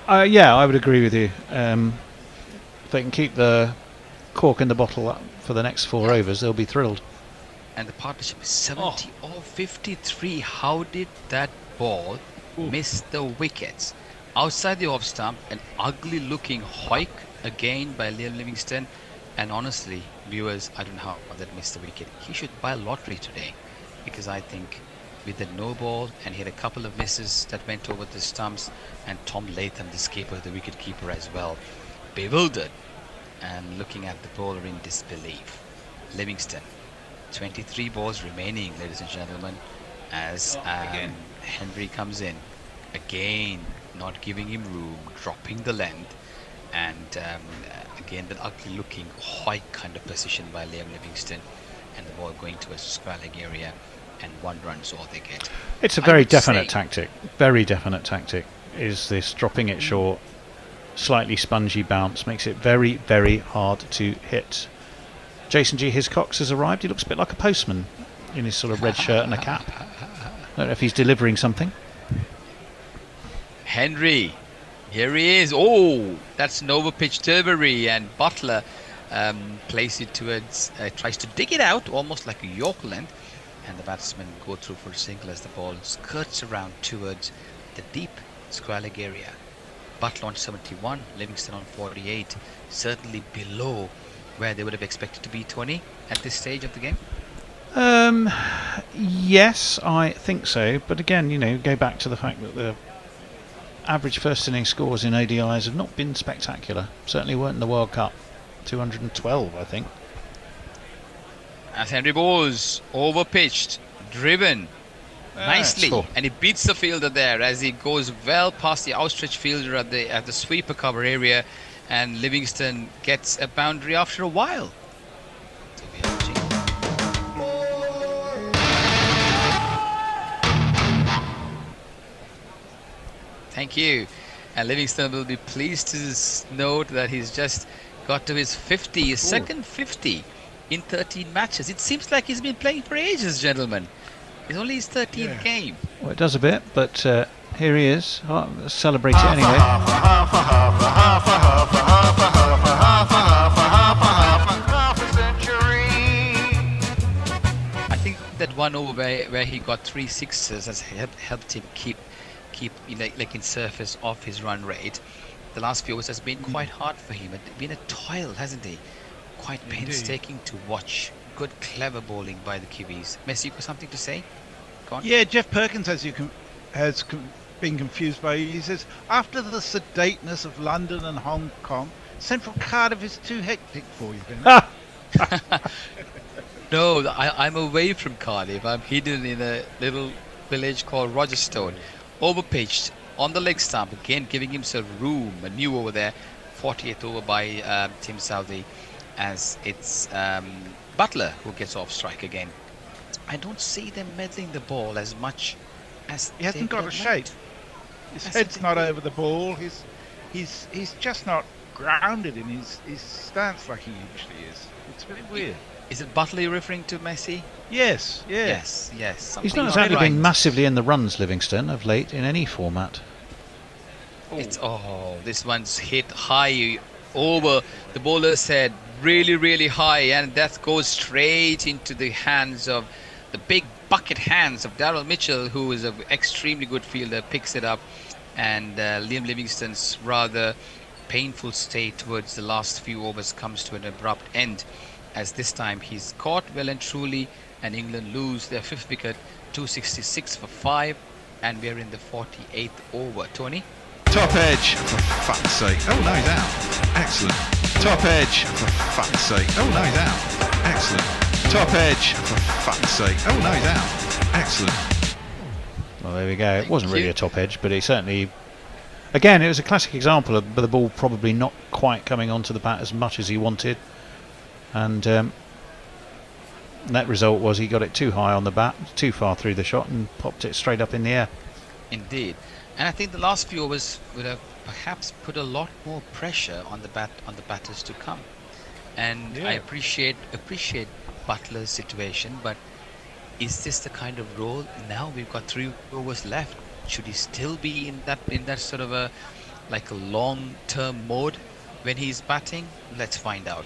Yeah, I would agree with you. If they can keep the cork in the bottle up for the next 4 overs, they'll be thrilled. And the partnership is 70 or 53. How did that ball miss the wickets? Outside the off stump, an ugly looking hoik again by Liam Livingstone. And honestly, viewers, I don't know how that missed the wicket. He should buy a lottery today, because I think with the no ball, and he had a couple of misses that went over the stumps, and Tom Latham, the skipper, the wicket keeper as well, bewildered and looking at the bowler in disbelief. Livingston, 23 balls remaining, ladies and gentlemen, as Henry comes in. Again, not giving him room, dropping the length, and again, the ugly looking hoik kind of position by Liam Livingstone, and the ball going towards the square leg area, and 1 run's all they get. It's a very definite tactic. Very definite tactic. Is this dropping it short, slightly spongy bounce, makes it very, very hard to hit. Jason G. Hiscox has arrived. He looks a bit like a postman in his sort of red shirt and a cap. I don't know if he's delivering something. Henry, here he is. Oh, that's an over-pitch delivery, and Butler plays it towards, tries to dig it out, almost like a York length, and the batsmen go through for a single as the ball skirts around towards the deep square leg area. Butler on 71, Livingston on 48, certainly below where they would have expected to be, Tony, at this stage of the game. Yes, I think so. But again, go back to the fact that the average first innings scores in ODIs have not been spectacular. Certainly weren't in the World Cup. 212, I think. as Henry Bowes overpitched, driven nicely, Score. and he beats the fielder there as he goes well past the outstretched fielder at the sweeper cover area, and Livingston gets a boundary after a while. Thank you. And Livingston will be pleased to note that he's just got to his 50, his second 50 in 13 matches. It seems like he's been playing for ages, gentlemen. It's only his 13th game. Well, it does a bit, but here he is. Oh, let's celebrate it anyway. I think that one over where he got 3 sixes has helped him keep like in surface of his run rate. The last few overs has been quite hard for him. It's been a toil, hasn't he? Quite painstaking to watch. Good, clever bowling by the Kiwis. Messi, you got something to say? Go on. Yeah, Jeff Perkins has been confused by you. He says, after the sedateness of London and Hong Kong, central Cardiff is too hectic for you, Ben. No, I'm away from Cardiff. I'm hidden in a little village called Rogerstone. Overpitched on the leg stump, again giving himself room. A new over there, 40th over by Tim Southey, as it's Butler who gets off strike again. I don't see them meddling the ball as much as he hasn't got a shape. His head's not over the ball. He's just not grounded in his stance like he usually is. It's a bit weird. Is it Butler you're referring to, Messi? Yes. He's not exactly been massively in the runs, Livingston, of late in any format. This one's hit high over the bowler's head, really high, and that goes straight into the hands of the big bucket hands of Darryl Mitchell, who is an extremely good fielder, picks it up, and Liam Livingston's rather painful stay towards the last few overs comes to an abrupt end, as this time he's caught well and truly, and England lose their 5th wicket, 266 for 5, and we're in the 48th over. Tony? Top edge, for fuck's sake. Oh no, he's out. Excellent. Top edge, for fuck's sake. Oh no, he's out. Excellent. Top edge, for fuck's sake. Oh no, he's out. Excellent. Well, there we go. It wasn't really a top edge, but it certainly... Again, it was a classic example of the ball probably not quite coming onto the bat as much as he wanted. And net result was he got it too high on the bat, too far through the shot, and popped it straight up in the air. Indeed. And I think the last few overs would have perhaps put a lot more pressure on the batters to come. And I appreciate Butler's situation, but is this the kind of role? Now we've got 3 overs left. Should he still be in that sort of a long-term mode when he's batting? Let's find out.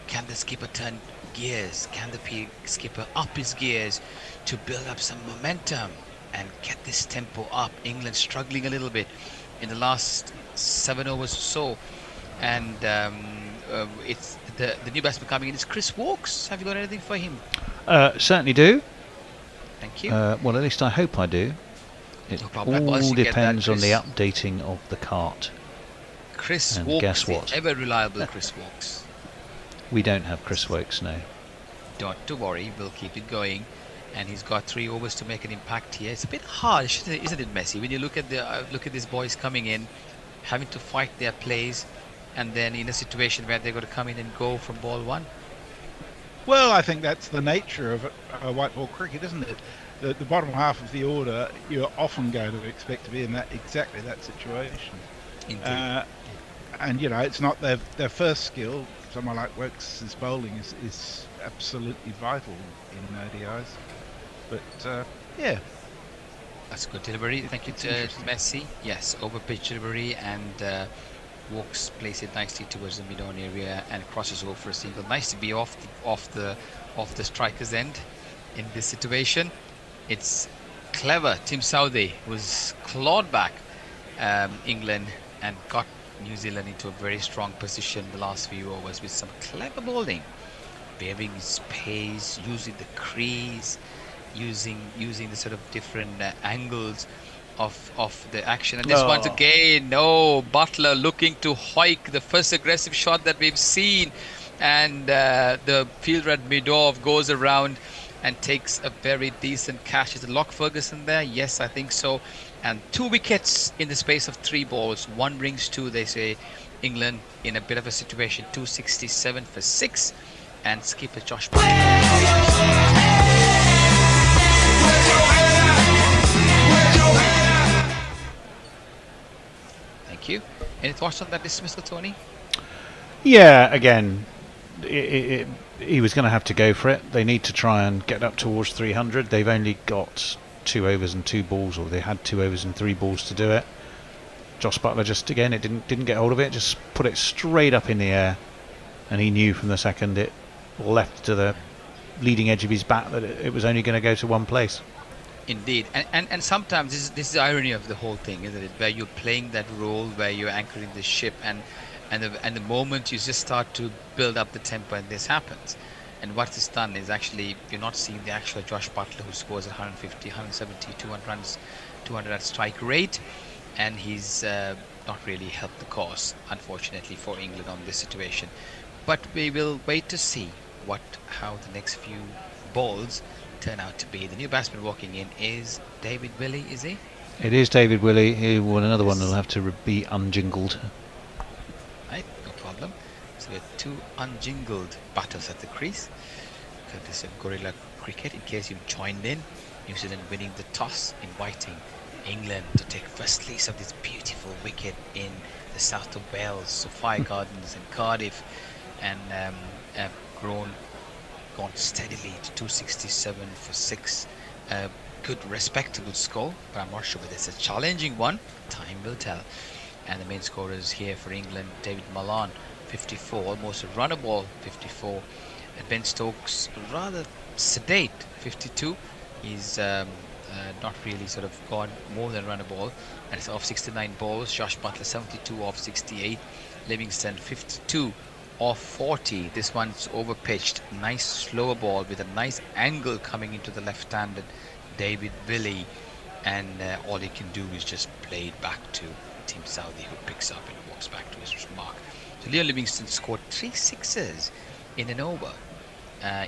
Can the skipper turn gears? Can the skipper up his gears to build up some momentum and get this tempo up? England struggling a little bit in the last 7 overs or so, and it's the new batsman coming in is Chris Wokes. Have you got anything for him? Certainly do. Thank you. Well, at least I hope I do. It all depends on the updating of the cart. Chris and Wokes, guess what? ever reliable Chris Wokes. We don't have Chris Wokes now. Don't to worry, we'll keep it going. And he's got 3 overs to make an impact here. It's a bit harsh, isn't it, Messi? When you look at these boys coming in, having to fight their plays, and then in a situation where they're going to come in and go from ball 1. Well, I think that's the nature of white ball cricket, isn't it? The bottom half of the order, you're often going to expect to be in exactly that situation. Indeed. And it's not their first skill. Someone like Wokes' bowling is absolutely vital in ODIs. But yeah, that's good delivery. Thank you to Messi. Yes, over pitch delivery, and Wokes plays it nicely towards the mid-on area and crosses over for a single. Nice to be off the striker's end in this situation. It's clever. Tim Southey was clawed back England and got New Zealand into a very strong position the last few overs with some clever bowling, varying his pace, using the crease, using the sort of different angles of the action. And this once again, Butler looking to hike the first aggressive shot that we've seen and the fielder at mid-off goes around and takes a very decent catch. Is it Locke Ferguson there? Yes, I think so. And 2 wickets in the space of 3 balls. 1 rings 2, they say. England in a bit of a situation. 267 for 6. And skipper Josh. Thank you. Any thoughts on that dismissal, Tony? Yeah, again, he was going to have to go for it. They need to try and get up towards 300. They've only got 2 overs and 2 balls, or they had 2 overs and 3 balls to do it. Josh Butler just, again, it didn't get hold of it, just put it straight up in the air, and he knew from the second it left to the leading edge of his bat that it was only going to go to one place. Indeed, and sometimes this is the irony of the whole thing, isn't it? Where you're playing that role, where you're anchoring the ship, and the moment you just start to build up the tempo, and this happens. And what this done is actually you're not seeing the actual Josh Butler who scores 150, 170, 200 runs, 200 at strike rate, and he's not really helped the cause, unfortunately, for England on this situation. But we will wait to see how the next few balls turn out to be. The new batsman walking in is David Willey, is he? It is David Willey. He won another one. Will have to be unjingled. Right, no problem. So we have 2 unjingled batters at the crease. Courtesy of Gorilla Cricket, in case you've joined in. New Zealand winning the toss, inviting England to take first place of this beautiful wicket in the south of Wales, Sophia Gardens in Cardiff, and gone steadily to 267 for 6. Good, respectable score, but I'm not sure whether it's a challenging one. Time will tell. And the main scorers here for England, David Malan, 54, almost a runner ball, 54. And Ben Stokes, rather sedate, 52. He's not really sort of gone more than runner ball. And it's off 69 balls. Josh Butler, 72 off 68. Livingston, 52 off 40. This one's over pitched. Nice slower ball with a nice angle coming into the left-handed David Willey, and all he can do is just play it back to Team Saudi, who picks up and walks back to his mark. So Leo Livingston scored 3 sixes in an over,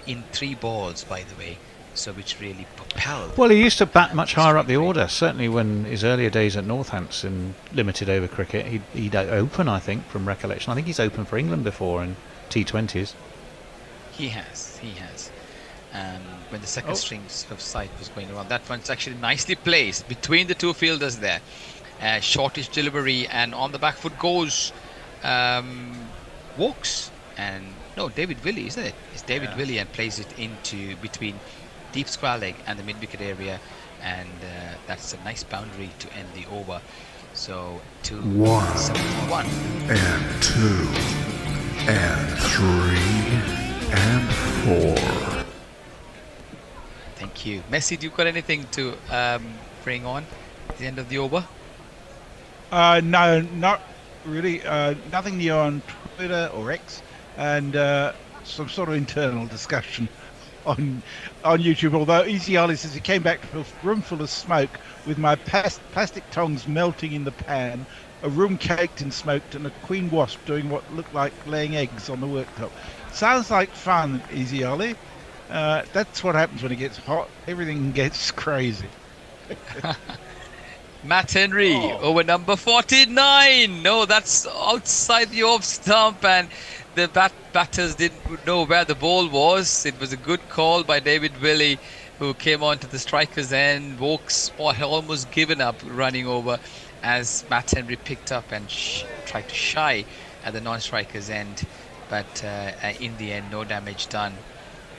in 3 balls, by the way, so which really propelled. Well, he used to bat much higher up the order. Certainly when his earlier days at Northampton, limited over cricket, he'd open, I think, from recollection. I think he's opened for England before in T20s. He has. When the second string of side was going around, that one's actually nicely placed between the 2 fielders there. Shortish delivery, and on the back foot goes Walks, and no, David Willey, isn't it? It's David Willey, and plays it into between deep square leg and the mid-wicket area, and that's a nice boundary to end the over. So 271 and 2 and 3 and 4. Thank you. Messi, do you got anything to bring on at the end of the over? No, not really. Nothing new on Twitter or X, and some sort of internal discussion on YouTube. Although Easy Ollie says he came back to a room full of smoke with my plastic tongs melting in the pan, a room caked and smoked, and a queen wasp doing what looked like laying eggs on the worktop. Sounds like fun, Easy Ollie. That's what happens when it gets hot. Everything gets crazy. Matt Henry, over number 49. No, that's outside the off stump, and the batters didn't know where the ball was. It was a good call by David Willey, who came on to the striker's end. Walks had almost given up running over as Matt Henry picked up and tried to shy at the non-striker's end. But in the end, no damage done.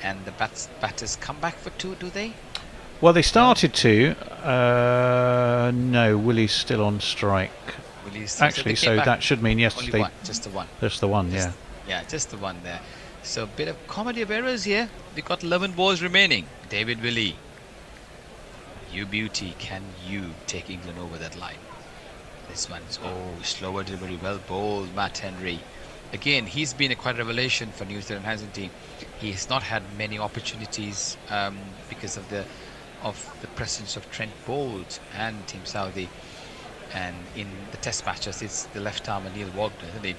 And the batters come back for 2, do they? Well, they started to. No, Willie's still on strike. Actually, so that should mean yes. Only one, just the one. Just the one, yeah. Yeah, just the one there. So a bit of comedy of errors here. We got 11 balls remaining. David Willey, you beauty, can you take England over that line? This one's slower delivery, well bowled, Matt Henry. Again, he's been a quite revelation for New Zealand, hasn't he? He has not had many opportunities because of the presence of Trent Boult and Team Saudi, and in the Test matches, it's the left arm and Neil Wagner, isn't he?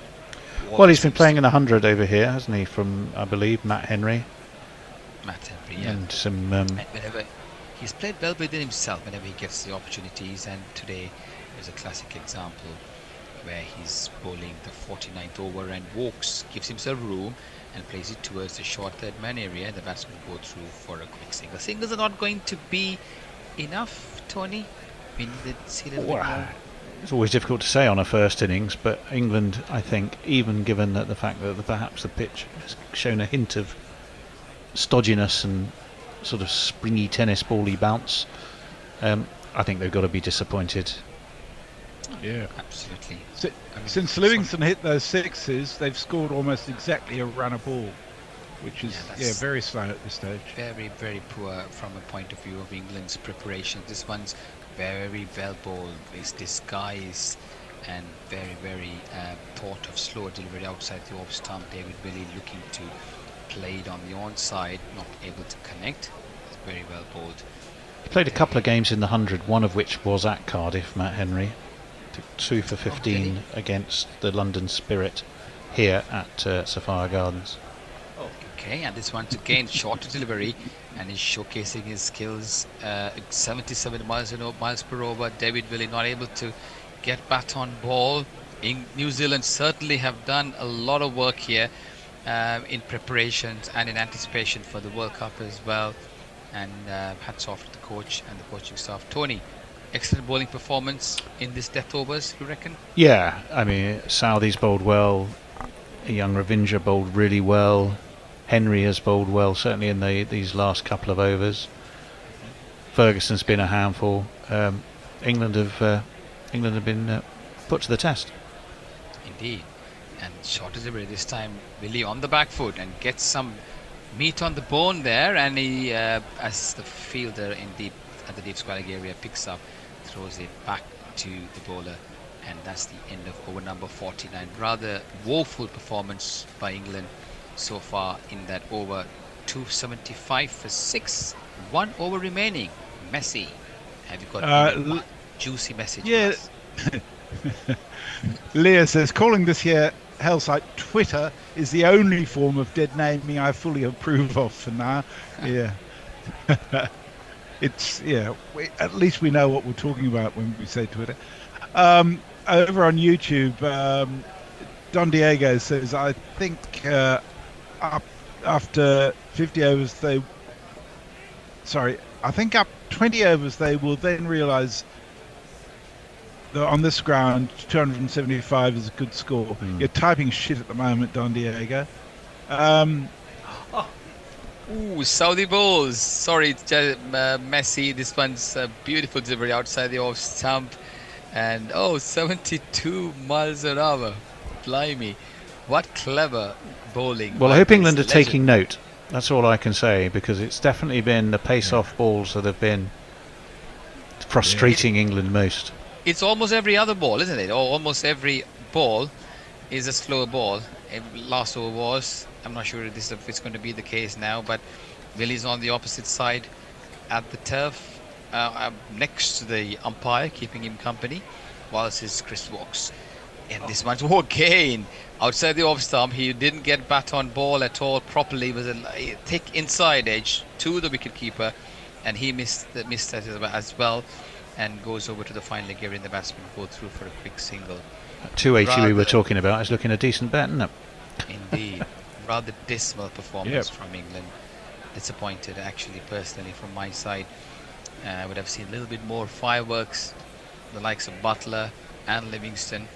Well, he's been playing in the 100 over here, hasn't he? From, I believe, Matt Henry. Matt Henry, yeah. And some. And whenever he's played well within himself, whenever he gets the opportunities, and today is a classic example where he's bowling the 49th over and walks, gives himself room, and plays it towards the short third man area. The batsman go through for a quick single. Singles are not going to be enough, Tony. We need to see a little bit more. It's always difficult to say on a first innings, but England, I think, even given that the fact that perhaps the pitch has shown a hint of stodginess and sort of springy tennis bally bounce, I think they've got to be disappointed. Yeah, absolutely. Since Livingston hit those sixes, they've scored almost exactly a run a ball, which is very slow at this stage. Very, very poor from a point of view of England's preparation. This one's very well bowled. It's disguised and very, very thought of slow delivery outside the off stump. David Willey looking to play it on the onside, not able to connect. It's very well bowled. He played a couple of games in the 100, one of which was at Cardiff, Matt Henry. Took 2 for 15 against the London Spirit here at Sophia Gardens. Okay, and this one's again shorter delivery, and he's showcasing his skills. 77 miles per hour. David Willey not able to get bat on ball. New Zealand certainly have done a lot of work here in preparations and in anticipation for the World Cup as well. And hats off to the coach and the coaching staff. Tony, excellent bowling performance in this death overs, you reckon? Yeah, I mean, Southey's bowled well. Young Ravindra bowled really well. Henry has bowled well, certainly in these last couple of overs. Ferguson's been a handful. England have been put to the test. Indeed, and short delivery this time. Willey on the back foot and gets some meat on the bone there, and he, as the fielder indeed at the deep square leg area picks up, throws it back to the bowler, and that's the end of over number 49. Rather woeful performance by England so far in that over. 275 for 6, 1 over remaining. Messi, have you got a juicy message? Yeah. Leah says, calling this here hell site Twitter is the only form of dead naming I fully approve of for now. Yeah. At least we know what we're talking about when we say Twitter. Over on YouTube, Don Diego says, I think after 50 overs up 20 overs they will then realise that on this ground 275 is a good score. You're typing shit at the moment, Don Diego. Ooh, Saudi balls. Sorry, Messi. This one's a beautiful delivery outside the off stump. And 72 miles an hour. Blimey. What clever bowling. Well, I hope England are taking note. That's all I can say, because it's definitely been the pace-off balls that have been frustrating England most. It's almost every other ball, isn't it? Or almost every ball is a slower ball. Last over was, I'm not sure if it's going to be the case now, but Willey's on the opposite side at the turf, next to the umpire, keeping him company, whilst his Chris walks. And this one's again outside the off stump. He didn't get bat on ball at all properly. It was a thick inside edge to the wicket keeper, and he missed that as well, and goes over to the final leg area, and the batsman go through for a quick single. 280 we were talking about is looking a decent bet, isn't it? Indeed. Rather dismal performance from England. Disappointed, actually, personally, from my side. I would have seen a little bit more fireworks, the likes of Butler and Livingston.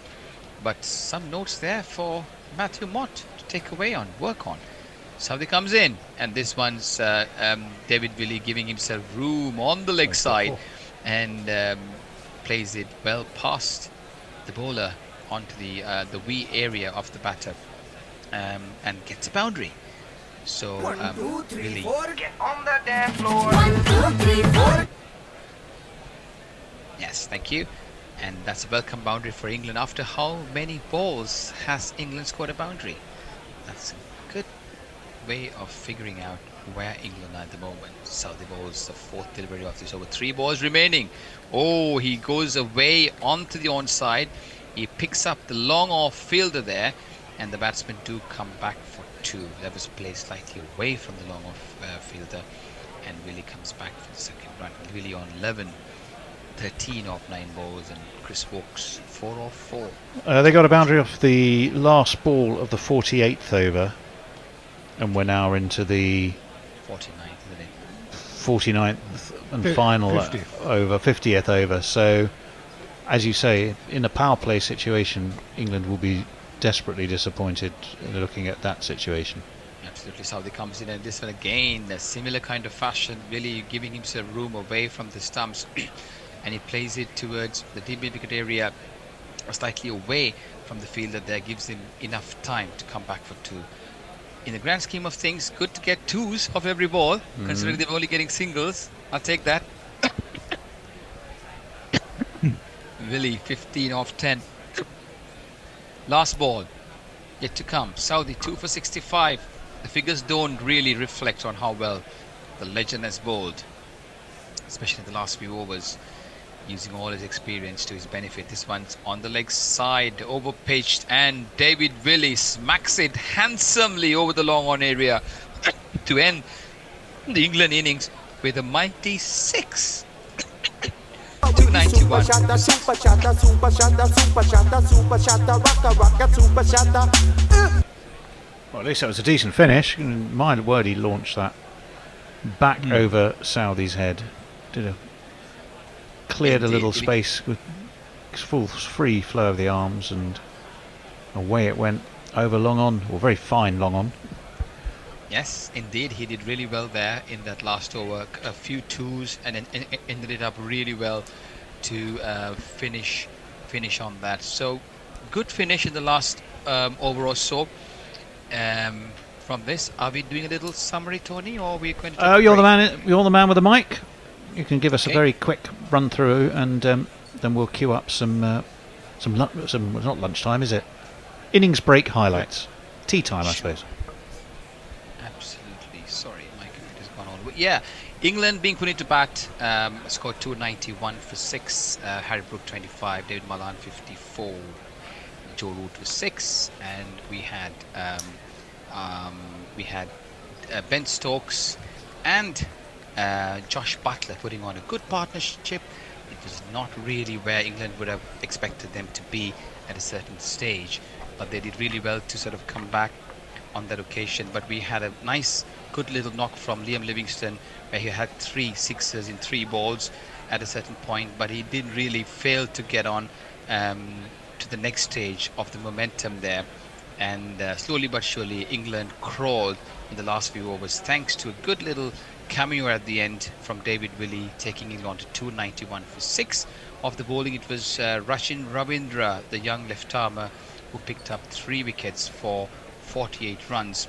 But some notes there for Matthew Mott to take away on, work on. Southey comes in, and this one's David Willey giving himself room on the leg side, and plays it well past the bowler onto the wee area of the batter, and gets a boundary. So 1, 2, 3, Willey. 4, get on the dance floor. 1, 2, 3, 4. Yes, thank you. And that's a welcome boundary for England. After how many balls has England scored a boundary? That's a good way of figuring out where England are at the moment. Southey bowls the fourth delivery of this over. 3 balls remaining. Oh, he goes away onto the onside. He picks up the long off fielder there, and the batsmen do come back for 2. That was played slightly away from the long off fielder, and Willie comes back for the second run. Willie on 11, 13 off 9 balls, and Chris Walks 4 off 4. They got a boundary off the last ball of the 48th over, and we're now into the 49th, isn't it? 49th and final 50th. over, 50th over. So, as you say, in a power play situation, England will be desperately disappointed looking at that situation. Absolutely. Saudi comes in, and this one again, a similar kind of fashion, really giving himself room away from the stumps, and he plays it towards the deep mid-wicket area, slightly away from the fielder there, gives him enough time to come back for 2. In the grand scheme of things, good to get 2s off every ball, considering they're only getting singles. I'll take that. Willie, 15 off 10. Last ball, yet to come. Saudi, 2 for 65. The figures don't really reflect on how well the legend has bowled, especially in the last few overs, using all his experience to his benefit. This one's on the leg side, over pitched, and David Willey smacks it handsomely over the long on area to end the England innings with a mighty 6. 291. Well, at least that was a decent finish. My word, he launched that back over Saudi's head. Cleared a little space with full free flow of the arms, and away it went over long on, or very fine long on. Yes, indeed, he did really well there in that last over. A few 2s, and then ended it up really well to finish on that. So good finish in the last over or so. From this, are we doing a little summary, Tony, or are we going to? Oh, you're the man. You're the man with the mic. You can give us a very quick run through, and then we'll queue up some not lunchtime, is it? Innings break highlights, tea time, I suppose. Absolutely. Sorry, my computer's gone all the way. Yeah, England being put into bat, scored 291 for 6. Harry Brook 25, David Malan 54, Joe Root was 6, and we had Ben Stokes and Josh Butler putting on a good partnership. It was not really where England would have expected them to be at a certain stage, but they did really well to sort of come back on that occasion. But we had a nice, good little knock from Liam Livingstone, where he had 3 sixes in 3 balls at a certain point, but he did really fail to get on to the next stage of the momentum there. And slowly but surely, England crawled in the last few overs, thanks to a good little cameo at the end from David Willey, taking it on to 291 for 6. Of the bowling, it was Rachin Ravindra, the young left-armer, who picked up 3 wickets for 48 runs,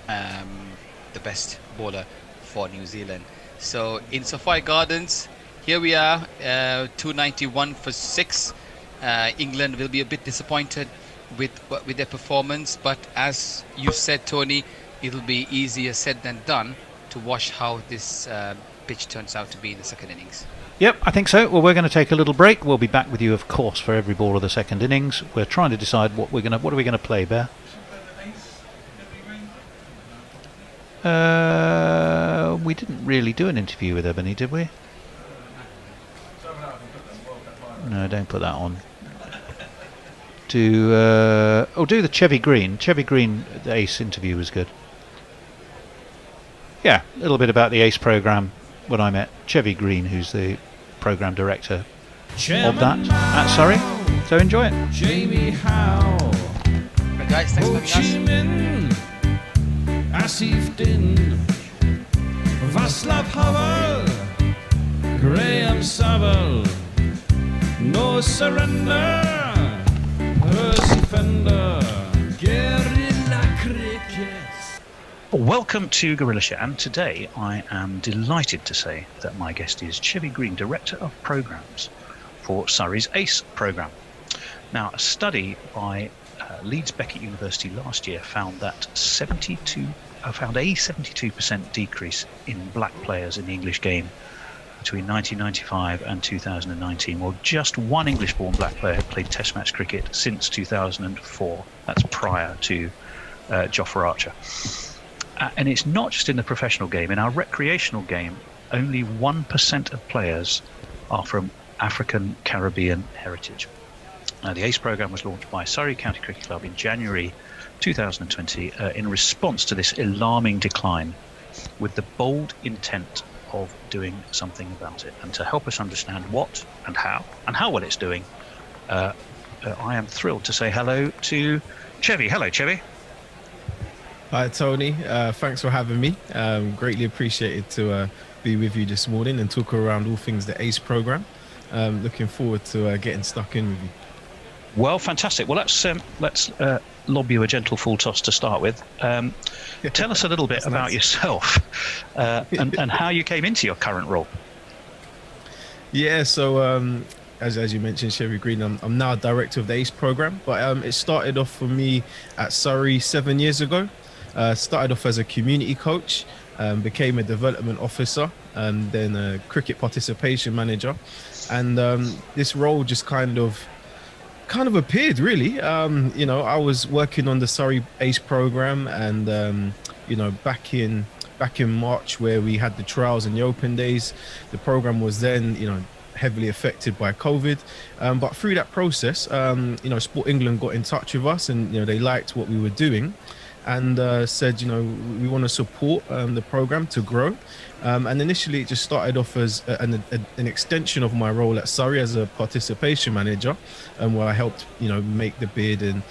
the best bowler for New Zealand. So in Sophia Gardens, here we are, 291 for 6. England will be a bit disappointed with their performance, but as you said, Tony, it'll be easier said than done to watch how this pitch turns out to be in the second innings. Yep, I think so. Well, we're going to take a little break. We'll be back with you, of course, for every ball of the second innings. We're trying to decide what are we going to play, Bear. We didn't really do an interview with Ebony, did we? No, don't put that on. Do the Chevy Green. Chevy Green, the Ace interview was good. Yeah, a little bit about the Ace programme when I met Chevy Green, who's the programme director of that at Surrey. So enjoy it. Jamie Howe, Right, guys, thanks for having us. Asif Din, Václav Havel, Graham Saville, No Surrender, Percy Fender, Guerrilla Cricket. Welcome to Gorilla Chat, and today I am delighted to say that my guest is Chevy Green, Director of Programmes for Surrey's ACE programme. Now, a study by Leeds Beckett University last year found that a 72% decrease in black players in the English game between 1995 and 2019. Well, just one English-born black player had played Test match cricket since 2004. That's prior to Jofra Archer. And it's not just in the professional game. In our recreational game, only 1% of players are from African Caribbean heritage. The ACE programme was launched by Surrey County Cricket Club in January 2020 in response to this alarming decline, with the bold intent of doing something about it. And to help us understand what and how well it's doing, I am thrilled to say hello to Chevy. Hello, Chevy. Hi, Tony. Thanks for having me. Greatly appreciated to be with you this morning and talk around all things the ACE programme. Looking forward to getting stuck in with you. Well, fantastic. Well, let's lob you a gentle full toss to start with. Tell us a little bit about yourself and how you came into your current role. Yeah, so as you mentioned, Chevy Green, I'm now director of the ACE programme, but it started off for me at Surrey 7 years ago. Started off as a community coach, became a development officer, and then a cricket participation manager, and this role just kind of appeared, really. I was working on the Surrey ACE programme, and back in March, where we had the trials and the open days, the programme was then heavily affected by COVID, but through that process, Sport England got in touch with us, and they liked what we were doing, and said, we want to support the programme to grow. And initially, it just started off as an extension of my role at Surrey as a participation manager, where I helped, make the bid and,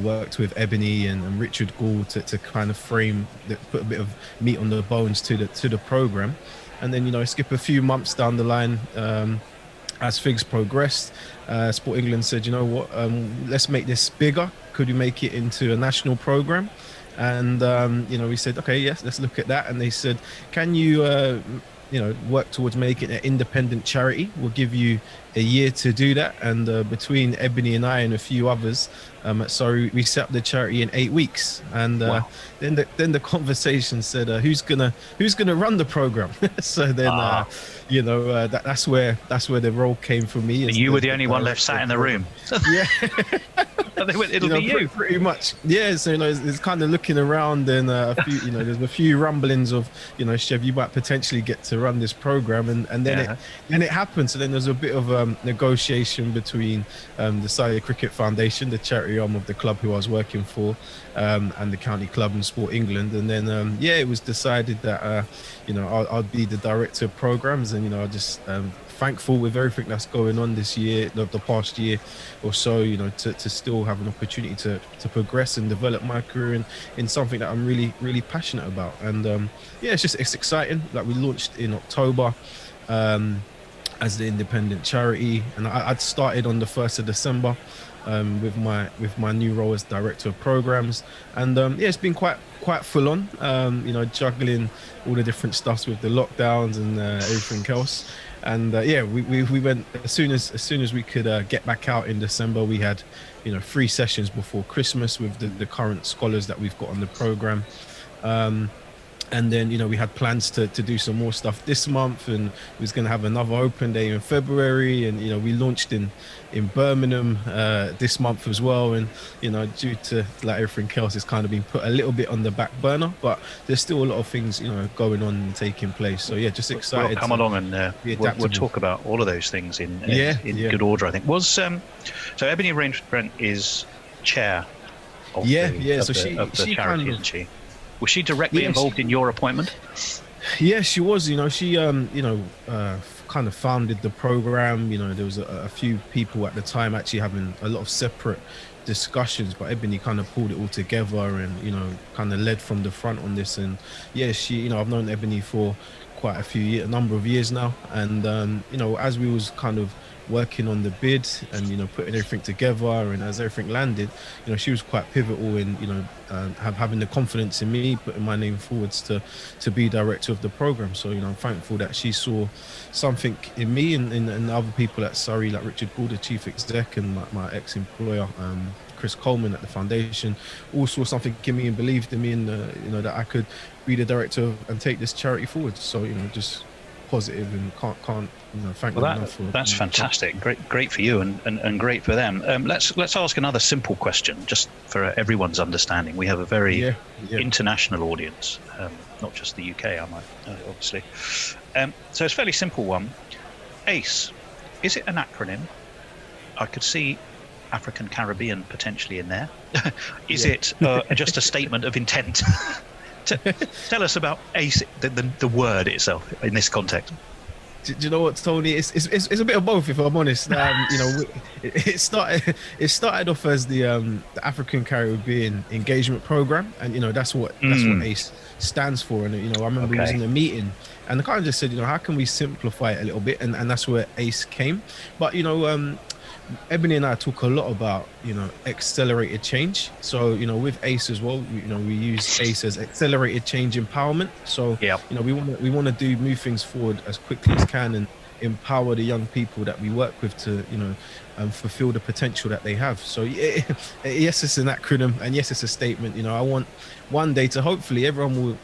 worked with Ebony and Richard Gould to kind of put a bit of meat on the bones to the programme. And then, skip a few months down the line, as things progressed, Sport England said, let's make this bigger. Could we make it into a national programme? And we said, okay, yes, let's look at that. And they said, can you work towards making it an independent charity? We'll give you a year to do that. And between Ebony and I and a few others at Surrey, we set up the charity in 8 weeks. And wow. then the conversation said, who's gonna run the program? So then that's where the role came for me. And you were the only one left sat in the room. Yeah. It'll be you. Pretty much. Yeah, so it's kind of looking around, and there's a few rumblings of, Chev, you might potentially get to run this program, and then it happened. So then there's a bit of negotiation between the Surrey Cricket Foundation, the charity arm of the club who I was working for, and the county club and Sport England, and then it was decided that I'd be the director of programs, and I just thankful with everything that's going on this year, the past year or so, to still have an opportunity to progress and develop my career in something that I'm really, really passionate about. And it's exciting. Like, we launched in October as the independent charity, and I'd started on the 1st of December with my new role as director of programs, and it's been quite full on, juggling all the different stuffs with the lockdowns and everything else. And we went as soon as we could get back out in December. We had 3 sessions before Christmas with the current scholars that we've got on the program, and then we had plans to do some more stuff this month, and we was going to have another open day in February, and we launched in Birmingham this month as well, and due to like everything else, it's kind of been put a little bit on the back burner, but there's still a lot of things going on and taking place. So just excited. We'll come along and we'll talk about all of those things in good order, I think. Was so Ebony Range-Brent is chair of the charity, isn't she? Was she directly involved in your appointment? Yeah, she was. She kind of founded the program. There was a few people at the time actually having a lot of separate discussions, but Ebony kind of pulled it all together and kind of led from the front on this. And she, I've known Ebony for quite a number of years now, and as we was kind of working on the bid and putting everything together, and as everything landed, she was quite pivotal in having the confidence in me, putting my name forwards to be director of the program. So I'm thankful that she saw something in me and other people at Surrey, like Richard Gould, the chief exec, and my ex-employer Chris Coleman at the foundation, all saw something in me and believed in me, and that I could be the director and take this charity forward. So just positive, and can't thank them enough for. That's fantastic. Great for you, and great for them. Let's ask another simple question, just for everyone's understanding. We have a very international audience, not just the UK. I might obviously. So it's a fairly simple one. ACE, is it an acronym? I could see African Caribbean potentially in there. Is it just a statement of intent? Tell us about ACE, the word itself in this context. Do you know what, Tony? It's a bit of both, if I'm honest. It started off as the African Caribbean Engagement Program, and that's what ACE stands for. And I remember we was in a meeting, and I kind of just said, how can we simplify it a little bit, and that's where ACE came. But Ebony and I talk a lot about accelerated change. So with ACE as well, we use ACE as accelerated change empowerment. So we want to move things forward as quickly as can and empower the young people that we work with to fulfill the potential that they have. So yes, it's an acronym, and yes, it's a statement. I want one day to hopefully everyone will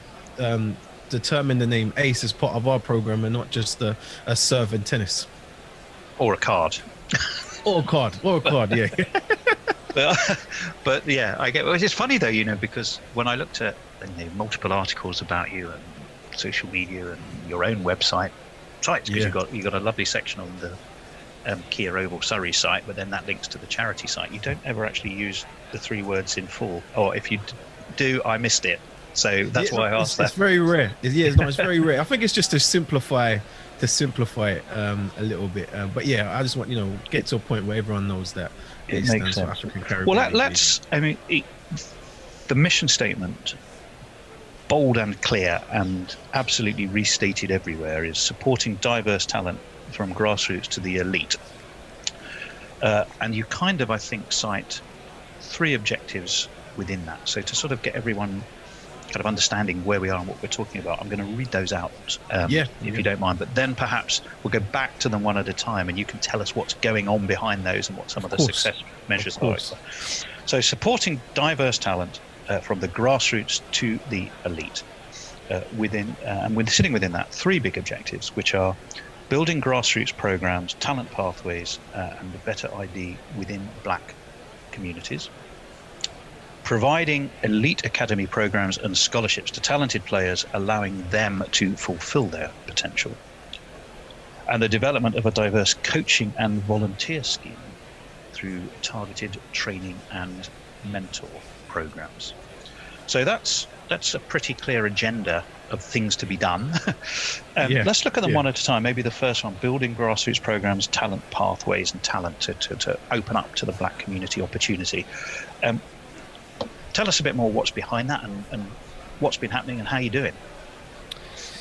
determine the name ACE as part of our program, and not just a serve in tennis or a card. Or a card, yeah. But yeah, I get. It's funny though, because when I looked at multiple articles about you and social media and your own sites, because you got a lovely section on the Kia Oval Surrey site, but then that links to the charity site. You don't ever actually use the 3 words in full, or if you do, I missed it. So that's why I asked that. It's very rare. It's very rare. I think it's just to simplify it a little bit, but I just want get to a point where everyone knows that it stands for African Caribbean. Well, the mission statement, bold and clear and absolutely restated everywhere, is supporting diverse talent from grassroots to the elite, and you kind of, I think, cite 3 objectives within that. So to sort of get everyone kind of understanding where we are and what we're talking about, I'm going to read those out, if you don't mind. But then perhaps we'll go back to them one at a time, and you can tell us what's going on behind those and what some of the success measures are. So supporting diverse talent from the grassroots to the elite, sitting within that 3 big objectives, which are building grassroots programs, talent pathways, and a better ID within black communities. Providing elite academy programs and scholarships to talented players, allowing them to fulfill their potential. And the development of a diverse coaching and volunteer scheme through targeted training and mentor programs. So that's a pretty clear agenda of things to be done. Let's look at them one at a time. Maybe the first one, building grassroots programs, talent pathways, and talent to open up to the black community opportunity. Tell us a bit more what's behind that and what's been happening and how you do it.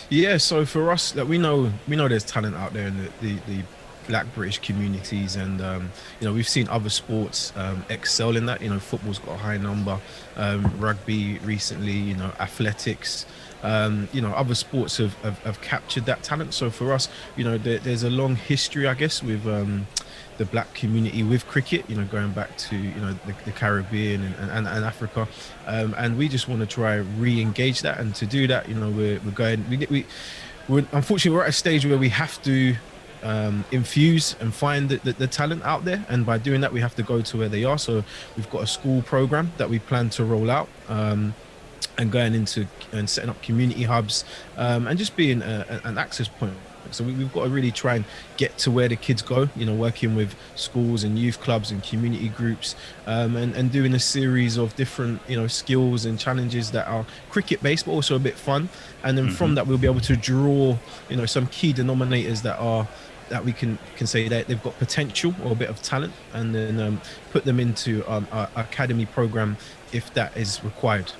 Yeah, so for us, we know there's talent out there in the black British communities, and we've seen other sports excel in that. Football's got a high number, rugby recently, athletics, other sports have captured that talent. So for us, there's a long history, I guess, with the black community with cricket, going back to the Caribbean and Africa, and we just want to try re-engage that. And to do that, we're unfortunately we're at a stage where we have to infuse and find the talent out there, and by doing that we have to go to where they are. So we've got a school program that we plan to roll out, and going into and setting up community hubs, and just being an access point. So we've got to really try and get to where the kids go, working with schools and youth clubs and community groups, and doing a series of different, skills and challenges that are cricket based, but also a bit fun. And then from that, we'll be able to draw, some key denominators that we can say that they've got potential or a bit of talent, and then put them into our academy program if that is required.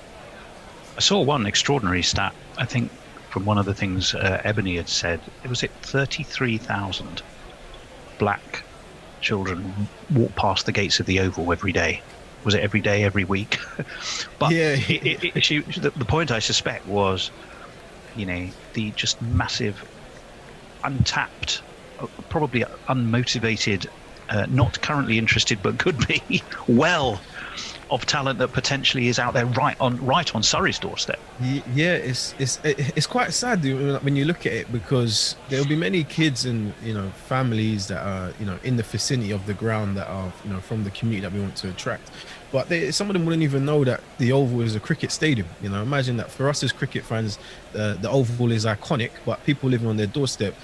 I saw one extraordinary stat, I think, from one of the things Ebony had said. Was it 33,000 black children walk past the gates of the Oval every day? Was it every day, every week? But the point, I suspect, was, the just massive, untapped, probably unmotivated, not currently interested but could be, of talent that potentially is out there right on Surrey's doorstep. Yeah, it's quite sad when you look at it, because there will be many kids and families that are in the vicinity of the ground that are from the community that we want to attract, but some of them wouldn't even know that the Oval is a cricket stadium. Imagine that for us as cricket fans, the Oval is iconic, but people living on their doorstep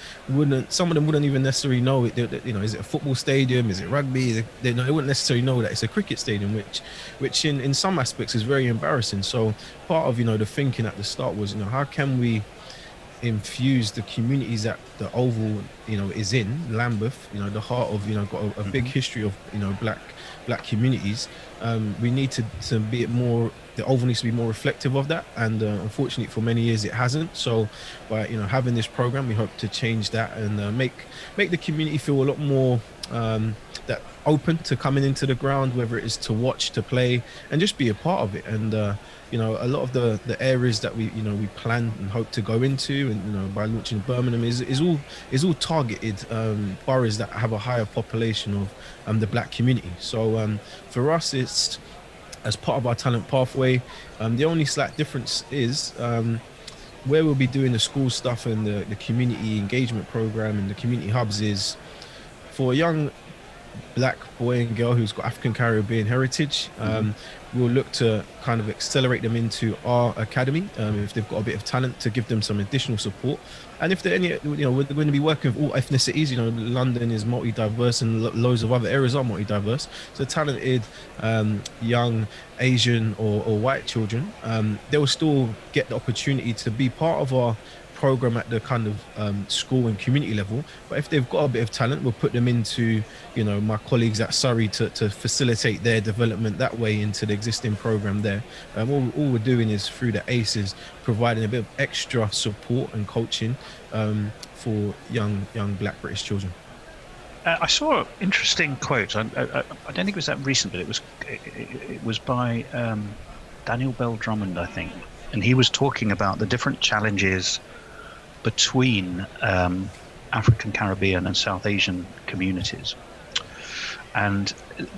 some of them wouldn't even necessarily know it. Is it a football stadium? Is it rugby? They wouldn't necessarily know that it's a cricket stadium, which in some aspects is very embarrassing. So part of the thinking at the start was how can we infuse the communities that the Oval is in Lambeth, the heart of got a big history of black communities. We need to be more, the Oval needs to be more reflective of that, and unfortunately for many years it hasn't. So by having this program, we hope to change that and make the community feel a lot more that open to coming into the ground, whether it is to watch, to play, and just be a part of it. And a lot of the areas that we plan and hope to go into, and by launching Birmingham is all targeted boroughs that have a higher population of the black community. So for us, it's as part of our talent pathway. The only slight difference is where we'll be doing the school stuff and the community engagement program and the community hubs is for a young black boy and girl who's got African Caribbean heritage. We'll look to kind of accelerate them into our academy if they've got a bit of talent, to give them some additional support. And if there are any, we're going to be working with all ethnicities. London is multi-diverse and loads of other areas are multi-diverse. So talented young Asian or white children, they will still get the opportunity to be part of our program at the kind of school and community level. But if they've got a bit of talent, we'll put them into my colleagues at Surrey to facilitate their development that way into the existing program there. All we're doing is through the ACEs providing a bit of extra support and coaching for young black British children. I saw an interesting quote. I don't think it was that recent, but it was by Daniel Bell Drummond, I think, and he was talking about the different challenges between African Caribbean and South Asian communities. And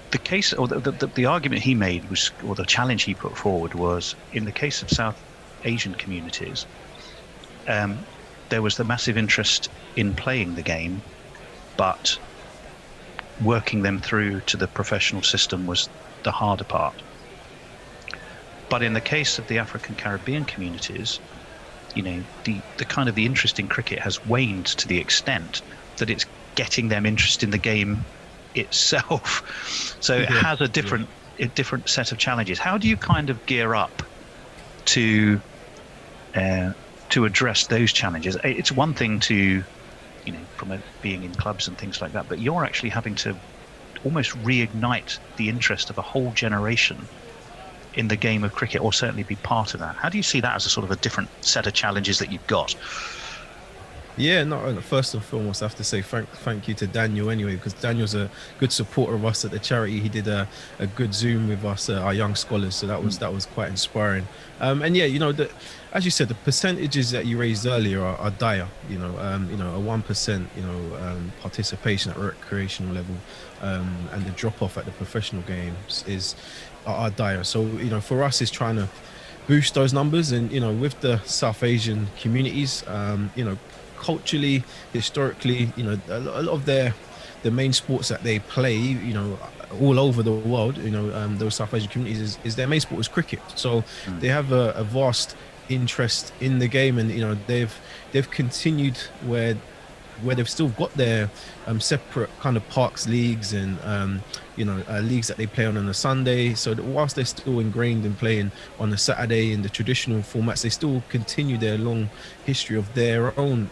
the case, or the argument he made was, or the challenge he put forward was, in the case of South Asian communities, there was the massive interest in playing the game, but working them through to the professional system was the harder part. But in the case of the African Caribbean communities, the kind of the interest in cricket has waned to the extent that it's getting them interested in the game itself. So it has a different set of challenges. How do you kind of gear up to address those challenges? It's one thing to, from being in clubs and things like that, but you're actually having to almost reignite the interest of a whole generation in the game of cricket, or certainly be part of that. How do you see that as a sort of a different set of challenges that you've got? Yeah, no, first and foremost, I have to say thank you to Daniel anyway, because Daniel's a good supporter of us at the charity. He did a good Zoom with us, our young scholars, so that was quite inspiring. And yeah, as you said, the percentages that you raised earlier are dire. A 1% participation at recreational level, and the drop off at the professional games are dire. So for us, is trying to boost those numbers, and with the South Asian communities, culturally, historically, a lot of the main sports that they play, all over the world, those South Asian communities is their main sport is cricket. So they have a vast interest in the game, and they've continued where they've still got their separate kind of parks leagues and leagues that they play on a Sunday. So that whilst they're still ingrained in playing on a Saturday in the traditional formats, they still continue their long history of their own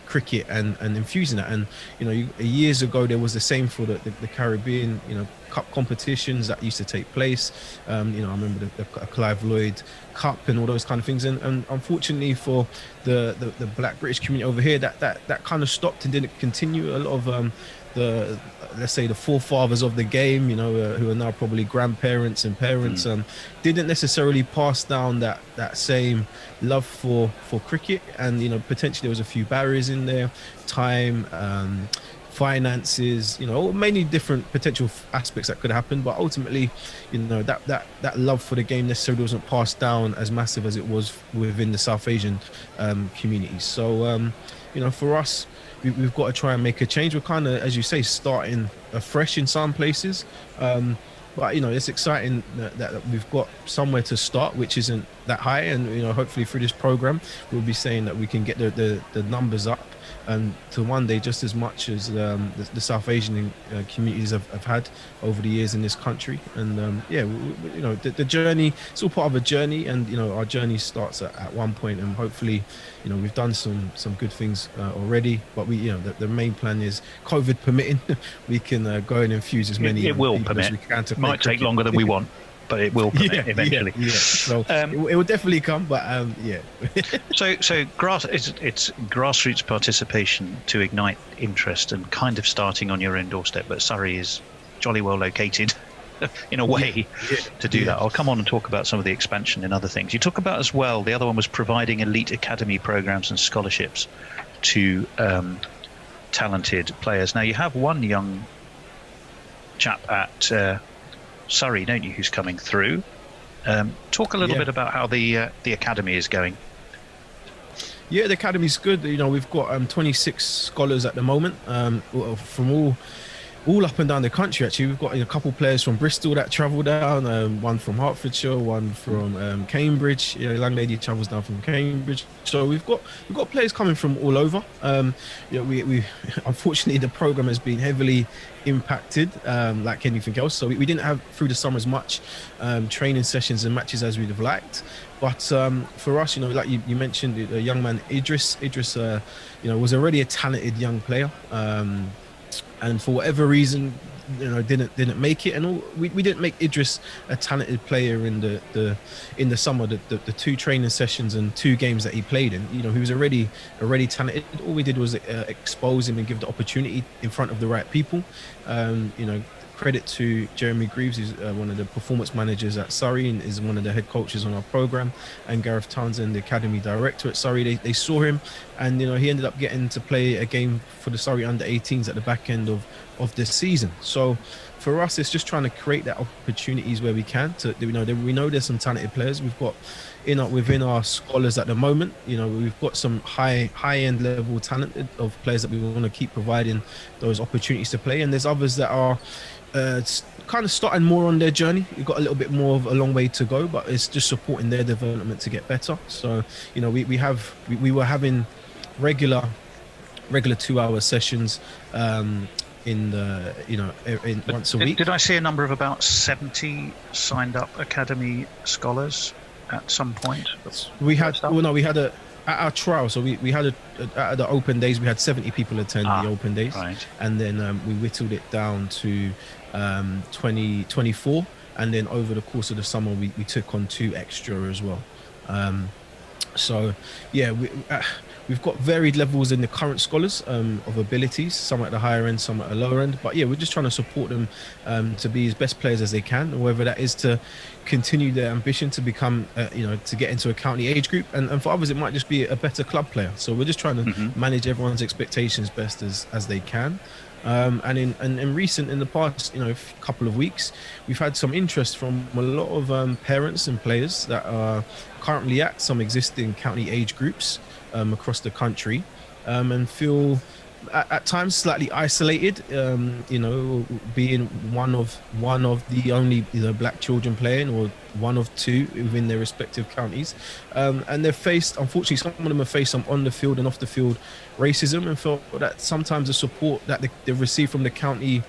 cricket and infusing that. And years ago there was the same for the Caribbean cup competitions that used to take place. I remember the Clive Lloyd Cup and all those kind of things, and unfortunately for the black British community over here, that kind of stopped and didn't continue. A lot of let's say the forefathers of the game, who are now probably grandparents and parents, didn't necessarily pass down that same love for cricket, and potentially there was a few barriers in there, time, finances, many different potential aspects that could happen. But ultimately, that love for the game necessarily wasn't passed down as massive as it was within the South Asian communities. So, for us, we've got to try and make a change. We're kind of, as you say, starting afresh in some places. But it's exciting that we've got somewhere to start, which isn't that high, and hopefully through this program we'll be saying that we can get the numbers up to one day just as much as the South Asian communities have had over the years in this country. And the journey, it's all part of a journey, and our journey starts at one point, and hopefully we've done some good things already, but the main plan is, COVID permitting, we can go and infuse as many people as we can. It might take longer than we want, but it will permit eventually. So it will definitely come, but So it's grassroots participation to ignite interest, and kind of starting on your own doorstep. But Surrey is jolly well located in a way to do that. I'll come on and talk about some of the expansion and other things. You talk about as well, the other one was providing elite academy programs and scholarships to talented players. Now you have one young chap at Surrey, don't you, who's coming through. Talk a little bit about how the academy is going. Yeah, the academy's good. We've got 26 scholars at the moment from all up and down the country. Actually, we've got a couple players from Bristol that travel down, one from Hertfordshire, one from Cambridge. A young lady travels down from Cambridge. So we've got players coming from all over. We unfortunately, the program has been heavily impacted, like anything else. So we didn't have through the summer as much training sessions and matches as we'd have liked. But for us, like you mentioned, a young man, Idris, was already a talented young player. And for whatever reason, didn't make it, and we didn't make Idris a talented player in the summer. The 2 training sessions and 2 games that he played in, he was already talented. All we did was expose him and give the opportunity in front of the right people. Credit to Jeremy Greaves, who's one of the performance managers at Surrey and is one of the head coaches on our program, and Gareth Townsend, the academy director at Surrey. They saw him, and he ended up getting to play a game for the Surrey under-18s at the back end of this season. So for us, it's just trying to create that opportunities where we can. We know there's some talented players. We've got within our scholars at the moment. We've got some high-end level talent of players that we want to keep providing those opportunities to play, and there's others that are kind of starting more on their journey. We've got a little bit more of a long way to go, but it's just supporting their development to get better. So we were having regular 2-hour sessions in once a week. Did I see a number of about 70 signed up academy scholars at some point? At our trial, so we had at the open days, we had 70 people attend the open days, right. And then we whittled it down to 24, and then over the course of the summer we took on 2 extra as well. So yeah, we've got varied levels in the current scholars of abilities, some at the higher end, some at the lower end, but yeah, we're just trying to support them to be as best players as they can, whether that is to continue their ambition to become to get into a county age group, and for others it might just be a better club player. So we're just trying to manage everyone's expectations best as they can. And in the past couple of weeks, we've had some interest from a lot of parents and players that are currently at some existing county age groups across the country, and feel at times slightly isolated, being one of the only black children playing, or one of 2 within their respective counties, and they've faced, unfortunately, some of them have faced some on the field and off the field racism, and felt that sometimes the support that they've received from the county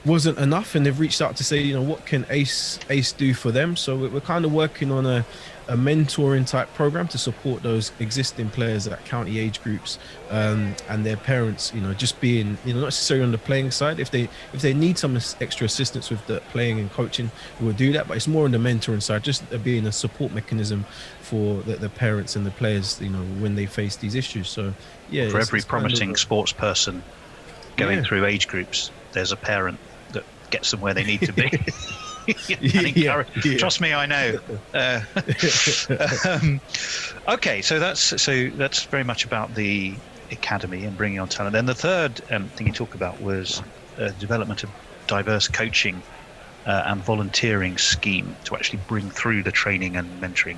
wasn't enough, and they've reached out to say, what can Ace do for them. So we're kind of working on a mentoring type program to support those existing players at county age groups, and their parents, just being, not necessarily on the playing side. If they need some extra assistance with the playing and coaching, we'll do that, but it's more on the mentoring side, just being a support mechanism for the parents and the players, when they face these issues. So yeah, for every promising sports person going through age groups, there's a parent that gets them where they need to be. Trust me, I know. Okay, so that's very much about the academy and bringing on talent. And the third thing you talk about was development of diverse coaching and volunteering scheme to actually bring through the training and mentoring.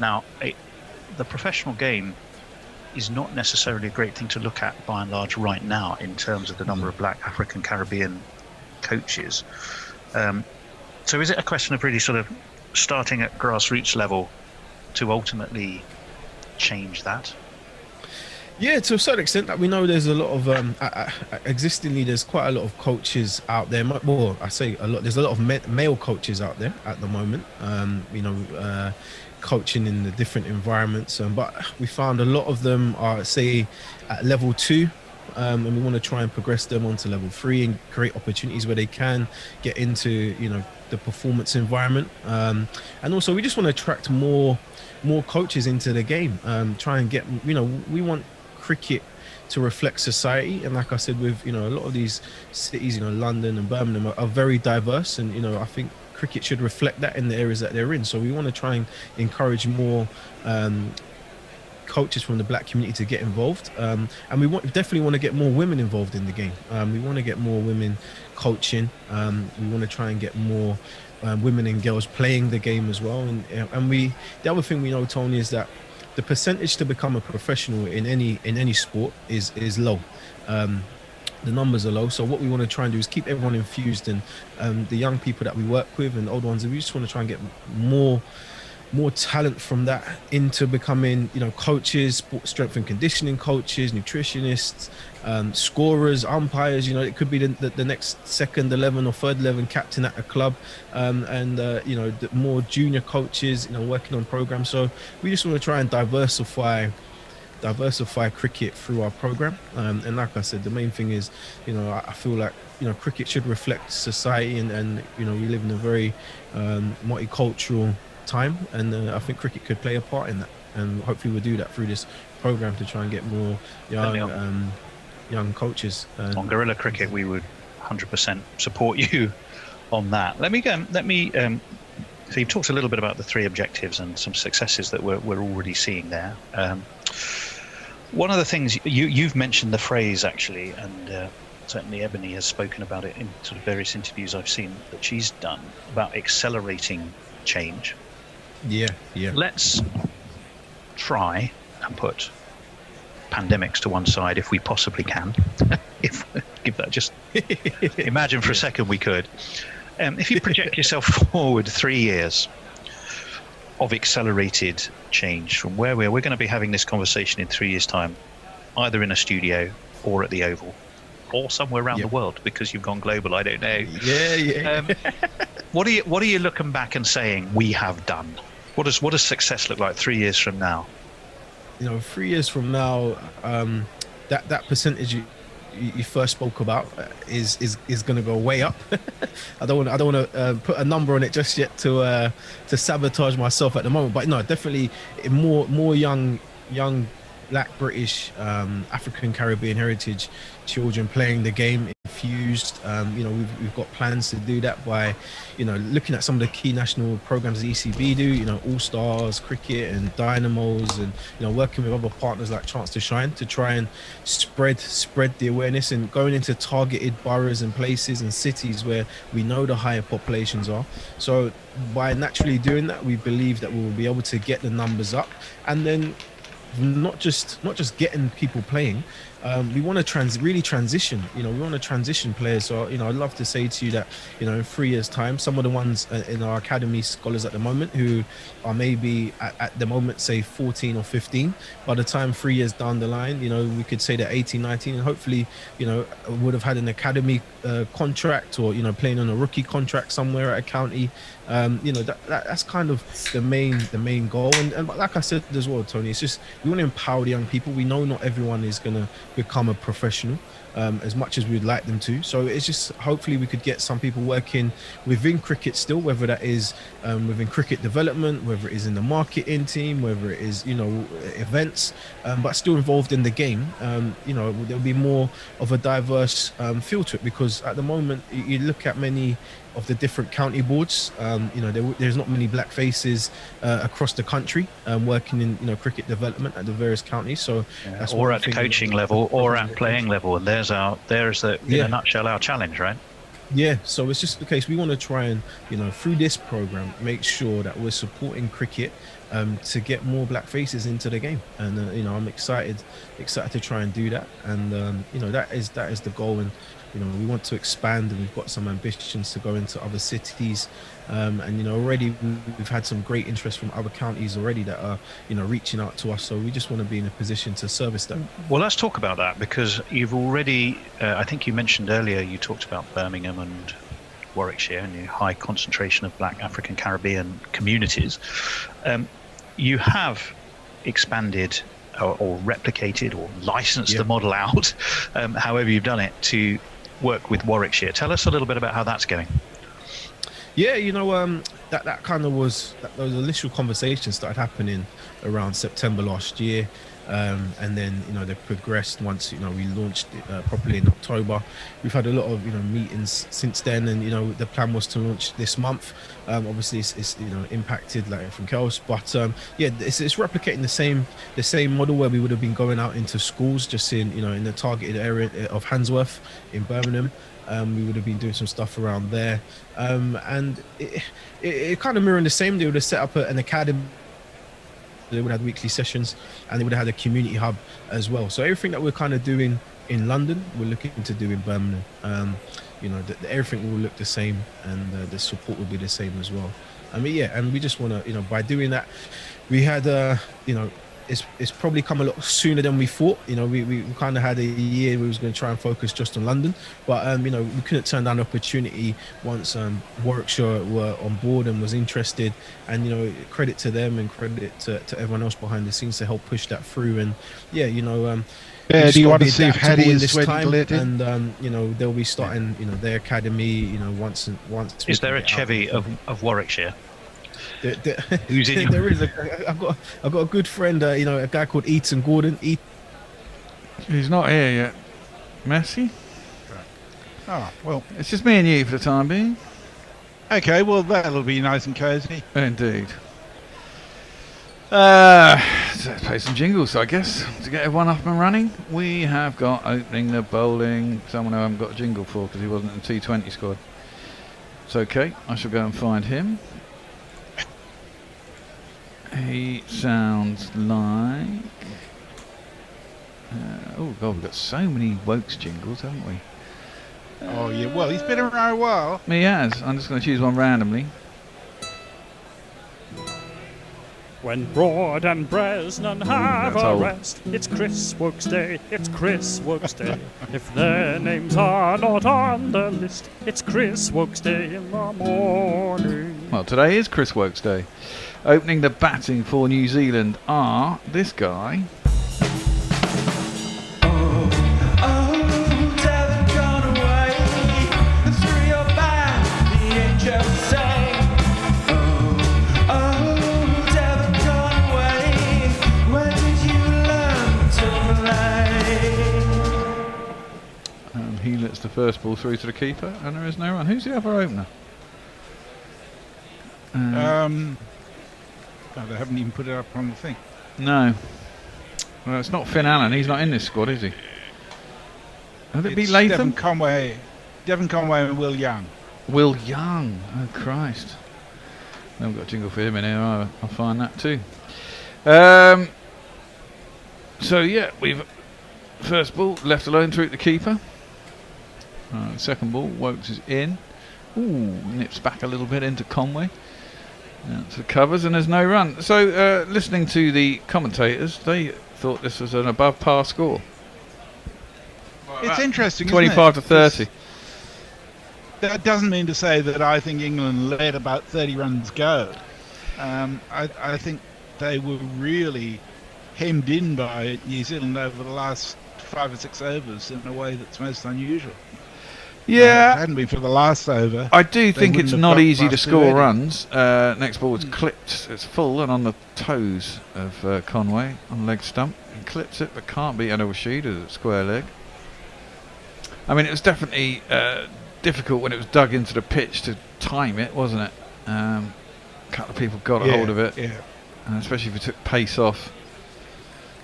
Now, the professional game is not necessarily a great thing to look at by and large right now in terms of the number of black African Caribbean coaches. So is it a question of really sort of starting at grassroots level to ultimately change that? Yeah, to a certain extent, that we know there's a lot of existingly there's quite a lot of coaches out there. Well, I say a lot. There's a lot of male coaches out there at the moment. Coaching in the different environments, but we found a lot of them are, say, at level 2, and we want to try and progress them onto level 3 and create opportunities where they can get into the performance environment. And also, we just want to attract more coaches into the game. Try and get we want cricket to reflect society, and like I said, with a lot of these cities, London and Birmingham are very diverse, and I think cricket should reflect that in the areas that they're in. So we want to try and encourage more coaches from the black community to get involved, and we definitely want to get more women involved in the game. We want to get more women coaching. We want to try and get more women and girls playing the game as well. And the other thing we know, Tony, is that the percentage to become a professional in any sport is low. The numbers are low, so what we want to try and do is keep everyone infused, and the young people that we work with and the old ones, we just want to try and get more talent from that into becoming coaches, strength and conditioning coaches, nutritionists, scorers, umpires. It could be the next second 11 or third 11 captain at a club, and the more junior coaches working on programs. So we just want to try and diversify cricket through our program, and like I said, the main thing is I feel like cricket should reflect society, and we live in a very multicultural time, and I think cricket could play a part in that, and hopefully we'll do that through this program to try and get more young coaches. On Guerrilla Cricket, we would 100% support you on that. Let me so you've talked a little bit about the 3 objectives and some successes that we're already seeing there. One of the things you've mentioned the phrase, actually, and certainly Ebony has spoken about it in sort of various interviews I've seen that she's done about accelerating change. Yeah. Let's try and put pandemics to one side if we possibly can. Give that just imagine for a second we could. If you project yourself forward 3 years of accelerated change from where we're going to be having this conversation in 3 years' time, either in a studio or at the Oval or somewhere around the world, because you've gone global. I don't know. Yeah. What are you looking back and saying we have done? What does success look like 3 years from now? 3 years from now, that percentage you first spoke about is going to go way up. I don't want to put a number on it just yet to sabotage myself at the moment, but no, definitely more young Black, British, African Caribbean heritage children playing the game infused. We've got plans to do that by looking at some of the key national programs the ECB do, All Stars Cricket and Dynamos, and working with other partners like Chance to Shine to try and spread the awareness, and going into targeted boroughs and places and cities where we know the higher populations are. So by naturally doing that, we believe that we will be able to get the numbers up, and then not just getting people playing. We want to really transition. We want to transition players. So I'd love to say to you that in 3 years' time, some of the ones in our academy scholars at the moment who are maybe at the moment say 14 or 15, by the time 3 years down the line, we could say they're 18, 19, and hopefully would have had an academy contract, or playing on a rookie contract somewhere at a county. That's kind of the main goal. And like I said as well, Tony, it's just we want to empower the young people. We know not everyone is going to become a professional as much as we'd like them to. So it's just hopefully we could get some people working within cricket still, whether that is within cricket development, whether it is in the marketing team, whether it is events, but still involved in the game. There'll be more of a diverse feel to it, because at the moment you look at many the different county boards. There's not many black faces across the country working in cricket development at the various counties. So that's or one at the thing coaching level, or at playing level, and there's in a nutshell our challenge, right? Yeah, so it's just the case. We want to try and, through this program, make sure that we're supporting cricket to get more black faces into the game. And I'm excited to try and do that. And that is the goal. And we want to expand, and we've got some ambitions to go into other cities. And already we've had some great interest from other counties already that are reaching out to us. So we just want to be in a position to service them. Well, let's talk about that, because you've already, I think you mentioned earlier, you talked about Birmingham and Warwickshire and the high concentration of black African Caribbean communities. You have expanded or replicated or licensed the model out, however you've done it, to work with Warwickshire. Tell us a little bit about how that's going. Yeah, that kind of was those initial conversations started happening around September last year, and then they progressed once we launched it properly in October. We've had a lot of meetings since then, and the plan was to launch this month. Obviously, it's impacted like everything else, but it's replicating the same model where we would have been going out into schools, just in the targeted area of Handsworth in Birmingham. We would have been doing some stuff around there, and it kind of mirrored the same. They would have set up an academy. They would have weekly sessions, and they would have had a community hub as well. So everything that we're kind of doing in London, we're looking to do in Birmingham. Everything will look the same, and the support will be the same as well. And we just want to, by doing that, we had, it's probably come a lot sooner than we thought. We kind of had a year we was going to try and focus just on London, but we couldn't turn down the opportunity once Warwickshire were on board and was interested. And credit to them and credit to everyone else behind the scenes to help push that through. And do you want to see if Hattie is ready? And they'll be starting their academy once. Is there a Chevy of Warwickshire? Who's in? There is. I've got a good friend. A guy called Eaton Gordon. He's not here yet. Messi. Oh well, it's just me and you for the time being. Okay, well that'll be nice and cosy. Indeed. Let's play some jingles, I guess, to get everyone up and running. We have got opening the bowling. Someone I haven't got a jingle for because he wasn't in the T20 squad. It's okay. I shall go and find him. He sounds like... oh God, we've got so many Wokes jingles, haven't we? Oh yeah, well he's been around a while. He has. I'm just going to choose one randomly. When Broad and Bresnan have a rest, it's Chris Wokes Day, it's Chris Wokes Day. If their names are not on the list, it's Chris Wokes Day in the morning. Well, today is Chris Wokes Day. Opening the batting for New Zealand are this guy. He lets the first ball through to the keeper, and there is no run. Who's the other opener? Oh, they haven't even put it up on the thing. No. Well, it's not Finn Allen. He's not in this squad, is he? Would it be Latham? Devon Conway and Will Young. Will Young. Oh, Christ. I haven't got a jingle for him in here either. I'll find that too. So, yeah, we've... First ball, left alone through to the keeper. Second ball, Wokes is in. Ooh, nips back a little bit into Conway. To the covers, and there's no run. So, listening to the commentators, they thought this was an above par score. It's interesting, 25 to 30. That doesn't mean to say that I think England let about 30 runs go. I think they were really hemmed in by New Zealand over the last 5 or 6 overs in a way that's most unusual. Yeah, if it hadn't been for the last over, I do think it's not easy to score runs. Next ball is clipped. It's full and on the toes of Conway on leg stump. He clips it, but can't beat Anil Rashid at square leg. I mean, it was definitely difficult when it was dug into the pitch to time it, wasn't it? A couple of people got a hold of it, and especially if it took pace off.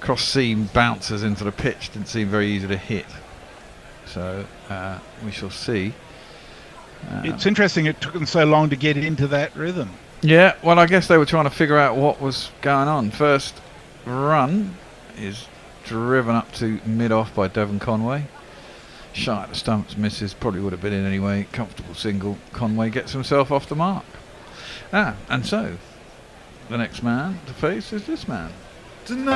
Cross seam bounces into the pitch didn't seem very easy to hit. So we shall see. It's interesting it took them so long to get into that rhythm. Yeah, well, I guess they were trying to figure out what was going on. First run is driven up to mid-off by Devon Conway. Shot at the stumps, misses, probably would have been in anyway. Comfortable single. Conway gets himself off the mark. And so, the next man to face is this man. Tonight,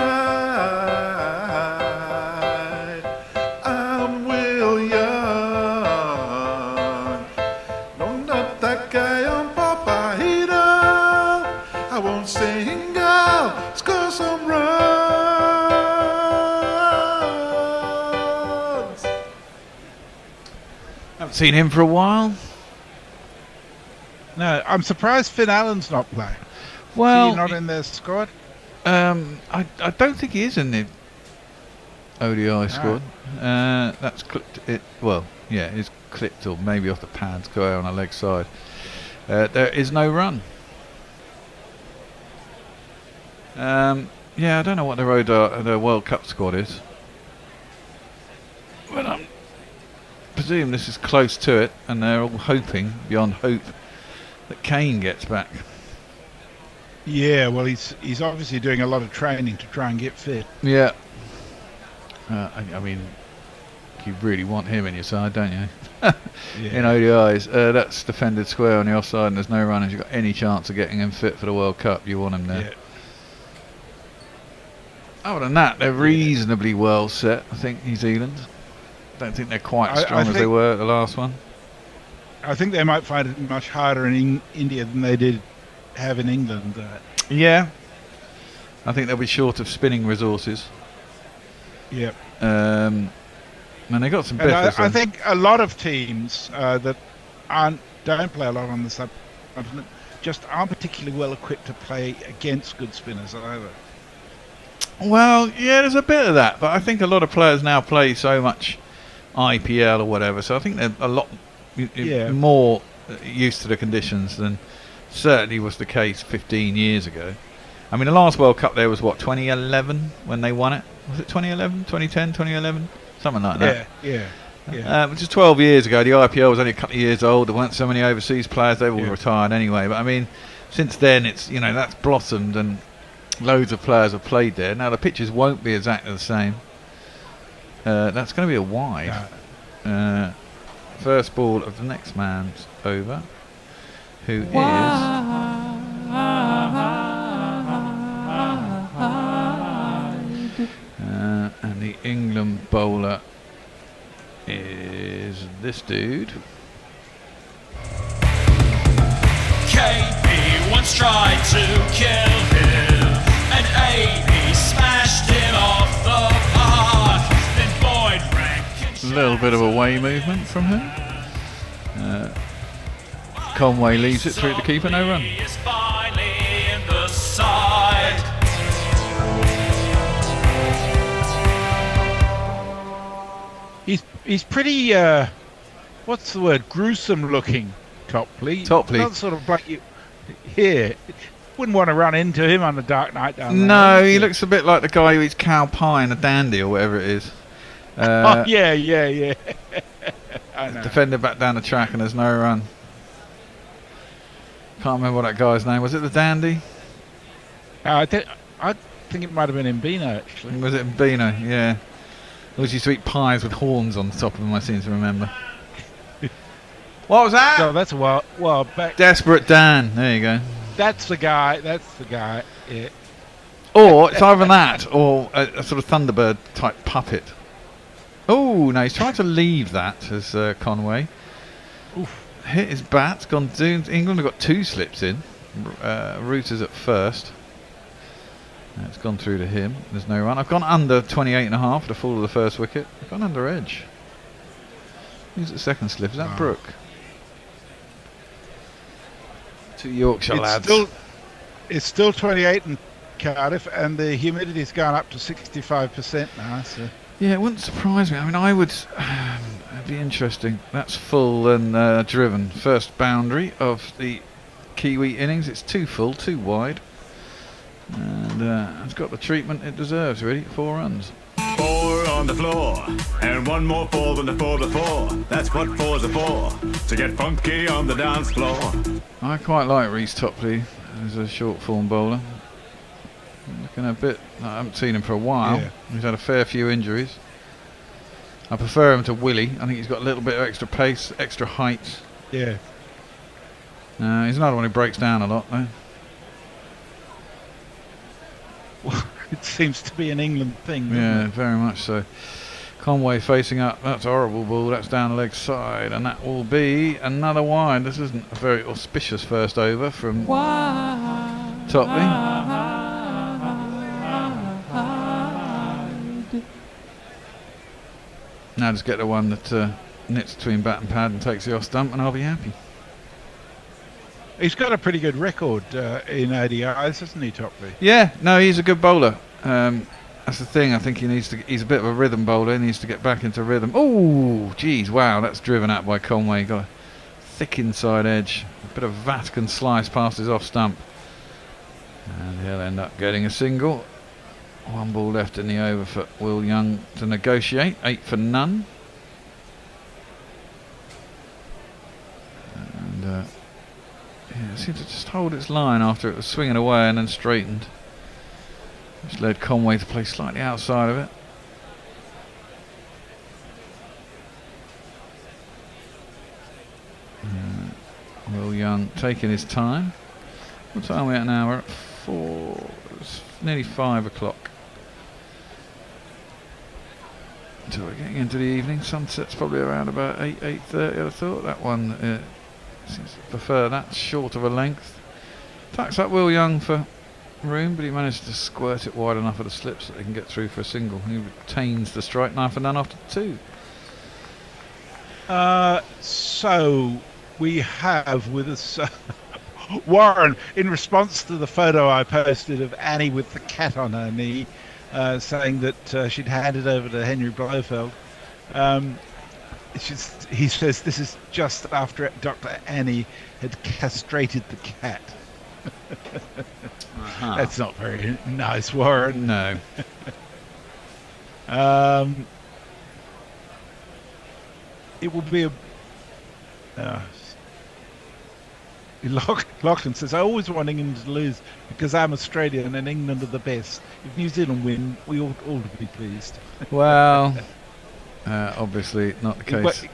I'm Will Young. No, not that guy on Papahito. I won't sing out, score some runs. Haven't seen him for a while. No, I'm surprised Finn Allen's not playing. Well, is he not in their squad? I don't think he is in the ODI squad. That's clipped. It's clipped or maybe off the pads, go on a leg side. There is no run. I don't know what their World Cup squad is, but I presume this is close to it, and they're all hoping beyond hope that Kane gets back. Yeah, well, he's obviously doing a lot of training to try and get fit. Yeah. I mean, you really want him in your side, don't you? In ODIs. That's defended square on the offside and there's no run. If you've got any chance of getting him fit for the World Cup, you want him there. Yeah. Other than that, they're reasonably well set, I think, New Zealand. Don't think they're quite as strong as they were at the last one. I think they might find it much harder in India than they did have in England. Yeah. I think they'll be short of spinning resources. Yep. And they got some biffers. I think a lot of teams that don't play a lot on the subcontinent just aren't particularly well equipped to play against good spinners either. Well, yeah, there's a bit of that, but I think a lot of players now play so much IPL or whatever, so I think they're a lot more used to the conditions than certainly was the case 15 years ago. I mean, the last World Cup there was, 2011 when they won it? Was it 2011, 2010, 2011? Something like that. Yeah. Which is 12 years ago. The IPL was only a couple of years old. There weren't so many overseas players. They've all retired anyway. But, I mean, since then, it's that's blossomed and loads of players have played there. Now, the pitches won't be exactly the same. That's going to be a wide. First ball of the next man's over, who is... and the England bowler is this dude. KP once tried to kill him, and AB smashed him off the park. Then Boyd ran. A little bit of away movement from him. Conway leaves it through the keeper, no run. Is finally in the side. He's pretty what's the word? Gruesome looking, Topley. Not sort of like you here. Wouldn't want to run into him on a dark night down there. No, he looks a bit like the guy who eats cow pie in a dandy or whatever it is. Yeah. I know. Defender back down the track and there's no run. Can't remember what that guy's name was. It the dandy? I think it might have been Mbino actually. Was it Mbino? Yeah. Always used to eat pies with horns on the top of them, I seem to remember. What was that? Oh, that's a while back. Desperate Dan. There you go. That's the guy. Yeah. Or it's either that or a sort of Thunderbird type puppet. Oh, no, he's trying to leave that as Conway. Oof. Hit his bat. Gone. England have got two slips in. Rooters at first. It's gone through to him. There's no run. I've gone under 28.5 for the fall of the first wicket. I've gone under edge. Who's at second slip? Is that Brooke? Two Yorkshire lads. It's still 28 in Cardiff, and the humidity's gone up to 65% now. So. Yeah, it wouldn't surprise me. I mean, I would. It'd be interesting. That's full and driven. First boundary of the Kiwi innings. It's too full, too wide. And it's got the treatment it deserves, really. 4 runs. 4 on the floor, and 1 more 4 than the 4 before. That's what 4s are for, to get funky on the dance floor. I quite like Reece Topley as a short form bowler. Looking a bit. I haven't seen him for a while. Yeah. He's had a fair few injuries. I prefer him to Willie. I think he's got a little bit of extra pace, extra height. Yeah. He's another one who breaks down a lot, though. Well, it seems to be an England thing. Yeah, very much so. Conway facing up. That's a horrible ball. That's down the leg side, and that will be another wide. This isn't a very auspicious first over from Topley. Now just get the one that knits between bat and pad and takes the off stump, and I'll be happy. He's got a pretty good record in ODIs, hasn't he, Topley? Yeah, no, he's a good bowler. That's the thing. I think he's a bit of a rhythm bowler. He needs to get back into rhythm. Oh, geez, wow, that's driven out by Conway. Got a thick inside edge. A bit of Vatican slice past his off stump. And he'll end up getting a single. 1 ball left in the over for Will Young to negotiate. 8 for none. And it seemed to just hold its line after it was swinging away and then straightened, which led Conway to play slightly outside of it. Will Young taking his time. What time are we at now? We're at 4. It's nearly 5 o'clock. So we're getting into the evening. Sunset's probably around about 8:30. I thought that one seems to prefer that short of a length. Tucks up Will Young for room, but he managed to squirt it wide enough of the slips that they can get through for a single. He retains the strike, 9 for none after 2. So we have with us Warren, in response to the photo I posted of Annie with the cat on her knee, saying that she'd handed over to Henry Blofeld. He says this is just after Dr. Annie had castrated the cat. That's not very nice, Warren. No. It will be a... Lachlan says, I always want England to lose because I'm Australian and England are the best. If New Zealand win, we ought all to be pleased. Well, obviously not the case.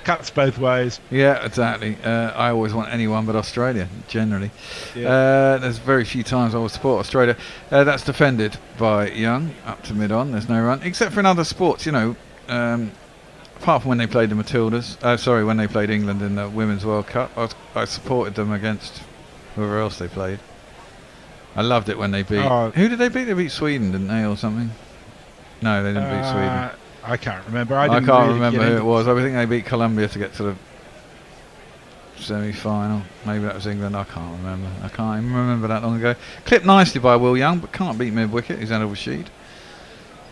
Cuts both ways. Yeah, exactly. I always want anyone but Australia, generally. Yeah. There's very few times I will support Australia. That's defended by Young, up to mid-on. There's no run, except for in other sports, you know. Apart from when they played the Matildas, when they played England in the Women's World Cup, I supported them against whoever else they played. I loved it when they beat... Who did they beat? They beat Sweden, didn't they, or something? No, they didn't beat Sweden. I can't remember. I can't remember who it was. I think they beat Colombia to get to the semi-final. Maybe that was England. I can't remember. I can't even remember that long ago. Clipped nicely by Will Young, but can't beat mid-wicket. He's Anil Rashid.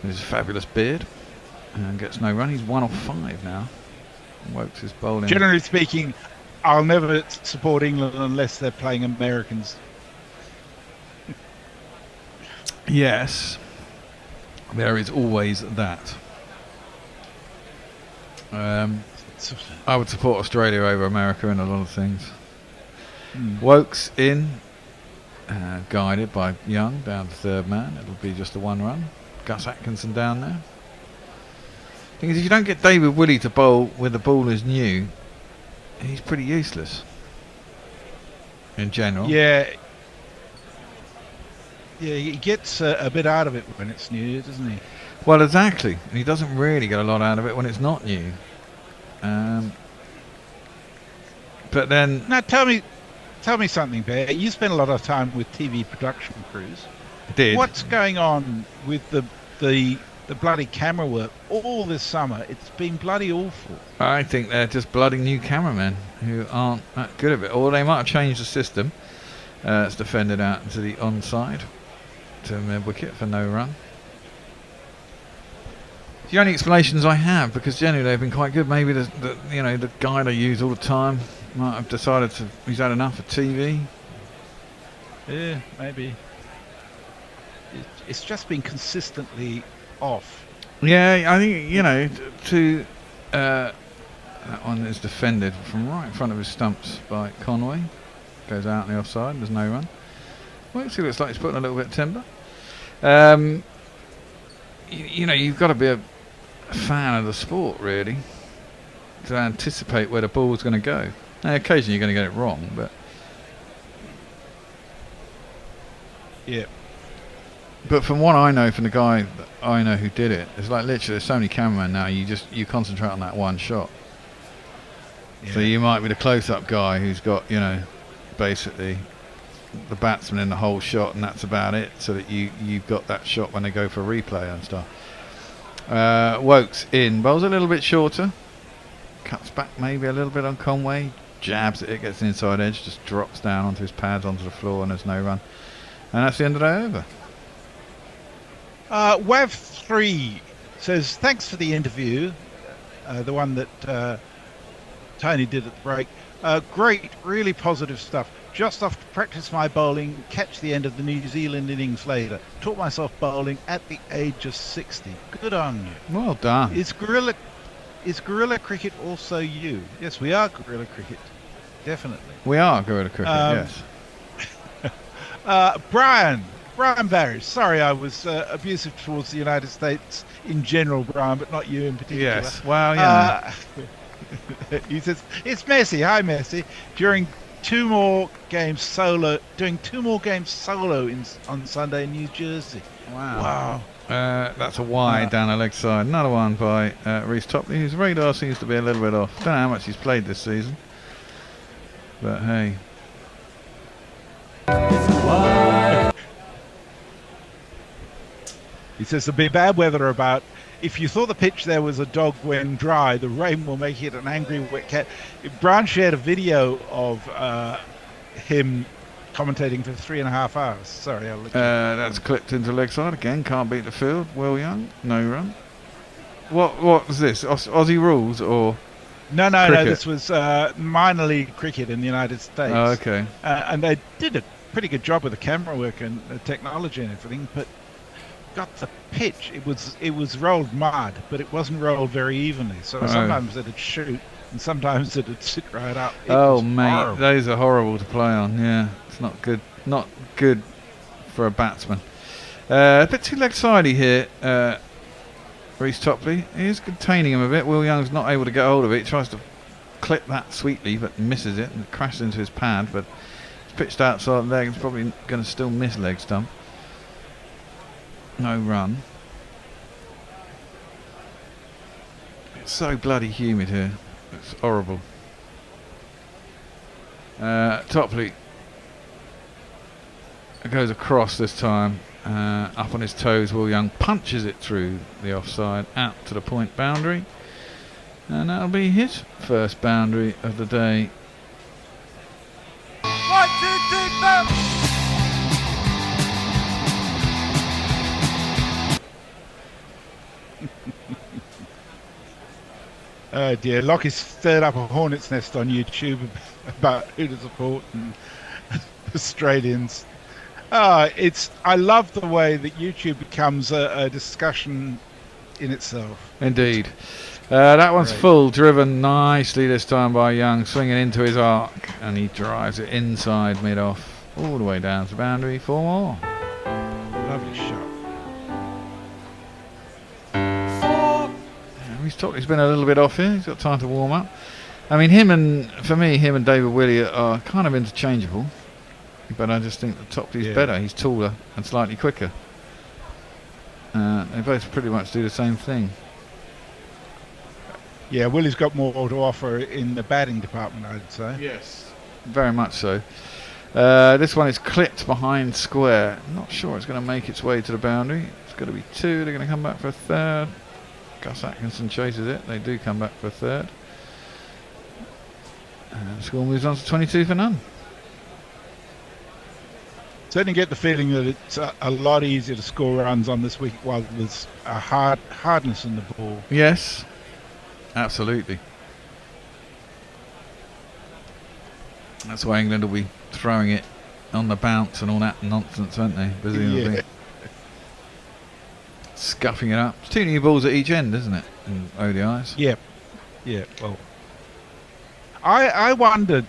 With his fabulous beard. And gets no run. He's 1 off 5 now. Wokes his bowling. Generally speaking, I'll never support England unless they're playing Americans. Yes. There is always that. I would support Australia over America in a lot of things. Wokes in, guided by Young down to third man. It'll be just a 1 run. Gus Atkinson down there. Thing is, if you don't get David Willey to bowl when the ball is new, he's pretty useless in general. Yeah, he gets a bit out of it when it's new, doesn't he? Well, exactly. And he doesn't really get a lot out of it when it's not new. But then... Now, tell me something, Bear. You spend a lot of time with TV production crews. Did. What's going on with the bloody camera work all this summer? It's been bloody awful. I think they're just blooding new cameramen who aren't that good at it. Or they might have changed the system. It's defended out into the onside to mid-wicket for no run. The only explanations I have, because generally they've been quite good. Maybe the guy they use all the time might have decided he's had enough of TV. Yeah, maybe. It's just been consistently off. Yeah, I think that one is defended from right in front of his stumps by Conway. Goes out on the offside. There's no run. Well, he looks like he's putting a little bit of timber. You've got to be a fan of the sport really to anticipate where the ball's going to go. Now, occasionally you're going to get it wrong, but yeah. But from what I know, from the guy that I know who did it, it's like literally there's so many cameramen now. You concentrate on that one shot. Yeah. So you might be the close-up guy who's got basically the batsman in the whole shot, and that's about it. So that you've got that shot when they go for replay and stuff. Wokes in, bowls a little bit shorter, cuts back maybe a little bit on Conway, jabs it, gets the inside edge, just drops down onto his pads onto the floor, and there's no run. And that's the end of the over. Wav3 says, thanks for the interview, the one that Tony did at the break. Great, really positive stuff. Just off to practice my bowling, catch the end of the New Zealand innings later. Taught myself bowling at the age of 60. Good on you. Well done. Is guerrilla cricket also you? Yes, we are guerrilla cricket. Definitely. We are guerrilla cricket, yes. Brian Barry. Sorry I was abusive towards the United States in general, Brian, but not you in particular. Yes, well, yeah. He says, it's Messi. Hi, Messi. Doing two more games solo on Sunday in New Jersey. Wow. That's a wide down the leg side. Another one by Reece Topley, whose radar seems to be a little bit off. Don't know how much he's played this season, but hey. He says there'll be bad weather about. If you thought the pitch there was a dog when dry, the rain will make it an angry wet cat. Brian shared a video of him commentating for 3.5 hours. Sorry, I'll look. That's clipped into leg side again. Can't beat the field. Will Young, no run. What was this? Aussie rules or? No. cricket? This was minor league cricket in the United States. Oh, okay. And they did a pretty good job with the camera work and the technology and everything, but got the pitch. It was rolled mud, but it wasn't rolled very evenly. So sometimes it'd shoot, and sometimes it'd sit right up. Oh mate, horrible. Those are horrible to play on. Yeah, it's not good. Not good for a batsman. A bit too leg sidey here. Reece Topley is containing him a bit. Will Young's not able to get hold of it. He tries to clip that sweetly, but misses it and crashes into his pad. But it's pitched outside leg. It's probably going to still miss leg stump. No run. It's so bloody humid here. It's horrible. Topley goes across this time. Up on his toes, Will Young punches it through the offside out to the point boundary, and that'll be his first boundary of the day. 1, 2, 3, 4. Oh dear, Lockie's stirred up a hornet's nest on YouTube about who to support and Australians. I love the way that YouTube becomes a discussion in itself. Indeed. That one's full, driven nicely this time by Young, swinging into his arc, and he drives it inside mid-off, all the way down to the boundary for more. Lovely shot. He's been a little bit off here. He's got time to warm up. I mean, him and David Willey are kind of interchangeable, but I just think that Topley's better. He's taller and slightly quicker. They both pretty much do the same thing. Yeah, Willie's got more to offer in the batting department, I'd say. Yes, very much so. This one is clipped behind square. Not sure it's going to make its way to the boundary. It's going to be 2. They're going to come back for a third. Gus Atkinson chases it. They do come back for a third. And the score moves on to 22 for none. Certainly get the feeling that it's a lot easier to score runs on this week while there's a hardness in the ball. Yes, absolutely. That's why England will be throwing it on the bounce and all that nonsense, won't they? Presumably. Yeah. Scuffing it up. It's 2 new balls at each end, isn't it? In ODIs. Yeah. Yeah. Well, I wondered.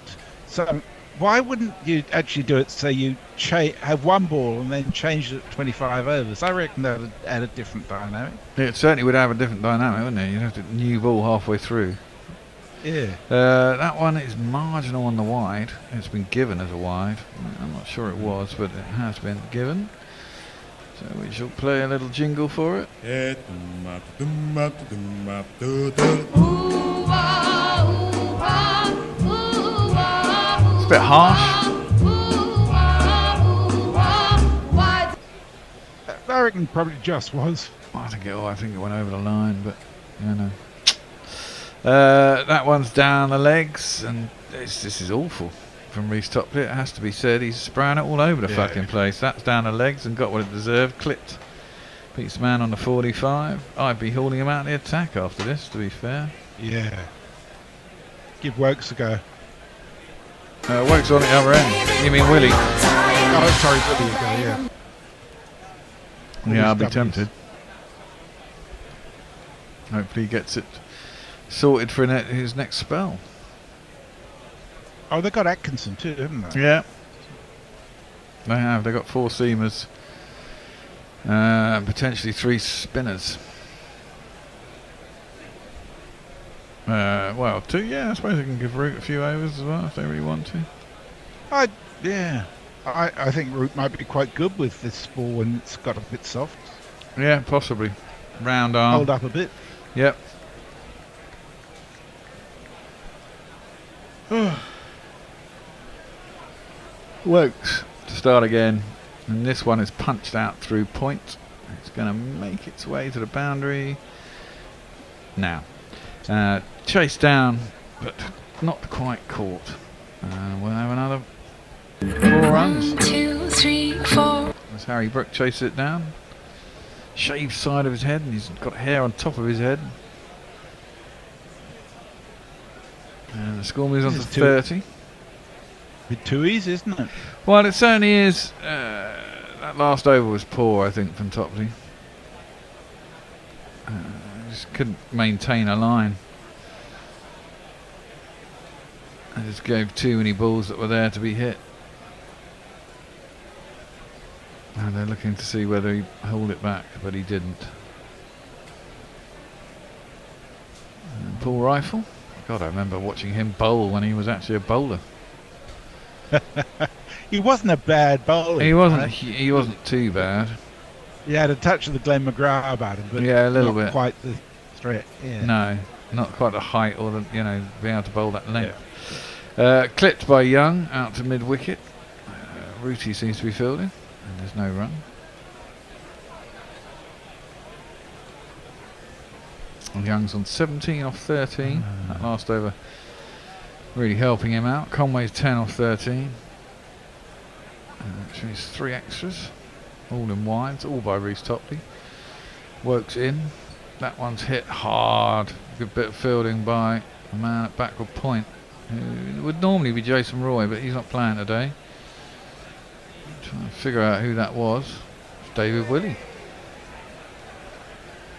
So why wouldn't you actually do it? So you have one ball and then change it at 25 overs. I reckon that would add a different dynamic. It certainly would have a different dynamic, wouldn't it? You'd have to new ball halfway through. Yeah. That one is marginal on the wide. It's been given as a wide. I'm not sure it was, but it has been given. So we shall play a little jingle for it. It's a bit harsh. I reckon probably just was. I think it went over the line, but you know. That one's down the legs, and this is awful from Reece Topley. It has to be said. He's spraying it all over the fucking place. That's down the legs and got what it deserved. Clipped. Beats the man on the 45. I'd be hauling him out the attack after this, to be fair. Yeah. Give Wokes a go. Wokes on the other end. You mean Willie? Oh, sorry, Willie a go, yeah. Yeah, I'll be tempted. Hopefully he gets it sorted for his next spell. Oh, they've got Atkinson too, haven't they? Yeah. They have. They've got 4 seamers. Potentially 3 spinners. Well, 2, yeah. I suppose they can give Root a few overs as well if they really want to. I think Root might be quite good with this ball when it's got a bit soft. Yeah, possibly. Round arm. Hold up a bit. Yep. Wokes to start again, and this one is punched out through point. It's going to make its way to the boundary now. Chased down, but not quite caught. We'll have another 4 runs. 1, 2, 3, 4. As Harry Brook chases it down. Shaved side of his head, and he's got hair on top of his head. And the score moves on to 30. Bit too easy, isn't it? Well, it certainly is. That last over was poor, I think, from Topley. Just couldn't maintain a line. I just gave too many balls that were there to be hit. And they're looking to see whether he hold it back, but he didn't. And Paul Rifle. God, I remember watching him bowl when he was actually a bowler. He wasn't a bad bowler. He wasn't. He wasn't too bad. He had a touch of the Glenn McGrath about him, but yeah, a little not bit. Quite the threat. Yeah. No, not quite the height or the being able to bowl that length. Yeah. Clipped by Young out to mid wicket. Rooty seems to be fielding, and there's no run. And Young's on 17 off 13. That last over really helping him out. Conway's 10 off 13. Which means 3 extras. All in wides, all by Reece Topley. Wokes in. That one's hit hard. Good bit of fielding by a man at backward point. Who would normally be Jason Roy, but he's not playing today. Trying to figure out who that was. It's David Willey.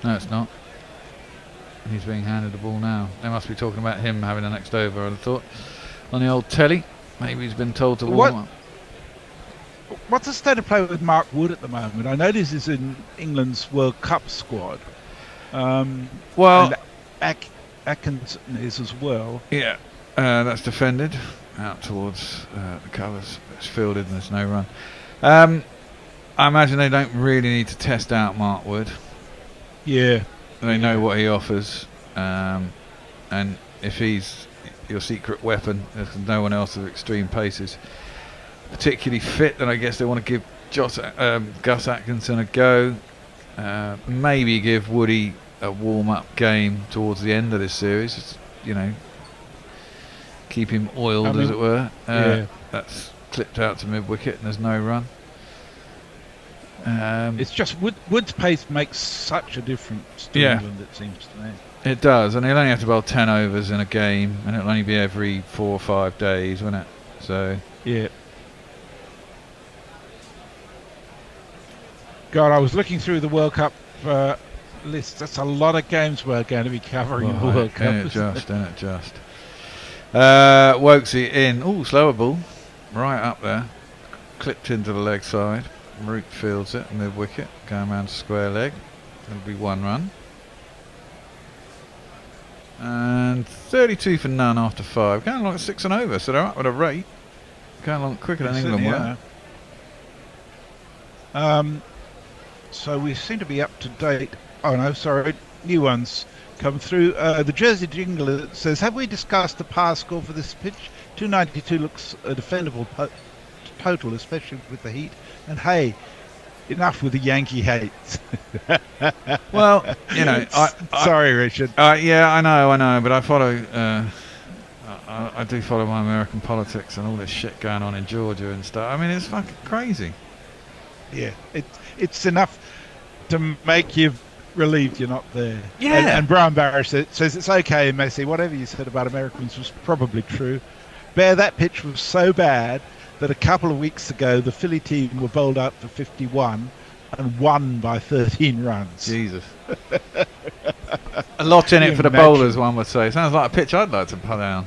No, it's not. He's being handed the ball now. They must be talking about him having the next over, I'd have thought. On the old telly. Maybe he's been told to warm up. What's the state of play with Mark Wood at the moment? I know this is in England's World Cup squad. Well, Atkinson is as well. Yeah, that's defended out towards the covers. It's fielded and there's no run. I imagine they don't really need to test out Mark Wood. Yeah. They know what he offers, and if he's your secret weapon, there's no one else with extreme paces particularly fit, then I guess they want to give Gus Atkinson a go. Maybe give Woody a warm-up game towards the end of this series. Just, keep him oiled, as it were. Yeah. That's clipped out to mid-wicket and there's no run. It's just Wood's pace makes such a difference to Yeah. England, it seems to me. It does, and he'll only have to bowl 10 overs in a game, and it'll only be every 4 or 5 days, won't it? So yeah. God, I was looking through the World Cup list. That's a lot of games we're going to be covering in the World Cup. Ain't it just. Wokesy in. Ooh, slower ball. Right up there. Clipped into the leg side. Root fields it, mid wicket. Going round to square leg. It'll be 1 run. And 32 for none after 5. Going along at 6 and over, so they're up with a rate. Going along quicker than England were. So we seem to be up to date. Oh no, sorry, new ones come through. The Jersey Jingle says, have we discussed the par score for this pitch? 292 looks a defendable total, especially with the heat. And hey, enough with the Yankee hate. Well, you know, sorry, Richard. Yeah, I know, but I follow. I do follow my American politics and all this shit going on in Georgia and stuff. I mean, it's fucking crazy. Yeah, it's enough to make you relieved you're not there. Yeah. And Brian Barrish says it's okay, Messi. Whatever you said about Americans was probably true. Bear, that pitch was so bad that a couple of weeks ago the Philly team were bowled out for 51 and won by 13 runs. Jesus. A lot in it for the bowlers, one would say. Sounds like a pitch I'd like to put down.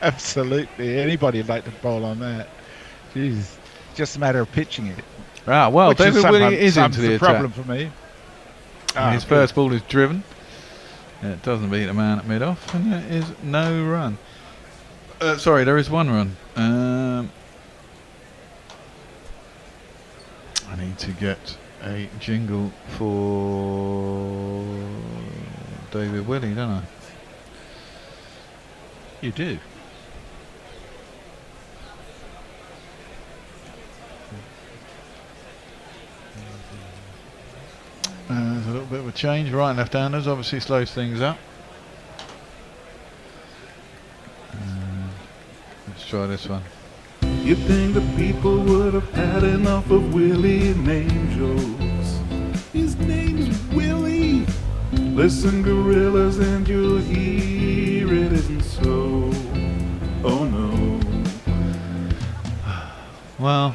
Absolutely. Anybody would like to bowl on that. Jeez. Just a matter of pitching it. Ah, well, Which David Willey is sometimes into the attack. problem for me. His first ball is driven. It doesn't beat the man at mid-off, and there is no run. Sorry, there is 1 run. I need to get a jingle for David Willey, don't I? You do. There's a little bit of a change. Right and left-handers obviously slows things up. Let's try this one. You think the people would have had enough of Willie name jokes? His name's Willie. Listen, gorillas, and you'll hear it isn't so. Oh no. Well,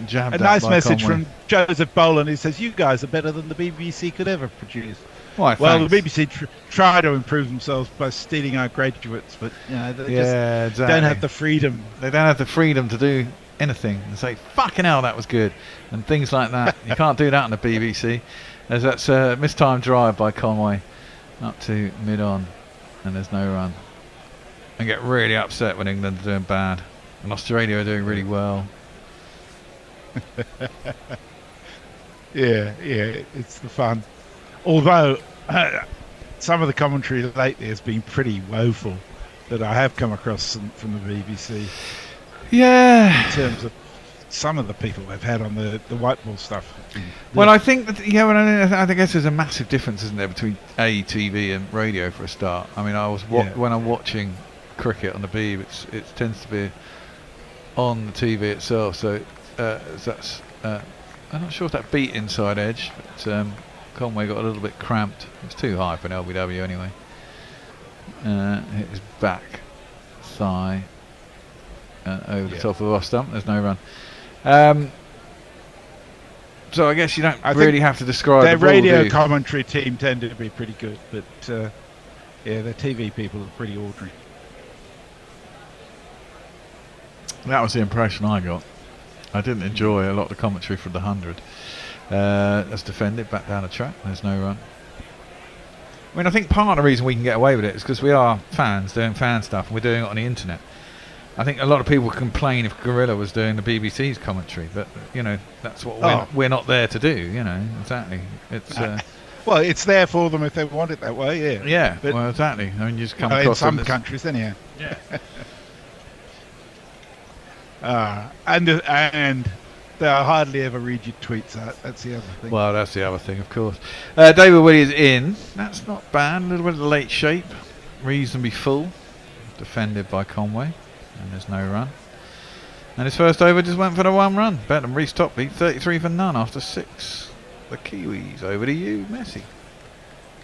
jabbed a nice message from Joseph Boland. He says, you guys are better than the BBC could ever produce. Why, well, thanks. the BBC try to improve themselves by stealing our graduates, but you know, they just don't have the freedom. They don't have the freedom to do anything and say, fucking hell, that was good, and things like that. You can't do that on the BBC. As that's mistimed drive by Conway up to mid-on, and there's no run. And get really upset when England are doing bad, and Australia are doing really well. Yeah, it's the fun. Although some of the commentary lately has been pretty woeful that I have come across from the BBC. Yeah. In terms of some of the people they've had on the white ball stuff. Well, I think that I guess there's a massive difference, isn't there, between TV and radio for a start. I mean, when I'm watching cricket on the Beeb, it tends to be on the TV itself. So that's I'm not sure if that beat inside edge, but Conway got a little bit cramped. It was too high for an LBW anyway. Hit his back thigh over the top of the off stump. There's no run. So I guess you don't really have to describe their the ball, radio do you? commentary team tended to be pretty good, but their TV people are pretty ordinary. That was the impression I got. I didn't enjoy a lot of the commentary from the 100. That's defended, back down the track. There's no run. I mean, I think part of the reason we can get away with it is because we are fans doing fan stuff, and we're doing it on the internet. I think a lot of people complain if Gorilla was doing the BBC's commentary, but you know that's what we're not there to do. You know, exactly. It's well, it's there for them if they want it that way. Yeah. Yeah. But, well, exactly. I mean, you just come in across some them countries, anyhow. Yeah. And they'll hardly ever read your tweets out. That's the other thing. Well, that's the other thing, of course. David Willey is in. That's not bad. A little bit of late shape. Reasonably full. Defended by Conway. And there's no run. And his first over just went for the 1 run. Better than Reece Topley, 33 for none after 6. The Kiwis, over to you, Messi.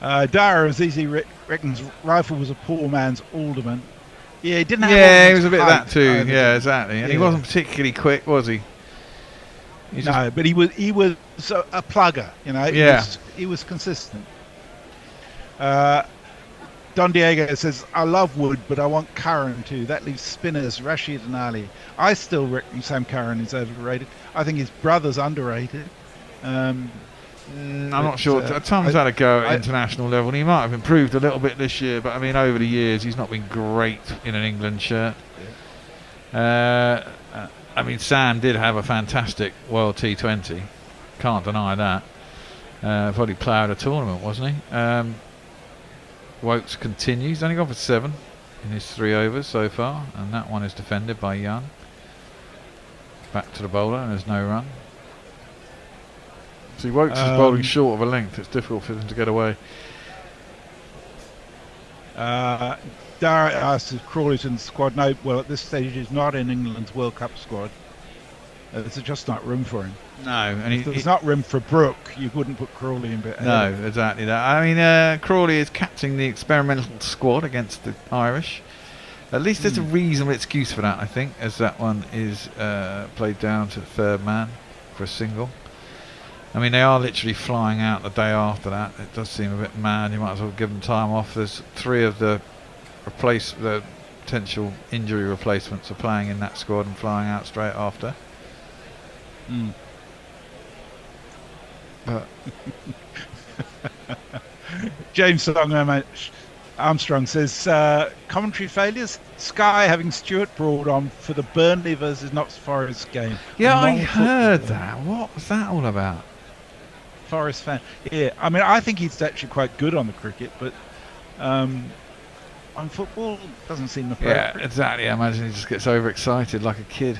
Dara Azizi reckons Rifle was a poor man's alderman. Yeah, he didn't have. Yeah, he was a bit of that too. either, Yeah, exactly. And he wasn't particularly quick, was he? No, but he was a plugger. You know. He was consistent. Don Diego says, I love Wood, but I want Curran too. That leaves spinners, Rashid and Ali. I still reckon Sam Curran is overrated. I think his brother's underrated. I'm not sure. Tom's had a go at international level, and he might have improved a little bit this year, but I mean, over the years, he's not been great in an England shirt. I mean, Sam did have a fantastic World T20. Can't deny that. Probably player of the tournament, wasn't he? Wokes continues. He's only gone for 7 in his 3 overs so far, and that one is defended by Young. Back to the bowler, and there's no run. See, Wokes is bowling short of a length. It's difficult for him to get away. Dara asks if Crawley's in the squad. No, well, at this stage, he's not in England's World Cup squad. There's just not room for him. No, and if there's not room for Brooke, you wouldn't put Crawley in. No, exactly that. I mean, Crawley is captaining the experimental squad against the Irish. At least there's a reasonable excuse for that, I think, as that one is played down to the 3rd man for a single. I mean, they are literally flying out the day after that. It does seem a bit mad. You might as well give them time off. There's 3 of the potential injury replacements are playing in that squad and flying out straight after. But James Armstrong says commentary failures. Sky having Stuart Broad on for the Burnley versus Notts Forest game. Yeah, I heard that. What was that all about? Forest fan. Yeah, I mean, I think he's actually quite good on the cricket, but on football doesn't seem appropriate. Yeah, exactly. I imagine he just gets overexcited like a kid.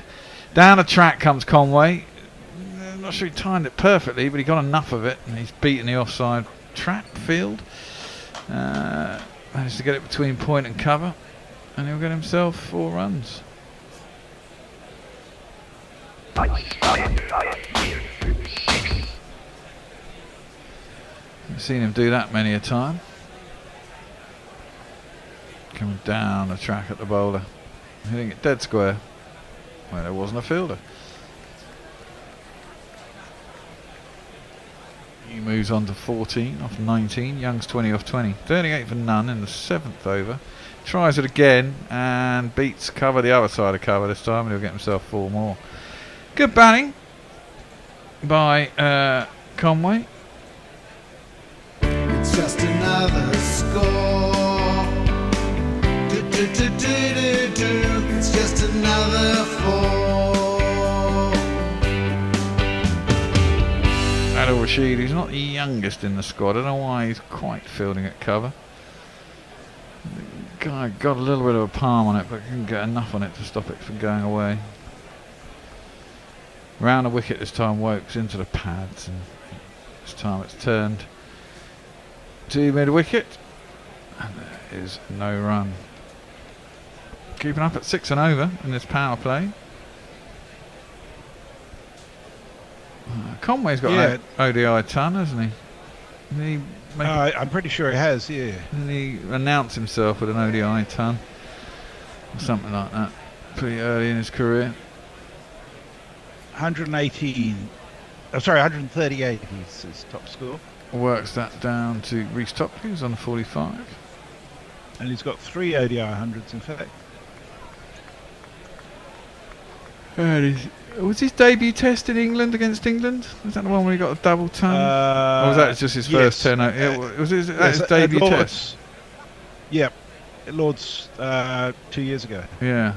Down the track comes Conway. I'm not sure he timed it perfectly, but he got enough of it, and he's beaten the offside track field. Managed to get it between point and cover, and he'll get himself 4 runs. I've seen him do that many a time. Coming down the track at the bowler, hitting it dead square. Well, there wasn't a fielder. He moves on to 14 off 19. Young's 20 off 20. 38 for none in the 7th over. Tries it again and beats cover, the other side of cover this time, and he'll get himself 4 more. Good batting by Conway. It's just another score. It's just another 4. Adil Rashid, who's not the youngest in the squad. I don't know why he's quite fielding at cover. The guy got a little bit of a palm on it, but couldn't get enough on it to stop it from going away. Round the wicket this time, Wokes into the pads, and this time it's turned to mid-wicket, and there is no run. Keeping up at 6 and over in this power play. Conway's got an ODI ton, hasn't he? I'm pretty sure he has, yeah. Didn't he announce himself with an ODI ton? Or something like that. Pretty early in his career. 138 is his top score. Works that down to Reece Topley, who's on 45. And he's got 3 ODI 100s, in fact. Was his debut test in England against England? Was that the one where he got a double ton? Or was that just his first 10? Was his debut test? Yep. At Lord's 2 years ago. Yeah.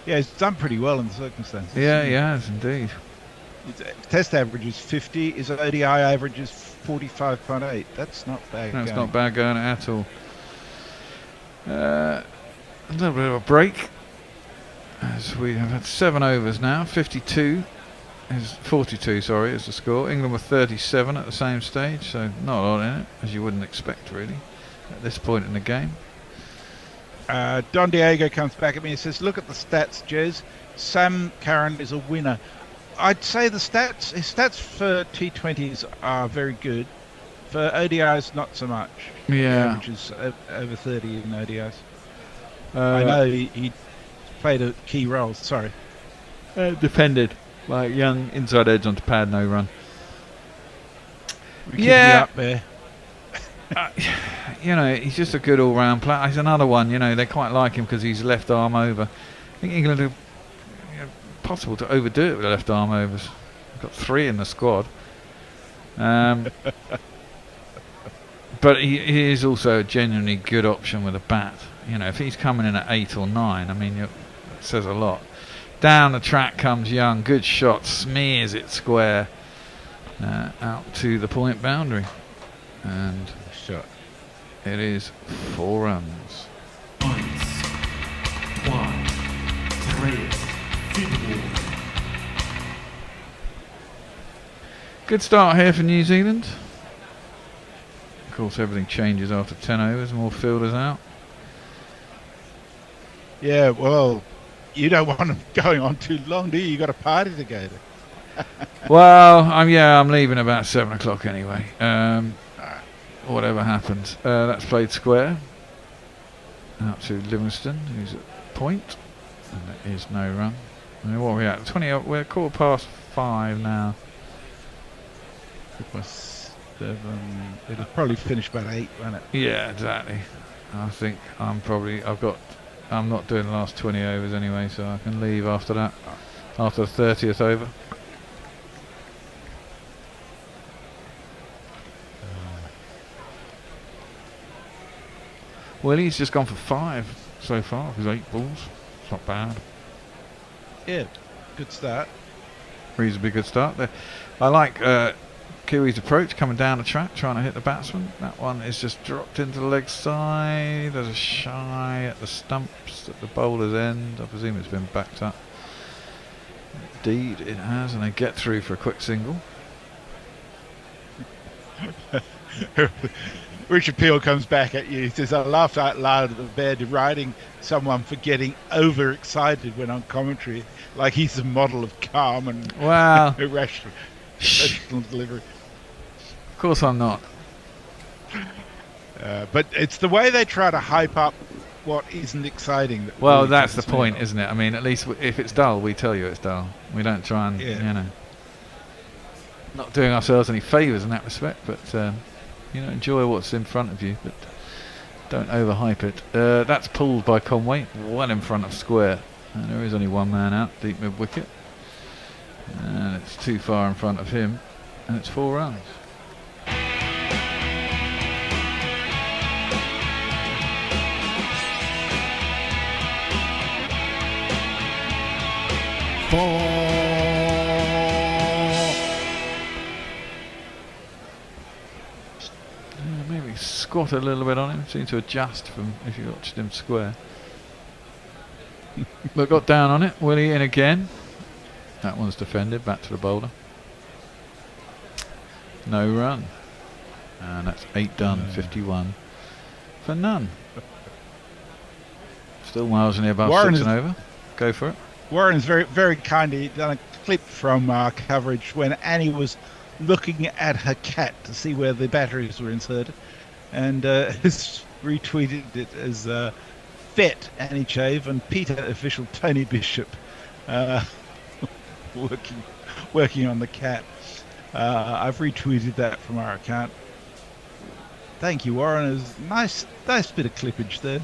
Yeah, he's done pretty well in the circumstances. Yeah, he has indeed. His test average is 50. His ODI average is 45.8. That's not bad. That's not bad going at all. A little bit of a break, as we have had 7 overs now. 42 is 42. Sorry, is the score. England were 37 at the same stage, so not a lot in it, as you wouldn't expect really at this point in the game. Don Diego comes back at me and says, "Look at the stats, Jez. Sam Curran is a winner." I'd say his stats for T20s are very good. For ODIs, not so much. Yeah. Which is over 30 in ODIs. I know he played a key role. Sorry. Defended like young inside edge onto pad, no run. We yeah. Up there. He's just a good all-round player. He's another one. They quite like him because he's left arm over. I think England are possible to overdo it with the left arm overs. We've got 3 in the squad. But he is also a genuinely good option with a bat. If he's coming in at 8 or 9, I mean, it says a lot. Down the track comes Young. Good shot. Smears it square out to the point boundary. And shot. It is 4 runs. Points. 1, 3, good start here for New Zealand. Of course, everything changes after 10 overs. More fielders out. Yeah, well, you don't want them going on too long, do you? You got a party to go to. Well, I'm leaving about 7 o'clock anyway. Whatever happens. That's played square. Out to Livingston, who's at point. And there is no run. I mean, what are we at? 20. We're 5:15 now. 7. It'll probably finish about 8, won't it? Yeah, exactly. I think I'm not doing the last 20 overs anyway, so I can leave after that. After the 30th over. Willie's just gone for 5 so far. He's 8 balls. It's not bad. Yeah, good start. Reasonably good start there. I like Kiwi's approach coming down the track, trying to hit the batsman. That one is just dropped into the leg side. There's a shy at the stumps at the bowler's end. I presume it's been backed up. Indeed, it has, and they get through for a quick single. Richard Peel comes back at you. He says, "I laughed out loud at the bed, deriding someone for getting overexcited when on commentary, like he's a model of calm and irrational delivery." Of course I'm not. But it's the way they try to hype up what isn't exciting. Well, really that's the point, isn't it? I mean, at least if it's dull, we tell you it's dull. We don't try and, not doing ourselves any favours in that respect, but... enjoy what's in front of you, but don't overhype it. That's pulled by Conway, well in front of square. And there is only one man out, deep mid wicket. And it's too far in front of him, and it's 4 runs. Maybe squat a little bit on him. Seemed to adjust from if you watched him square. But got down on it. Willie in again. That one's defended. Back to the bowler. No run. And that's 8 done. 51 for none. Still miles in the above. Warren 6 and over. Go for it. Warren's very, very kindly done a clip from our coverage when Annie was looking at her cat to see where the batteries were inserted, and has retweeted it as vet Annie Chave and Peter official Tony Bishop working on the cat. I've retweeted that from our account. Thank you, Warren. It was nice bit of clippage there.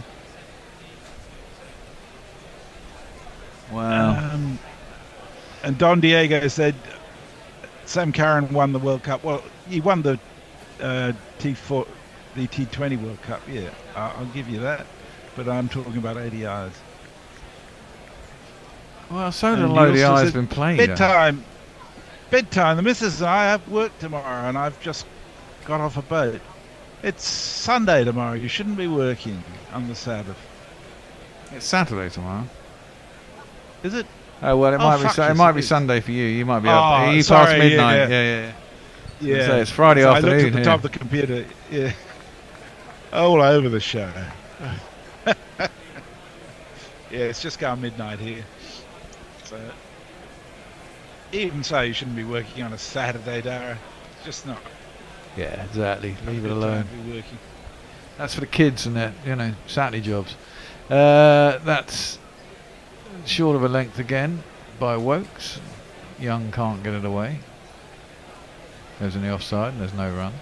Wow. And Don Diego said Sam Curran won the World Cup. Well, he won the T20 World Cup. Yeah, I'll give you that. But I'm talking about ODIs. Well, so little ODI has been played. Bedtime. The missus and I have work tomorrow, and I've just got off a boat. It's Sunday tomorrow. You shouldn't be working on the Sabbath. It's Saturday tomorrow. Is it? Oh well, it might be Sunday for you. You might be up. You past midnight. Yeah. So it's Friday afternoon. I looked at the top of the computer. Yeah. All over the show. Yeah, it's just gone midnight here. So, even so, you shouldn't be working on a Saturday, Dara. It's just not. Yeah, exactly. Leave it Good alone. time to be working. That's for the kids and their, Saturday jobs. That's short of a length again by Wokes. Young can't get it away. Goes in the offside and there's no run.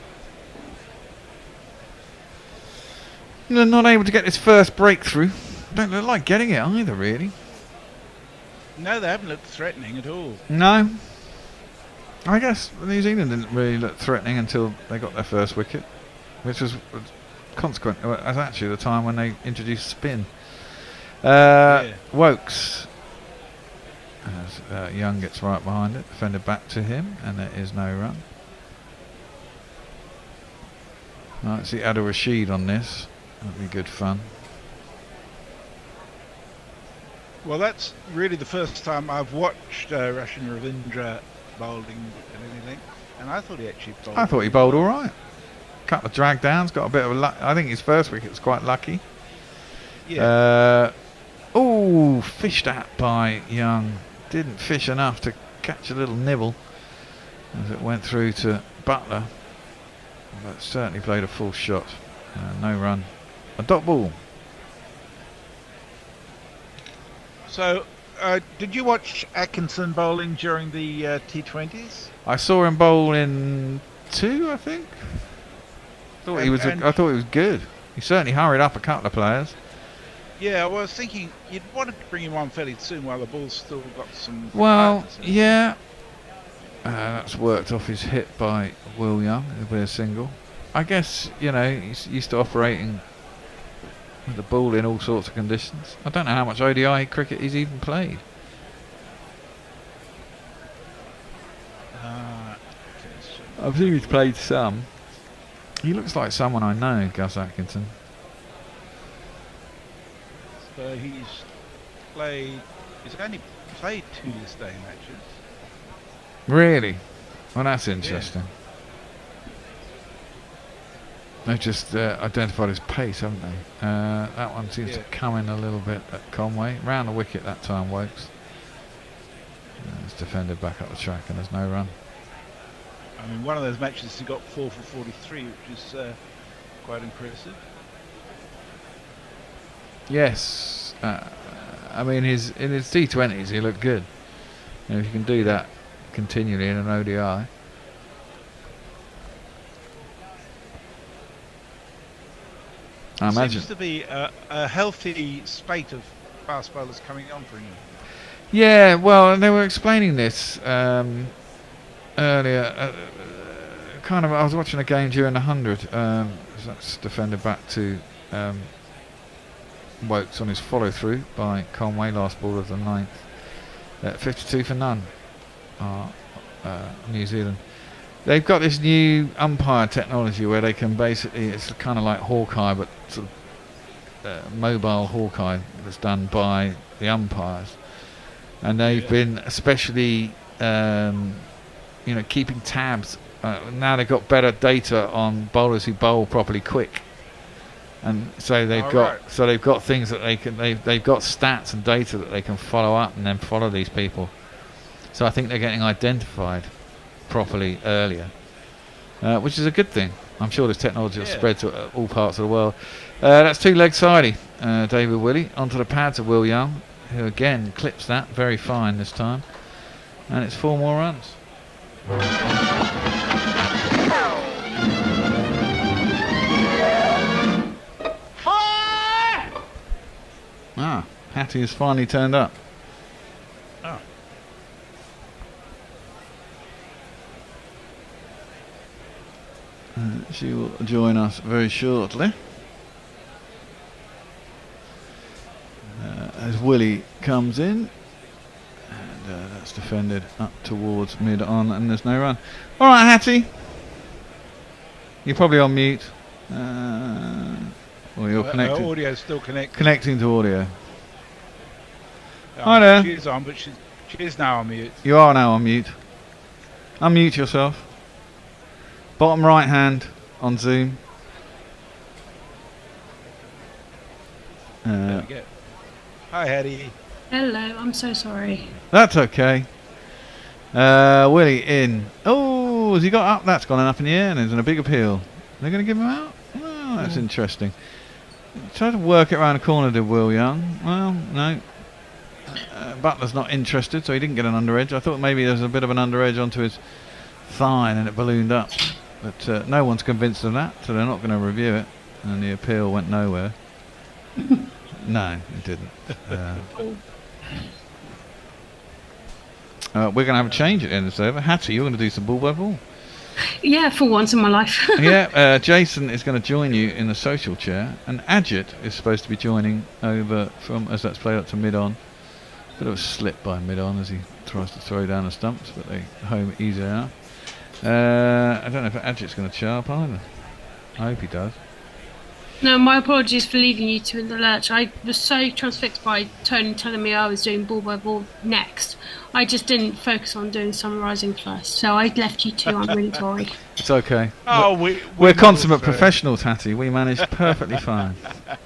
They're not able to get this first breakthrough. Don't look like getting it either, really. No, they haven't looked threatening at all. No. I guess New Zealand didn't really look threatening until they got their first wicket, which was consequent. As actually the time when they introduced spin. Wokes. As Young gets right behind it, defended back to him, and there is no run. Right, see Adil Rashid on this. That'd be good fun. Well, that's really the first time I've watched Rashin Ravindra bowling and anything, and I thought he actually bowled. I thought he bowled all right. Couple of drag downs, got a bit of a luck. I think his first wicket was quite lucky. Yeah. Oh, fished at by Young. Didn't fish enough to catch a little nibble as it went through to Butler, but certainly played a full shot. No run. A dot ball. So, did you watch Atkinson bowling during the T20s? I saw him bowl in 2, I think. I thought he was good. He certainly hurried up a couple of players. Yeah, well, I was thinking you'd want to bring him on fairly soon while the ball's still got some. Well, yeah. That's worked off his hit by Will Young. It'll be a single. I guess, he's used to operating with the ball in all sorts of conditions. I don't know how much ODI cricket he's even played. I think he's played some. He looks like someone I know, Gus Atkinson. So he's only played 2 this day matches. Really? Well, that's interesting. They've just identified his pace, haven't they? That one seems to come in a little bit at Conway. Round the wicket that time, Wokes. It's defended back up the track and there's no run. I mean, one of those matches he got 4 for 43, which is quite impressive. Yes. I mean, in his T20s he looked good. If you can do that continually in an ODI. I imagine. Seems to be a healthy spate of fast bowlers coming on for him. Yeah, well, and they were explaining this earlier. I was watching a game during the 100. That's defended back to Wokes on his follow through by Conway, last ball of the 9th. 52 for none. New Zealand. They've got this new umpire technology where they can basically, it's kind of like Hawkeye, but sort of mobile Hawkeye that's done by the umpires. And they've been especially, keeping tabs. Now they've got better data on bowlers who bowl properly quick. And so they've got things that they've got stats and data that they can follow up and then follow these people. So I think they're getting identified properly earlier, which is a good thing. I'm sure this technology will spread to all parts of the world. That's 2-leg sidey. David Willey onto the pads of Will Young, who again clips that very fine this time, and it's 4 more runs. Hattie has finally turned up. She will join us very shortly. As Willie comes in, and that's defended up towards mid-on, and there's no run. All right, Hattie. You're probably on mute. Or you're connected. Audio's still connected. Connecting to audio. Hi there. She's on, but she is now on mute. You are now on mute. Unmute yourself. Bottom right hand on Zoom. There we go. Hi, Hattie. Hello, I'm so sorry. That's okay. Willie in. Oh, has he got up? That's gone up in the air and there's a big appeal. They're going to give him out? Oh, that's interesting. Try to work it around the corner, did Will Young. Well, no. Butler's not interested, so he didn't get an under edge. I thought maybe there was a bit of an under edge onto his thigh and then it ballooned up. But no one's convinced of that, so they're not going to review it. And the appeal went nowhere. No, it didn't. We're going to have a change at the end of the server. Hattie, you're going to do some ball by ball. Yeah, for once in my life. Yeah, Jason is going to join you in the social chair, and Ajit is supposed to be joining over from as that's played up to mid-on. Bit of a slip by mid-on as he tries to throw down the stumps, but they home easy out. I don't know if Ajit's going to chirp either. I hope he does. No, my apologies for leaving you two in the lurch. I was so transfixed by Tony telling me I was doing ball by ball next. I just didn't focus on doing summarising first, so I left you two. I'm really sorry. It's okay. Oh, we're consummate professionals, Hattie. We managed perfectly fine.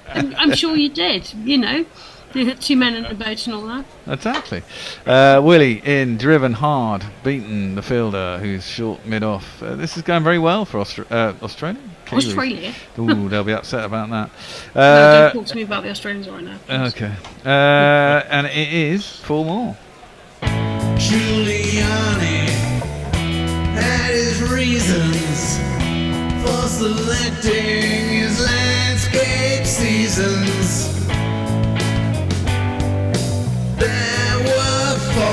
I'm sure you did. You know, two men in a boat and all that. Exactly. Willie in, driven hard, beaten the fielder who's short mid-off. This is going very well for Australia. Kiwis. Australia? Ooh, they'll be upset about that. No, don't talk to me about the Australians right now. Please. Okay. And it is 4 more. Giuliani had his reasons for selecting his landscape seasons. There were 4.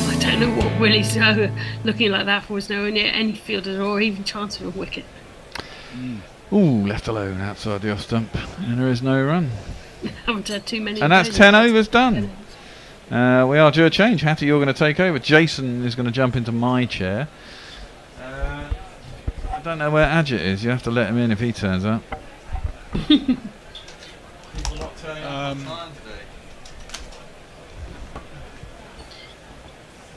I don't know what Willie's looking like that for. Was nowhere near any fielders or even chance of a wicket. Ooh, left alone outside the off stump, and there is no run. Haven't had too many. And that's 10 overs done. We are due a change. Hattie, you're going to take over. Jason is going to jump into my chair. I don't know where Ajit is. You have to let him in if he turns up. People not turning up on time today.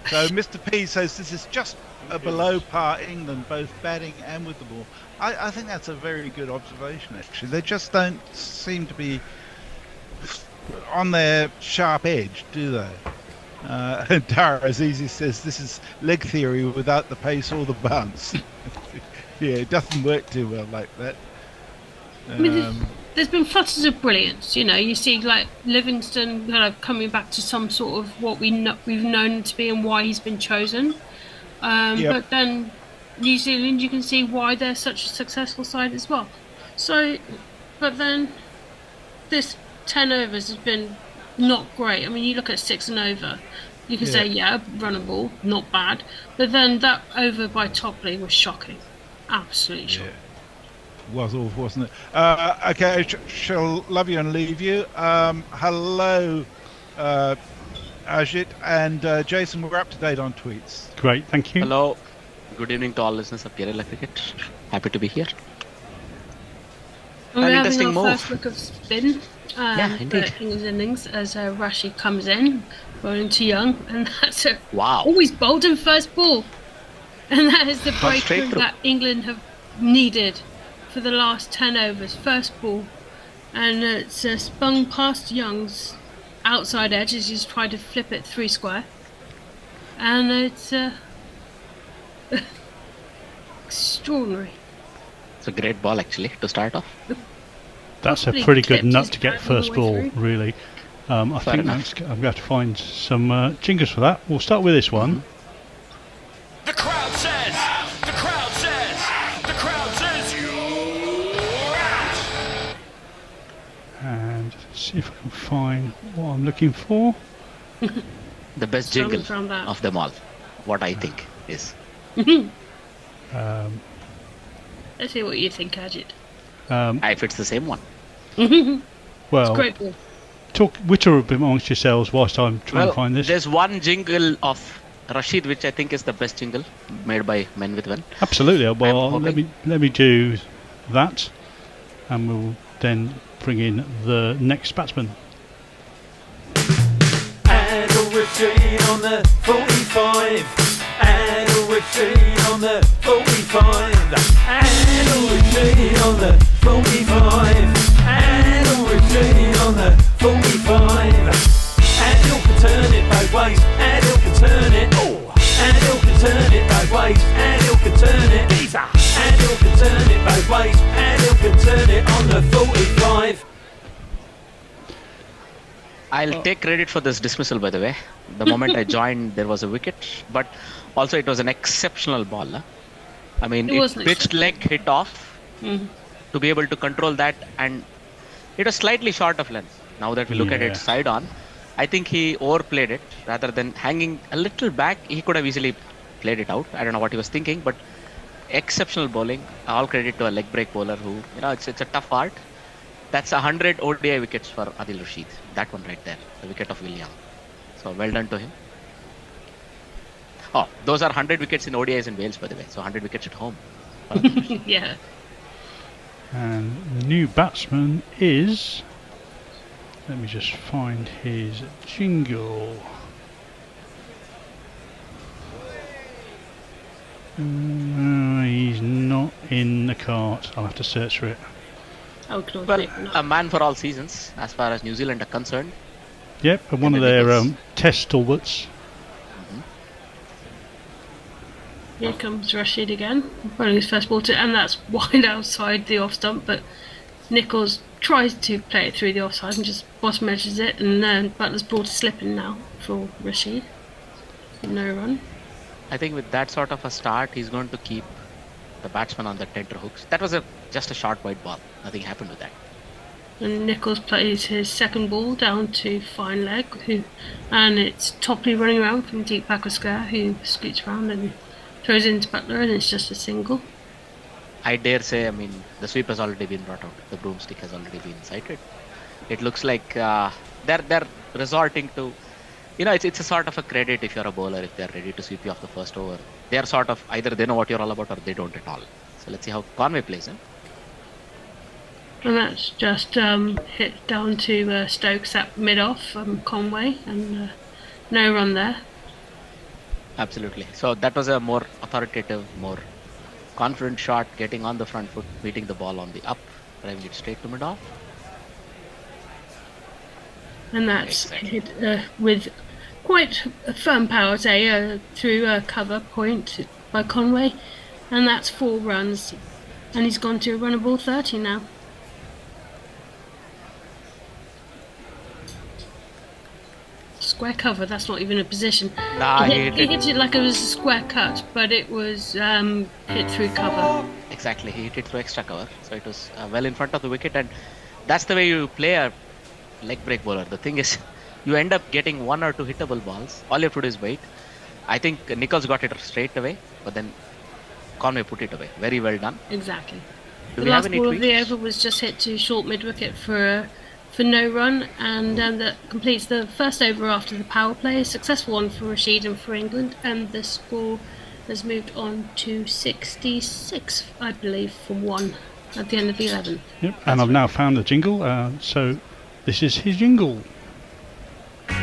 So Mr. P says this is just a below par England, both batting and with the ball. I think that's a very good observation, actually. They just don't seem to be on their sharp edge, do they? Dara Azizi says this is leg theory without the pace or the bounce. Yeah, it doesn't work too well like that. I mean, there's been flutters of brilliance. You know, you see like Livingston kind of coming back to some sort of what we've known him to be and why he's been chosen. But then New Zealand, you can see why they're such a successful side as well. So, but then this 10 overs has been not great. I mean, you look at 6 and over, you can say, yeah, runnable, not bad. But then that over by Topley was shocking. Absolutely shocking. Was awful, wasn't it? Okay, I shall love you and leave you. Hello, Ajit and Jason, we're up to date on tweets. Great, thank you. Hello. Good evening to all listeners of Kerala Cricket. Happy to be here. We're having interesting our move. first look of spin. Indeed. For England's innings as Rashid comes in, bowling to Young, and that's a Wow. always bowled in first ball, and that is the Straight breakthrough through. that England have needed for the last 10 overs. First ball, and it's spun past Young's outside edge as he's tried to flip it 3 square, and it's extraordinary. It's a great ball actually to start off. That's a Possibly pretty good clipped nut his to get bat all the first way ball, through. really. I think enough. I'm going to have to find some jingles for that. We'll start with this one. The crowd says, the crowd says, the crowd says you're out. And see if I can find what I'm looking for. The best Someone jingle found that. of them all. What I think is. Let's see what you think, Ajit. If it's the same one. Well, It's great ball. talk witter a bit amongst yourselves whilst I'm trying Well, to find this. there's one jingle of Rashid which I think is the best jingle made by Men with One. Absolutely. Well, I'm let me do that, and we'll then bring in the next batsman. And a Rashid on the 45. And a Rashid on the 45. And a Rashid on the 45. And a I'll take credit for this dismissal, by the way. The moment I joined, there was a wicket, but also it was an exceptional ball. Huh? I mean, it pitched leg hit off to be able to control that, and it was slightly short of length. Now that we look at it side on, I think he overplayed it rather than hanging a little back. He could have easily played it out. I don't know what he was thinking, but exceptional bowling. All credit to a leg break bowler who, it's a tough art. That's 100 ODI wickets for Adil Rashid. That one right there, the wicket of William. So well done to him. Oh, those are 100 wickets in ODIs in Wales, by the way. So 100 wickets at home. Yeah. And the new batsman is... Let me just find his jingle. He's not in the cart. I'll have to search for it. Well, a man for all seasons, as far as New Zealand are concerned. Yep, and one of their test stalwarts. Here comes Rashid again, running his first ball to, and that's wide outside the off stump, but Nichols tries to play it through the offside and just bottom edges it, and then Butler's ball to slip in now for Rashid. No run. I think with that sort of a start, he's going to keep the batsman on the tenter hooks. That was just a short wide ball. Nothing happened with that. And Nichols plays his second ball down to fine leg, and it's Topley running around from deep backward square, who scoots around and throws into Butler, and it's just a single. I dare say, I mean, the sweep has already been brought out. The broomstick has already been sighted. It looks like they're resorting to, it's a sort of a credit if you're a bowler, if they're ready to sweep you off the first over. They're sort of, either they know what you're all about or they don't at all. So let's see how Conway plays him. And that's just hit down to Stokes at mid-off, Conway, and no run there. Absolutely. So that was a more authoritative, more confident shot, getting on the front foot, beating the ball on the up, driving it straight to mid-off. And that's hit with quite a firm power, through a cover point by Conway. And that's 4 runs. And he's gone to a runnable 30 now. Square cover, that's not even a position. Nah, he hit it like it was a square cut, but it was hit through cover. Exactly, he hit it through extra cover. So it was well in front of the wicket, and that's the way you play a leg break bowler. The thing is, you end up getting 1 or 2 hittable balls. All you have to do is wait. I think Nichols got it straight away, but then Conway put it away. Very well done. Exactly. Do the we have last any ball of the tweets? over was just hit to short mid wicket for no run, and that completes the first over after the power play. A successful one for Rashid and for England, and the score has moved on to 66, I believe, for 1 at the end of the 11th. Yep, and I've now found the jingle, so this is his jingle. 10,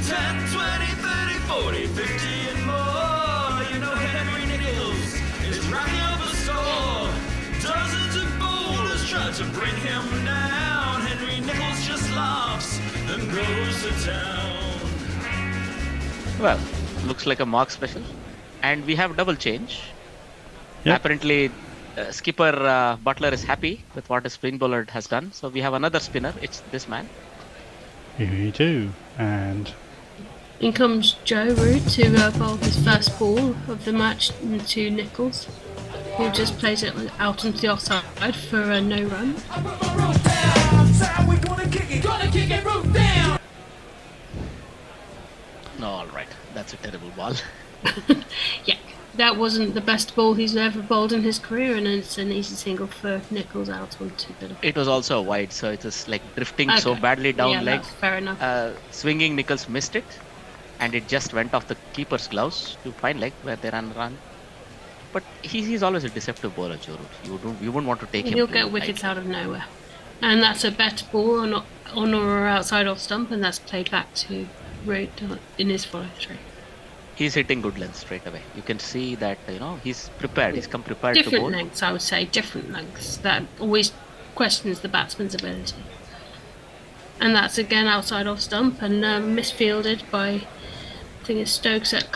20, 30, 40, 50 and more. You know Henry Nichols is racking up a score. Dozens of bowlers try to bring him down. Henry Nichols just laughs and goes to town. Well, looks like a mark special. And we have double change. Yep. Apparently, skipper Butler is happy with what his spin bowler has done. So we have another spinner. It's this man. Here we do. And In comes Joe Root to bowl his first ball of the match to Nichols, who just plays it out into the offside for a no run. No, all right. That's a terrible ball. Yeah, that wasn't the best ball he's ever bowled in his career, and it's an easy single for Nichols out onto the... It was also wide, so it was like drifting so Okay. badly down Yeah, leg. that's fair enough. Swinging, Nichols missed it, and it just went off the keeper's gloves to fine leg where they run. But he's always a deceptive bowler, Joe Root. You wouldn't want to take him. He'll to get height. wickets out of nowhere. And that's a better ball on or outside off stump, and that's played back to Root in his follow-through. He's hitting good lengths straight away. You can see that, he's prepared. He's come prepared to Different bowl. lengths, I would say, different lengths. That always questions the batsman's ability. And that's again outside off stump and misfielded by, I think it's Stokes at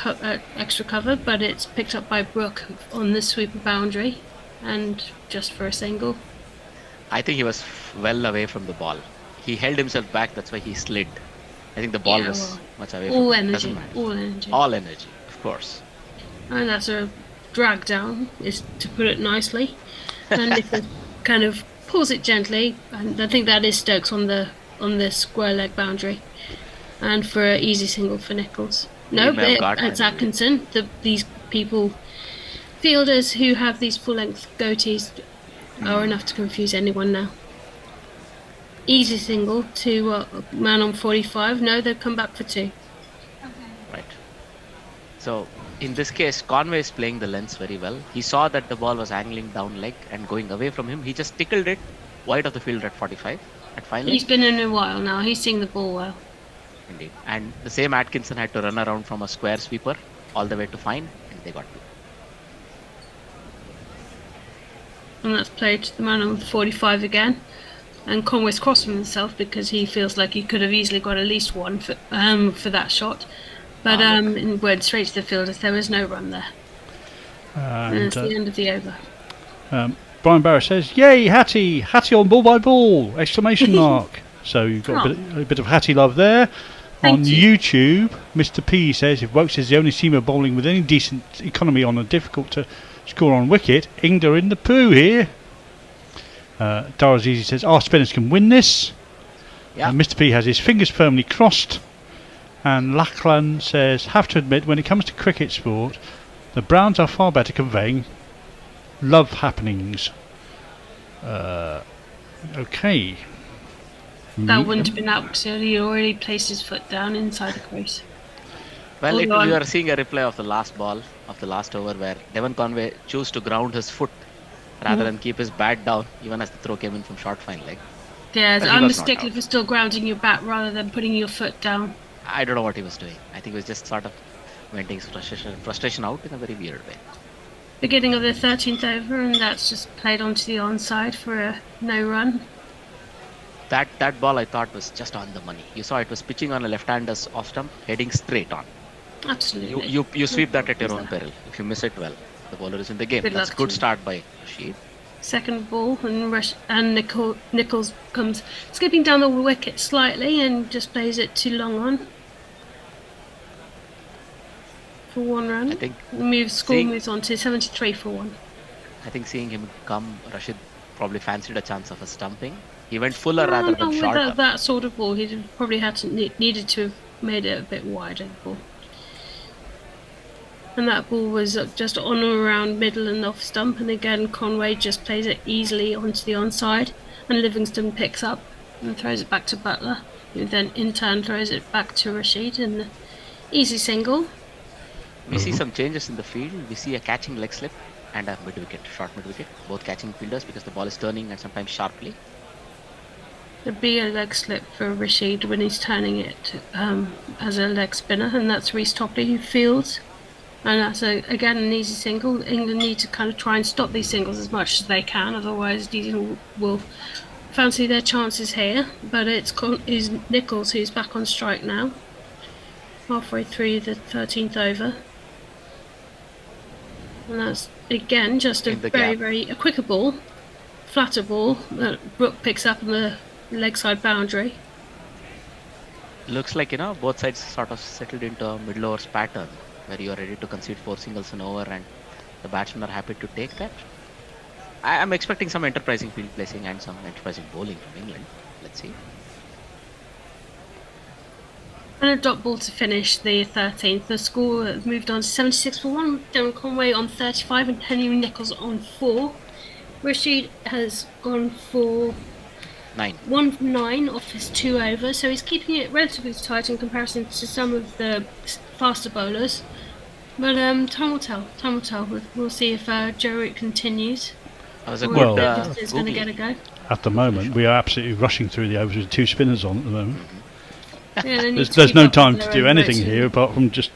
extra cover, but it's picked up by Brook on the sweeper boundary and just for a single. I think he was well away from the ball. he held himself back. That's why he slid. I think the ball was much away from all him. energy. Doesn't matter. All energy. All energy, of course. And that's a drag down, is to put it nicely. And if it kind of pulls it gently, and I think that is Stokes on the square leg boundary, and for an easy single for Nichols. No, but it's Atkinson. These people, fielders who have these full length goatees, are enough to confuse anyone now. Easy single to man on 45. No, they've come back for 2. Right. So in this case, Conway is playing the lens very well. He saw that the ball was angling down leg and going away from him. He just tickled it wide of the field at 45. At 5 leg. He's been in a while now. He's seeing the ball well. Indeed. And the same Atkinson had to run around from a square sweeper all the way to fine, and they got 2. And that's played to the man on 45 again. And Conway's crossing himself because he feels like he could have easily got at least 1 for that shot. But it went straight to the fielders. There was no run there. And it's the end of the over. Brian Barrett says, "Yay, Hattie! Hattie on ball by ball!" Exclamation mark. So you've got a bit of Hattie love there. On YouTube, Mr. P says, "If Wokes is the only seamer bowling with any decent economy on a difficult to score on wicket, Ingda in the poo here." Darazizi says, "Our spinners can win this." Yeah. Mr. P has his fingers firmly crossed. And Lachlan says, "Have to admit, when it comes to cricket sport, the Browns are far better conveying love happenings." Okay. That wouldn't have been out because he already placed his foot down inside the crease. Well, you are seeing a replay of the last ball of the last over where Devon Conway chose to ground his foot rather than keep his bat down, even as the throw came in from short fine leg. Yeah, I'm mistaken for still grounding your bat rather than putting your foot down. I don't know what he was doing. I think he was just sort of venting his frustration out in a very weird way. Beginning of the 13th over, and that's just played onto the onside for a no run. That ball I thought was just on the money. You saw it was pitching on a left-hander's off stump, heading straight on. Absolutely. You sweep that at your own peril. If you miss it, well, the bowler is in the game. That's a good start by Rashid. Second ball, and Nichols comes skipping down the wicket slightly and just plays it too long on for 1 run. I think moves on to 73 for 1. I think seeing him come, Rashid probably fancied a chance of a stumping. He went fuller rather than shorter. With that sort of ball, he probably needed to have made it a bit wider. The ball. And that ball was just on or around middle and off stump, and again Conway just plays it easily onto the onside, and Livingston picks up and throws it back to Butler, who then in turn throws it back to Rashid in the easy single. We see some changes in the field. We see a catching leg slip and a mid-wicket, short mid-wicket, both catching fielders because the ball is turning and sometimes sharply. There'd be a leg slip for Rashid when he's turning it as a leg spinner, and that's Reece Topley who fields. And that's again an easy single. England need to kind of try and stop these singles as much as they can, otherwise these will fancy their chances here. But it's Nichols who's back on strike now, halfway through the 13th over. And that's again just a very quicker ball, flatter ball that Brook picks up on the leg side boundary. Looks like, both sides sort of settled into a middle overs pattern where you are ready to concede 4 singles an over and the batsmen are happy to take that. I am expecting some enterprising field placing and some enterprising bowling from England. Let's see. And a dot ball to finish the 13th. The score moved on to 76 for 1. Darren Conway on 35 and Henry Nichols on 4. Rashid has gone for 1-9 off his 2 over, so he's keeping it relatively tight in comparison to some of the faster bowlers. But time will tell. We'll see if Joe Root continues. That was a good is going to get a go. At the moment, we are absolutely rushing through the overs with 2 spinners on at the moment. Yeah, there's no time to do anything here apart from just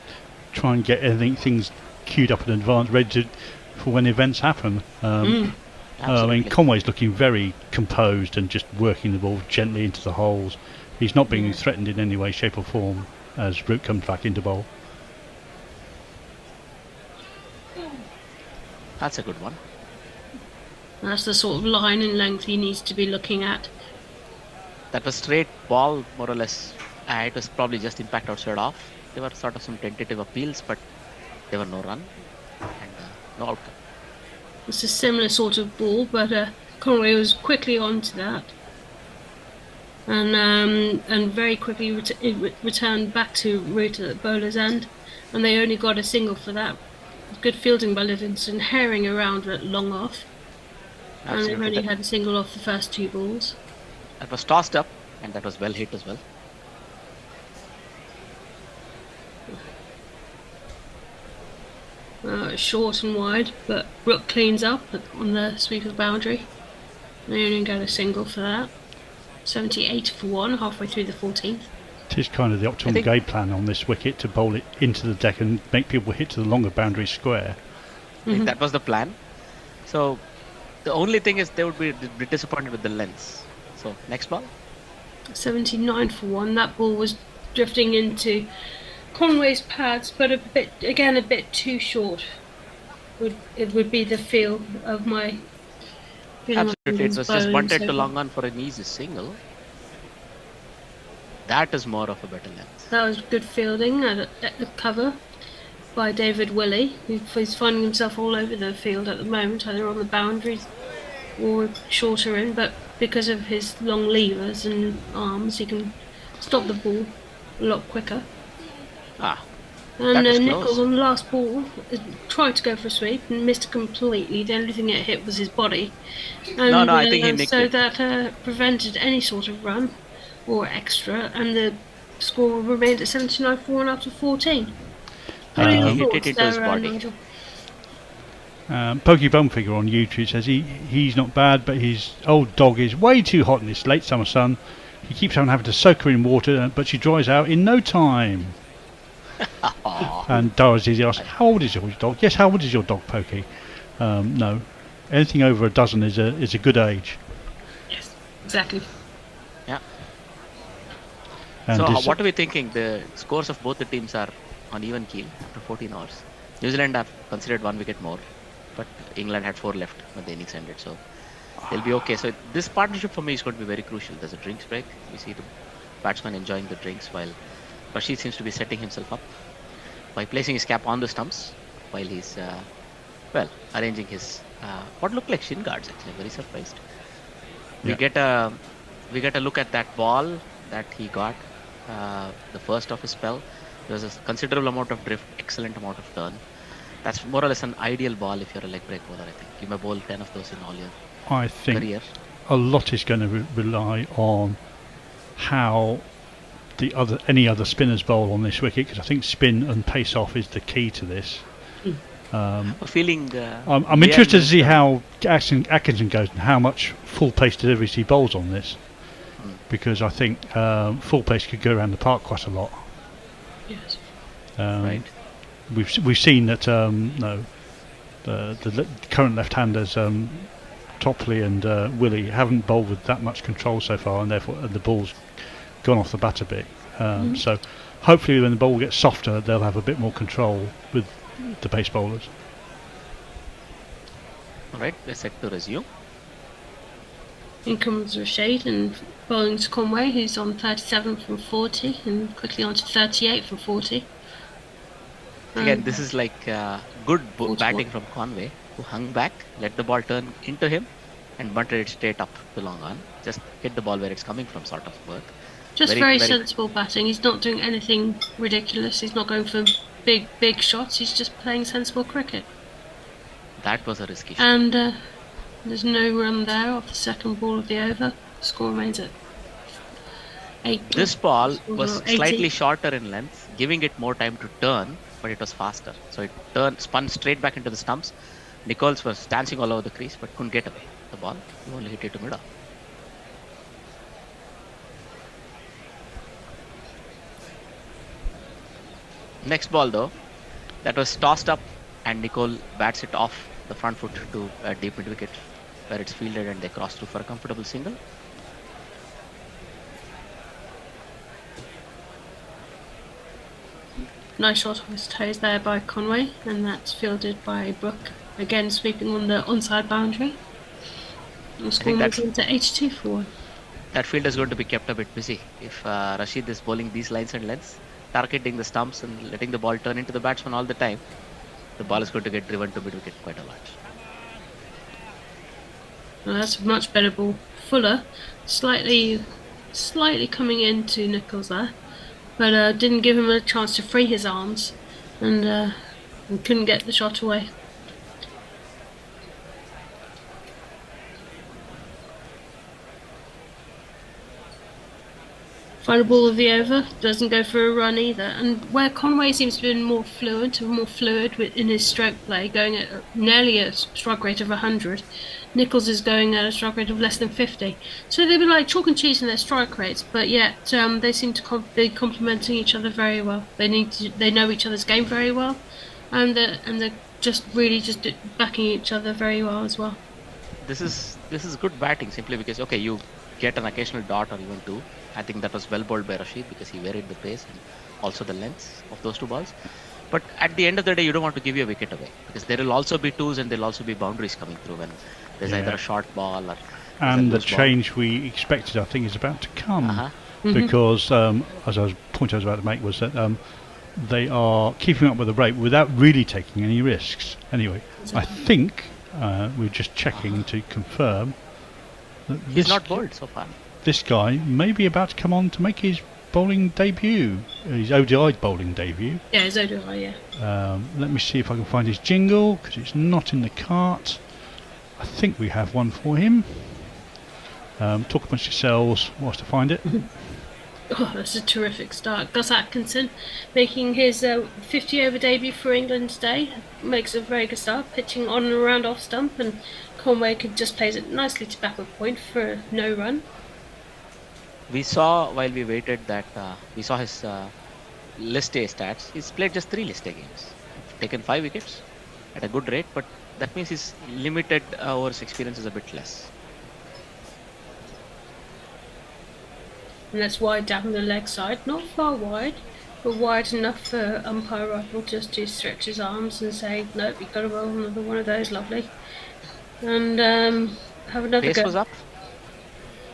try and get things queued up in advance, ready for when events happen. I mean, Conway's looking very composed and just working the ball gently into the holes. He's not being threatened in any way, shape or form as Root comes back into bowl. That's a good one. That's the sort of line and length he needs to be looking at. That was straight ball, more or less. It was probably just impact outside off. There were sort of some tentative appeals, but there were no run and no outcome. It's a similar sort of ball, but Conway was quickly onto that, and very quickly returned back to route at the bowler's end, and they only got a single for that. Good fielding by Livingston, herring around at long off, and they've only had a single off the first 2 balls. That was tossed up, and that was well hit as well. Short and wide, but Brook cleans up on the sweep of the boundary. They only got a single for that. 78 for 1, halfway through the 14th. It is kind of the optimal game plan on this wicket to bowl it into the deck and make people hit to the longer boundary square. I think that was the plan. So the only thing is they would be disappointed with the length. So next ball. 79 for 1. That ball was drifting into Conway's pads, but a bit too short. It would be the feel of my. Absolutely, it was just bunted to long on for an easy single. That is more of a better length. That was good fielding at a cover by David Willey. He's finding himself all over the field at the moment, either on the boundaries or shorter in, but because of his long levers and arms, he can stop the ball a lot quicker. And Nichols on the last ball tried to go for a sweep and missed completely. The only thing it hit was his body. And, I think he nicked so it. that prevented any sort of run or extra, and the score remained at 79 for 1 after 14. He hit it into his body. Pokey Bum Figure on YouTube says he's not bad, but his old dog is way too hot in this late summer sun. He keeps on having to soak her in water, but she dries out in no time. And Dorothy asks, how old is your dog? Yes, how old is your dog, Pokey? No. Anything over a dozen is a good age. Yes, exactly. Yeah. And so what are we thinking? The scores of both the teams are on even keel after 14 hours. New Zealand have considered 1 wicket more, but England had 4 left when the innings ended, so they'll be okay. So this partnership for me is going to be very crucial. There's a drinks break. We see the batsman enjoying the drinks while Rashid seems to be setting himself up by placing his cap on the stumps while he's arranging his what looked like shin guards. Actually, I'm very surprised. We get a look at that ball that he got, the first of his spell. There was a considerable amount of drift, excellent amount of turn. That's more or less an ideal ball if you're a leg break bowler. I think you may bowl 10 of those in all your I think career. A lot is going to rely on how any other spinners bowl on this wicket, because I think spin and pace off is the key to this. I'm interested to see how Atkinson goes and how much full pace deliveries he bowls on this, because I think full pace could go around the park quite a lot. Yes. Right. We've seen that the current left-handers Topley and Willie haven't bowled with that much control so far, and therefore the ball's gone off the bat a bit. So hopefully when the ball gets softer, they'll have a bit more control with the pace bowlers. Alright, we're set to resume. In comes Rashid and bowling to Conway, who's on 37 from 40 and quickly on to 38 from 40. Again, this is like good batting from Conway, who hung back, let the ball turn into him and bunted it straight up to long on. Just hit the ball where it's coming from sort of work. Just very sensible batting. He's not doing anything ridiculous. He's not going for big shots. He's just playing sensible cricket. That was a risky shot. And there's no run there off the second ball of the over. Score remains at 8. This ball was slightly shorter in length, giving it more time to turn, but it was faster. So it spun straight back into the stumps. Nichols was dancing all over the crease, but couldn't get away. The ball, he only hit it to mid-off. Next ball though, that was tossed up and Nicole bats it off the front foot to a deep mid wicket where it's fielded and they cross through for a comfortable single. Nice shot off his toes there by Conway, and that's fielded by Brook, again sweeping on the onside boundary. The score moves into 82 for 1. that field is going to be kept a bit busy. If Rashid is bowling these lines and lengths, targeting the stumps and letting the ball turn into the batsman all the time, the ball is going to get driven to mid-wicket quite a lot. Well, that's a much better ball. Fuller, slightly coming into Nichols there, but didn't give him a chance to free his arms, and couldn't get the shot away. Final ball of the over, doesn't go for a run either. And where Conway seems to be more fluid in his stroke play, going at nearly a strike rate of 100, Nichols is going at a strike rate of less than 50. So they've been like chalk and cheese in their strike rates, but yet they seem to be complementing each other very well. They know each other's game very well, and they're just backing each other very well as well. This is good batting simply because you get an occasional dot or even two. I think that was well bowled by Rashid because he varied the pace and also the lengths of those two balls. But at the end of the day, you don't want to give your wicket away because there will also be twos and there will also be boundaries coming through when there's either a short ball or... And the change we expected, I think, is about to come because, as I was about to make, was that they are keeping up with the rate without really taking any risks. Anyway, I think we're just checking to confirm that he's not bowled so far. This guy may be about to come on to make his bowling debut, his ODI bowling debut. Yeah, his ODI, yeah. Let me see if I can find his jingle, because it's not in the cart. I think we have one for him. Talk amongst yourselves whilst I find it. Oh, that's a terrific start. Gus Atkinson making his 50 over debut for England today. Makes a very good start, pitching on and around off stump, and Conway just plays it nicely to backward point for a no run. We saw while we waited that we saw his List A stats. He's played just 3 List A games, taken 5 wickets at a good rate, but that means his limited overs experience is a bit less. And that's wide down the leg side, not far wide, but wide enough for umpire Russell just to stretch his arms and say, nope, you've got to roll another one of those, lovely. And have another Pace go. was up.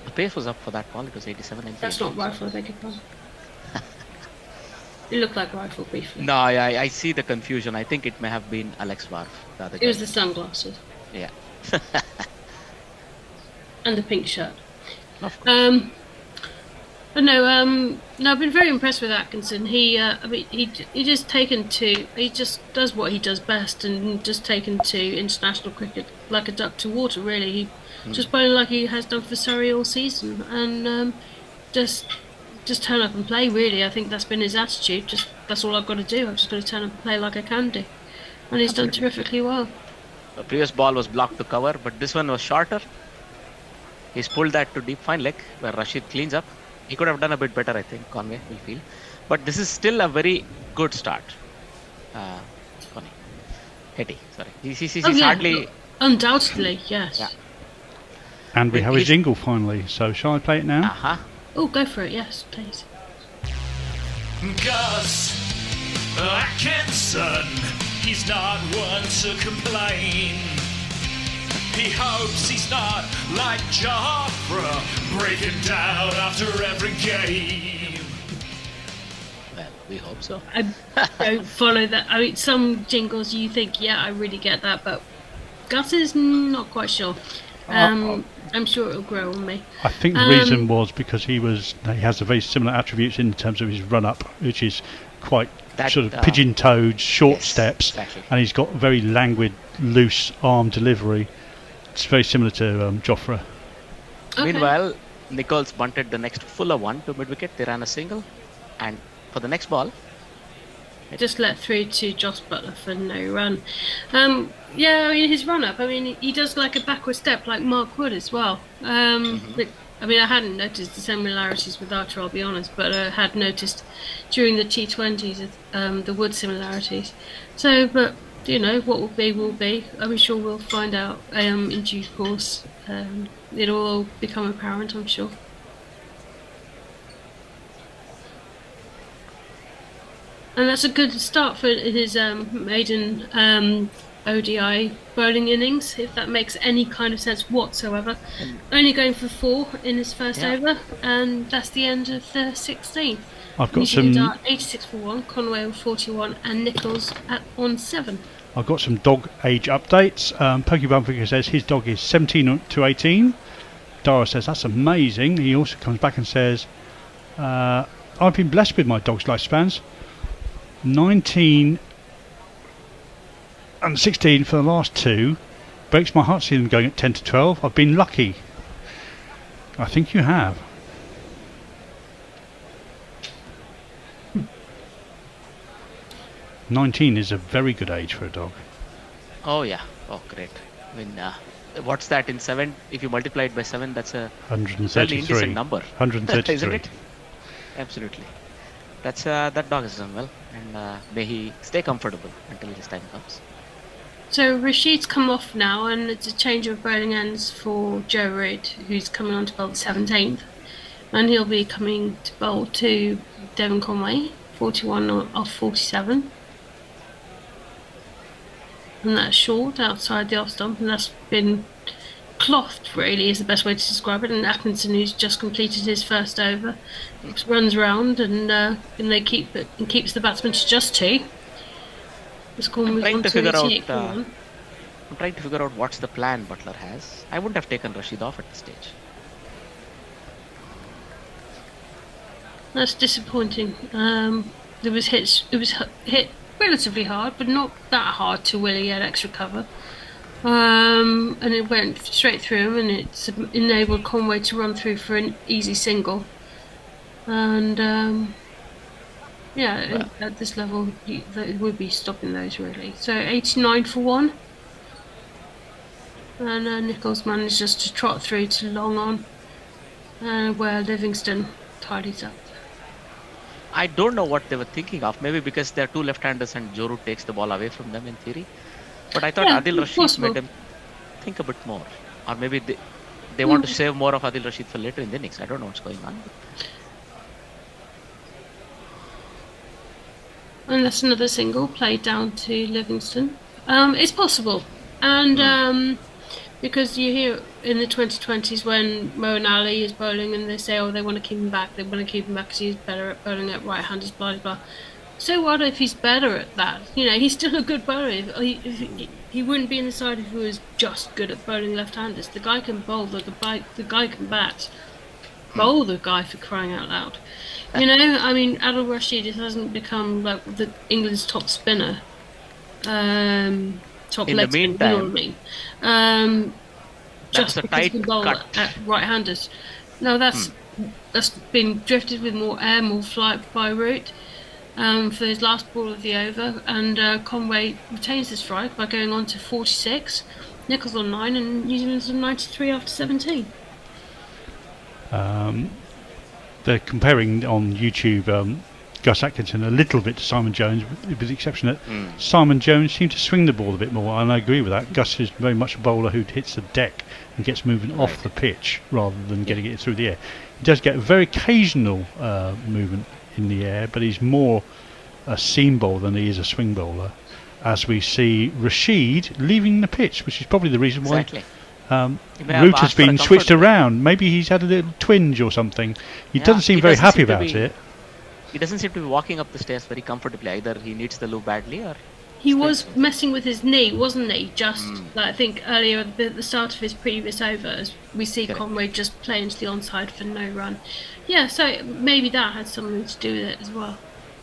The pace was up for that ball. It was 87 and That's not rifle, I beg your pardon. It looked like rifle briefly. No, I see the confusion. I think it may have been Alex Varf. It was the sunglasses. Yeah. And the pink shirt. Of course. But no, I've been very impressed with Atkinson. He just does what he does best, and just taken to international cricket like a duck to water. Really, he just bowling like he has done for Surrey all season, and just turn up and play. Really, I think that's been his attitude. That's all I've got to do. I've just got to turn up and play like I can do, and he's done terrifically well. The previous ball was blocked to cover, but this one was shorter. He's pulled that to deep fine leg where Rashid cleans up. He could have done a bit better, I think, Conway will feel. But this is still a very good start. Hetty, sorry. He's hardly... Undoubtedly, yes. Yeah. And we have a jingle finally, so shall I play it now? Oh, go for it, yes, please. Gus Atkinson, he's not one to complain. He hopes he's not like Jafra, breaking down after every game. Well, we hope so. I don't follow that. I mean, some jingles you think, yeah, I really get that, but Gus is not quite sure. I'm sure it'll grow on me. I think the reason was because he has a very similar attributes in terms of his run-up, which is quite sort of pigeon-toed, short steps, exactly. And he's got very languid, loose arm delivery. It's very similar to Jofra. Okay. Meanwhile, Nichols bunted the next fuller one to mid-wicket. They ran a single, and for the next ball, just let through to Joss Butler for no run. Yeah, I mean his run-up. I mean he does like a backward step like Mark Wood as well. But, I mean I hadn't noticed the similarities with Archer, I'll be honest, but I had noticed during the T20s the Wood similarities. So, but you know what will be. I'm sure we'll find out in due course. It'll all become apparent, I'm sure. And that's a good start for his maiden ODI bowling innings, if that makes any kind of sense whatsoever. Only going for 4 in his first over, and that's the end of the 16th. I've got New Zealand some. are 86 for 1, Conway on 41, and Nichols on 7. I've got some dog age updates. Pokeball Figure says his dog is 17 to 18. Dara says that's amazing. He also comes back and says, I've been blessed with my dog's lifespans. 19 and 16 for the last 2. Breaks my heart seeing them going at 10 to 12. I've been lucky. I think you have. Hmm. 19 is a very good age for a dog. Oh yeah. Oh great. I mean, what's that in 7? If you multiply it by 7, that's a 133. indecent number. 133. Isn't it? Absolutely. That's that dog has done well, and may he stay comfortable until his time comes. So Rashid's come off now, and it's a change of bowling ends for Joe Root, who's coming on to bowl the 17th, and he'll be coming to bowl to Devon Conway, 41 off 47. And that's short outside the off stump, and that's been clothed, really, is the best way to describe it. And Atkinson, who's just completed his first over, runs around and they keep it and keeps the batsman to just 2. I'm trying to figure out what's the plan Butler has. I wouldn't have taken Rashid off at this stage. That's disappointing. It was hit relatively hard, but not that hard to Willie at extra cover. And it went straight through him, and it's enabled Conway to run through for an easy single. And at this level, it would be stopping those really. So 89 for 1, and Nichols managed just to trot through to long on, where Livingston tidies up. I don't know what they were thinking of. Maybe because they're 2 left-handers and Joe Root takes the ball away from them in theory. But I thought Adil Rashid made them think a bit more. Or maybe they want to save more of Adil Rashid for later in the innings. I don't know what's going on. And that's another single played down to Livingston. It's possible. And because you hear in the 2020s when Mo and Ali is bowling and they say, oh, they want to keep him back. They want to keep him back because he's better at bowling at right-handers, blah, blah, blah. So what if he's better at that? You know, he's still a good bowler. He wouldn't be in the side if he was just good at bowling left-handers. The guy can bowl, the guy can bat. Bowl the guy, for crying out loud. You know, I mean, Adil Rashid hasn't become like England's top spinner. Top leg spinner, you know what I mean? Just because he can bowl at right-handers. No, that's been drifted with more air, more flight by Root. For his last ball of the over, and Conway retains the strike by going on to 46, Nichols on 9, and New Zealand's on 93 after 17. They're comparing on YouTube Gus Atkinson a little bit to Simon Jones, with the exception that Simon Jones seemed to swing the ball a bit more, and I agree with that. Gus is very much a bowler who hits the deck and gets moving off the pitch rather than getting it through the air. He does get a very occasional movement in the air, but he's more a seam bowler than he is a swing bowler, as we see Rashid leaving the pitch, which is probably the reason why Root has been switched around. Maybe he's had a little twinge or something. He doesn't seem very happy about it. He doesn't seem to be walking up the stairs very comfortably. Either he needs the loo badly, or he was messing with his knee, wasn't he? Just like I think earlier at the start of his previous overs, we see Conway just play into the onside for no run. Yeah, so maybe that had something to do with it as well.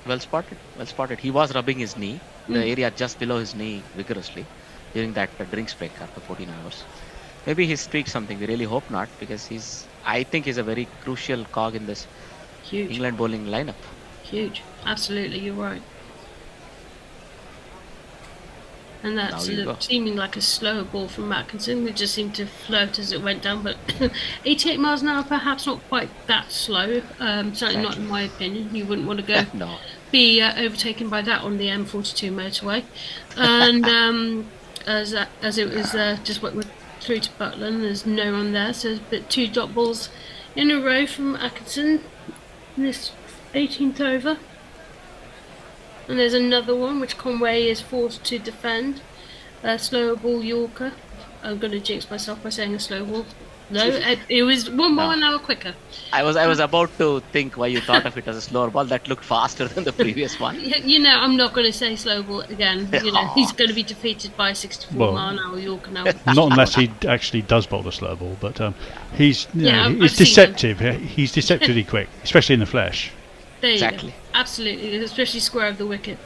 Well spotted. Well spotted. He was rubbing his knee, the area just below his knee, vigorously during that drinks break after 14 hours. Maybe he's tweaked something. We really hope not, because I think he's a very crucial cog in this England bowling lineup. Huge. Absolutely, you're right. And that's seeming like a slower ball from Atkinson, which just seemed to float as it went down. But 88 miles an hour, perhaps not quite that slow. Certainly not in my opinion. You wouldn't want to go be overtaken by that on the M42 motorway. And as it was just went through to Butland, there's no one there. So there's 2 dot balls in a row from Atkinson. This 18th over. And there's another one which Conway is forced to defend. slower ball Yorker. I'm going to jinx myself by saying a slow ball. No, it was 1 hour quicker. I was about to think why you thought of it as a slower ball. That looked faster than the previous one. You know, I'm not going to say slow ball again. You know, he's going to be defeated by a 64 mile an hour Yorker now. Not unless he actually does bowl the slow ball, but he's he's deceptive. He's deceptively quick, especially in the flesh. There you go. Absolutely, especially square of the wicket.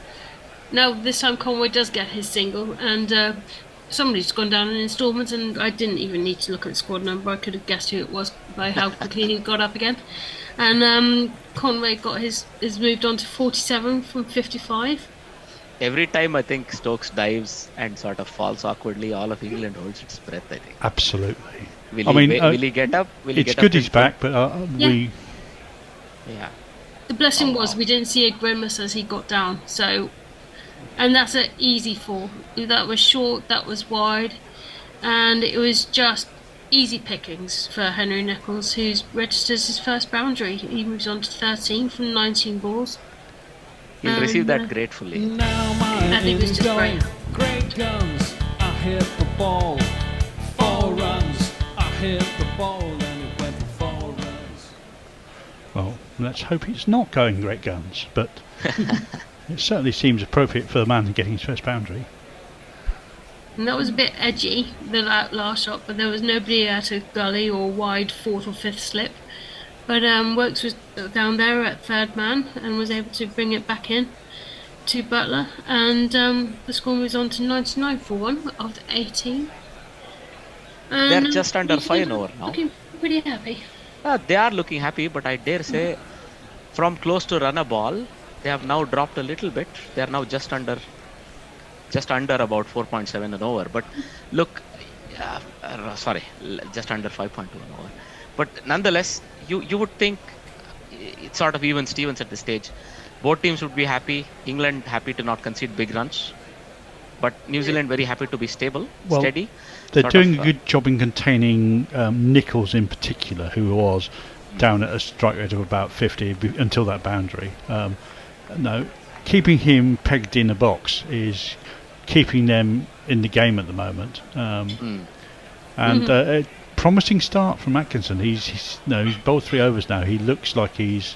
Now this time Conway does get his single, and somebody's gone down in instalments, and I didn't even need to look at the squad number. I could have guessed who it was by how quickly he got up again. And Conway is moved on to 47 from 55. Every time I think Stokes dives and sort of falls awkwardly, all of England holds its breath, I think. Absolutely. Will he get up? It's good he's back, but we... Yeah. The blessing was we didn't see a grimace as he got down, so... And that's an easy 4. That was short, that was wide, and it was just easy pickings for Henry Nicholls, who's registers his first boundary. He moves on to 13 from 19 balls. He'll receive that gratefully. Now my innings go, great guns, I hit the ball. 4 runs, I hit the ball, and it went for 4 runs. Well, let's hope it's not going great guns, but... It certainly seems appropriate for the man getting his first boundary. And that was a bit edgy, the last shot, but there was nobody at a gully or wide 4th or 5th slip. But Works was down there at 3rd man and was able to bring it back in to Butler. And the score moves on to 99 for 1 after 18. And they're just under 5 over now. Looking pretty happy. They are looking happy, but I dare say from close to run a ball, they have now dropped a little bit. They are now just under about 4.7 an over. But look, just under 5.2 an over. But nonetheless, you would think it's sort of even Stevens at this stage. Both teams would be happy. England happy to not concede big runs, but New Zealand very happy to be stable, steady. They're doing a good job in containing Nicholls in particular, who was down at a strike rate of about 50 until that boundary. No, keeping him pegged in a box is keeping them in the game at the moment. And a promising start from Atkinson. He's bowled 3 overs now. He looks like he's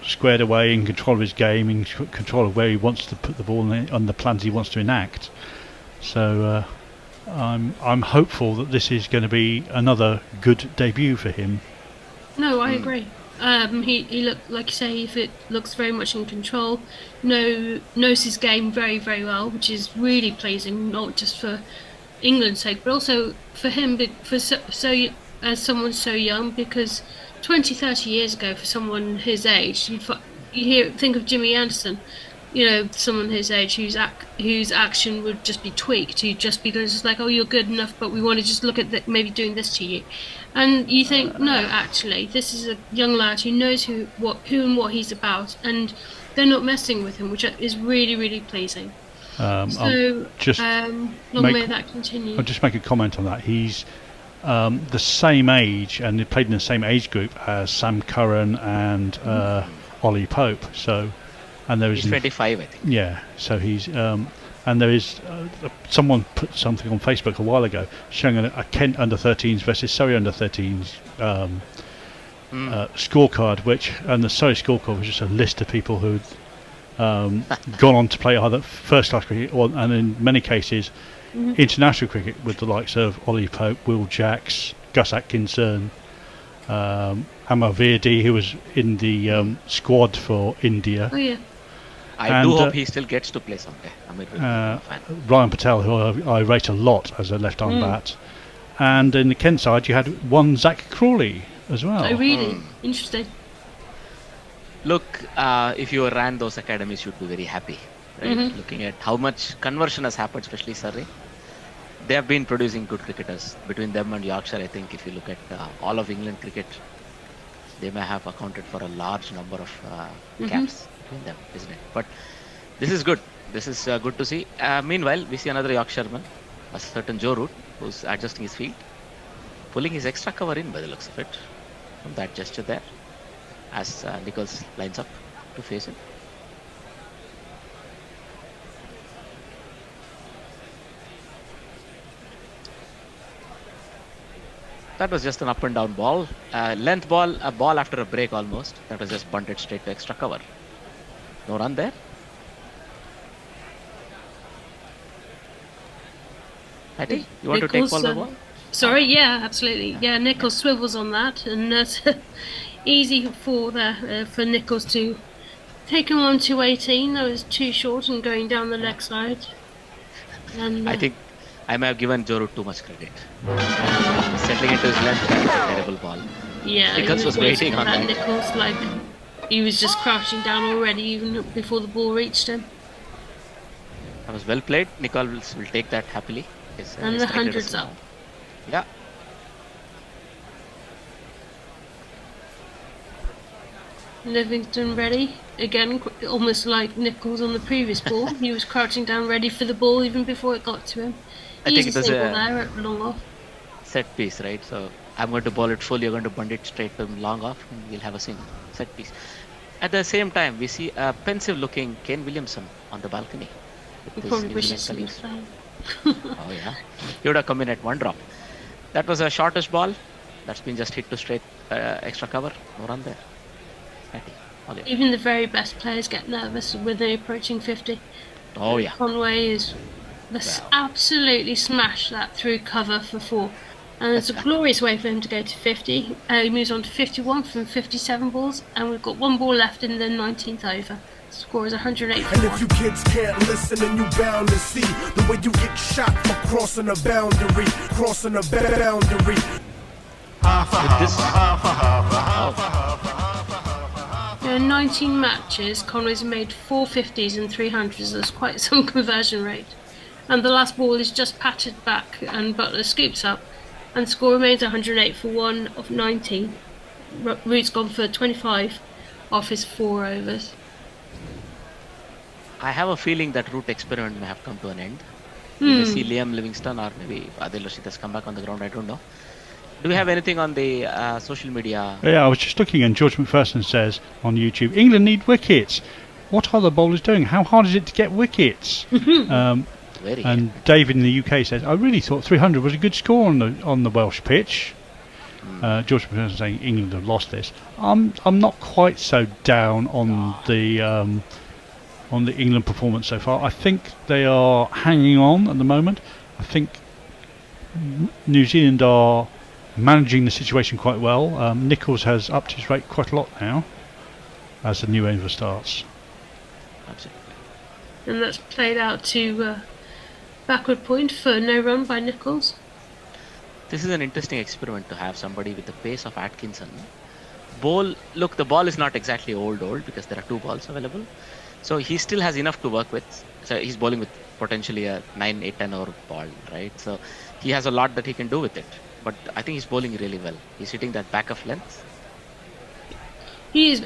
squared away, in control of his game, in control of where he wants to put the ball on the plans he wants to enact. So I'm hopeful that this is going to be another good debut for him. No, I agree. He looked, like you say, if it looks very much in control, knows his game very, very well, which is really pleasing, not just for England's sake, but also for him, as someone so young, because 20, 30 years ago, for someone his age, think of Jimmy Anderson, someone his age whose action would just be tweaked, who'd just be just like, oh, you're good enough, but we want to just look at maybe doing this to you. And you think, no, actually, this is a young lad who knows who and what he's about, and they're not messing with him, which is really, really pleasing. Long may that continue. I'll just make a comment on that. He's the same age, and he played in the same age group as Sam Curran and Ollie Pope. So, and there is he's 25, I think. Yeah, so he's and there is someone put something on Facebook a while ago showing a Kent under 13s versus Surrey under 13s scorecard, and the Surrey scorecard was just a list of people who'd gone on to play either first class cricket and in many cases international cricket with the likes of Ollie Pope, Will Jacks, Gus Atkinson, Amar Virdi, who was in the squad for India. Oh yeah. I do hope he still gets to play someday. I'm a fan. Ryan Patel, who I rate a lot as a left-arm bat. And in the Kent side, you had one Zach Crawley as well. Oh, really? Interesting. Look, if you ran those academies, you'd be very happy. Right? Looking at how much conversion has happened, especially Surrey. They have been producing good cricketers. Between them and Yorkshire, I think if you look at all of England cricket, they may have accounted for a large number of caps between them, isn't it? But this is good. This is good to see. Meanwhile, we see another Yorkshireman, a certain Joe Root, who's adjusting his field, pulling his extra cover in by the looks of it, from that gesture there, as Nicholls lines up to face him. That was just an up and down ball. Length ball, a ball after a break almost. That was just bunted straight to extra cover. No run there. Patty, you want to take ball by ball? Sorry, yeah, absolutely. Yeah, Nichols swivels on that, and that's easy for Nichols to take him on to 18. That was too short and going down the leg side. And I think I may have given Joru too much credit. Settling into his length, that was a terrible ball. Yeah, Nichols was waiting on that. Nichols, like, he was just crouching down already, even before the ball reached him. That was well played. Nichols will take that happily. And the 100's up. Yeah. Livingston ready. Again, almost like Nichols on the previous ball. He was crouching down ready for the ball even before it got to him. I think it was there at long off. Set piece, right? So I'm going to ball it full, you're going to bunt it straight to long off, and we'll have a single set piece. At the same time, we see a pensive looking Kane Williamson on the balcony. He probably wishes he was playing. Oh yeah, he would have come in at one drop. That was a shortish ball. That's been just hit to straight extra cover. No run there. Even the very best players get nervous when they're approaching 50. Oh yeah. Conway is absolutely smashed that through cover for 4. And it's a glorious way for him to go to 50. He moves on to 51 from 57 balls, and we've got 1 ball left in the 19th over. Score is 108. And if you kids can't listen, then you bound to see the way you get shot for crossing a boundary, crossing a boundary. In 19 matches, Conway's made 4 50s and 3 100s. That's quite some conversion rate. And the last ball is just patted back, and Butler scoops up, and the score remains 108 for 1 of 19. Root's gone for 25 off his 4 overs. I have a feeling that Root experiment may have come to an end. We may see Liam Livingston or maybe Adil Rashid has come back on the ground, I don't know. Do we have anything on the social media? Yeah, I was just looking, and George McPherson says on YouTube, England need wickets. What are the bowlers doing? How hard is it to get wickets? And David in the UK says, I really thought 300 was a good score on the Welsh pitch. George McPherson saying England have lost this. I'm not quite so down on the England performance so far. I think they are hanging on at the moment. I think New Zealand are managing the situation quite well. Nichols has upped his rate quite a lot now as the new over starts. Absolutely. And that's played out to backward point for no run by Nichols. This is an interesting experiment to have somebody with the pace of Atkinson. Look, the ball is not exactly old because there are 2 balls available. So he still has enough to work with. So he's bowling with potentially a 9, 8, 10 over ball, right? So he has a lot that he can do with it. But I think he's bowling really well. He's hitting that back of length. He is,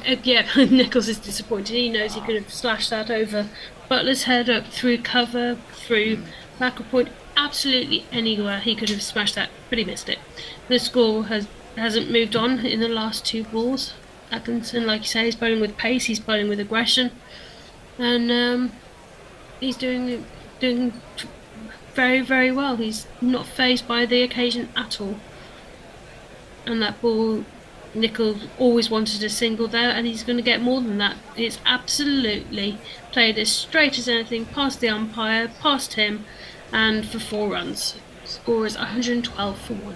Nichols is disappointed. He knows he could have slashed that over Butler's head up through cover, through backward point, absolutely anywhere he could have smashed that, but he missed it. The score hasn't moved on in the last 2 balls. Atkinson, like you say, is bowling with pace, he's bowling with aggression, and he's doing very, very well. He's not fazed by the occasion at all. And that ball, Nichols always wanted a single there, and he's going to get more than that. It's absolutely played as straight as anything, past the umpire, past him, and for 4 runs. Score is 112 for 1.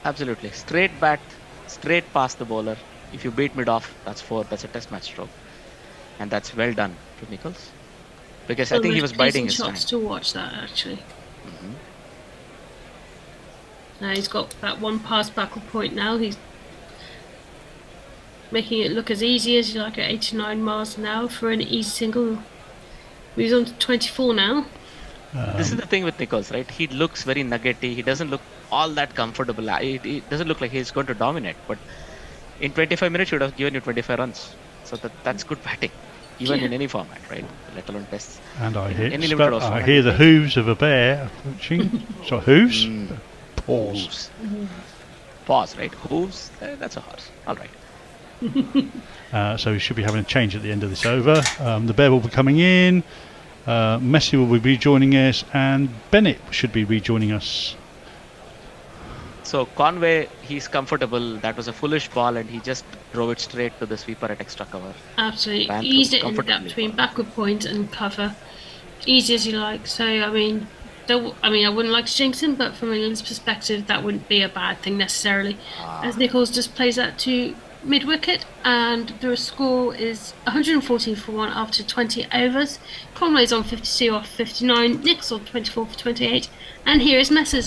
Absolutely. Straight bat, straight past the bowler. If you beat mid-off, that's 4. That's a test match stroke. And that's well done to Nichols. Because I think he was biding his time. To watch that, actually. Now he's got that 1 pass backward point now. He's making it look as easy as you like at 89 miles an hour for an easy single. He's on to 24 now. This is the thing with Nichols, right? He looks very nuggety. He doesn't look all that comfortable. It doesn't look like he's going to dominate. But in 25 minutes, he would have given you 25 runs. So that's good batting. Even in any format, right? Let alone tests. And I hear the hooves of a bear approaching. So hooves? Paws. Paws, right? Hooves? That's a horse. All right. So we should be having a change at the end of this over. The Bear will be coming in. Messi will be rejoining us, and Bennett should be rejoining us. So Conway, he's comfortable. That was a foolish ball, and he just drove it straight to the sweeper at extra cover. Absolutely. Ran through Eased it in the gap comfortably. between backward point and cover. Easy as you like. So, I mean, I wouldn't like to jinx him, but from England's perspective, that wouldn't be a bad thing necessarily. As Nichols just plays that to mid-wicket, and the score is 114 for 1 after 20 overs. Conway's on 52 off 59, Nichols on 24 for 28, and here is Messers.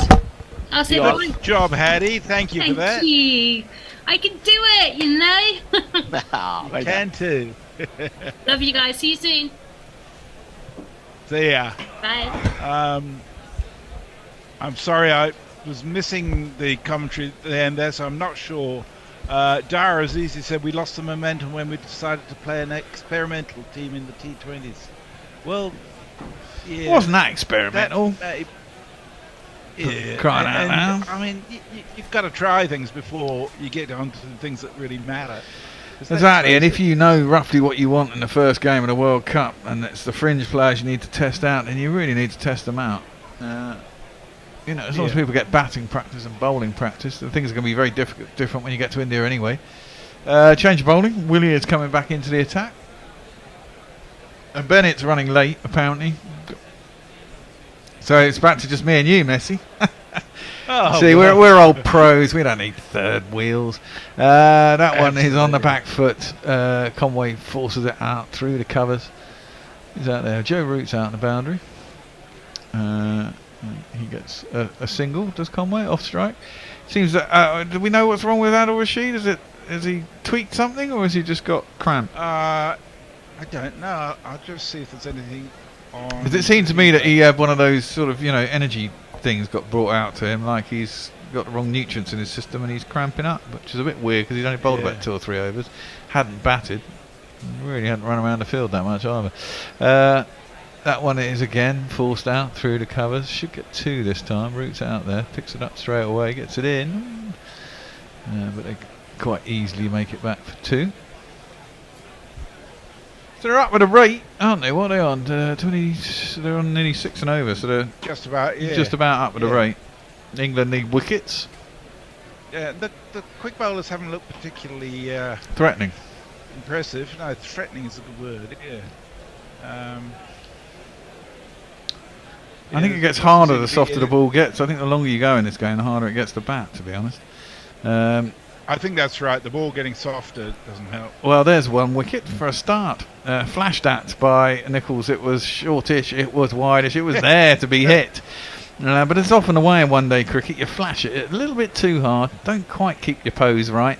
I'll say bye. Good job, Hattie. Thank you for that. Thank you. I can do it, you know. You can too. Love you guys. See you soon. See ya. Bye. I'm sorry, I was missing the commentary at the end there, so I'm not sure. Dara Azizi said we lost the momentum when we decided to play an experimental team in the T20s. Well, yeah. Wasn't that experimental? Yeah. Crying out loud. I mean, you've got to try things before you get on to the things that really matter. 'Cause let's Exactly, and face if you know roughly what you want in the first game of the World Cup, and it's the fringe players you need to test out, then you really need to test them out. You know, as long as people get batting practice and bowling practice, the things are going to be very different when you get to India anyway. Change of bowling. Willie is coming back into the attack. And Bennett's running late, apparently. So it's back to just me and you, Messi. See, we're old pros. We don't need third wheels. That one is on the back foot. Conway forces it out through the covers. He's out there. Joe Root's out on the boundary. He gets a single. Does Conway off strike? Seems that. Do we know what's wrong with Adil Rashid? Has he tweaked something, or has he just got cramp? I don't know. I'll just see if there's anything on. Because it seemed to me that he had one of those sort of energy things got brought out to him, like he's got the wrong nutrients in his system and he's cramping up, which is a bit weird because he's only bowled about 2 or 3 overs, hadn't batted, really hadn't run around the field that much either. That one is again forced out through the covers. Should get 2 this time. Root's out there, picks it up straight away, gets it in. But they quite easily make it back for 2. So they're up with a rate, aren't they? What are they on? 20. They're on nearly 6 and over, so they're just about up with a rate. England need wickets. Yeah, the quick bowlers haven't looked particularly Threatening. Impressive. No, threatening is a good word. Yeah. I think it gets harder the softer the ball gets. I think the longer you go in this game, the harder it gets to bat, to be honest. I think that's right. The ball getting softer doesn't help. Well, there's 1 wicket for a start. Flashed at by Nichols. It was shortish, it was wideish, it was there to be hit. But it's often the way in one-day cricket. You flash it a little bit too hard. Don't quite keep your pose right.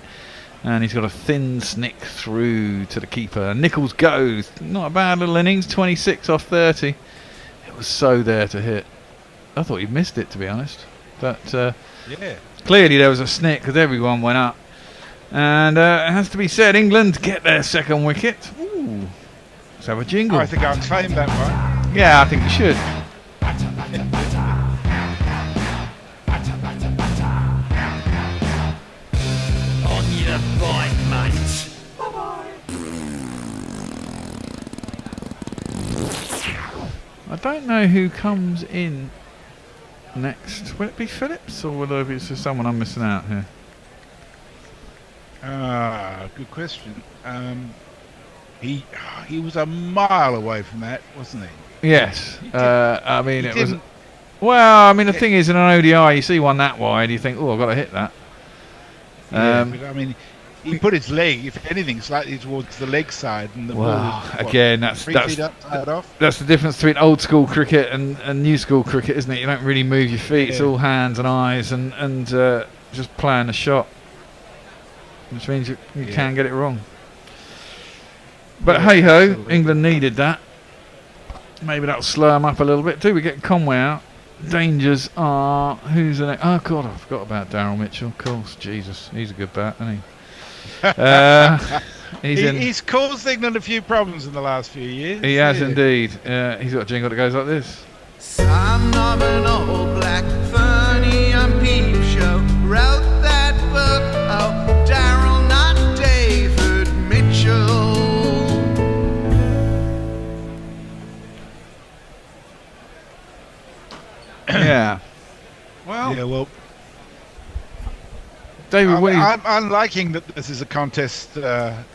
And he's got a thin snick through to the keeper. Nichols goes. Not a bad little innings. 26 off 30. It was so there to hit. I thought he missed it, to be honest. But clearly there was a snick because everyone went up. And it has to be said, England get their 2nd wicket. Ooh. Let's have a jingle. I think I'll claim that one. Yeah, I think you should. On your bike, mate. I don't know who comes in next. Will it be Phillips or will it be someone I'm missing out here? Good question. He was a mile away from that, wasn't he? Yes. I mean, it was. Well, I mean, the thing is, in an ODI, you see one that wide, you think, oh, I've got to hit that. Yeah, but I mean, he put his leg, if anything, slightly towards the leg side, and the ball. Again, that's the difference between old school cricket and new school cricket, isn't it? You don't really move your feet; it's all hands and eyes, and just playing the shot, which means you can get it wrong. But hey ho, absolutely. England needed that. Maybe that'll slow them up a little bit too. We get Conway out. Dangers are who's in it? Oh God, I forgot about Daryl Mitchell. Of course, Jesus, he's a good bat, isn't he? He's caused England a few problems in the last few years. He has indeed. He's got a jingle that goes like this. Son of an old black Fernie and Peep Show wrote that book. Oh, Daryl, not David. David Willey. I'm liking that this is a contest that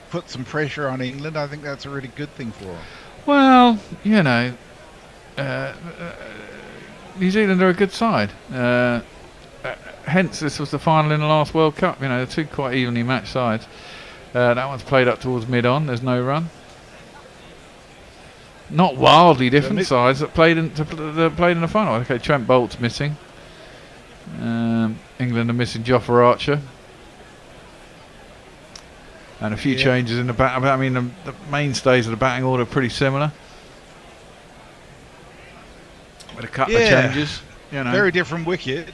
puts some pressure on England. I think that's a really good thing for them. Well, you know, New Zealand are a good side. Hence, this was the final in the last World Cup. You know, they're two quite evenly matched sides. That one's played up towards mid-on. There's no run. Not wildly different sides that played in the final. Okay, Trent Bolt's missing. England are missing Jofra Archer. And a few changes in the batting. I mean, the mainstays of the batting order are pretty similar. With a couple of changes. You know. Very different wicket.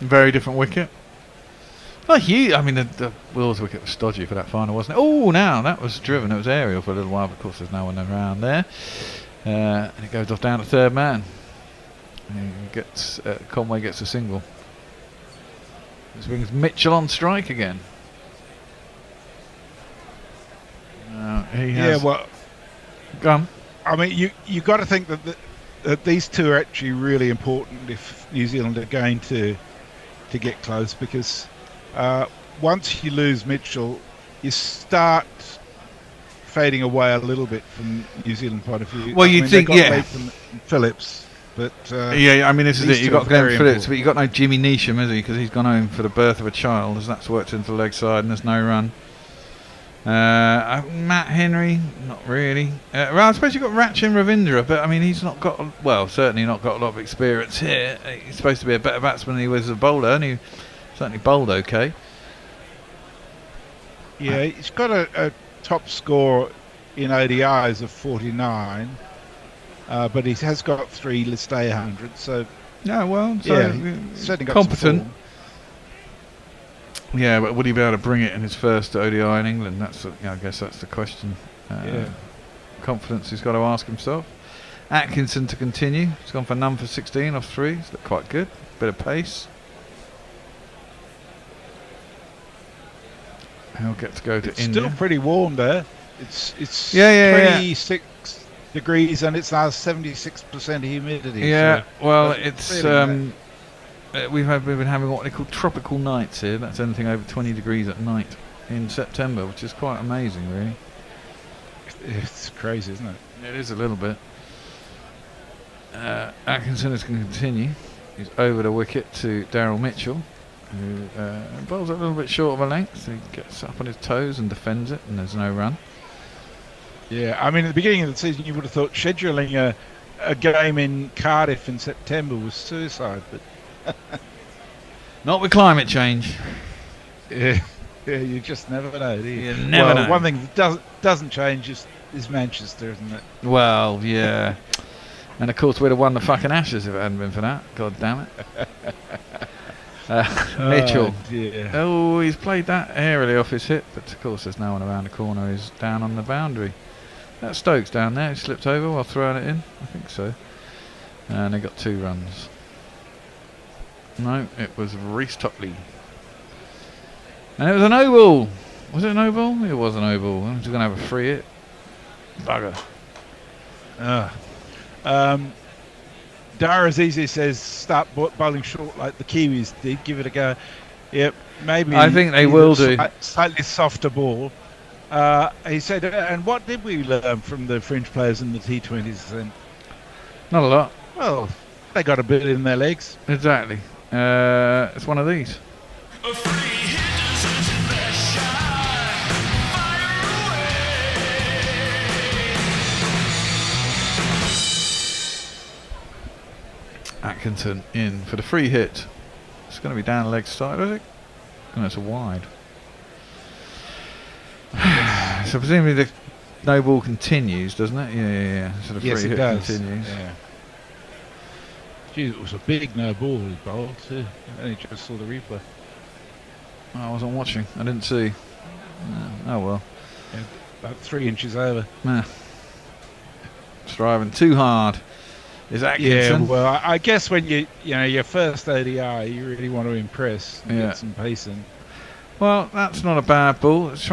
Very different wicket. Not huge. I mean, the Wills wicket was stodgy for that final, wasn't it? Oh, now that was driven. It was aerial for a little while. But of course, there's no one around there. And it goes off down to third man. And gets Conway gets a single. This brings Mitchell on strike again. He has gone. I mean, you got to think that these two are actually really important if New Zealand are going to get close, because once you lose Mitchell, you start fading away a little bit from New Zealand point of view. Well, you'd think, Phillips, but I mean, this is it. You've got Glenn Phillips, but you've got no Jimmy Neesham, has he? Because he's gone home for the birth of a child, as that's worked into the leg side, and there's no run. Matt Henry, not really. Well, I suppose you've got Rachin Ravindra, but I mean, he's not got, certainly not got a lot of experience here. He's supposed to be a better batsman than he was as a bowler, and he certainly bowled okay. Yeah, he's got a top score in ODIs of 49, but he has got 3 list A 100, so certainly competent. Yeah, but would he be able to bring it in his first ODI in England? I guess that's the question. Confidence he's got to ask himself. Atkinson to continue. He's gone for none for 16 off 3. He's looked quite good. Bit of pace. He'll get to go to India. Still pretty warm there. It's 26 degrees and it's now 76% humidity. Yeah, so well, it's we've been having what they call tropical nights here. That's anything over 20 degrees at night in September, which is quite amazing, really. It's crazy, isn't it? It is a little bit. Atkinson is going to continue. He's over the wicket to Daryl Mitchell, who bowls a little bit short of a length. He gets up on his toes and defends it, and there's no run. Yeah, I mean, at the beginning of the season, you would have thought scheduling a game in Cardiff in September was suicide, but not with climate change. Yeah, you just never know, do you? You never know. One thing that doesn't change is Manchester, isn't it? Well, yeah. And of course, we'd have won the fucking Ashes if it hadn't been for that. God damn it. Mitchell. Oh, he's played that aerially off his hip, but of course, there's no one around the corner. He's down on the boundary. That's Stokes down there. He slipped over while throwing it in. I think so. And they got 2 runs. No, it was Reece Topley. And it was a no ball. Was it a no ball? It was a no ball. I'm just going to have a free hit. Bugger. Dara Azizi says start bowling short like the Kiwis did. Give it a go. Yep, maybe. I think they will do. Slightly softer ball. He said, and what did we learn from the French players in the T20s then? Not a lot. Well, they got a bit in their legs. Exactly. It's one of these. Atkinson in for the free hit. It's going to be down the leg side, is it? No, it's a wide. So presumably the no ball continues, doesn't it? Yeah. So the free hit continues. Yeah. Gee, it was a big no ball he bowled too. I only just saw the replay. I wasn't watching. I didn't see. Oh well. Yeah, about 3 inches over. Nah. Striving too hard. Is Atkinson? Yeah, well, I guess when your first ODI, you really want to impress and get some pace in. Well, that's not a bad ball. It's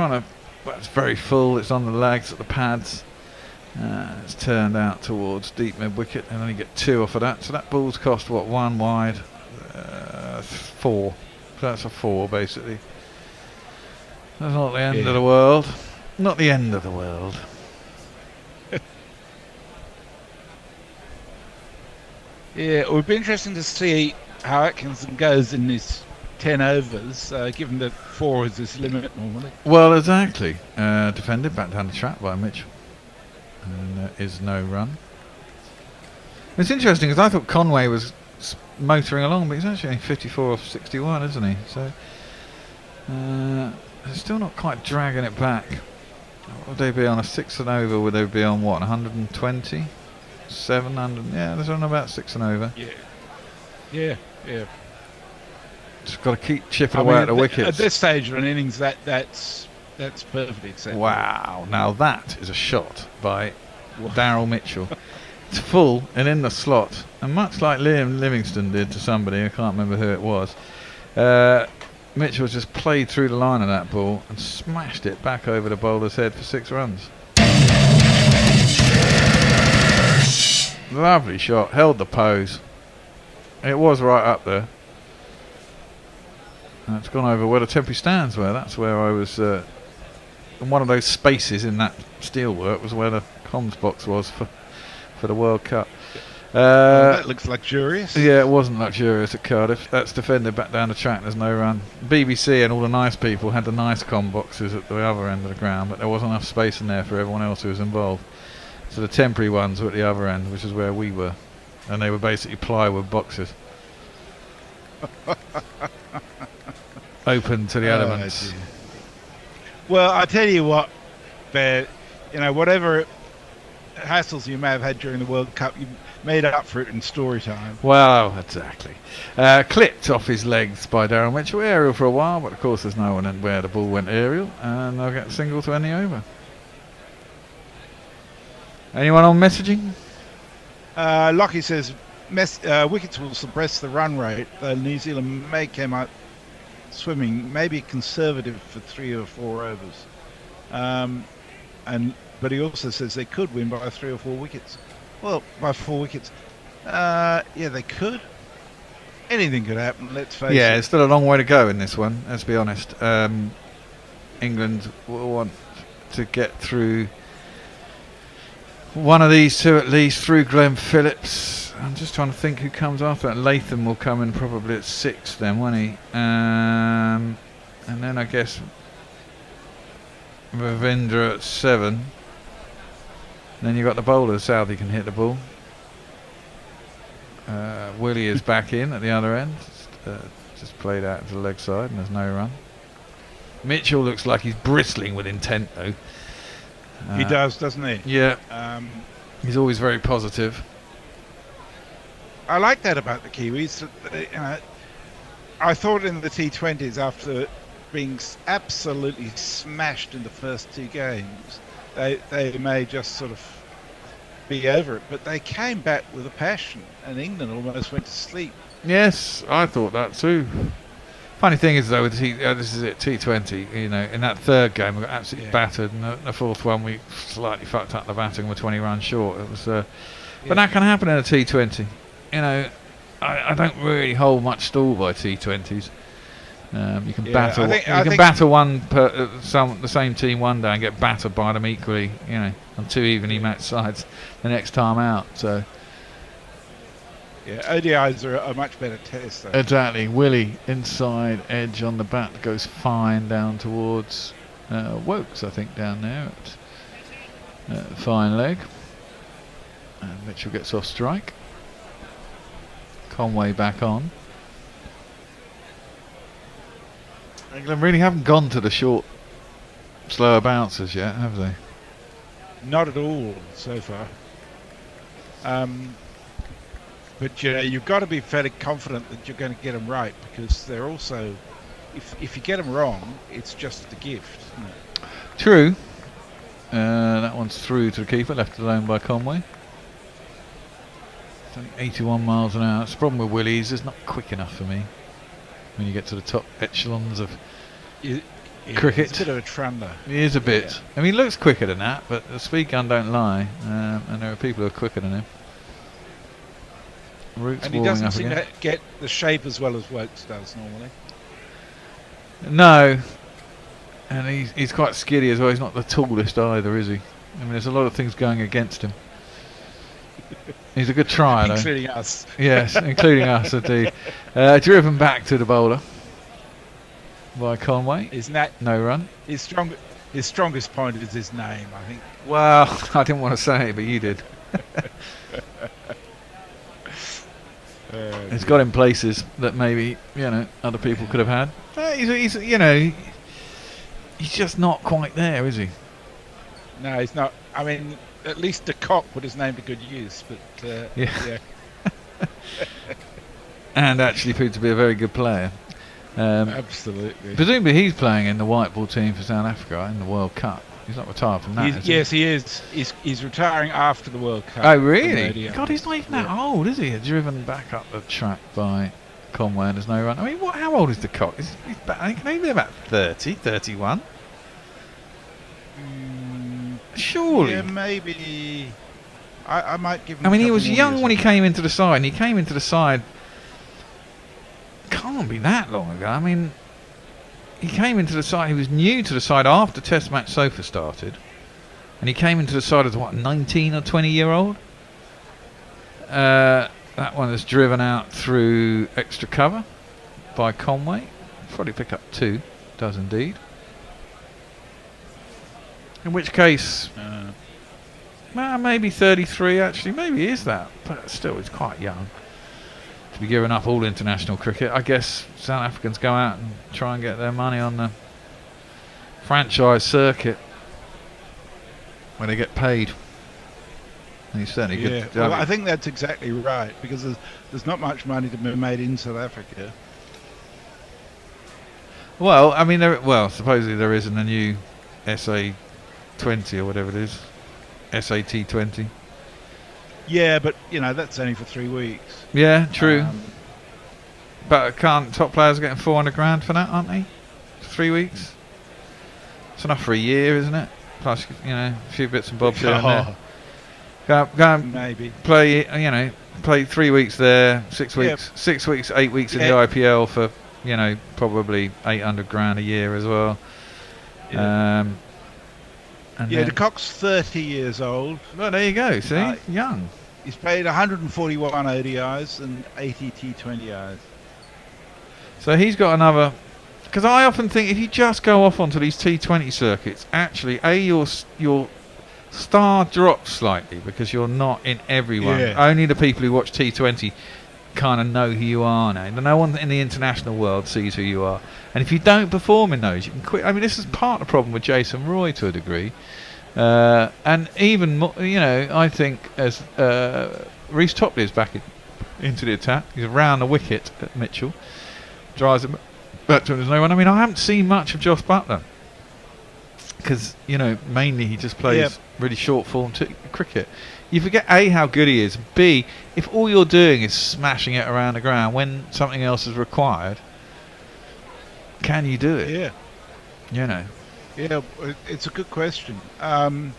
it's very full. It's on the legs at the pads. It's turned out towards deep mid wicket, and only get 2 off of that. So that ball's cost 1 wide, 4. So that's a 4 basically. That's not the end of the world. Not the end of the world. Yeah, it would be interesting to see how Atkinson goes in this 10 overs, given that 4 is his limit normally. Well, exactly. Defended back down the track by Mitchell. And there is no run. It's interesting because I thought Conway was motoring along, but he's actually only 54 off 61, isn't he? So, they're still not quite dragging it back. Would they be on a 6 and over? Would they be on what, 120? 700? Yeah, they're on about 6 and over. Yeah. Just got to keep chipping away at the wickets. At this stage of an innings, that's perfectly acceptable. Wow, now that is a shot by Daryl Mitchell. It's full and in the slot, and much like Liam Livingston did to somebody, I can't remember who it was, Mitchell just played through the line of that ball and smashed it back over the bowler's head for 6 runs. Lovely shot, held the pose. It was right up there. And it's gone over where the temporary stands were. That's where I was, in one of those spaces in that steelwork was where the comms box was for the World Cup. That looks luxurious. Yeah, it wasn't luxurious at Cardiff. That's defended back down the track. There's no run. BBC and all the nice people had the nice comm boxes at the other end of the ground, but there wasn't enough space in there for everyone else who was involved. So the temporary ones were at the other end, which is where we were, and they were basically plywood boxes, open to the elements. Well, I tell you what, Bear, whatever hassles you may have had during the World Cup, you made up for it in story time. Well, exactly. Clipped off his legs by Daryl Mitchell. Aerial for a while, but of course there's no one in where the ball went aerial, and they'll get a single to end the over. Anyone on messaging? Lockie says wickets will suppress the run rate, though New Zealand may come out swimming, maybe conservative for 3 or 4 overs. But he also says they could win by 3 or 4 wickets. Well, by 4 wickets. Yeah, they could. Anything could happen, let's face it. Yeah, it's still a long way to go in this one, let's be honest. England will want to get through one of these two at least, through Glenn Phillips. I'm just trying to think who comes after that. Latham will come in probably at 6 then, won't he? And then I guess Ravindra at 7. Then you've got the bowlers. Southey can hit the ball. Willie is back in at the other end. Just played out to the leg side and there's no run. Mitchell looks like he's bristling with intent though. He does, doesn't he? Yeah. He's always very positive. I like that about the Kiwis. I thought in the T20s, after being absolutely smashed in the first 2 games, they may just sort of be over it, but they came back with a passion, and England almost went to sleep. Yes, I thought that too. Funny thing is though, with this is it, T20. In that 3rd game we got absolutely battered, and the 4th one we slightly fucked up the batting. We're 20 runs short. It was, but that can happen in a T20. I don't really hold much stall by T20s. You can batter. You can batter the same team one day and get battered by them equally. On 2 evenly matched sides the next time out. So. Yeah, ODIs are a much better test though. Exactly. Willie inside edge on the bat goes fine down towards Wokes, I think, down there at fine leg. And Mitchell gets off strike. Conway back on. England really haven't gone to the short, slower bouncers yet, have they? Not at all so far. But you've got to be fairly confident that you're going to get them right, because they're also, if you get them wrong, it's just a gift. Isn't it? True. That one's through to the keeper, left alone by Conway. It's only 81 miles an hour. That's the problem with Willie's, it's not quick enough for me when you get to the top echelons of cricket. It's a bit of a trundler. He is a bit. Yeah. I mean, he looks quicker than that, but the speed gun don't lie, and there are people who are quicker than him. And he doesn't seem to get the shape as well as Wokes does normally. No. And he's quite skiddy as well. He's not the tallest either, is he? I mean, there's a lot of things going against him. He's a good try, though. Including us. Yes, including us, indeed. Driven back to the bowler by Conway. No run. His strongest point is his name, I think. Well, I didn't want to say it, but you did. It's got him places that maybe other people could have had. He's just not quite there, is he? No, he's not. I mean, at least de Kock put his name to good use, but yeah. And actually proved to be a very good player. Absolutely. Presumably he's playing in the white ball team for South Africa in the World Cup. He's not retired from that. Yes, he is. He's retiring after the World Cup. Oh, really? God, he's not even that old, is he? Driven back up the track by Conway and there's no run. I mean, how old is de Kock? I think maybe about 30, 31. Surely. Yeah, maybe. I might give him. I mean, he was young when he came into the side, and he came into the side. Can't be that long ago. I mean, he came into the side. He was new to the side after Test match Sophia started, and he came into the side as what, 19 or 20-year-old. That one is driven out through extra cover by Conway. Probably pick up 2. Does indeed. In which case, maybe 33 actually. Maybe he is that, but still, he's quite young to be giving up all international cricket. I guess South Africans go out and try and get their money on the franchise circuit when they get paid. And he's certainly good. Well, I think that's exactly right, because there's not much money to be made in South Africa. Well, I mean, supposedly there is in the new SA20 or whatever it is, SAT20. Yeah, but that's only for 3 weeks. Yeah, true. But can't top players getting 400 grand for that, aren't they? 3 weeks. It's enough for a year, isn't it? Plus, a few bits and bobs here and there. Go and maybe play. Play 3 weeks there, 6 weeks, 8 weeks in the IPL for probably 800 grand a year as well. And de Kock's 30 years old. Well, there you go. See, young. He's played 141 ODIs and 80 T20Is. So he's got another. Because I often think if you just go off onto these T20 circuits, actually, your star drops slightly because you're not in everyone. Yeah. Only the people who watch T20 kind of know who you are now. No one in the international world sees who you are. And if you don't perform in those, you can quit. I mean, this is part of the problem with Jason Roy to a degree. And even more, I think as Reece Topley is back into the attack, he's around the wicket at Mitchell, drives him back to him. There's no one. I mean, I haven't seen much of Josh Buttler because mainly he just plays really short form cricket. You forget A, how good he is. B, if all you're doing is smashing it around the ground when something else is required, can you do it? Yeah. Yeah, it's a good question. You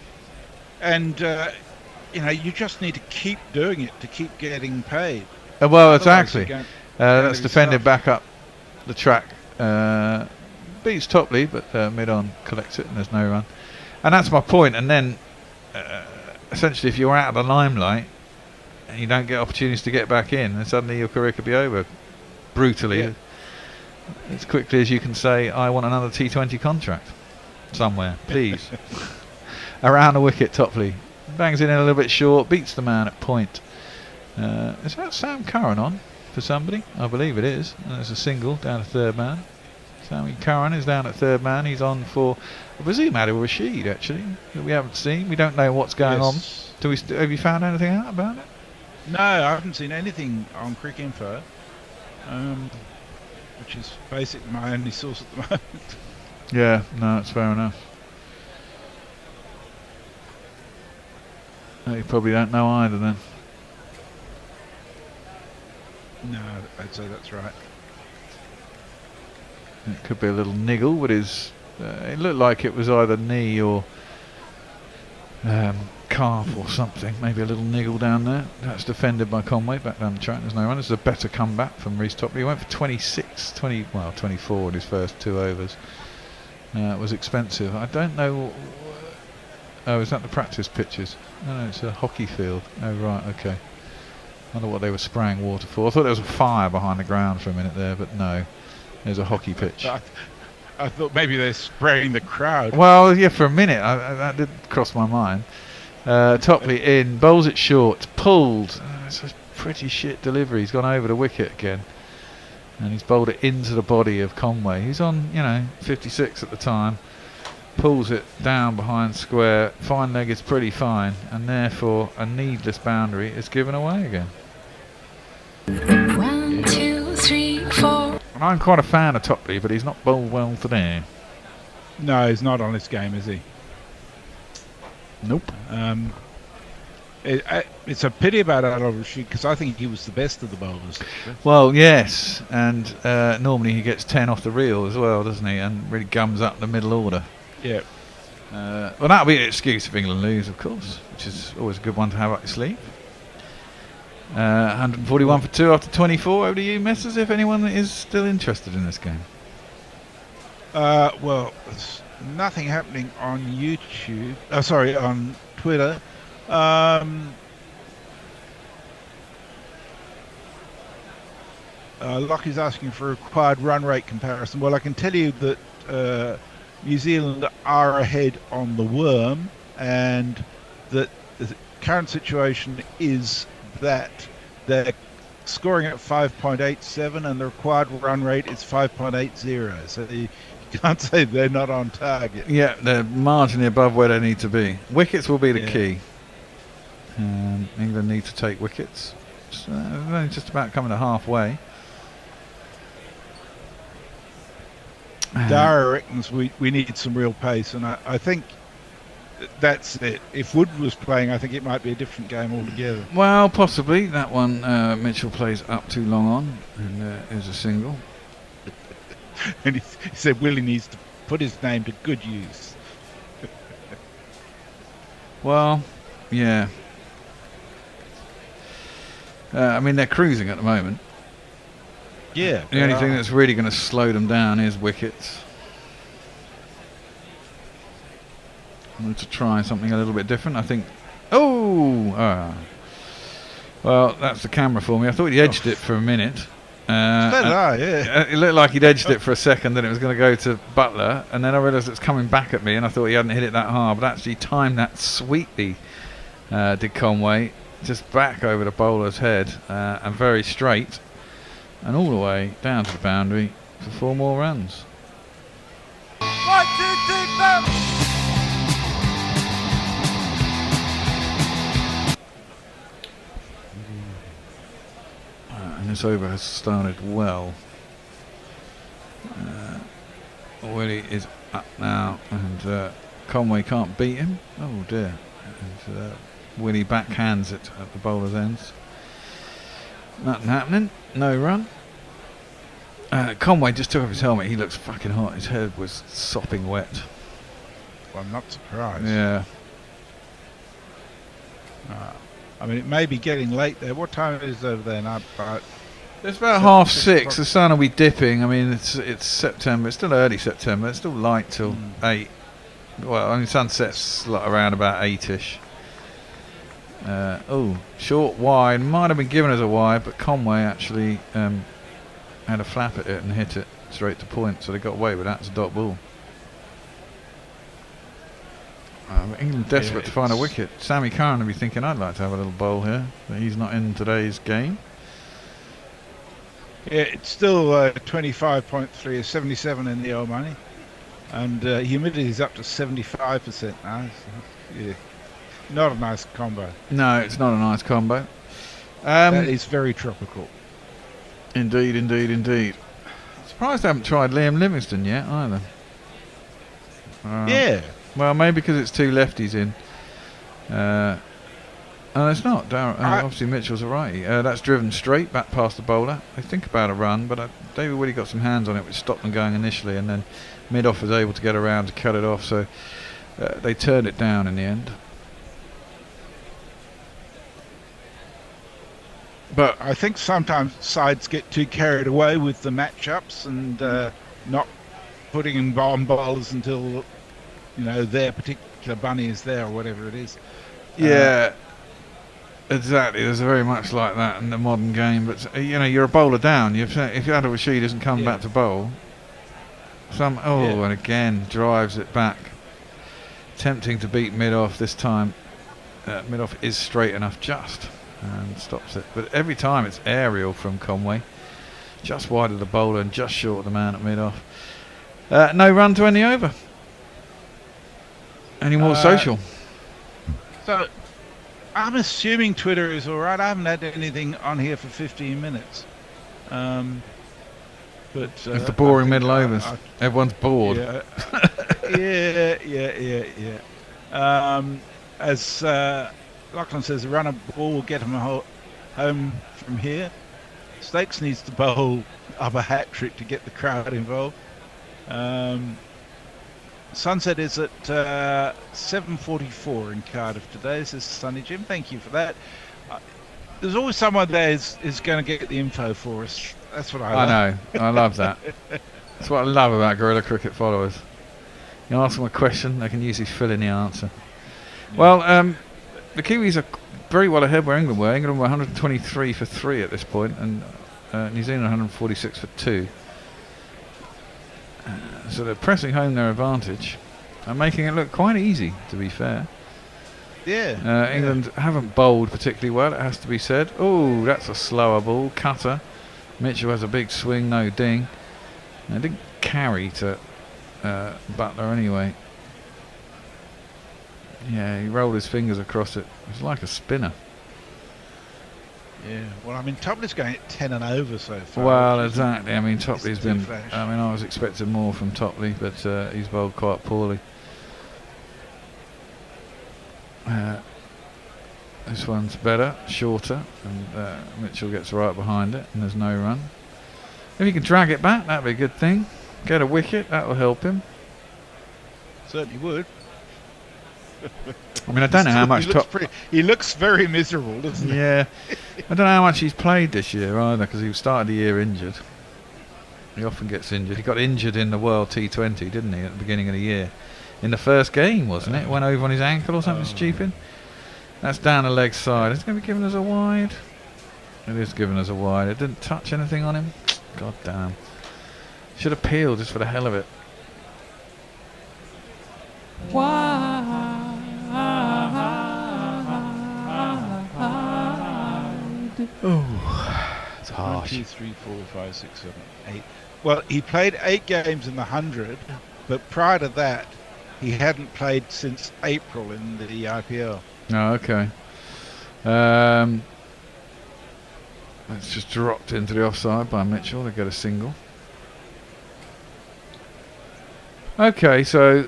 just need to keep doing it to keep getting paid. Well, exactly. That's defended back up the track. Beats Topley, but mid-on collects it and there's no run. And that's my point. And then, essentially, if you're out of the limelight and you don't get opportunities to get back in, then suddenly your career could be over brutally. As quickly as you can say, I want another T20 contract somewhere, please. Around the wicket, Topley bangs it in a little bit short, beats the man at point. Is that Sam Curran on for somebody? I believe it is. And there's a single down to third man. Sammy Curran is down at third man. He's on for, I presume, Adil Rashid, actually, that we haven't seen. We don't know what's going on. Have you found anything out about it? No, I haven't seen anything on Cricinfo. Which is basically my only source at the moment. Yeah, no, that's fair enough. You probably don't know either then. No, I'd say that's right. It could be a little niggle, but it looked like it was either knee or calf or something, maybe a little niggle down there. That's defended by Conway, back down the track, there's no run. This is a better comeback from Reece Topley. He went for 24 in his first 2 overs. It was expensive. I don't know. Oh, is that the practice pitches? No, it's a hockey field. Oh, right, okay. I wonder what they were spraying water for. I thought there was a fire behind the ground for a minute there, but no. There's a hockey pitch. I thought maybe they're spraying the crowd. Well, yeah, for a minute. That did cross my mind. Topley in, bowls it short, pulled. It's a pretty shit delivery. He's gone over the wicket again. And he's bowled it into the body of Conway. He's on, 56 at the time. Pulls it down behind square. Fine leg is pretty fine. And therefore, a needless boundary is given away again. 1, 2, 3, 4. And I'm quite a fan of Topley, but he's not bowled well today. No, he's not on this game, is he? Nope. It's a pity about Adil Rashid because I think he was the best of the bowlers. Well, yes, and normally he gets 10 off the reel as well, doesn't he? And really gums up the middle order. Yeah. Well, that'll be an excuse if England lose, of course, which is always a good one to have up your sleeve. 141 for 2 after 24. Over to you, Messrs, if anyone is still interested in this game. Well, there's nothing happening on YouTube. On Twitter. Lockie's asking for a required run rate comparison. Well, I can tell you that New Zealand are ahead on the worm, and that the current situation is that they're scoring at 5.87 and the required run rate is 5.80. So you can't say they're not on target. Yeah, they're marginally above where they need to be. Wickets will be the key. England need to take wickets. So they're only just about coming to halfway. Dara reckons we need some real pace, and I think that's it. If Wood was playing, I think it might be a different game altogether. Well, possibly. That one Mitchell plays up too long on, and is a single. And he said Willie needs to put his name to good use. Well, yeah. I mean, they're cruising at the moment. Yeah. The only thing that's really going to slow them down is wickets. I'm going to try something a little bit different. I think. Oh! Well, that's the camera for me. I thought he edged it for a minute. Yeah. It looked like he'd edged it for a second, then it was going to go to Butler, and then I realised it's coming back at me, and I thought he hadn't hit it that hard, but actually timed that sweetly, did Conway. Just back over the bowler's head, and very straight, and all the way down to the boundary for 4 more runs. 1, 2, 3, 4. And this over has started well. Willie is up now, and Conway can't beat him. Oh dear. And, Willie backhands it at the bowler's ends. Nothing happening. No run. Conway just took off his helmet. He looks fucking hot. His head was sopping wet. Well, I'm not surprised. Yeah. I mean, it may be getting late there. What time is it over there now? It's about 5:30. The sun will be dipping. I mean, it's September. It's still early September. It's still light till 8. Well, I mean, sunset's around about 8ish. Short wide. Might have been given as a wide, but Conway actually had a flap at it and hit it straight to point, so they got away with that. It's a dot ball. England desperate to find a wicket. Sammy Curran will be thinking, I'd like to have a little bowl here, but he's not in today's game. Yeah, it's still 25.3, 77 in the old money, and humidity is up to 75% now. So, yeah, not a nice combo. No, it's not a nice combo. That is very tropical. Indeed, indeed, indeed. Surprised I haven't tried Liam Livingstone yet either. Yeah. Well, maybe because it's 2 lefties in. And it's not. Obviously, Mitchell's a righty. That's driven straight back past the bowler. They think about a run, but David Willey got some hands on it, which stopped them going initially, and then mid-off was able to get around to cut it off, so they turned it down in the end. But I think sometimes sides get too carried away with the matchups and not putting in bomb bowlers until their particular bunny is there or whatever it is. Yeah, exactly. There's very much like that in the modern game. But you're a bowler down. If Adil Rashid doesn't come back to bowl, and again drives it back. Tempting to beat mid-off this time. Mid-off is straight enough just and stops it. But every time it's aerial from Conway. Just wide of the bowler and just short of the man at mid-off. No run to end the over. Any more social? So, I'm assuming Twitter is all right. I haven't had anything on here for 15 minutes. But it's the boring middle overs. Everyone's bored. Yeah. As Lachlan says, a runner ball will get him home from here. Stakes needs to bowl up a hat trick to get the crowd involved. Sunset is at 7:44 in Cardiff today. This is Sunny Jim. Thank you for that. There's always someone there is going to get the info for us. That's what I love. I know. I love that. That's what I love about guerrilla cricket followers. You ask them a question, they can usually fill in the answer. Yeah. Well, the Kiwis are very well ahead where England were. England were 123 for 3 at this point, and New Zealand 146 for 2. So they're pressing home their advantage and making it look quite easy, to be fair. Yeah. England haven't bowled particularly well, it has to be said. Oh, that's a slower ball. Cutter. Mitchell has a big swing, no ding. It didn't carry to Butler anyway. Yeah, he rolled his fingers across it. It was like a spinner. Yeah, well, I mean, Topley's going at 10 and over so far. Well, exactly. I mean, Topley's been... I was expecting more from Topley, but he's bowled quite poorly. This one's better, shorter, and Mitchell gets right behind it, and there's no run. If he can drag it back, that'd be a good thing. Get a wicket, that'll help him. Certainly would. I mean, I don't know how much... He looks very miserable, doesn't he? Yeah. I don't know how much he's played this year either, because he started the year injured. He often gets injured. He got injured in the World T20, didn't he, at the beginning of the year? In the first game, wasn't it? Went over on his ankle or something stupid. That's down the leg side. Is it going to be giving us a wide? It is giving us a wide. It didn't touch anything on him. God damn. Should have peeled just for the hell of it. Oh, it's harsh. 1, 2, 3, 4, 5, 6, 7, 8. Well, he played 8 games in the 100, but prior to that, he hadn't played since April in the IPL. Oh, okay. It's just dropped into the offside by Mitchell to get a single. Okay, so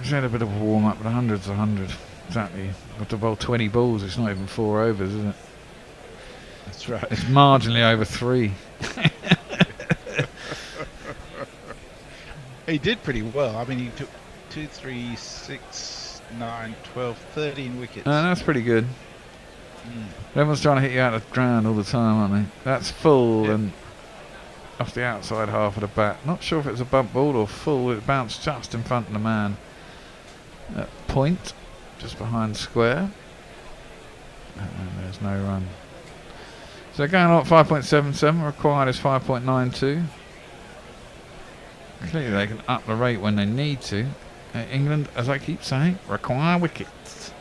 he's had a bit of a warm-up, but 100's 100. Exactly. Got to bowl 20 balls, it's not even 4 overs, is it? That's right. It's marginally over 3. He did pretty well. I mean, he took 2, 3, 6, 9, 12, 13 wickets. That's pretty good. Everyone's trying to hit you out of the ground all the time, aren't they? That's full and off the outside half of the bat. Not sure if it was a bump ball or full. It bounced just in front of the man. At point, just behind square. And there's no run. So going on at 5.77, required is 5.92. Clearly they can up the rate when they need to. England, as I keep saying, require wickets.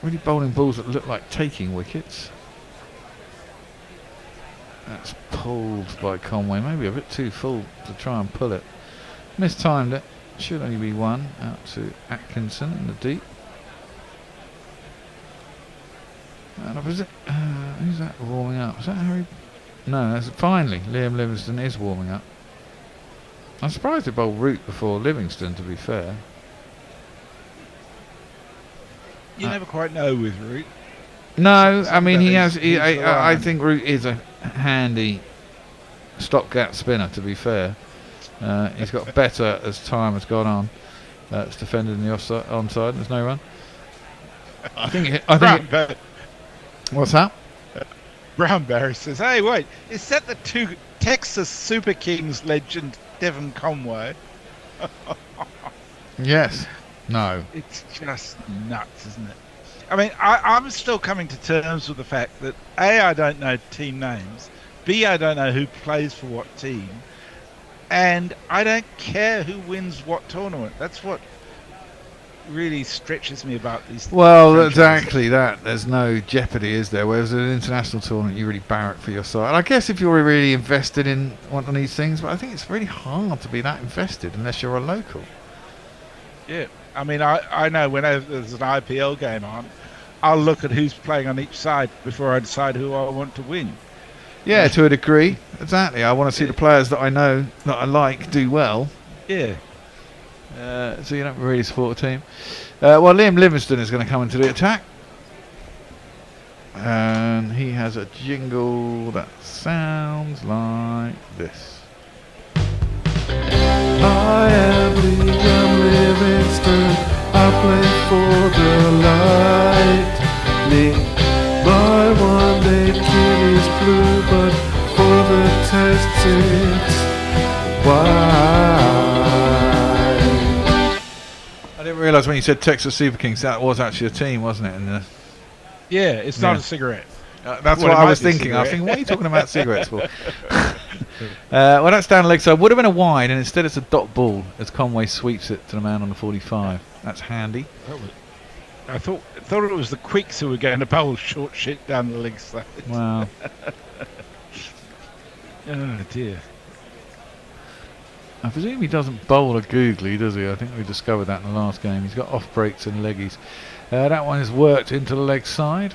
Really bowling balls that look like taking wickets. That's pulled by Conway, maybe a bit too full to try and pull it. Mistimed it. Should only be 1 out to Atkinson in the deep. And who's that warming up? Is that Harry? No, that's finally Liam Livingston is warming up. I'm surprised they bowled Root before Livingston, to be fair. You never quite know with Root. No, I mean he has. I think Root is a handy stopgap spinner. To be fair, he's got better as time has gone on. It's defended in the onside. There's no run. I think. What's that? Brown Barry says, "Hey, wait, is that the Texas Super Kings legend Devon Conway?" Yes. No. It's just nuts, isn't it? I mean, I'm still coming to terms with the fact that A, I don't know team names, B, I don't know who plays for what team, and I don't care who wins what tournament. That's what really stretches me about these. Well, franchises. exactly that. There's no jeopardy, is there? Whereas an international tournament, you really barrack for your side. I guess if you're really invested in one of these things, but I think it's really hard to be that invested unless you're a local. Yeah, I mean, I know whenever there's an IPL game on, I'll look at who's playing on each side before I decide who I want to win. Yeah, to a degree. Exactly. I want to see the players that I know, that I like, do well. Yeah. So you don't really support a team. Well, Liam Livingston is going to come into the attack. And he has a jingle that sounds like this. I am Liam Livingston. I play for the Lightning. My one-day kit is blue, but for the tests it's white. I didn't realise when you said Texas Super Kings that was actually a team, wasn't it? Yeah, it's not a cigarette. That's Well, what it I might was be a thinking. I was cigarette. thinking, what are you talking about cigarettes for? Well, that's down the leg side. Would have been a wide, and instead it's a dot ball as Conway sweeps it to the man on the 45. That's handy. I thought it was the Quicks who were going to bowl short shit down the leg side. Wow. Oh dear. I presume he doesn't bowl a googly, does he? I think we discovered that in the last game. He's got off breaks and leggies. That one is worked into the leg side.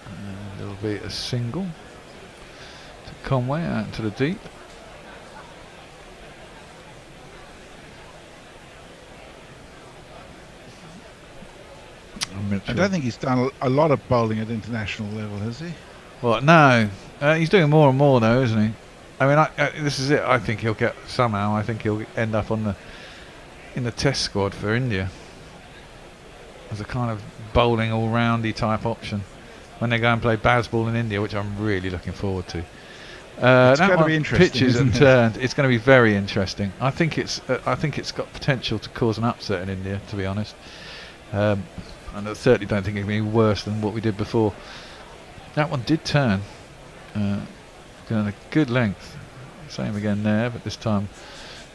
And it'll be a single to Conway out into the deep. I don't think he's done a lot of bowling at international level, has he? Well, no. He's doing more and more, though, isn't he? I mean, this is it. I think he'll get somehow. I think he'll end up in the Test squad for India as a kind of bowling all-roundy type option when they go and play Bazball in India, which I'm really looking forward to. It's that going to one be interesting. pitches and isn't it? turned. It's going to be very interesting. I think it's got potential to cause an upset in India, to be honest. And I certainly don't think it'll be worse than what we did before. That one did turn. Going a good length. Same again there, but this time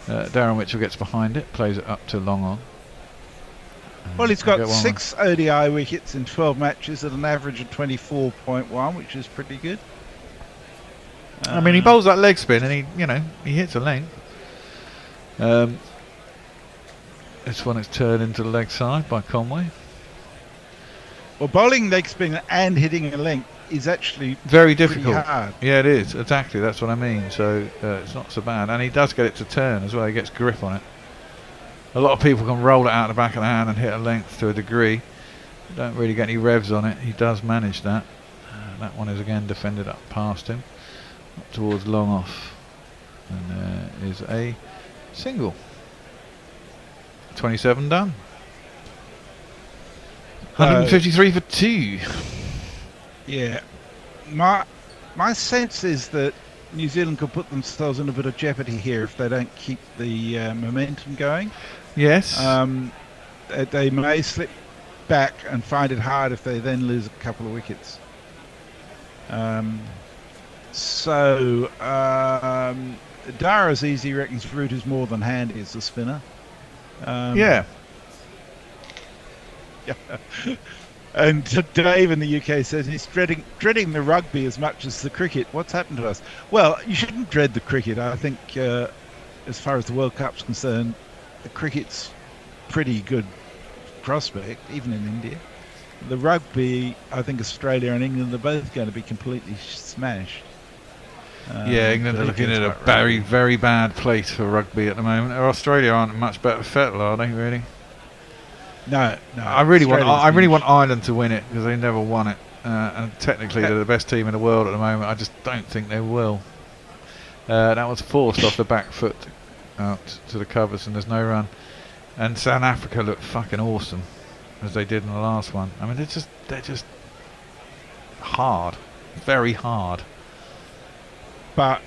Darren Mitchell gets behind it, plays it up to long on. Well, he's got 6 ODI wickets in 12 matches at an average of 24.1, which is pretty good. I mean, he bowls that leg spin and he hits a length. This one is turned into the leg side by Conway. Well, bowling leg spin and hitting a length is actually very pretty difficult. hard. Yeah, it is. Exactly, that's what I mean. So it's not so bad, and he does get it to turn as well. He gets grip on it. A lot of people can roll it out the back of the hand and hit a length to a degree. Don't really get any revs on it. He does manage that. That one is again defended up past him, up towards long off, and there is a single. 27 done. 153 for 2. Yeah, my sense is that New Zealand could put themselves in a bit of jeopardy here if they don't keep the momentum going. Yes. They may slip back and find it hard if they then lose a couple of wickets. Dara Azizi reckons Root is more than handy as a spinner. Yeah. And Dave in the UK says he's dreading the rugby as much as the cricket. What's happened to us? Well, you shouldn't dread the cricket. I think as far as the World Cup's concerned, the cricket's pretty good prospect, even in India. The rugby, I think Australia and England are both going to be completely smashed. Yeah, England are looking at a very, very bad place for rugby at the moment. Australia aren't much better fettle, are they, really? No. I really want Ireland to win it because they never won it, and technically they're the best team in the world at the moment. I just don't think they will. That was forced off the back foot out to the covers, and there's no run. And South Africa looked fucking awesome as they did in the last one. I mean, they're just hard, very hard. But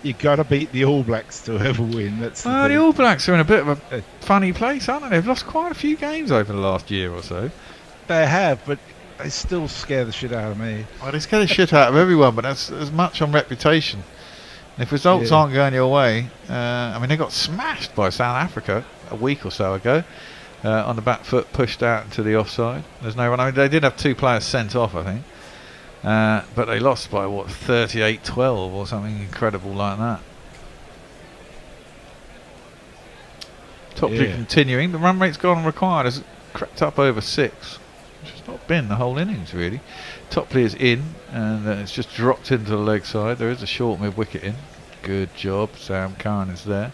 you got to beat the All Blacks to ever win. That's the All Blacks are in a bit of a funny place, aren't they? They've lost quite a few games over the last year or so. They have, but they still scare the shit out of me. Well, they scare the shit out of everyone, but that's as much on reputation. And if results aren't going your way, I mean, they got smashed by South Africa a week or so ago on the back foot, pushed out into the offside. There's no run. I mean, they did have 2 players sent off, I think. But they lost by, 38-12 or something incredible like that. Top three continuing. The run rate's gone required. Has crept up over 6. Which has not been the whole innings, really. Topley is in, and it's just dropped into the leg side. There is a short mid wicket in. Good job. Sam Curran is there.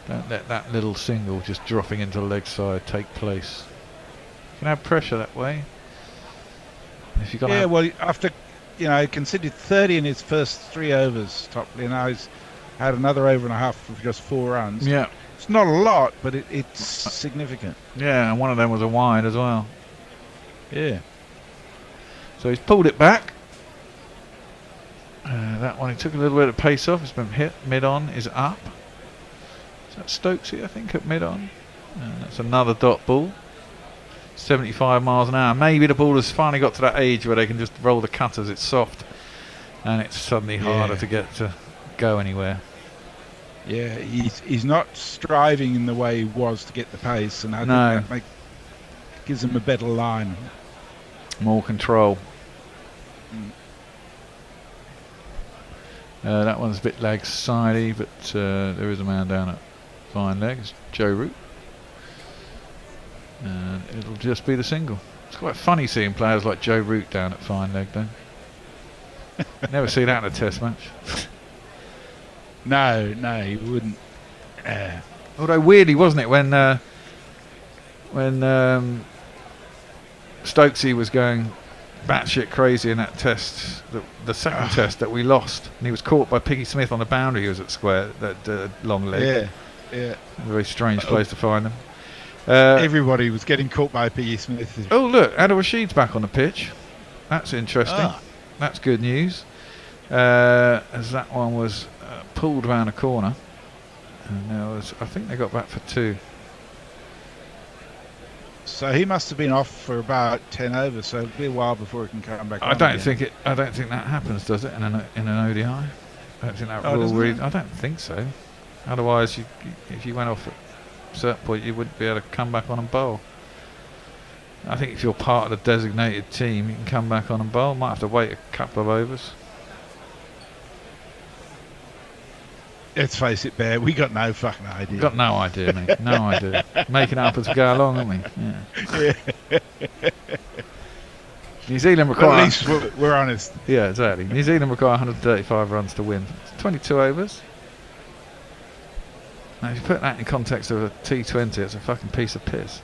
Don't let that little single just dropping into the leg side take place. You can have pressure that way. If you got well, after he conceded 30 in his first 3 overs, Topley, and now he's had another over and a half for just 4 runs. Yeah, it's not a lot, but it's significant. Yeah, and one of them was a wide as well. Yeah. So he's pulled it back. That one, he took a little bit of pace off. It's been hit. Mid-on is up. Is that Stokesy, I think, at mid-on? That's another dot ball. 75 miles an hour. Maybe the ball has finally got to that age where they can just roll the cutters. It's soft. And it's suddenly harder to get to go anywhere. Yeah, he's not striving in the way he was to get the pace. And I think that gives him a better line. More control. That one's a bit leg sidey, but there is a man down at fine leg. It's Joe Root. And it'll just be the single. It's quite funny seeing players like Joe Root down at fine leg, though. Never see that in a test match. No, you wouldn't. Although weirdly, wasn't it, when Stokesy was going batshit crazy in that test, the second test that we lost, and he was caught by Piggy Smith on the boundary. He was at square, that long leg. Yeah. A very strange place to find them. Everybody was getting caught by Piggy Smith. Oh look, Adil Rashid's back on the pitch. That's interesting. That's good news. As that one was pulled around a corner, and there was, I think they got back for 2. So he must have been off for about 10 overs. So it'll be a while before he can come back. I don't think that happens, does it? In an ODI, I don't think that rule. I don't think so. Otherwise, if you went off at a certain point, you wouldn't be able to come back on and bowl. I think if you're part of the designated team, you can come back on and bowl. Might have to wait a couple of overs. Let's face it, Bear, we got no fucking idea. We've got no idea, mate. No idea. Making it up as we go along, aren't we? Yeah. New Zealand require... At least we're honest. Yeah, exactly. New Zealand require 135 runs to win. It's 22 overs. Now, if you put that in context of a T20, it's a fucking piece of piss.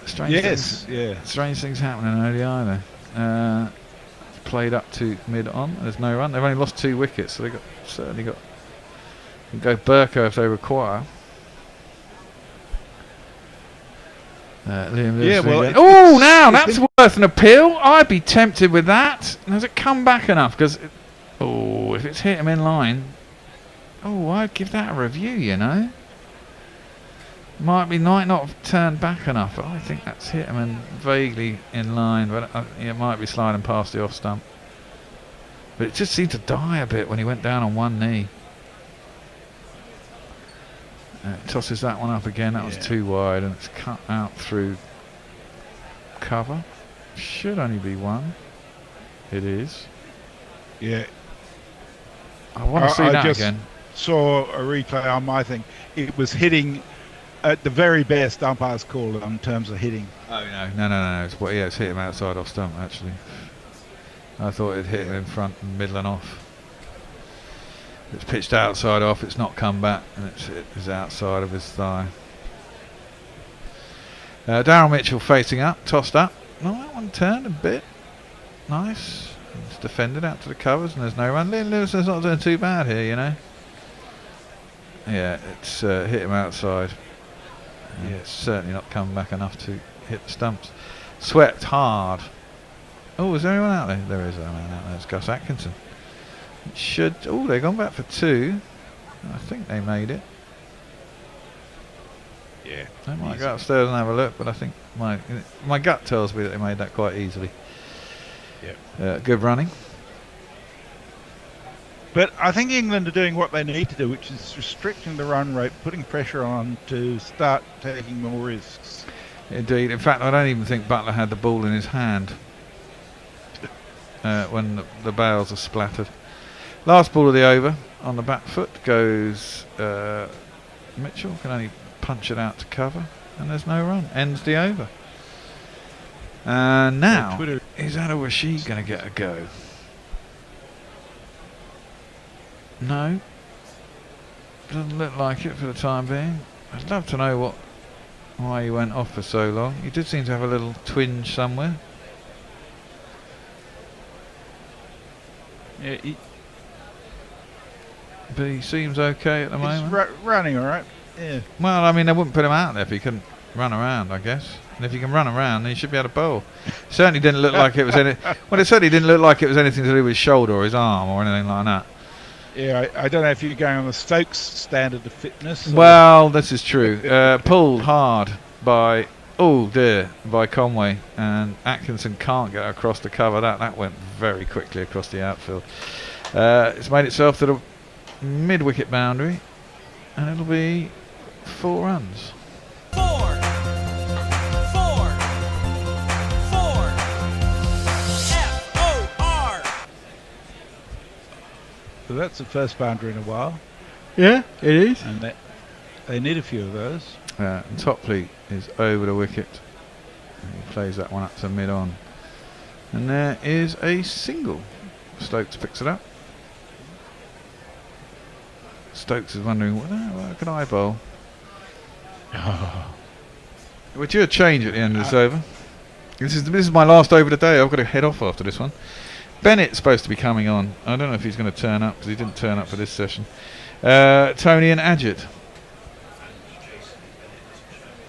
Strange things happen in ODI there. Played up to mid-on. There's no run. They've only lost 2 wickets, so they've certainly got... Can go Burko if they require. Now that's worth an appeal. I'd be tempted with that. Has it come back enough? Because if it's hit him in line, I'd give that a review. You know, might not have turned back enough, but I think that's hit him and vaguely in line. But it might be sliding past the off stump. But it just seemed to die a bit when he went down on one knee. Tosses that one up again. That was too wide, and it's cut out through cover. Should only be 1. It is. Yeah. I want to see that again. Saw a replay on my thing. It was hitting at the very best umpire's call in terms of hitting. Oh no! It's hit him outside off stump actually. I thought it hit him in front and middle and off. It's pitched outside off, it's not come back, and it is outside of his thigh. Daryl Mitchell facing up, tossed up. That one turned a bit. Nice. It's defended out to the covers, and there's no run. Liam Lewison's not doing too bad here, you know. Yeah, it's hit him outside. It's certainly not come back enough to hit the stumps. Swept hard. Oh, is there anyone out there? There is a man out there. It's Gus Atkinson. Should. Oh, they've gone back for 2. I think they made it. Yeah. They might go upstairs and have a look, but I think my gut tells me that they made that quite easily. Yeah. Good running. But I think England are doing what they need to do, which is restricting the run rate, putting pressure on to start taking more risks. Indeed. In fact, I don't even think Butler had the ball in his hand when the bails are splattered. Last ball of the over on the back foot goes Mitchell. Can only punch it out to cover, and there's no run. Ends the over. And now, is Adawashi going to get a go? No. Doesn't look like it for the time being. I'd love to know why he went off for so long. He did seem to have a little twinge somewhere. Yeah, but he seems okay at the moment. He's running all right. Yeah. Well, I mean, they wouldn't put him out there if he couldn't run around, I guess. And if he can run around, then he should be able to bowl. Certainly didn't look like it was any. Well, it certainly didn't look like it was anything to do with his shoulder or his arm or anything like that. Yeah, I don't know if you're going on the Stokes standard of fitness. Well, this is true. Pulled hard by by Conway, and Atkinson can't get across the cover. That went very quickly across the outfield. It's made itself to the mid-wicket boundary, and it'll be 4 runs. 4. F-O-R. So that's the first boundary in a while. Yeah, it is. And they need a few of those. And Topley is over the wicket. And he plays that one up to mid-on. And there is a single. Stokes picks it up. Stokes is wondering, where can I bowl? We're due a change at the end of this over. This is my last over today. I've got to head off after this one. Bennett's supposed to be coming on. I don't know if he's going to turn up, because he didn't turn up for this session. Tony and Ajit.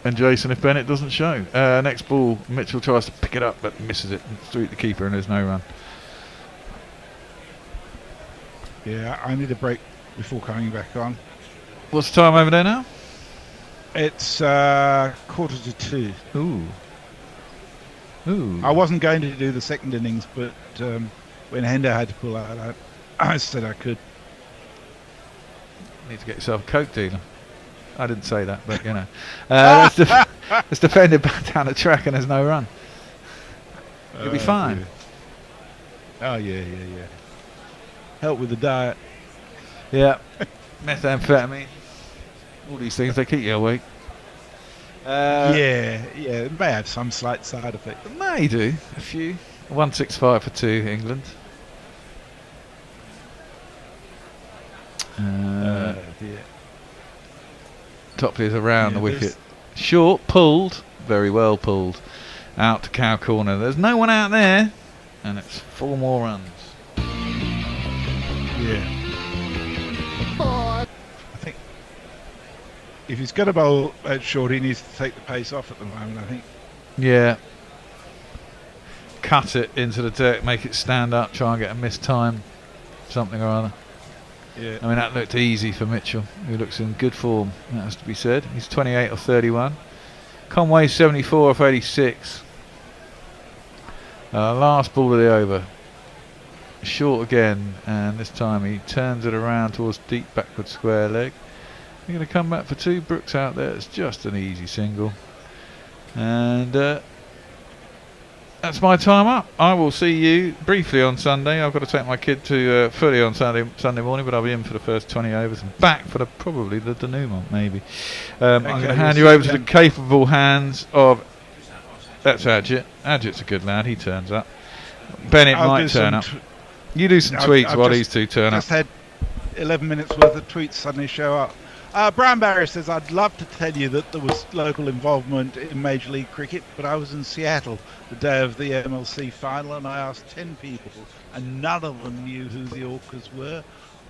And Jason if Bennett doesn't show. Next ball, Mitchell tries to pick it up but misses it. Street the keeper and there's no run. Yeah, I need a break before coming back on. What's the time over there now? It's 1:45. Ooh. I wasn't going to do the second innings, but when Hendo had to pull out, I said I could. Need to get yourself a Coke dealer. I didn't say that, but you know. It's defended back down the track and there's no run. You'll be fine. Dear. Oh, yeah. Help with the diet. Yeah. Methamphetamine. All these things, they keep you awake. Yeah, it may have some slight side effect. It may do. A few. 165 for 2, England. Dear. Topley is around the wicket. Short, pulled. Very well pulled. Out to cow corner. There's no one out there. And it's 4 more runs. Yeah. I think if he's going to bowl at short, he needs to take the pace off at the moment, I think. Yeah. Cut it into the deck, make it stand up, try and get a missed time. Something or other. Yeah. I mean, that looked easy for Mitchell, who looks in good form, that has to be said. He's 28 or 31. Conway 74 off 86. Last ball of the over. Short again, and this time he turns it around towards deep backward square leg. They're going to come back for 2. Brooks out there. It's just an easy single. And that's my time up. I will see you briefly on Sunday. I've got to take my kid to Fully on Sunday morning, but I'll be in for the first 20 overs and back for probably the denouement, maybe. I'm going to hand you over to the capable hands of... That's Ajit. Ajit's a good lad. He turns up. Bennett might turn up. You do some tweets while these two turn up. Just had 11 minutes worth of tweets suddenly show up. Brian Barry says, I'd love to tell you that there was local involvement in Major League Cricket, but I was in Seattle the day of the MLC final and I asked 10 people and none of them knew who the Orcas were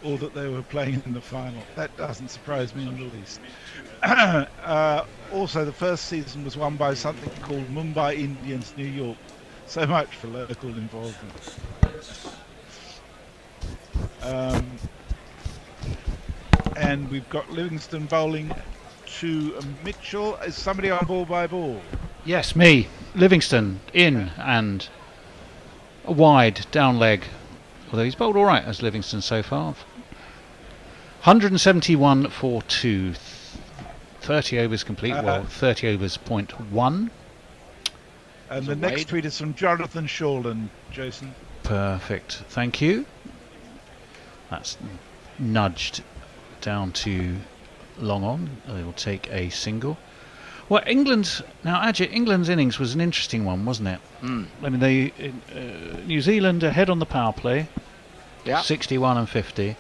or that they were playing in the final. That doesn't surprise me in the least. Also, the first season was won by something called Mumbai Indians New York. So much for local involvement. And we've got Livingston bowling to Mitchell. Is somebody on ball by ball? Yes, me. Livingston in and a wide down leg. Although he's bowled all right as Livingston so far. 171 for 2. 30 overs complete. Well, 30 overs .1. And the next tweet is from Jonathan Shawland, Jason. Perfect. Thank you. That's nudged down to long on. They will take a single. Well, England's innings was an interesting one, wasn't it? I mean, New Zealand ahead on the power play, 61 and 50.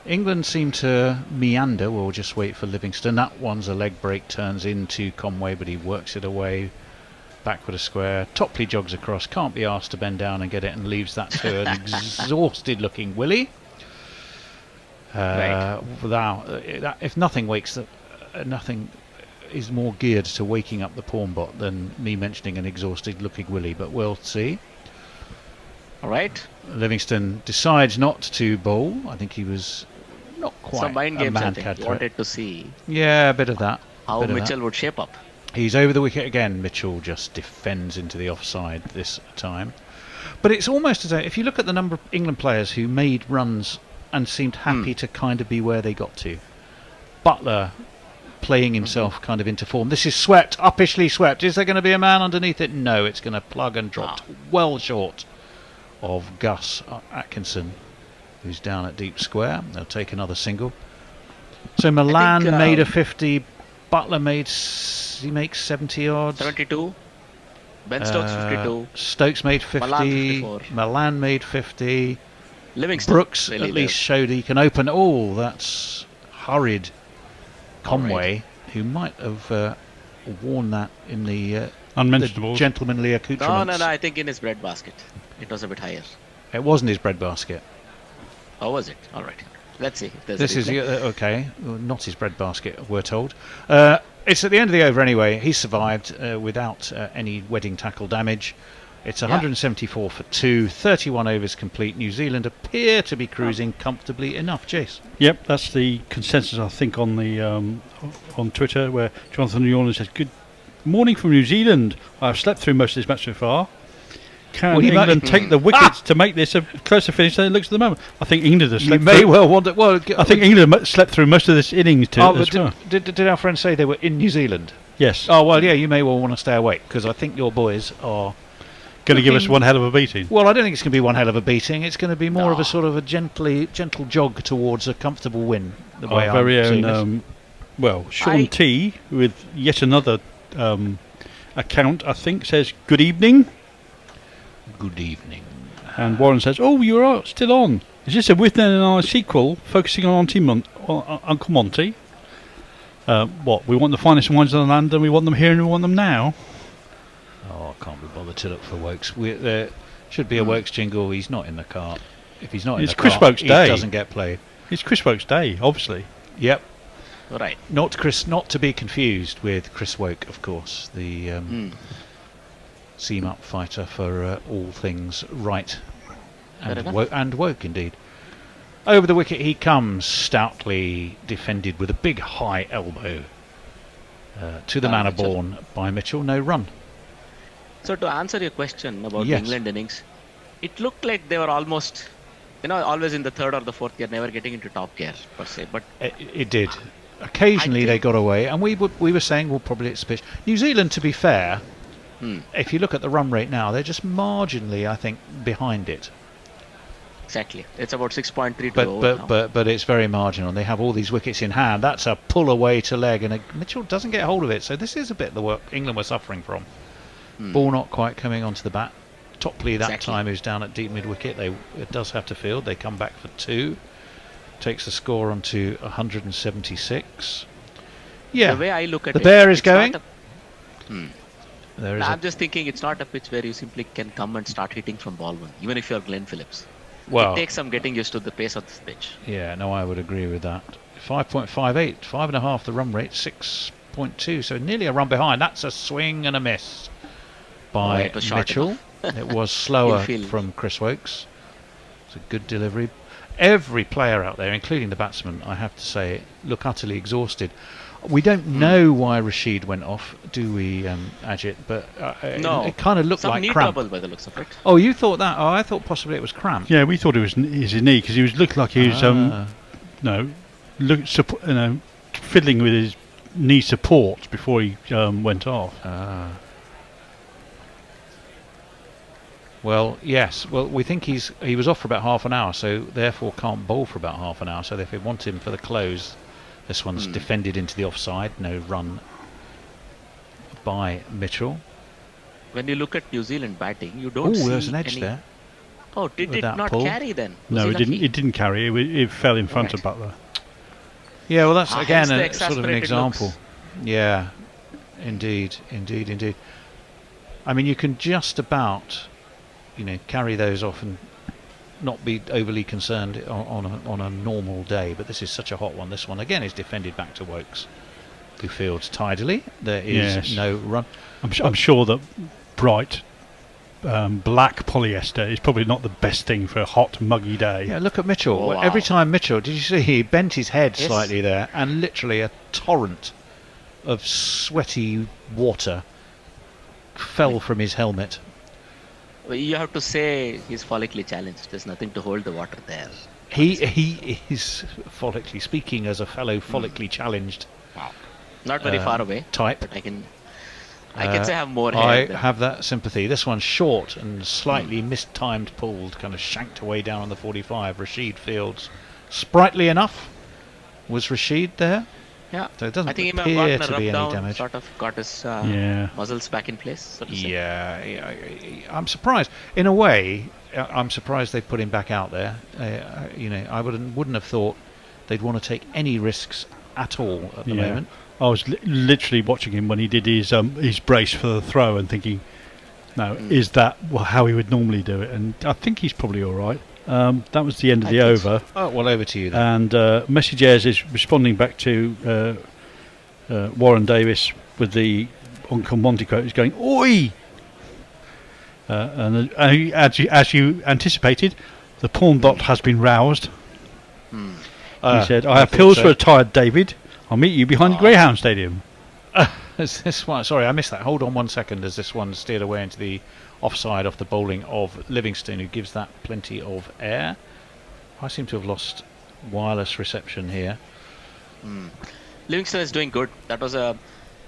England seemed to meander. We'll just wait for Livingston. That one's a leg break, turns into Conway, but he works it away. Back with a square. Topley jogs across, can't be asked to bend down and get it, and leaves that to an exhausted looking Willie. If nothing nothing is more geared to waking up the pawn bot than me mentioning an exhausted looking Willie, but we'll see. All right. Livingston decides not to bowl. I think he was not quite some mind a games, man I think. Wanted to see. Yeah, a bit of that. How Mitchell would shape up. He's over the wicket again. Mitchell just defends into the offside this time. But it's almost as though, if you look at the number of England players who made runs and seemed happy to kind of be where they got to. Buttler playing himself kind of into form. This is swept, uppishly swept. Is there going to be a man underneath it? No, it's going to plug and drop well short of Gus Atkinson, who's down at deep square. They'll take another single. So Milan made a 50. Buttler makes 70 odds. 72. Ben Stokes 52. Stokes made 50. Milan made 50. Livingston Brooks at least showed he can open. Oh, that's hurried Conway, who might have worn that in the gentlemanly accoutrements. No, I think in his breadbasket. It was a bit higher. It wasn't his breadbasket. Oh, was it? All right. Let's see. If there's this is okay. Not his breadbasket, we're told. It's at the end of the over anyway. He survived without any wedding tackle damage. It's 174 for 2, 31 overs complete. New Zealand appear to be cruising comfortably enough. Jace. Yep, that's the consensus, I think, on the on Twitter, where Jonathan Yorland says, "Good morning from New Zealand. I've slept through most of this match so far. Can England take the wickets to make this a closer finish than it looks at the moment?" I think England has slept I think England slept through most of this innings too. Did our friend say they were in New Zealand? Yes. Oh, well, yeah, you may well want to stay awake, because I think your boys are going to give us one hell of a beating. Well, I don't think it's going to be one hell of a beating. It's going to be more of a sort of a gentle jog towards a comfortable win. The way our very own, Sean T, with yet another account, I think, says, "Good evening." Good evening. And Warren says, "Oh, you're still on. Is this a With and I sequel focusing on Uncle Monty? What, we want the finest wines of the land, and we want them here and we want them now?" Oh, I can't be bothered to look for Wokes. There should be a Wokes jingle. He's not in the cart. If he's not in the Chris cart, Wokes' he day. Doesn't get played. It's Chris Wokes' day, obviously. Yep. Right. Not to be confused with Chris Woke, of course, the seam-up fighter for all things right and woke indeed. Over the wicket he comes, stoutly defended with a big high elbow to the manor born by Mitchell. No run. So to answer your question about the England innings, it looked like they were almost, always in the third or the fourth gear, never getting into top gear per se. But it did. Occasionally they got away, and we were saying, well, probably it's pitch. New Zealand, to be fair, if you look at the run rate now, they're just marginally, I think, behind it. Exactly. It's about 6.3 to but it's very marginal. They have all these wickets in hand. That's a pull away to leg, and Mitchell doesn't get hold of it. So this is a bit the work England were suffering from. Ball not quite coming onto the bat. Topley that time, who's down at deep mid wicket. It does have to field. They come back for 2. Takes the score on to 176. Yeah. The way I look at the bear is going. I'm just thinking it's not a pitch where you simply can come and start hitting from ball one, even if you're Glenn Phillips. Well, it takes some getting used to the pace of this pitch. Yeah, no, I would agree with that. 5.58, 5.5 the run rate, 6.2, so nearly a run behind. That's a swing and a miss by Mitchell. It was slower from Chris Wokes. It's a good delivery. Every player out there, including the batsman, I have to say, look utterly exhausted. We don't know why Rashid went off, do we, Ajit? But no. it kind of looked Some like knee cramp. trouble by the looks of it. Oh, you thought that? Oh, I thought possibly it was cramp. Yeah, we thought it was his knee because he was looked like he was fiddling with his knee support before he went off. Well, yes. Well, we think he was off for about half an hour, so therefore can't bowl for about half an hour. So if they want him for the close, this one's defended into the offside. No run by Mitchell. When you look at New Zealand batting, you don't see. Oh, there's an edge there. Oh, did it not carry then? No, it didn't. It didn't carry. It fell in front of Butler. Yeah, well, that's again hence the sort of an example. looks. Yeah, indeed. I mean, you can just about, carry those off and not be overly concerned on a normal day. But this is such a hot one. This one again is defended back to Wokes, who fields tidily. There is no run. I'm sure that bright black polyester is probably not the best thing for a hot, muggy day. Yeah, look at Mitchell. Oh, wow. Every time Mitchell, did you see he bent his head Yes. slightly there, and literally a torrent of sweaty water fell from his helmet. Well, you have to say he's follically challenged. There's nothing to hold the water there. He is follically speaking as a fellow follically challenged. Wow. Not very far away type. But I can say I have more hair. I than- have that sympathy. This one's short and slightly mistimed pulled, kind of shanked away down on the 45. Rashid fields sprightly enough. Was Rashid there? Yeah. So it doesn't I think he may appear have gotten to a be rub any down, damage. sort of got his muscles back in place. So to say. Yeah, I'm surprised. In a way, I'm surprised they put him back out there. I wouldn't have thought they'd want to take any risks at all at the moment. I was literally watching him when he did his brace for the throw and thinking, no, is that how he would normally do it? And I think he's probably all right. That was the end of the over. Oh, well, over to you then. And Message Airs is responding back to Warren Davis with the Uncle Monty quote. He's going, "Oi!" And as you anticipated, the porn bot has been roused. He said, "I have pills for a tired David. I'll meet you behind the Greyhound Stadium." Is this one? Sorry, I missed that. Hold on 1 second. As this one steered away into the offside off the bowling of Livingston, who gives that plenty of air. I seem to have lost wireless reception here. Livingston is doing good. That was a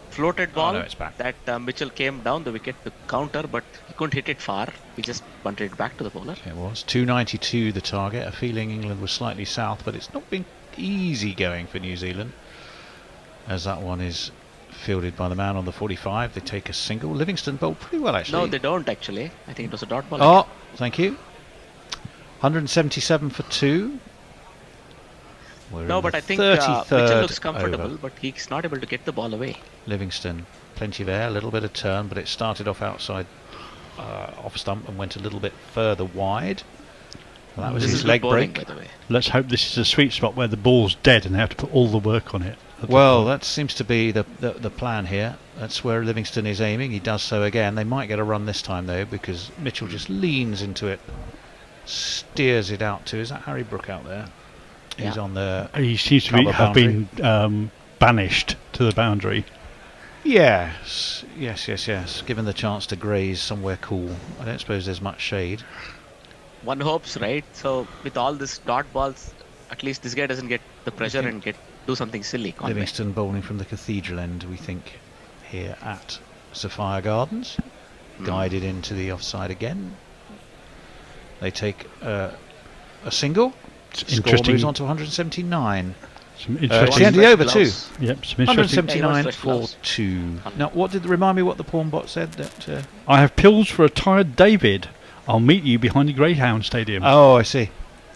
floated ball no, it's back. that Mitchell came down the wicket to counter, but he couldn't hit it far. He just bunted it back to the bowler. It was 292 the target. A feeling England was slightly south, but it's not been easy going for New Zealand, as that one is fielded by the man on the 45. They take a single. Livingston bowled pretty well, actually. No, they don't actually. I think it was a dot ball. Oh, thank you. 177 for 2. No, but I think Mitchell looks comfortable, over. but he's not able to get the ball away. Livingston, plenty of air, a little bit of turn, but it started off outside, off stump, and went a little bit further wide. Well, that was his leg bowling, break. by the way. Let's hope this is a sweet spot where the ball's dead and they have to put all the work on it. Well, that seems to be the plan here. That's where Livingston is aiming. He does so again. They might get a run this time, though, because Mitchell just leans into it, steers it out to... Is that Harry Brook out there? He's on the... He seems to have been banished to the boundary. Yes. Given the chance to graze somewhere cool. I don't suppose there's much shade. One hopes, right? So with all this dot balls, at least this guy doesn't get the pressure and do something silly. Livingston bowling from the cathedral end, we think, here at Sophia Gardens. Guided into the offside again. They take a single. Score moves on to 179. It's the end of the over too. Yep, some 179 for 2. Now, remind me what the pawn bot said? That I have pills for a tired David. I'll meet you behind the Greyhound Stadium. Oh, I see.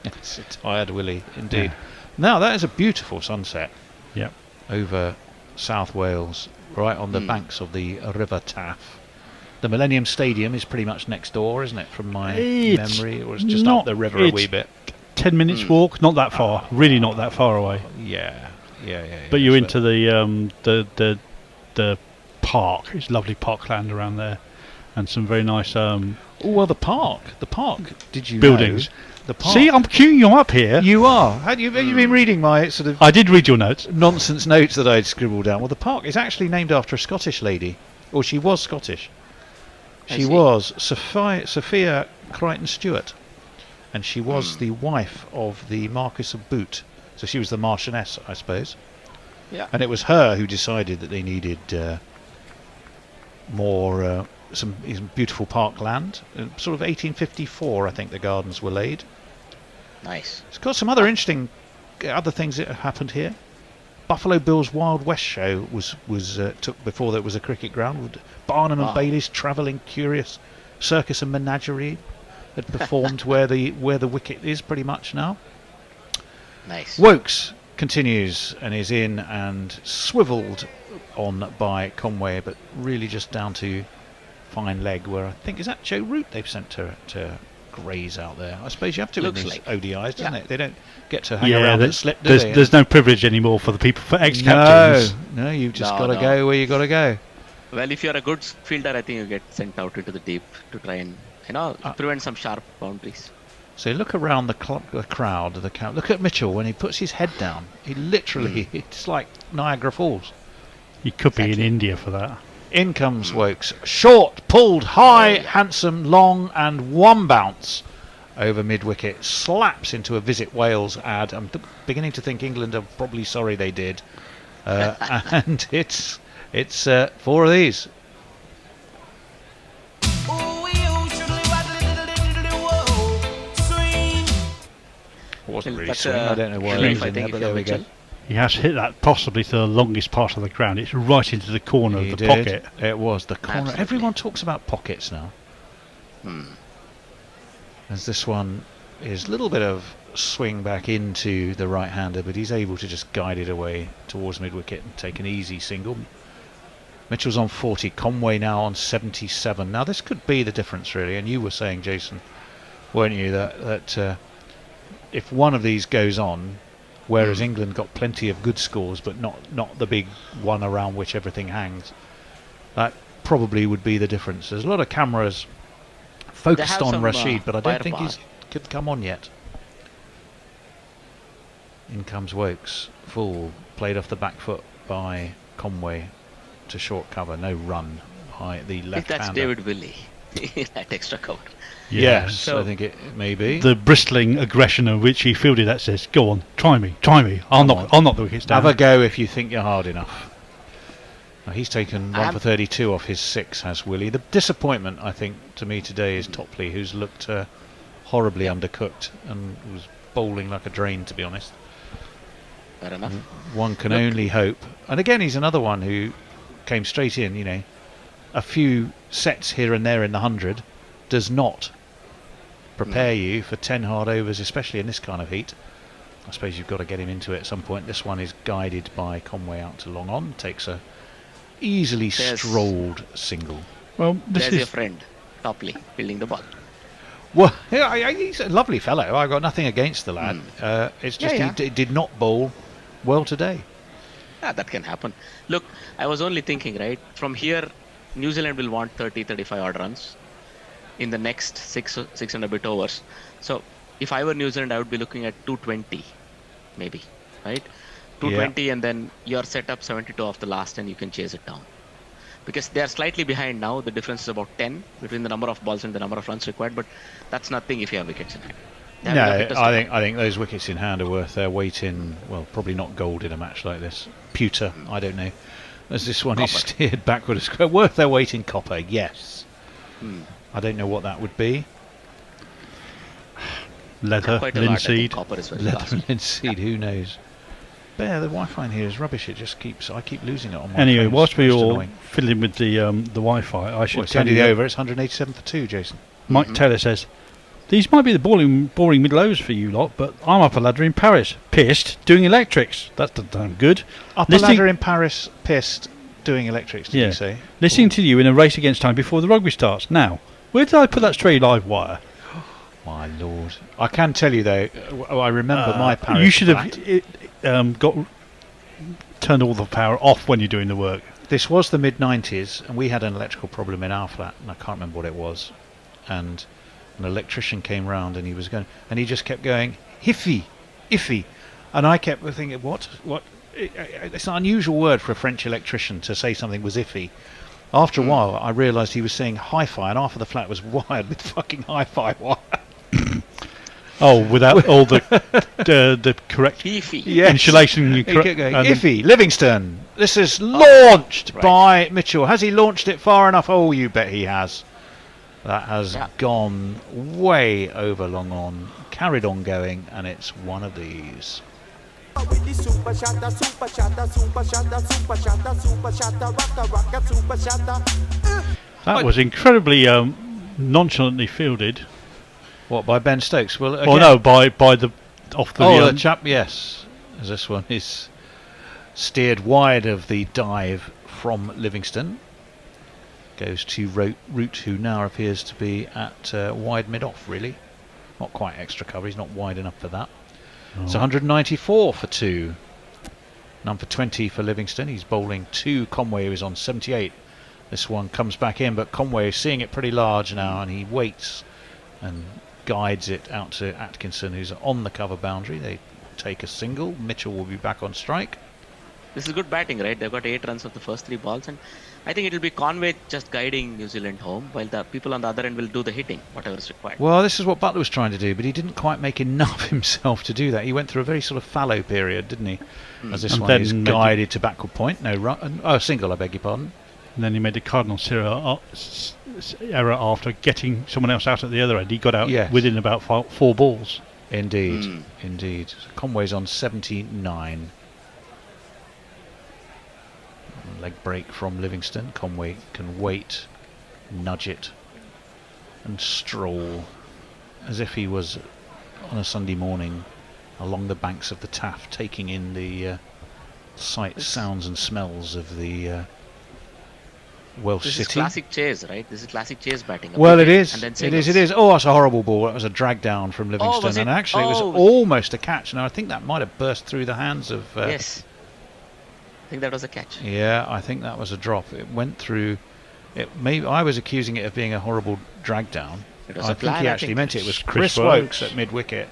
It's a tired Willie, indeed. Yeah. Now, that is a beautiful sunset. Yep. Over South Wales, right on the banks of the River Taff. The Millennium Stadium is pretty much next door, isn't it, from my memory? Or it's just up the river a wee bit. 10 minutes walk, not that far. Really not that far away. Yeah. But you're into the park. It's lovely parkland around there. and some very nice well, the park. Did you buildings. know? The park. See, I'm queuing you up here. You are. Have you been reading my sort of? I did read your notes. Nonsense notes that I'd scribbled down. Well, the park is actually named after a Scottish lady, or she was Scottish. She was Sophia Crichton Stewart, and she was the wife of the Marquis of Bute. So she was the Marchioness, I suppose. Yeah. And it was her who decided that they needed more some beautiful parkland. Sort of 1854, I think the gardens were laid. Nice. It's got some other interesting other things that have happened here. Buffalo Bill's Wild West show was took before there was a cricket ground. With Barnum and Bailey's Travelling Curious Circus and Menagerie had performed where the wicket is pretty much now. Nice. Wokes continues and is in and swivelled on by Conway, but really just down to fine leg. Where I think is that Joe Root they've sent to graze out there. I suppose you have to in these ODIs, doesn't it? They don't get to hang around and slip, do they? There's no privilege anymore for the people, for ex-captains. No, you've just got to go where you got to go. Well, if you're a good fielder, I think you get sent out into the deep to try and prevent some sharp boundaries. So look around the crowd. Look at Mitchell when he puts his head down. He literally, it's like Niagara Falls. He could be in India for that. In comes Wokes. Short, pulled, high, handsome, long, and one bounce over mid-wicket. Slaps into a Visit Wales ad. I'm beginning to think England are probably sorry they did. And it's 4 of these. Wasn't really swing. I don't know why it was in there, but there we go. He has hit that possibly to the longest part of the ground. It's right into the corner of the pocket. It was the corner. Absolutely. Everyone talks about pockets now. As this one is a little bit of swing back into the right-hander, but he's able to just guide it away towards mid-wicket and take an easy single. Mitchell's on 40, Conway now on 77. Now this could be the difference really, and you were saying, Jason, weren't you, that if one of these goes on, whereas England got plenty of good scores but not the big one around which everything hangs, that probably would be the difference. There's a lot of cameras focused on Rashid, but I don't think he's could come on yet. In comes Wokes, full, played off the back foot by Conway to short cover, no run by the left-hander. I think that's David Willey, that extra cover. Yes, so I think it may be. The bristling aggression of which he fielded that says, "Go on, try me. I'll knock the wickets down." Have a go if you think you're hard enough. Now, he's taken 1 for 32 off his 6, has Willie. The disappointment, I think, to me today is Topley, who's looked horribly undercooked and was bowling like a drain, to be honest. Fair enough. One can only hope. And again, he's another one who came straight in, a few sets here and there in the 100 does not prepare you for 10 hard overs, especially in this kind of heat. I suppose you've got to get him into it at some point. This one is guided by Conway out to long on, takes a easily strolled single. Well, there's your friend Topley fielding the ball. Well, he's a lovely fellow. I've got nothing against the lad. It's just he did not bowl well today. That can happen. Look, I was only thinking, right, from here New Zealand will want 30-35 odd runs in the next 6 and a bit overs. So if I were New Zealand, I would be looking at 220 maybe, right? 220 and then you're set up 72 off the last and you can chase it down. Because they are slightly behind now. The difference is about 10 between the number of balls and the number of runs required, but that's nothing if you have wickets in hand. No, I think those wickets in hand are worth their weight in, well, probably not gold in a match like this. Pewter, I don't know. As this one is steered backwards, worth their weight in copper, yes. I don't know what that would be. Leather, linseed. Leather, linseed, who knows? Bear, the Wi-Fi in here is rubbish. It just I keep losing it on my Anyway, phone. whilst we're all fiddling with the Wi-Fi, I should tell you over. It's 187 for 2, Jason. Mike Taylor says, "These might be the boring middle overs for you lot, but I'm up a ladder in Paris, pissed, doing electrics. That doesn't sound good. Up a ladder in Paris, pissed, doing electrics, did you say? Listening to you in a race against time before the rugby starts. Now, where did I put that stray live wire? My lord. I can tell you, though, I remember my Paris You should have turned all the power off when you're doing the work. This was the mid-90s, and we had an electrical problem in our flat, and I can't remember what it was. And an electrician came round, and he just kept going, "Iffy, iffy," and I kept thinking, "What? It's an unusual word for a French electrician to say something was iffy." After a while, I realised he was saying hi-fi, and half of the flat was wired with fucking hi-fi wire. Oh, without all the correct insulation. He kept going, "Iffy, Livingston, this is launched by Mitchell. Has he launched it far enough?" Oh, you bet he has. That has gone way over long on, carried on going, and it's one of these. That was incredibly nonchalantly fielded. What, by Ben Stokes? Well, again, no, by the off the. The chap, yes. As this one is steered wide of the dive from Livingston. Goes to Root, who now appears to be at wide mid-off, really. Not quite extra cover, he's not wide enough for that. Oh. It's 194 for 2. None for 20 for Livingston. He's bowling 2. Conway, who is on 78. This one comes back in, but Conway is seeing it pretty large now, and he waits and guides it out to Atkinson, who's on the cover boundary. They take a single. Mitchell will be back on strike. This is good batting, right? They've got 8 runs of the first 3 balls, and I think it'll be Conway just guiding New Zealand home, while the people on the other end will do the hitting, whatever is required. Well, this is what Butler was trying to do, but he didn't quite make enough himself to do that. He went through a very sort of fallow period, didn't he? As this one is guided to backward point. No run. Oh, single, I beg your pardon. And then he made the cardinal error after getting someone else out at the other end. He got out within about 4 balls. Indeed, indeed. So Conway's on 79. Leg break from Livingston. Conway can wait, nudge it, and stroll as if he was on a Sunday morning along the banks of the Taff, taking in the sights, sounds, and smells of the Welsh This city. is classic chase, right? This is classic chase batting. Well, it is. And then It is. Oh, that's a horrible ball. That was a drag down from Livingston, was it? and actually it was almost a catch. Now I think that might have burst through the hands of. Yes. I think that was a catch. Yeah, I think that was a drop. It went through. I was accusing it of being a horrible drag down. It was I a think plan, he I actually think. meant it was Chris Chris Wokes at mid wicket.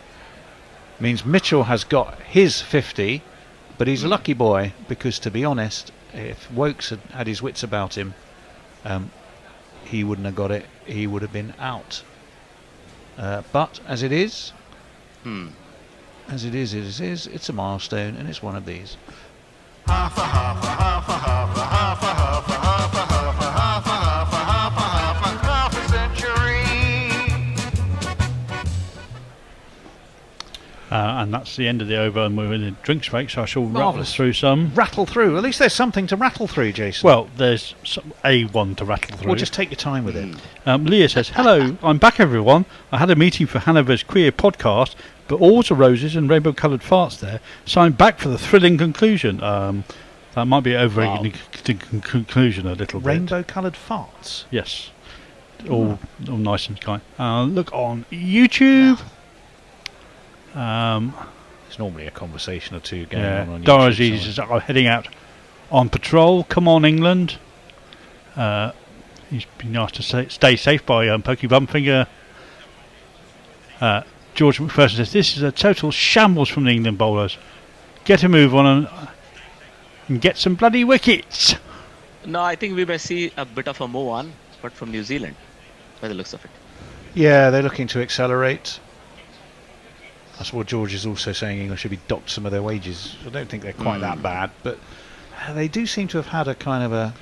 Means Mitchell has got his 50, but he's a lucky boy because, to be honest, if Wokes had had his wits about him, he wouldn't have got it. He would have been out. But as it is, it's a milestone, and it's one of these. Half a half a half a half a half a half a half a half a half a half a half a half a half a century. And that's the end of the over, and we're in the drinks break, so I shall rattle Marvellous. through some. Rattle through. At least there's something to rattle through, Jason. Well, there's a one to rattle through. Well, just take your time with it. Leah says, "Hello, I'm back, everyone. I had a meeting for Hanover's Queer podcast, but all was roses and rainbow-coloured farts there, so I'm back for the thrilling conclusion." That might be over the conclusion a little bit. Rainbow-coloured farts? Yes. All nice and kind. Look on YouTube. It's normally a conversation or two going on YouTube. Dorothy is heading out on patrol. Come on, England. He's been asked to stay safe by Pokey Bumfinger. George McPherson says, "This is a total shambles from the England bowlers. Get a move on and get some bloody wickets." No, I think we may see a bit of a move on, but from New Zealand, by the looks of it. Yeah, they're looking to accelerate. That's what George is also saying. England should be docked some of their wages. I don't think they're quite that bad, but they do seem to have had a kind of a.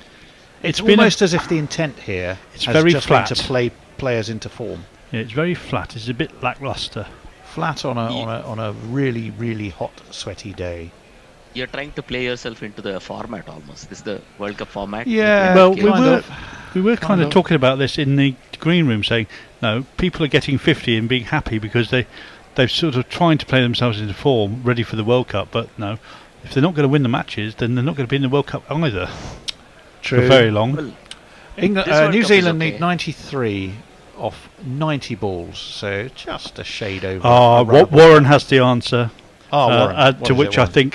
It's almost as if the intent here it's has very just flat. been to play players into form. Yeah, it's very flat. It's a bit lacklustre. Flat on a really, really hot, sweaty day. You're trying to play yourself into the format almost. This is the World Cup format. Yeah, well, we were kind of talking about this in the green room, saying, no, people are getting 50 and being happy because they're sort of trying to play themselves into form, ready for the World Cup. But no, if they're not going to win the matches, then they're not going to be in the World Cup either. True. For very long. Well, New Zealand need 93 off 90 balls, so just a shade over. Warren has the answer. Warren. To which I think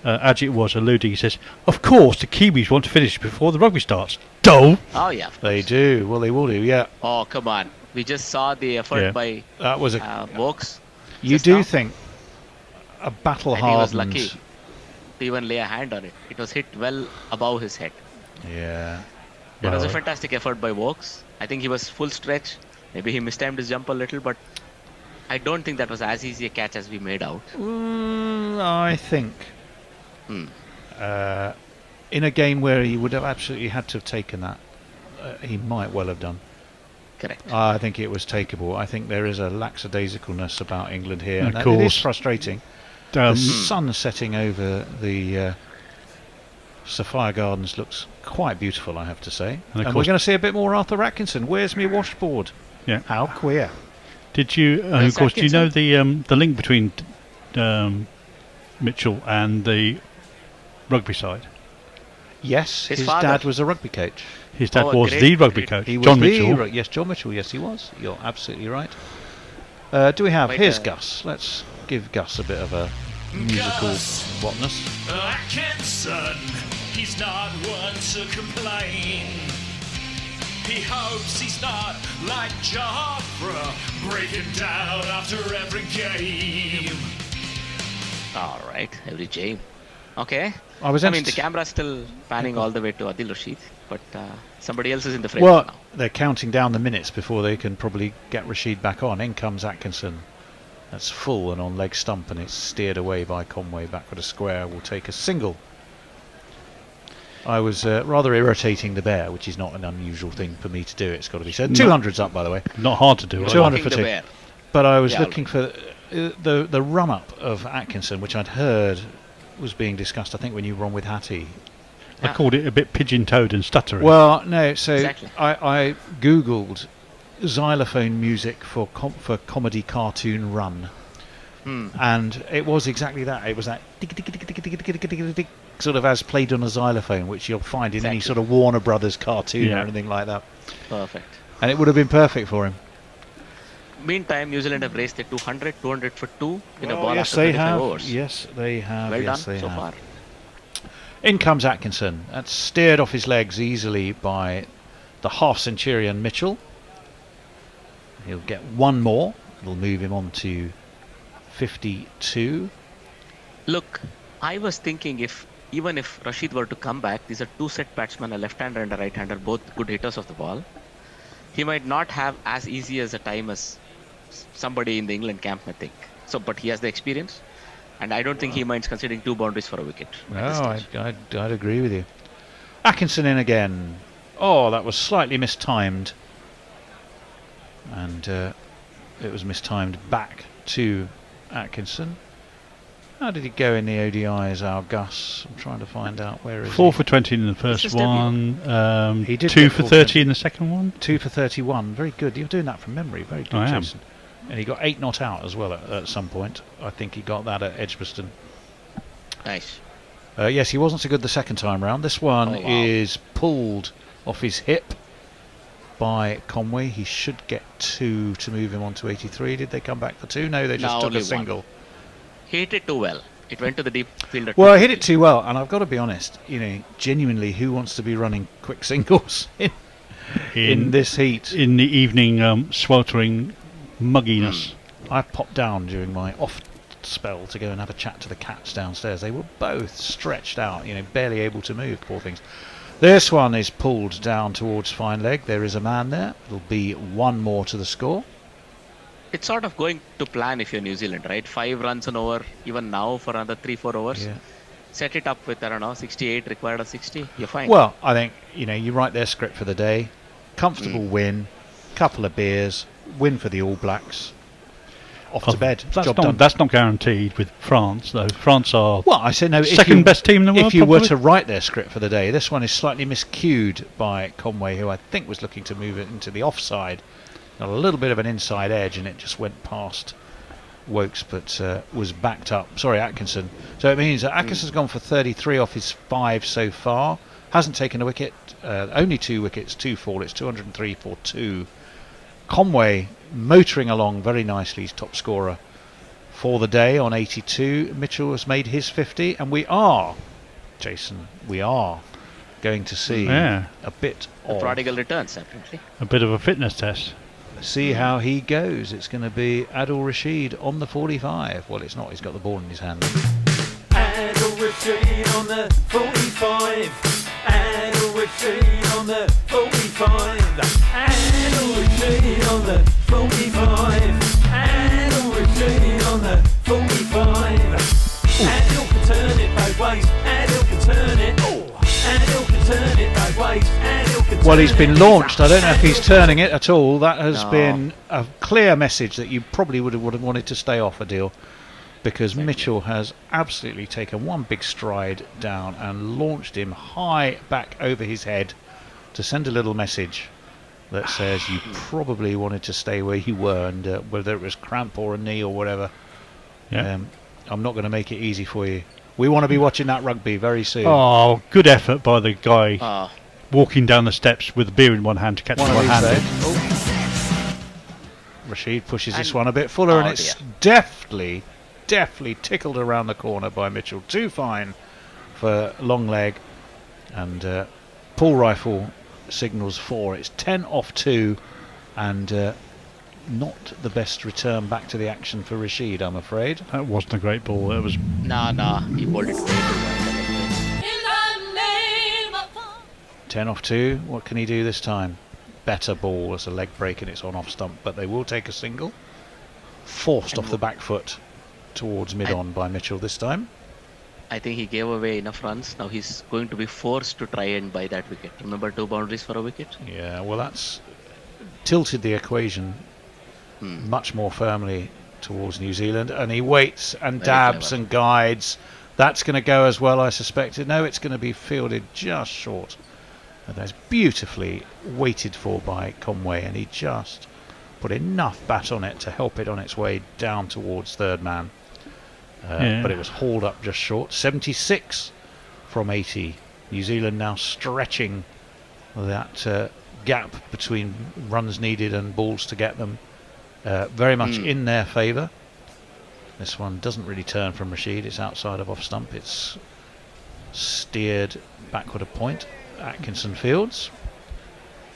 Ajit was alluding. He says, "Of course, the Kiwis want to finish before the rugby starts." Do. Oh yeah. They do. Well, they will do. Yeah. Oh come on. We just saw the effort by that was Vokes. You do think a battle And he was hardened. lucky to even lay a hand on it. It was hit well above his head. Yeah. It was a fantastic effort by Vokes. I think he was full stretch. Maybe he mistimed his jump a little, but I don't think that was as easy a catch as we made out. I think in a game where he would have absolutely had to have taken that, he might well have done. Correct. I think it was takeable. I think there is a lackadaisicalness about England here. Of And course. it is frustrating. The sun setting over the Sophia Gardens looks quite beautiful, I have to say. And we're going to see a bit more Arthur Atkinson. Where's me washboard? Yeah. How queer. Did you? Of course, do you know the link between Mitchell and the rugby side? Yes, his father. dad was a rugby coach. His dad was the rugby coach, He was John the Mitchell. Yes, John Mitchell. Yes, he was. You're absolutely right. Do we have? Here's Gus. Let's give Gus a bit of a musical whatness. Atkinson, he's not one to complain. He hopes he's not like Joffre, breaking down after every game. All right, every game. Okay. I mean, the camera's still panning all the way to Adil Rashid, but somebody else is in the frame Well, now. they're counting down the minutes before they can probably get Rashid back on. In comes Atkinson. That's full and on leg stump, and it's steered away by Conway. Backward a square will take a single. I was rather irritating the bear, which is not an unusual thing for me to do. It's got to be said. 200's up, by the way. Not hard to do. 200 for two. Bear. But I was Yeah, looking for the run up of Atkinson, which I'd heard was being discussed. I think when you were on with Hattie. I called it a bit pigeon-toed and stuttering. Well, no. So Exactly. I googled xylophone music for comedy cartoon run, and it was exactly that. It was that sort of as played on a xylophone, which you'll find in any sort of Warner Brothers cartoon or anything like that. Perfect. And it would have been perfect for him. Meantime, New Zealand have raced the 200 for 2 in a ball Yes, after they 25 have. overs. Yes, they have. Well yes, done they so have. far. In comes Atkinson. That's steered off his legs easily by the half centurion Mitchell. He'll get one more. It'll move him on to 52. Look, I was thinking even if Rashid were to come back, these are two set batsmen, a left-hander and a right-hander, both good hitters of the ball. He might not have as easy as a time as somebody in the England camp may think. So, but he has the experience, and I don't think he minds conceding 2 boundaries for a wicket. No, I'd agree with you. Atkinson in again. Oh, that was slightly mistimed. And it was mistimed back to Atkinson. How did he go in the ODIs, our Gus? I'm trying to find out where is 4 he? for 20 in the first one. He did 2 get for 4 30 in the second one. 2 for 31. Very good. You're doing that from memory. Very good, I am. Jason. And he got 8 not out as well at some point. I think he got that at Edgbaston. Nice. Yes, he wasn't so good the second time round. This one Oh, wow. is pulled off his hip by Conway. He should get 2 to move him on to 83. Did they come back for 2? No, they just No, took only a one. single. He hit it too well. It went to the deep fielder. Well, I hit it too well, and I've got to be honest. Genuinely, who wants to be running quick singles in this heat? In the evening sweltering mugginess. I popped down during my off spell to go and have a chat to the cats downstairs. They were both stretched out, barely able to move, poor things. This one is pulled down towards fine leg. There is a man there. It'll be 1 more to the score. It's sort of going to plan if you're New Zealand, right? 5 runs an over, even now for another 3-4 overs. Yeah. Set it up with, 68, required a 60. You're fine. Well, I think, you write their script for the day. Comfortable win, couple of beers, win for the All Blacks. Off to bed. Job done. That's not guaranteed with France, though. France are I say no. second best team in the world. If you were probably. to write their script for the day, this one is slightly miscued by Conway, who I think was looking to move it into the offside. Got a little bit of an inside edge, and it just went past Wokes, but was backed up. Sorry, Atkinson. So it means that Atkinson's gone for 33 off his 5 so far. Hasn't taken a wicket. Only 2 wickets, 2 fall. It's 203 for 2. Conway motoring along very nicely. He's top scorer for the day on 82. Mitchell has made his 50, and we are, Jason, going to see a bit The of prodigal returns, apparently. a bit of a fitness test. See how he goes. It's going to be Adil Rashid on the 45. Well, it's not. He's got the ball in his hand. Adil Rashid on the 45. Adil Rashid on the 45. Adil Rashid on the 45. Adil Rashid on the 45. Adil can turn it both ways. Adil can turn it. Adil can turn it both ways. Adil can Well, turn he's been it. launched. I don't know if he's turning it at all. That has been a clear message that you probably would have wanted to stay off, Adil, because Mitchell has absolutely taken one big stride down and launched him high back over his head to send a little message that says you probably wanted to stay where you were, and whether it was cramp or a knee or whatever. I'm not going to make it easy for you. We want to be watching that rugby very soon. Oh, good effort by the guy walking down the steps with a beer in one hand to catch One of one these handed. Rashid pushes this one a bit fuller, and it's deftly tickled around the corner by Mitchell. Too fine for long leg, and Paul Rifle signals 4. It's 10 off 2, and not the best return back to the action for Rashid, I'm afraid. That wasn't a great ball. It was. Nah, he bowled it way too wide. 10 off 2. What can he do this time? Better ball as a leg break, and it's on off stump, but they will take a single. Forced off the back foot towards mid-on by Mitchell this time. I think he gave away enough runs. Now he's going to be forced to try and buy that wicket. Remember, 2 boundaries for a wicket? Yeah, well, that's tilted the equation much more firmly towards New Zealand, and he waits and dabs and guides. That's going to go as well, I suspected. No, it's going to be fielded just short. And that's beautifully waited for by Conway, and he just put enough bat on it to help it on its way down towards third man. But it was hauled up just short. 76 from 80. New Zealand now stretching that gap between runs needed and balls to get them very much in their favour. This one doesn't really turn from Rashid. It's outside of off stump. It's steered backward a point. Atkinson fields.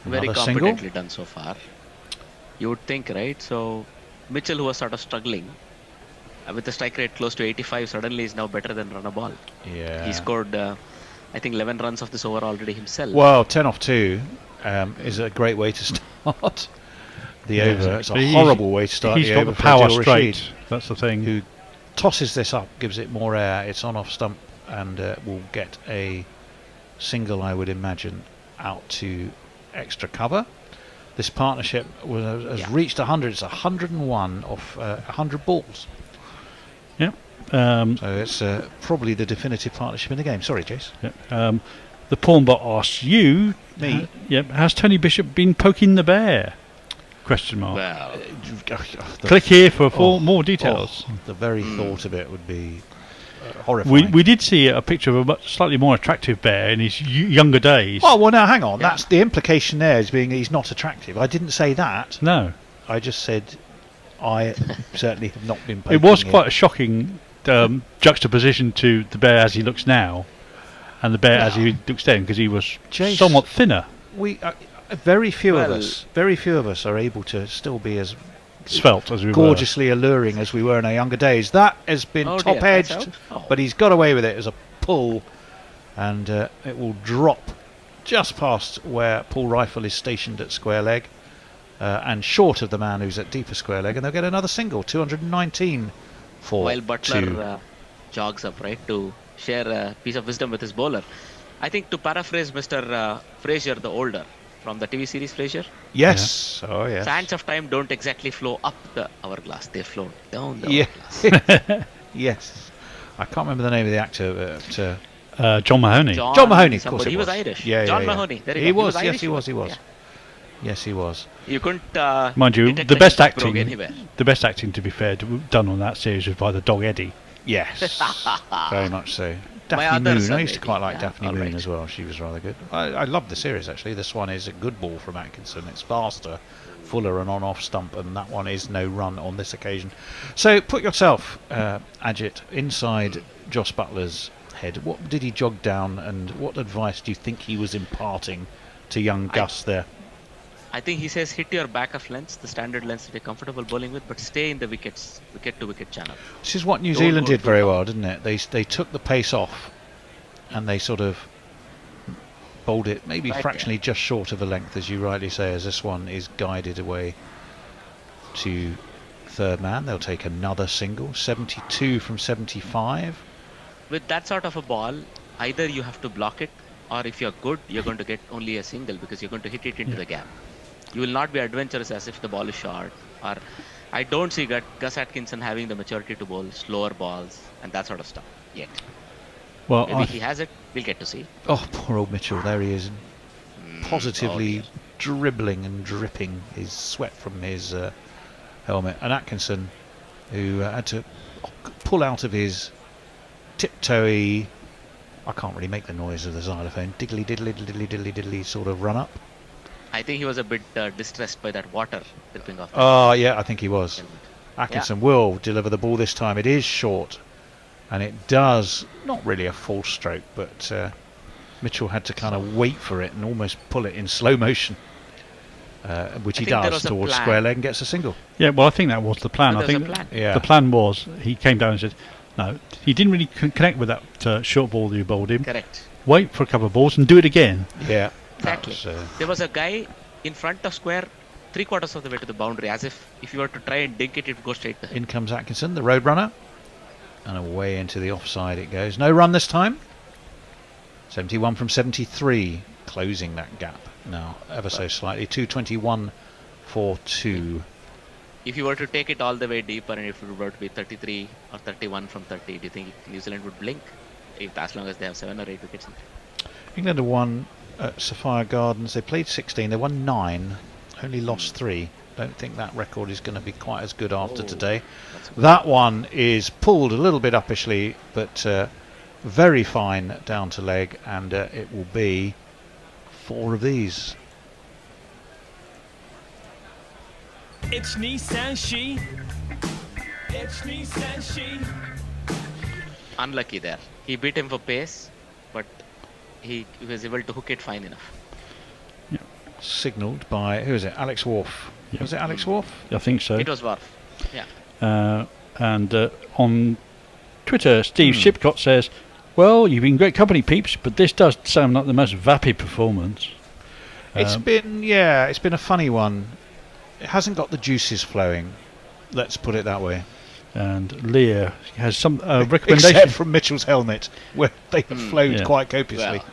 Very Another competently single. done so far. You would think, right? So Mitchell, who was sort of struggling with the strike rate close to 85, suddenly is now better than run a ball. Yeah. He scored, I think, 11 runs of this over already himself. Well, 10 off 2 is a great way to start the over. It's a horrible way to start the over. He's got the for power Adil straight. Rashid, That's the thing. who tosses this up, gives it more air. It's on off stump, and will get a single, I would imagine, out to extra cover. This partnership has reached 100. It's 101 off 100 balls. Yeah. So it's probably the definitive partnership in the game. Sorry, Jace. Yeah. The Pawnbot asks you, me, has Tony Bishop been poking the bear? Question mark. Well, click here for more details. The very thought of it would be horrifying. We did see a picture of a much slightly more attractive bear in his younger days. Oh, well, now, hang on. Yeah. That's the implication there, is being he's not attractive. I didn't say that. No. I just said I certainly have not been poking It was quite a shocking juxtaposition to the bear as he looks now and the bear as he looks then, because he was somewhat thinner. Very few of us are able to still be as svelte as we gorgeously alluring as we were in our younger days. That has been top edged, but he's got away with it as a pull, and it will drop just past where Paul Rifle is stationed at square leg, and short of the man who's at deeper square leg, and they'll get another single. 219 for while Butler jogs up, right, to share a piece of wisdom with his bowler. I think, to paraphrase Mr. Frazier the older from the TV series Frazier. Yes. Yeah. Oh, yes. Sands of time don't exactly flow up the hourglass; they flow down the hourglass. Yes. I can't remember the name of the actor. John Mahoney. John Mahoney, of course. He was Irish. Yeah, John Mahoney. There he was. Yes, he was. Yeah. Yes, he was. You couldn't. Mind you, the best acting, to be fair, done on that series was by the dog Eddie. Yes, very much so. My Daphne other Moon. son, I used to maybe. quite like Yeah, Daphne all Moon right. as well. She was rather good. I love the series actually. This one is a good ball from Atkinson. It's faster, fuller and on-off stump, and that one is no run on this occasion. So put yourself, Ajit, inside Joss Butler's head. What did he jog down, and what advice do you think he was imparting to young Gus there? I think he says hit your back of lengths, the standard lengths that you're comfortable bowling with, but stay in the wicket to wicket channel. This is what New Don't Zealand go did too very far. well, didn't it? They took the pace off, and they sort of bowled it maybe Right, fractionally just short of a length, as you rightly say, as this one is guided away to third man. They'll take another single, 72 from 75. With that sort of a ball, either you have to block it, or if you're good, you're going to get only a single because you're going to hit it into the gap. You will not be adventurous as if the ball is short. Or I don't see Gus Atkinson having the maturity to bowl slower balls and that sort of stuff yet. Well, maybe he has it. We'll get to see. Oh, poor old Mitchell. There he is, positively dribbling and dripping his sweat from his helmet. And Atkinson, who had to pull out of his tiptoey, I can't really make the noise of the xylophone, diddly diddly diddly diddly diddly sort of run up. I think he was a bit distressed by that water dripping off. Oh, yeah, I think he was. Atkinson will deliver the ball this time. It is short, and it does, not really a full stroke, but Mitchell had to kind of wait for it and almost pull it in slow motion, which he does towards square leg and gets a single. Yeah, well, I think that was the plan. Oh, I there was think a plan. Yeah. the plan was he came down and said, no, he didn't really connect with that short ball that you bowled him. Correct. Wait for a couple of balls and do it again. Yeah. Exactly. There was a guy in front of square 3/4 of the way to the boundary, as if you were to try and dink it, it would go straight to him. In comes Atkinson, the road runner, and away into the offside it goes. No run this time. 71 from 73, closing that gap now ever so slightly. 221 for 2. If you were to take it all the way deeper, and if it were to be 33 or 31 from 30, do you think New Zealand would blink? As long as they have 7 or 8 wickets. England have won at Sophia Gardens. They played 16. They won 9. Only lost 3. Don't think that record is going to be quite as good after today. That one is pulled a little bit uppishly, but very fine down to leg, and it will be 4 of these. It's Nissan She. It's Nissan She. Unlucky there. He beat him for pace, but he was able to hook it fine enough. Signalled by, who is it? Alex Wharf. Yep. Was it Alex Wharf? I think so. It was Wharf. Yeah. And on Twitter, Steve Shipcott says, well, you've been great company, peeps, but this does sound like the most vapid performance. It's been a funny one. It hasn't got the juices flowing. Let's put it that way. And Leah has some recommendation. Except from Mitchell's helmet, where they have flowed quite copiously. Well,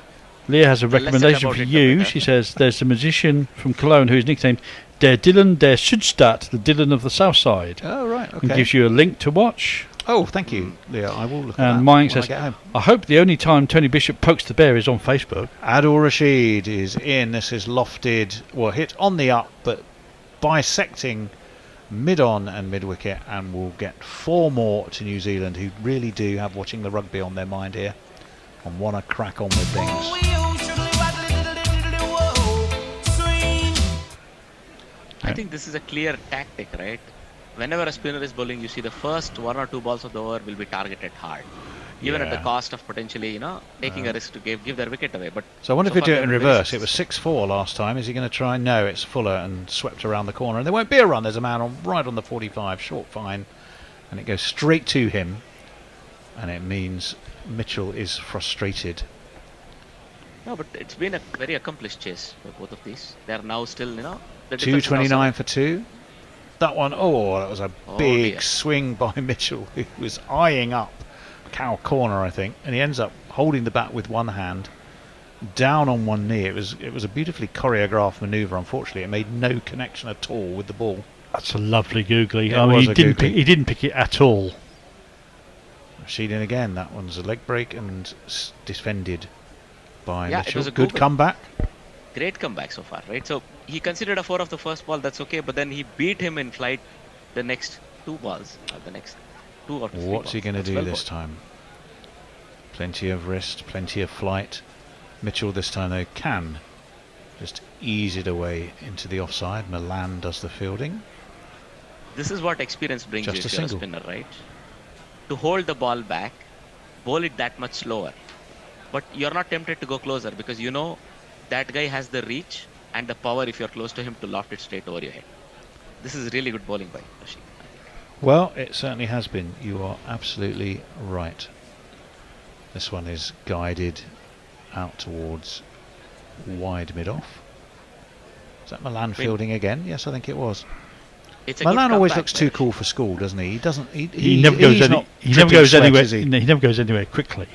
Leah has a recommendation about for it, the you. better. She says there's a musician from Cologne who is nicknamed Der Dylan der Südstadt, the Dylan of the South Side. Oh, right, okay. And gives you a link to watch. Oh, thank you, Leah. I will look at that And Mike when says, I get home. I hope the only time Tony Bishop pokes the bear is on Facebook. Adil Rashid is in. This is lofted, well, hit on the up, but bisecting mid-on and mid-wicket, and we'll get 4 more to New Zealand, who really do have watching the rugby on their mind here and want to crack on with things. I think this is a clear tactic, right? Whenever a spinner is bowling, you see the first 1 or 2 balls of the over will be targeted hard. Even at the cost of potentially, taking a risk to give their wicket away. But So I wonder if we far do it they're in very reverse. It was 6-4 last time. Is he going to try? No, it's Fuller and swept around the corner. And there won't be a run. There's a man right on the 45, short fine. And it goes straight to him. And it means Mitchell is frustrated. No, but it's been a very accomplished chase for both of these. They are now still, the difference is now 229 for 2. That one, that was a big dear. swing by Mitchell, who was eyeing up cow corner, I think, and he ends up holding the bat with one hand, down on one knee. It was a beautifully choreographed manoeuvre. Unfortunately, it made no connection at all with the ball. That's a lovely googly. It was a googly. He didn't pick it at all. Rashid in again. That one's a leg break and defended by Yeah, it Mitchell. was a Good google. comeback. Great comeback so far, right? So he considered a 4 of the first ball, that's okay, but then he beat him in flight the next 2 balls, or the next 2 or 3 What's he balls. going to That's do well this bowled. time? Plenty of wrist, plenty of flight. Mitchell this time though can just ease it away into the offside. Milan does the fielding. This is what experience brings Just you a if you're a single. spinner, right? To hold the ball back, bowl it that much slower. But you're not tempted to go closer because you know that guy has the reach and the power if you're close to him to loft it straight over your head. This is really good bowling by Rashid. Well, it certainly has been. You are absolutely right. This one is guided out towards wide mid-off. Is that Milan fielding again? Yes, I think it was. It's a Milan good always comeback, looks too cool for school, doesn't he? He doesn't. He never goes anywhere. He never goes anywhere quickly.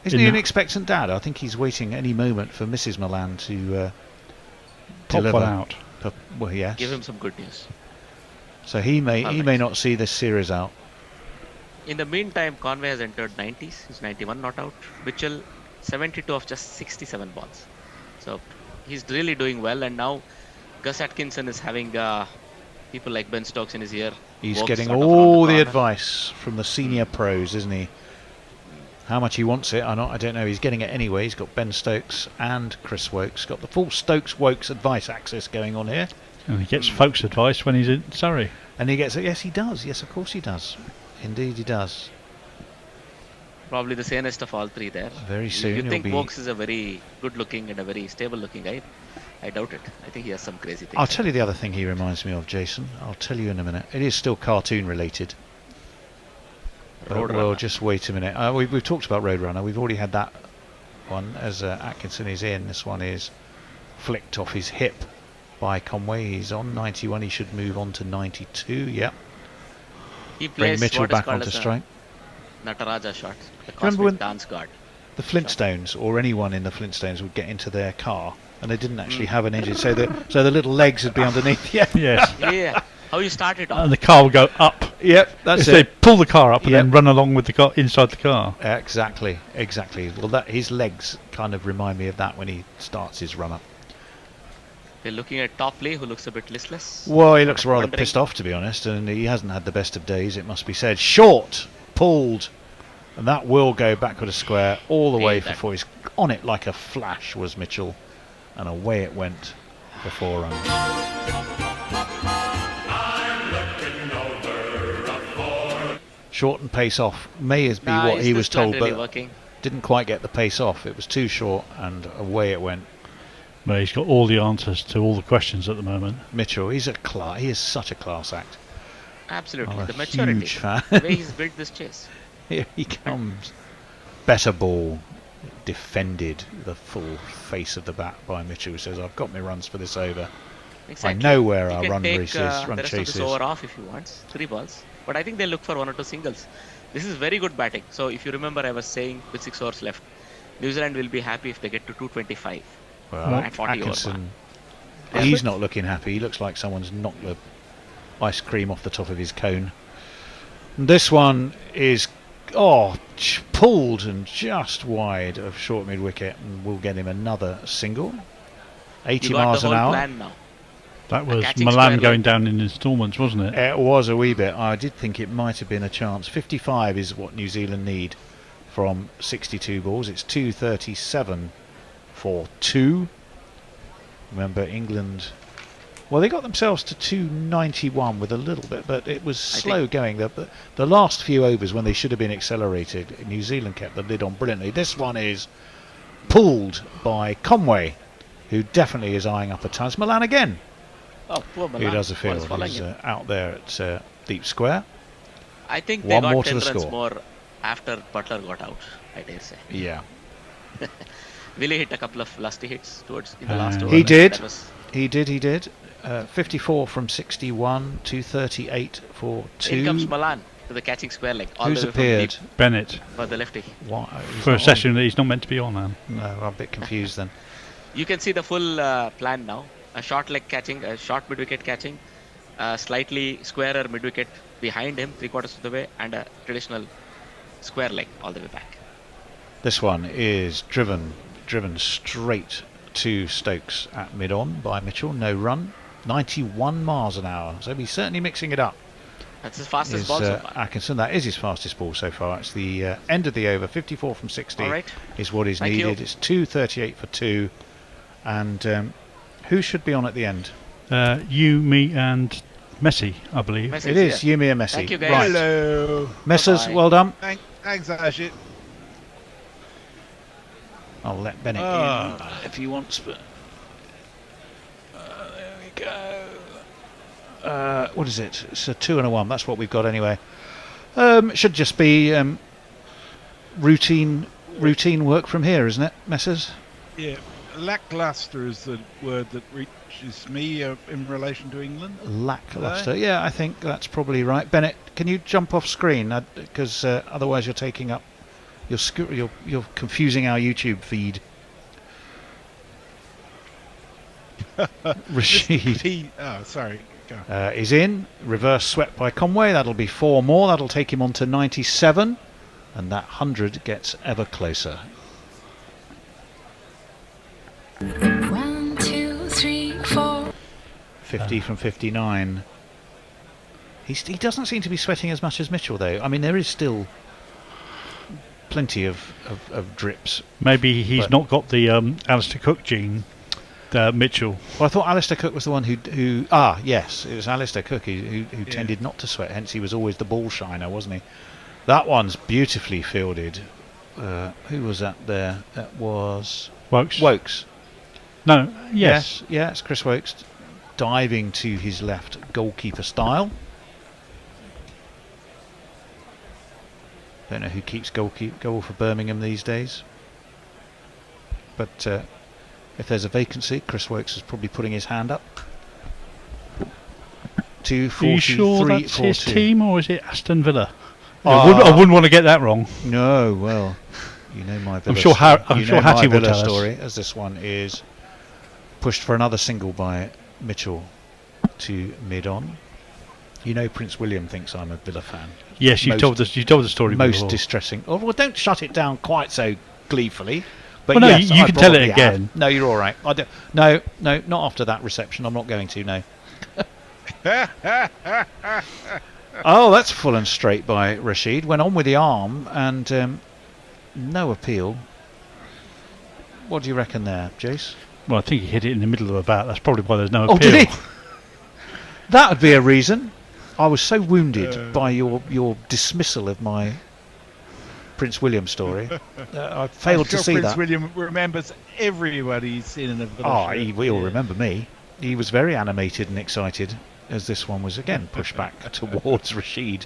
Isn't he an expectant dad? I think he's waiting any moment for Mrs. Milan to pop deliver. one out. Well, yes. Give him some good news. So he may not see this series out. In the meantime, Conway has entered 90s. He's 91 not out. Mitchell 72 of just 67 balls. So he's really doing well. And now Gus Atkinson is having people like Ben Stokes in his ear. He's getting all the advice from the senior pros, isn't he? How much he wants it, I don't know. He's getting it anyway. He's got Ben Stokes and Chris Wokes. Got the full Stokes-Wokes advice axis going on here. And he gets folks' advice when he's in Surrey. And he gets it. Yes, he does. Yes, of course he does. Indeed, he does. Probably the sanest of all three there. Very soon. You think Wokes is a very good-looking and a very stable-looking guy? I doubt it. I think he has some crazy things. I'll tell you the other thing he reminds me of, Jason. I'll tell you in a minute. It is still cartoon-related. But we'll just wait a minute. We've talked about Roadrunner. We've already had that one as Atkinson is in. This one is flicked off his hip by Conway. He's on 91. He should move on to 92. Yep. He Bring plays Mitchell what is back called onto as a strike. Nataraja shot. The Remember when cosmic dance guard. the Flintstones or anyone in the Flintstones would get into their car and they didn't actually have an engine, so the little legs would be underneath. Yeah. Yes. Yeah. How you started off. And the car will go up. Yep, that's if it. They pull the car up and then run along with the car inside the car. Exactly. Well, his legs kind of remind me of that when he starts his run up. They're looking at Topley, who looks a bit listless. Well, he looks rather pissed off, to be honest, and he hasn't had the best of days, it must be said. Short, pulled, and that will go backward a square all the way for 4. He's on it like a flash, was Mitchell, and away it went for 4 runs. Short and pace off may be what he was told, really but working. Didn't quite get the pace off. It was too short, and away it went. Well, he's got all the answers to all the questions at the moment. Mitchell, he is such a class act. Absolutely, I'm the a maturity, huge fan. the way he's built this chase. Here he comes. Better ball, defended the full face of the bat by Mitchell. Who says, "I've got my runs for this over. Exactly. I know where He our can run take, race is, run the rest chase of this is." over off if he wants. 3 balls. But I think they'll look for 1 or 2 singles. This is very good batting. So if you remember, I was saying with 6 overs left, New Zealand will be happy if they get to 225. Well, at 40 over. Atkinson, he's not looking happy. He looks like someone's knocked the ice cream off the top of his cone. And this one is pulled and just wide of short mid wicket, and we'll get him another single. 80 miles an hour. Plan now. That was Milan going down in instalments, wasn't it? It was a wee bit. I did think it might have been a chance. 55 is what New Zealand need from 62 balls. It's 237 for 2. Remember, England, well, they got themselves to 291 with a little bit, but it was slow going. The last few overs when they should have been accelerated, New Zealand kept the lid on brilliantly. This one is pulled by Conway, who definitely is eyeing up a chance. Milan again. Oh, poor Milan. Who does a field? He's out there at deep square. I think they got 10 runs more after Butler got out, I dare say. Yeah. Willie hit a couple of lusty hits towards in the last over. He did. He did. 54 from 61, 238 for 2. In comes Milan to the catching square leg. Who's appeared? Bennett. For the lefty. For a session that he's not meant to be on, man. No, I'm a bit confused then. You can see the full plan now. A short leg catching, a short mid-wicket catching, a slightly squarer mid-wicket behind him, 3/4 of the way, and a traditional square leg all the way back. This one is driven straight to Stokes at mid-on by Mitchell. No run. 91 miles an hour. So he's certainly mixing it up. That's his fastest is ball so far. Atkinson. That is his fastest ball so far. It's the end of the over. 54 from 60 All right. is what is Thank needed. you. It's 2:38 for 2. And who should be on at the end? You, me, and Messi, I believe. It is you, me, and Messi. Thank you, guys. Right. Hello. Messers, Bye-bye. well done. Thanks, Ashit. I'll let Bennett in if he wants, but there we go. What is it? It's a 2 and a 1. That's what we've got anyway. Should just be routine work from here, isn't it, Messers? Yeah, lackluster is the word that reaches me in relation to England. Lackluster. Yeah, I think that's probably right. Bennett, can you jump off screen? Because otherwise you're taking up, you're confusing our YouTube feed. Rashid. Oh, sorry. Go. Is in. Reverse swept by Conway. That'll be 4 more. That'll take him on to 97. And that 100 gets ever closer. 1, 2, 3, 4. 50 from 59. He doesn't seem to be sweating as much as Mitchell, though. I mean, there is still plenty of drips. Maybe he's not got the Alistair Cook gene, Mitchell. Well, I thought Alistair Cook was the one who yes, it was Alistair Cook who tended not to sweat, hence he was always the ball shiner, wasn't he? That one's beautifully fielded. Who was that there? That was... Wokes. No, yes. Yeah, it's Chris Wokes diving to his left goalkeeper style. Don't know who keeps goal for Birmingham these days. But if there's a vacancy, Chris Wokes is probably putting his hand up. 2-43-4-2. Are you sure that's his team or is it Aston Villa? I wouldn't want to get that wrong. No, well, you know my Villa I'm sure Hattie will tell story, us. as this one is pushed for another single by Mitchell to mid-on. You know Prince William thinks I'm a Villa fan. Yes, you told the story most before. distressing. Oh, well, don't shut it down quite so gleefully. But well, no, yes, you I can tell it probably again. have. No, you're all right. I don't. No, not after that reception. I'm not going to. No. Oh, that's full and straight by Rashid. Went on with the arm and no appeal. What do you reckon there, Jace? Well, I think he hit it in the middle of a bat. That's probably why there's no Oh, appeal. did he? That would be a reason. I was so wounded by your dismissal of my Prince William story. I failed to see Prince that. William remembers everybody he's seen in a Villa shirt. We all remember me. He was very animated and excited as this one was again pushed back towards Rashid.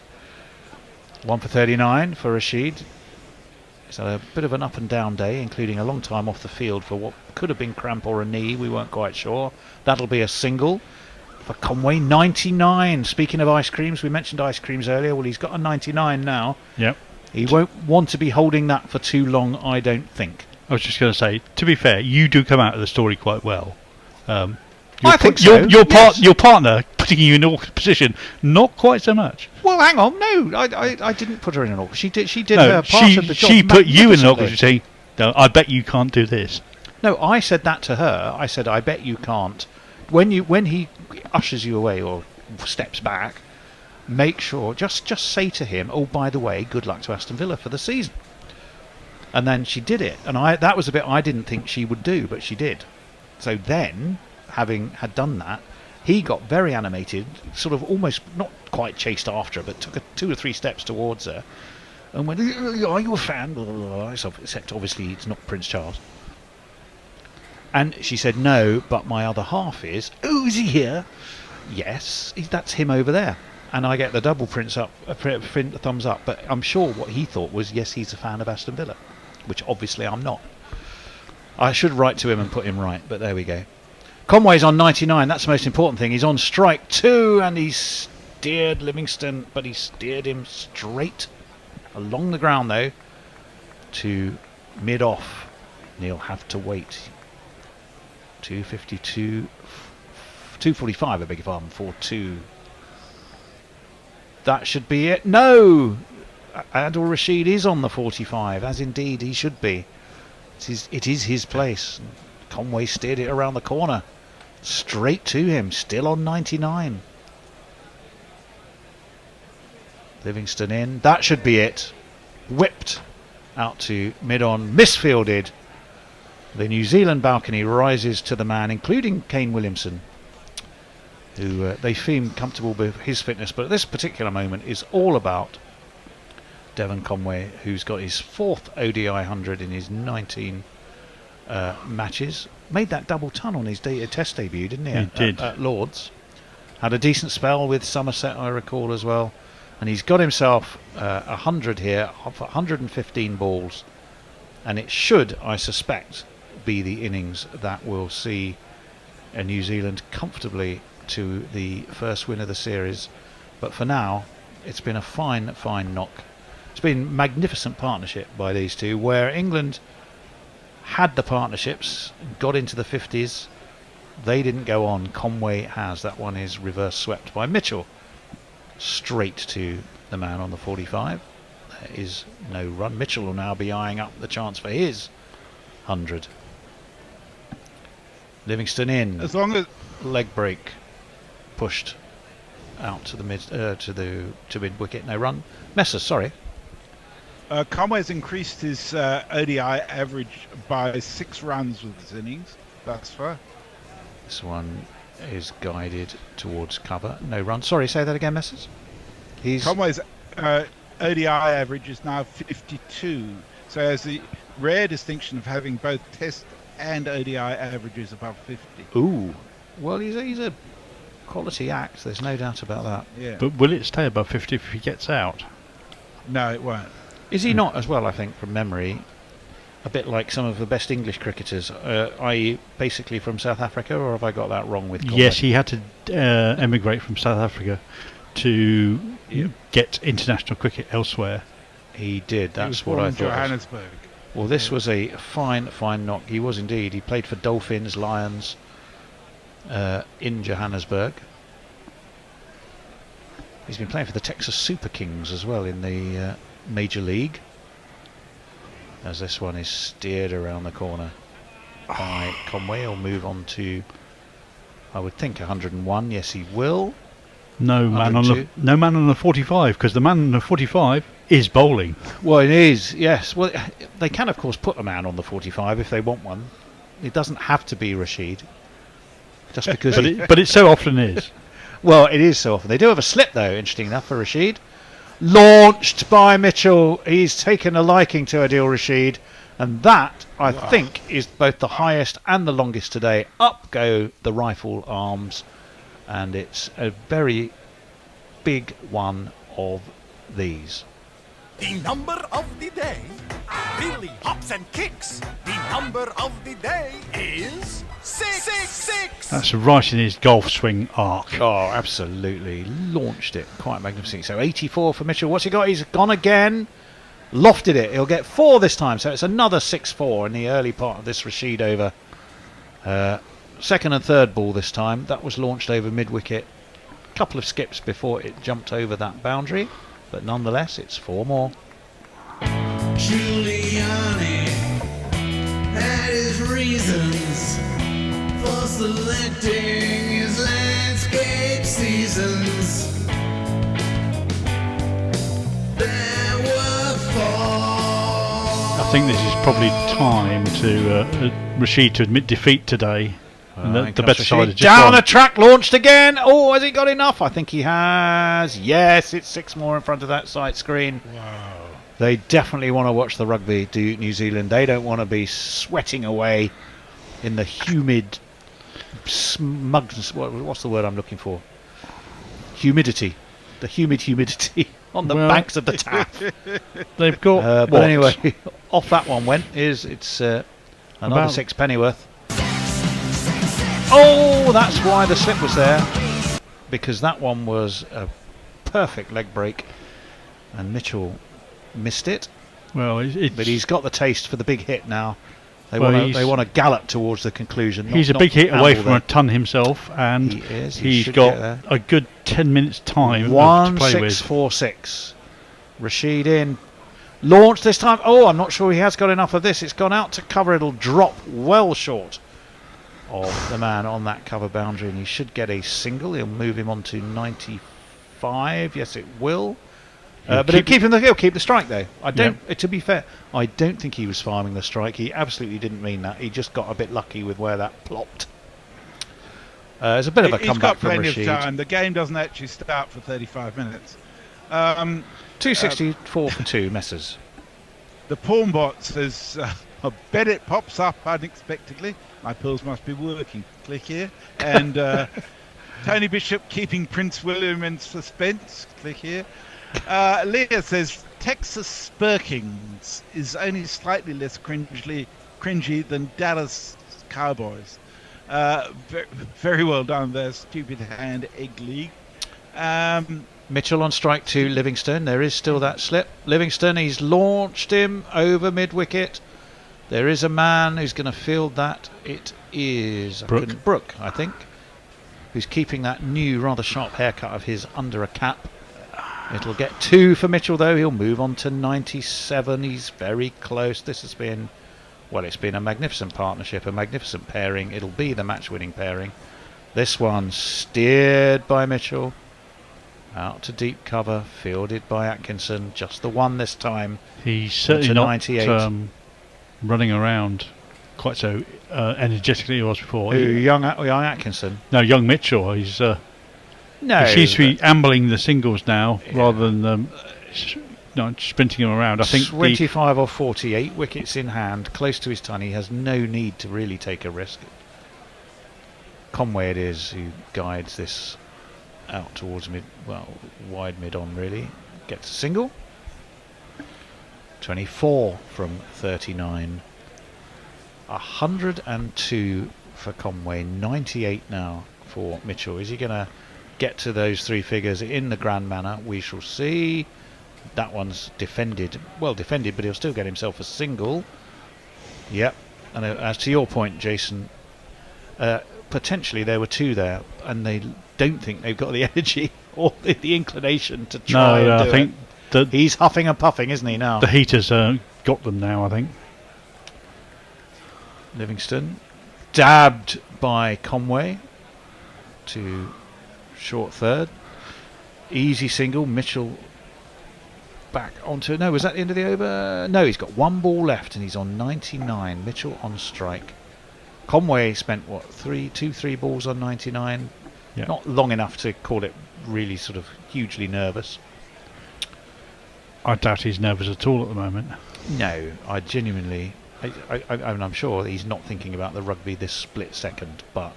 1 for 39 for Rashid. It's had a bit of an up and down day, including a long time off the field for what could have been cramp or a knee. We weren't quite sure. That'll be a single for Conway. 99. Speaking of ice creams, we mentioned ice creams earlier. Well, he's got a 99 now. Yep. He won't want to be holding that for too long, I don't think. I was just going to say, to be fair, you do come out of the story quite well. I think so. Your partner putting you in an awkward position, not quite so much. Well, hang on. No, I didn't put her in an awkward. She did No, her part of the job. she put you in an awkward magnificently. saying, no, I bet you can't do this. No, I said that to her. I said, I bet you can't. When he ushers you away or steps back, make sure, just say to him, oh, by the way, good luck to Aston Villa for the season. And then she did it. And that was a bit I didn't think she would do, but she did. So then, having had done that, he got very animated, sort of almost not quite chased after her, but took 2 or 3 steps towards her and went, are you a fan? Blah, blah, blah. Except obviously it's not Prince Charles. And she said, no, but my other half is. Oh, is he here? Yes, that's him over there. And I get the double thumbs up. But I'm sure what he thought was, yes, he's a fan of Aston Villa, which obviously I'm not. I should write to him and put him right, but there we go. Conway's on 99. That's the most important thing. He's on strike 2, and he steered Livingston, but he steered him straight along the ground, though, to mid-off. And he'll have to wait. 2:45, I beg your pardon, 4-2. That should be it. No! Adil Rashid is on the 45, as indeed he should be. It is his place. Conway steered it around the corner. Straight to him, still on 99. Livingston in. That should be it. Whipped out to mid-on. Misfielded. The New Zealand balcony rises to the man, including Kane Williamson, who they seem comfortable with his fitness, but at this particular moment is all about Devon Conway, who's got his 4th ODI 100 in his 19 matches. Made that double ton on his test debut, didn't he? He did. At Lords. Had a decent spell with Somerset, I recall, as well. And he's got himself 100 here, 115 balls. And it should, I suspect, be the innings that will see New Zealand comfortably to the first win of the series. But for now, it's been a fine knock. It's been magnificent partnership by these two, where England had the partnerships, got into the 50s. They didn't go on. Conway has. That one is reverse swept by Mitchell. Straight to the man on the 45. There is no run. Mitchell will now be eyeing up the chance for his 100. Livingston in. As long as leg break pushed out to the mid wicket. No run. Messers, sorry. Conway's increased his ODI average by 6 runs with his innings thus far. This one is guided towards cover. No run. Sorry, say that again, Messers. Conway's ODI average is now 52. So has the rare distinction of having both Test and ODI averages above 50. Ooh. Well, he's a quality act. There's no doubt about that. Yeah. But will it stay above 50 if he gets out? No, it won't. Is he not as well, I think, from memory, a bit like some of the best English cricketers, i.e. basically from South Africa, or have I got that wrong with Conway? Yes, he had to emigrate from South Africa to get international cricket elsewhere. He did, that's he was what I born in thought. Johannesburg. Well, this was a fine knock. He was indeed. He played for Dolphins, Lions in Johannesburg. He's been playing for the Texas Super Kings as well in the Major League. As this one is steered around the corner by Conway. He'll move on to, I would think, 101. Yes, he will. No man on the 45, because the man on the 45 is bowling. Well, it is, yes. Well, they can, of course, put a man on the 45 if they want one. It doesn't have to be Rashid. Just because. but it so often is. Well, it is so often. They do have a slip, though, interesting enough, for Rashid. Launched by Mitchell. He's taken a liking to Adil Rashid. And that, I think, is both the highest and the longest today. Up go the rifle arms. And it's a very big one of these. The number of the day really hops and kicks. The number of the day is 666. That's right in his golf swing arc. Oh, absolutely. Launched it quite magnificently. So 84 for Mitchell. What's he got? He's gone again. Lofted it. He'll get 4 this time. So it's another 6-4 in the early part of this Rashid over. Second and third ball this time. That was launched over mid-wicket. Couple of skips before it jumped over that boundary. But nonetheless, it's 4 more. Giuliani had his reasons for selecting his landscape seasons. There were 4. I think this is probably time to Rashid to admit defeat today. And the better side has just down won. the track, launched again. Oh, has he got enough? I think he has. Yes, it's 6 more in front of that sight screen. Wow. They definitely want to watch the rugby, do New Zealand. They don't want to be sweating away in the humid smugness. What's the word I'm looking for? Humidity. The humidity on the banks of the Taff. They've got. But anyway, off that one went. It's another 6 pennyworth. Oh, that's why the slip was there, because that one was a perfect leg break, and Mitchell missed it. Well, but he's got the taste for the big hit now. They want to gallop towards the conclusion. He's a big hit away from a ton himself, and he's got a good 10 minutes time to play with. 1-6-4-6. Rashid in. Launched this time. Oh, I'm not sure he has got enough of this. It's gone out to cover. It'll drop well short of the man on that cover boundary, and he should get a single. He'll move him on to 95. Yes, it will. But he'll keep the strike though. I don't. To be fair, I don't think he was farming the strike. He absolutely didn't mean that. He just got a bit lucky with where that plopped. It's a bit of a comeback from Rashid. He's got plenty of time. The game doesn't actually start for 35 minutes. 264 for 2 messes. The pawn bot says Bennett pops up unexpectedly. My pills must be working. Click here. And Tony Bishop keeping Prince William in suspense. Click here. Leah says Texas Spurkings is only slightly less cringy than Dallas Cowboys. Very well done there, stupid hand egg league. Mitchell on strike to Livingston. There is still that slip. Livingston, he's launched him over mid-wicket. There is a man who's going to field that. It is Brooke, I think, who's keeping that new rather sharp haircut of his under a cap. It'll get 2 for Mitchell though. He'll move on to 97. He's very close. This has been, well, it's been a magnificent partnership, a magnificent pairing. It'll be the match-winning pairing. This one steered by Mitchell. Out to deep cover, fielded by Atkinson. Just the one this time. He's certainly not running around quite so energetically he was before. Who, young Atkinson? No, young Mitchell. He's no. He seems to be ambling the singles now rather than sprinting him around. I think 25 or 48 wickets in hand, close to his ton. He has no need to really take a risk. Conway it is who guides this out towards wide mid on really. Gets a single. 24 from 39. 102 for Conway. 98 now for Mitchell. Is he going to get to those 3 figures in the grand manner? We shall see. That one's defended, well defended, but he'll still get himself a single. Yep. And as to your point, Jason, potentially there were 2 there, and they don't think they've got the energy or the inclination to try and do I think it. He's huffing and puffing, isn't he, now? The heaters got them now, I think. Livingston dabbed by Conway to short third. Easy single. Mitchell back onto... No, was that the end of the over? No, he's got 1 ball left and he's on 99. Mitchell on strike. Conway spent, what, 3 balls on 99? Yeah. Not long enough to call it really sort of hugely nervous. I doubt he's nervous at all at the moment. No, I genuinely... I'm sure he's not thinking about the rugby this split second, but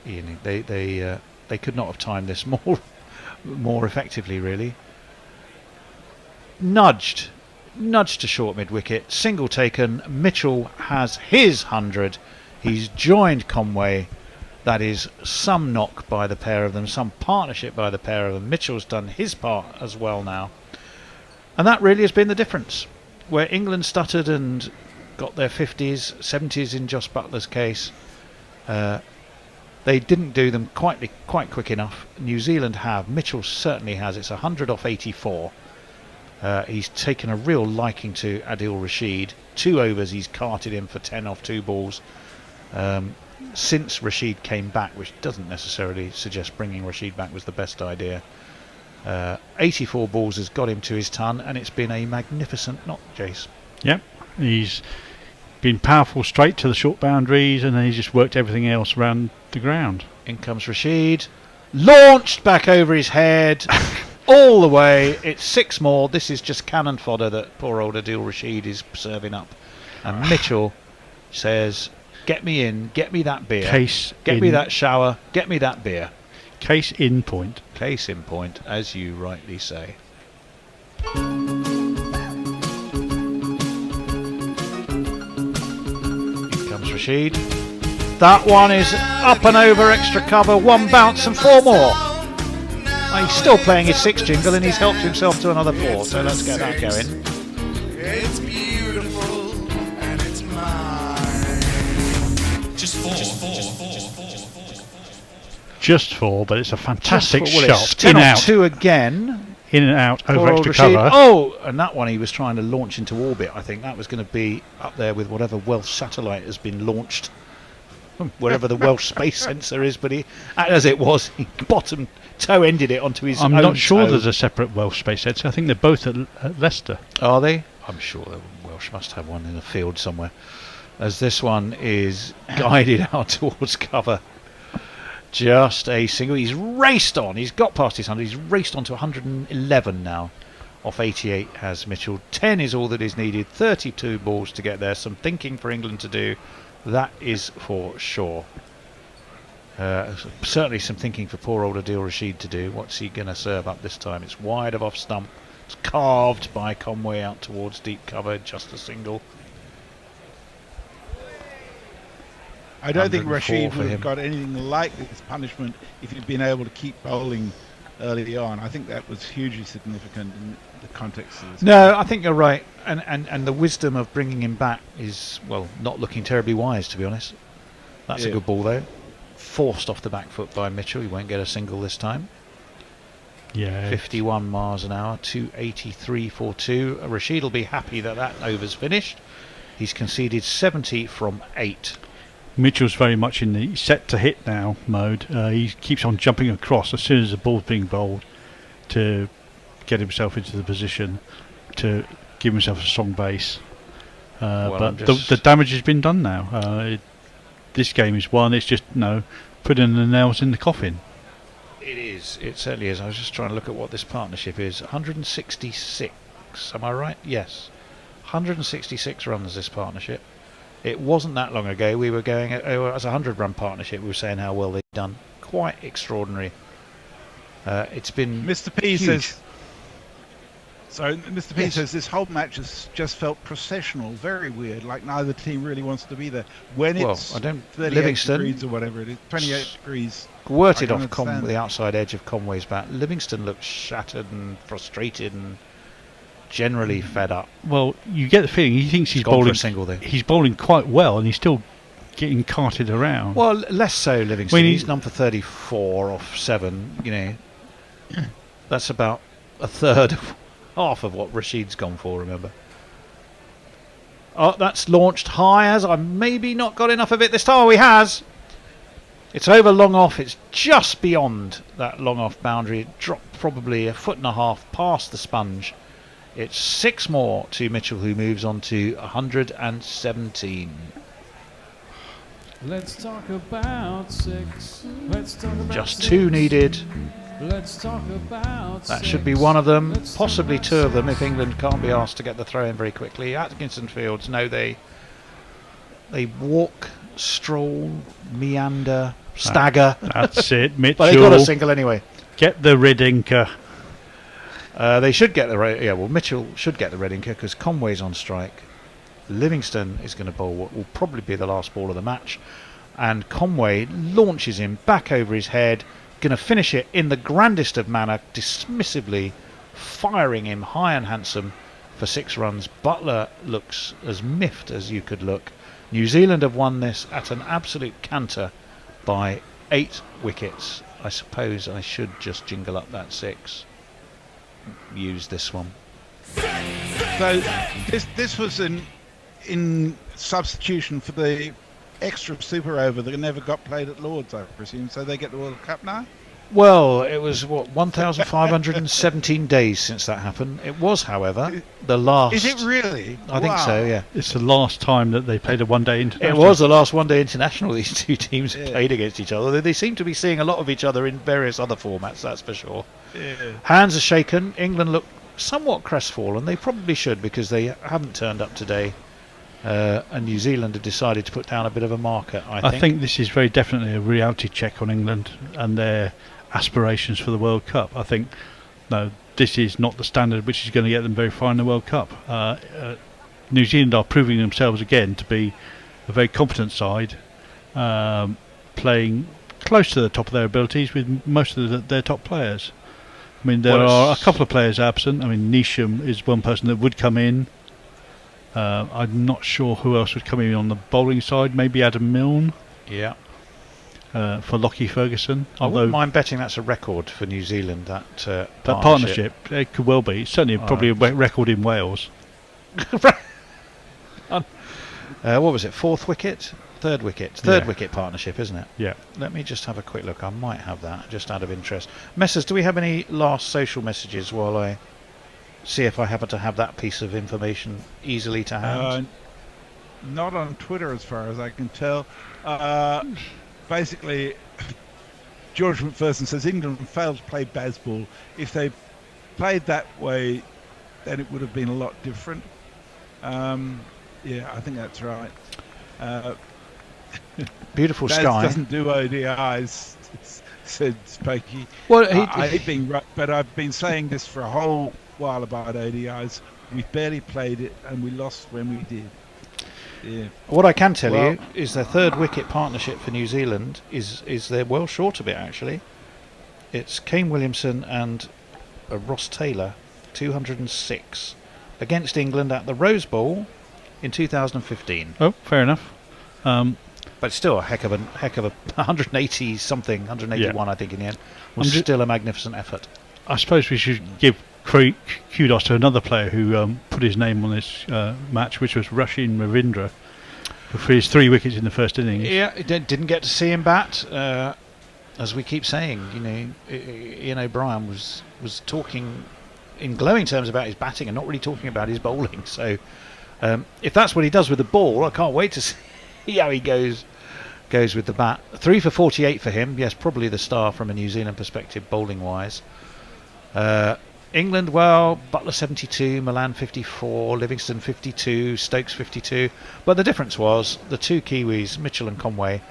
you know, they could not have timed this more effectively, really. Nudged to short mid-wicket, single taken. Mitchell has his 100. He's joined Conway. That is some knock by the pair of them, some partnership by the pair of them. Mitchell's done his part as well now. And that really has been the difference. Where England stuttered and got their 50s, 70s in Joss Butler's case, they didn't do them quite quick enough. New Zealand have. Mitchell certainly has. It's 100 off 84. He's taken a real liking to Adil Rashid. 2 overs he's carted him for 10 off 2 balls. Since Rashid came back, which doesn't necessarily suggest bringing Rashid back was the best idea. 84 balls has got him to his ton, and it's been a magnificent knock, Jace. Yep, he's been powerful straight to the short boundaries, and then he's just worked everything else around the ground. In comes Rashid, launched back over his head, all the way. It's 6 more. This is just cannon fodder that poor old Adil Rashid is serving up. And Mitchell says, get me in, get me that beer, get me that shower, get me that beer. Case in point. Case in point, as you rightly say. Here comes Rashid. That one is up and over extra cover, 1 bounce and 4 more. He's still playing his 6 jingle and he's helped himself to another 4, so let's get that going. It's beautiful and it's mine. Just 4. Just 4, but it's a fantastic Well, shot. 10 in off out. 2 again. In and out over Poor extra Rashid. cover. Oh, and that one he was trying to launch into orbit. I think that was going to be up there with whatever Welsh satellite has been launched. wherever the Welsh space sensor is, but he, as it was, he bottom toe ended it onto his I'm own not sure toe. there's a separate Welsh space sensor. I think they're both at Leicester. Are they? I'm sure the Welsh must have one in the field somewhere. As this one is guided out towards cover. Just a single. He's raced on. He's got past his 100. He's raced on to 111 now. Off 88 has Mitchell. 10 is all that is needed. 32 balls to get there. Some thinking for England to do. That is for sure. Certainly some thinking for poor old Adil Rashid to do. What's he going to serve up this time? It's wide of off stump. It's carved by Conway out towards deep cover. Just a single. I don't think Rashid would have got anything like this punishment if he'd been able to keep bowling early on. I think that was hugely significant in the context of this. No, I think you're right. And the wisdom of bringing him back is, well, not looking terribly wise, to be honest. That's a good ball, though. Forced off the back foot by Mitchell. He won't get a single this time. Yeah. 51 miles an hour, 283 for 2. Rashid will be happy that that over's finished. He's conceded 70 from 8. Mitchell's very much in the set to hit now mode. He keeps on jumping across as soon as the ball's being bowled to get himself into the position to give himself a strong base. But the damage has been done now. This game is won. It's just putting the nails in the coffin. It is. It certainly is. I was just trying to look at what this partnership is. 166. Am I right? Yes. 166 runs this partnership. It wasn't that long ago we were going as a 100-run partnership. We were saying how well they'd done. Quite extraordinary. It's been Mr. P huge. says. So Mr. P says this whole match has just felt processional, very weird. Like neither team really wants to be there. When it's 38 Livingston, degrees or whatever it is, 28 degrees. Squirted off the outside edge of Conway's bat. Livingston looks shattered and frustrated and generally fed up. Well, you get the feeling he thinks he's bowling for a single there. He's bowling quite well, and he's still getting carted around. Well, less so Livingston. He's number 34 off 7. That's about a third of half of what Rashid's gone for. Remember? Oh, that's launched high. As I maybe not got enough of it this time. Oh, he has. It's over long off. It's just beyond that long off boundary. It dropped probably a foot and a half past the sponge. It's 6 more to Mitchell, who moves on to 117. Let's talk about 6. Let's talk about Just 6. 2 needed. Let's talk about That 6. should be one of them, possibly 2 of them if England can't be asked to get the throw in very quickly. Atkinson Fields, no, they walk, stroll, meander, stagger. That's it, Mitchell. But they got a single anyway. Get the red inker. They should get the Mitchell should get the red inker because Conway's on strike. Livingston is going to bowl what will probably be the last ball of the match, and Conway launches him back over his head, going to finish it in the grandest of manner, dismissively firing him high and handsome for 6 runs. Butler looks as miffed as you could look. New Zealand have won this at an absolute canter by 8 wickets. I suppose I should just jingle up that 6. Use this one. So this was in substitution for the extra super over that never got played at Lord's, I presume. So they get the World Cup now? Well, it was 1,517 days since that happened. It was, however, the last. Is it really? I think so. Yeah. It's the last time that they played a one-day international. It was the last one-day international these two teams played against each other. They seem to be seeing a lot of each other in various other formats. That's for sure. Yeah. Hands are shaken. England look somewhat crestfallen. They probably should because they haven't turned up today. And New Zealand have decided to put down a bit of a marker. I think this is very definitely a reality check on England and their aspirations for the World Cup. I think this is not the standard which is going to get them very far in the World Cup. New Zealand are proving themselves again to be a very competent side, playing close to the top of their abilities with most of their top players. I mean, there are a couple of players absent. I mean, Neesham is one person that would come in. I'm not sure who else would come in on the bowling side. Maybe Adam Milne. Yeah. For Lockie Ferguson. I wouldn't mind betting that's a record for New Zealand. That partnership. It could well be. Certainly, probably a record in Wales. What was it? Fourth wicket? Third wicket? Third wicket partnership, isn't it? Yeah. Let me just have a quick look. I might have that, just out of interest. Messers, do we have any last social messages while I see if I happen to have that piece of information easily to hand? Not on Twitter, as far as I can tell. Basically, George McPherson says England failed to play baseball. If they played that way, then it would have been a lot different. Yeah, I think that's right. Beautiful Baz sky. Doesn't do ODIs, said Spokey. Well, I've been saying this for a whole while about ODIs. We barely played it, and we lost when we did. Yeah. What I can tell you is their third wicket partnership for New Zealand is they're well short of it, actually. It's Kane Williamson and Ross Taylor, 206, against England at the Rose Bowl in 2015. Oh, fair enough. But still a heck of a 180 something, 181 I think in the end. Was still a magnificent effort. I suppose we should give kudos to another player who put his name on this match, which was Rashin Ravindra, for his 3 wickets in the first innings. Yeah, didn't get to see him bat. As we keep saying, Ian O'Brien was talking in glowing terms about his batting and not really talking about his bowling. So if that's what he does with the ball, I can't wait to see how he goes with the bat. 3 for 48 for him. Yes, probably the star from a New Zealand perspective, bowling wise. England, well, Butler 72, Milan 54, Livingston 52, Stokes 52. But the difference was the 2 Kiwis, Mitchell and Conway,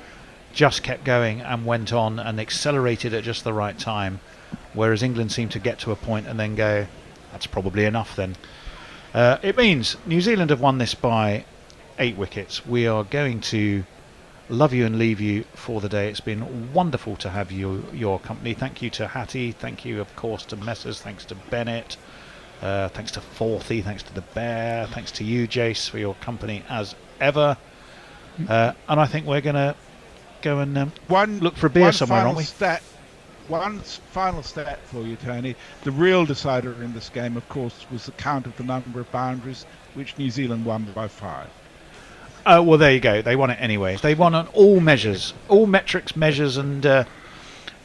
just kept going and went on and accelerated at just the right time, whereas England seemed to get to a point and then go, that's probably enough then. It means New Zealand have won this by 8 wickets. We are going to love you and leave you for the day. It's been wonderful to have your company. Thank you to Hattie. Thank you, of course, to Messers. Thanks to Bennett. Thanks to Forthy. Thanks to the Bear. Thanks to you, Jace, for your company as ever. And I think we're going to go and look for a beer somewhere, aren't we? One final stat for you, Tony. The real decider in this game, of course, was the count of the number of boundaries, which New Zealand won by 5. Well, there you go. They won it anyway. They won on all measures, all metrics, measures, and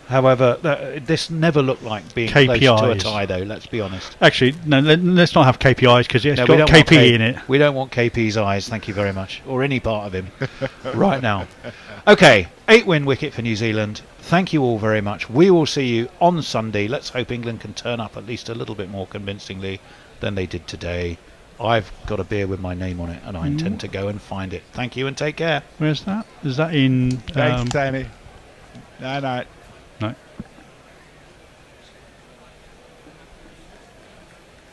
however, this never looked like being KPIs. Close to a tie, though. Let's be honest. Actually, no. Let's not have KPIs because it's got KP in it. We don't want KP's eyes. Thank you very much, or any part of him, right now. Okay, 8-win wicket for New Zealand. Thank you all very much. We will see you on Sunday. Let's hope England can turn up at least a little bit more convincingly than they did today. I've got a beer with my name on it, and I intend to go and find it. Thank you and take care. Where's that? Is that in... Thanks, Tony. Night.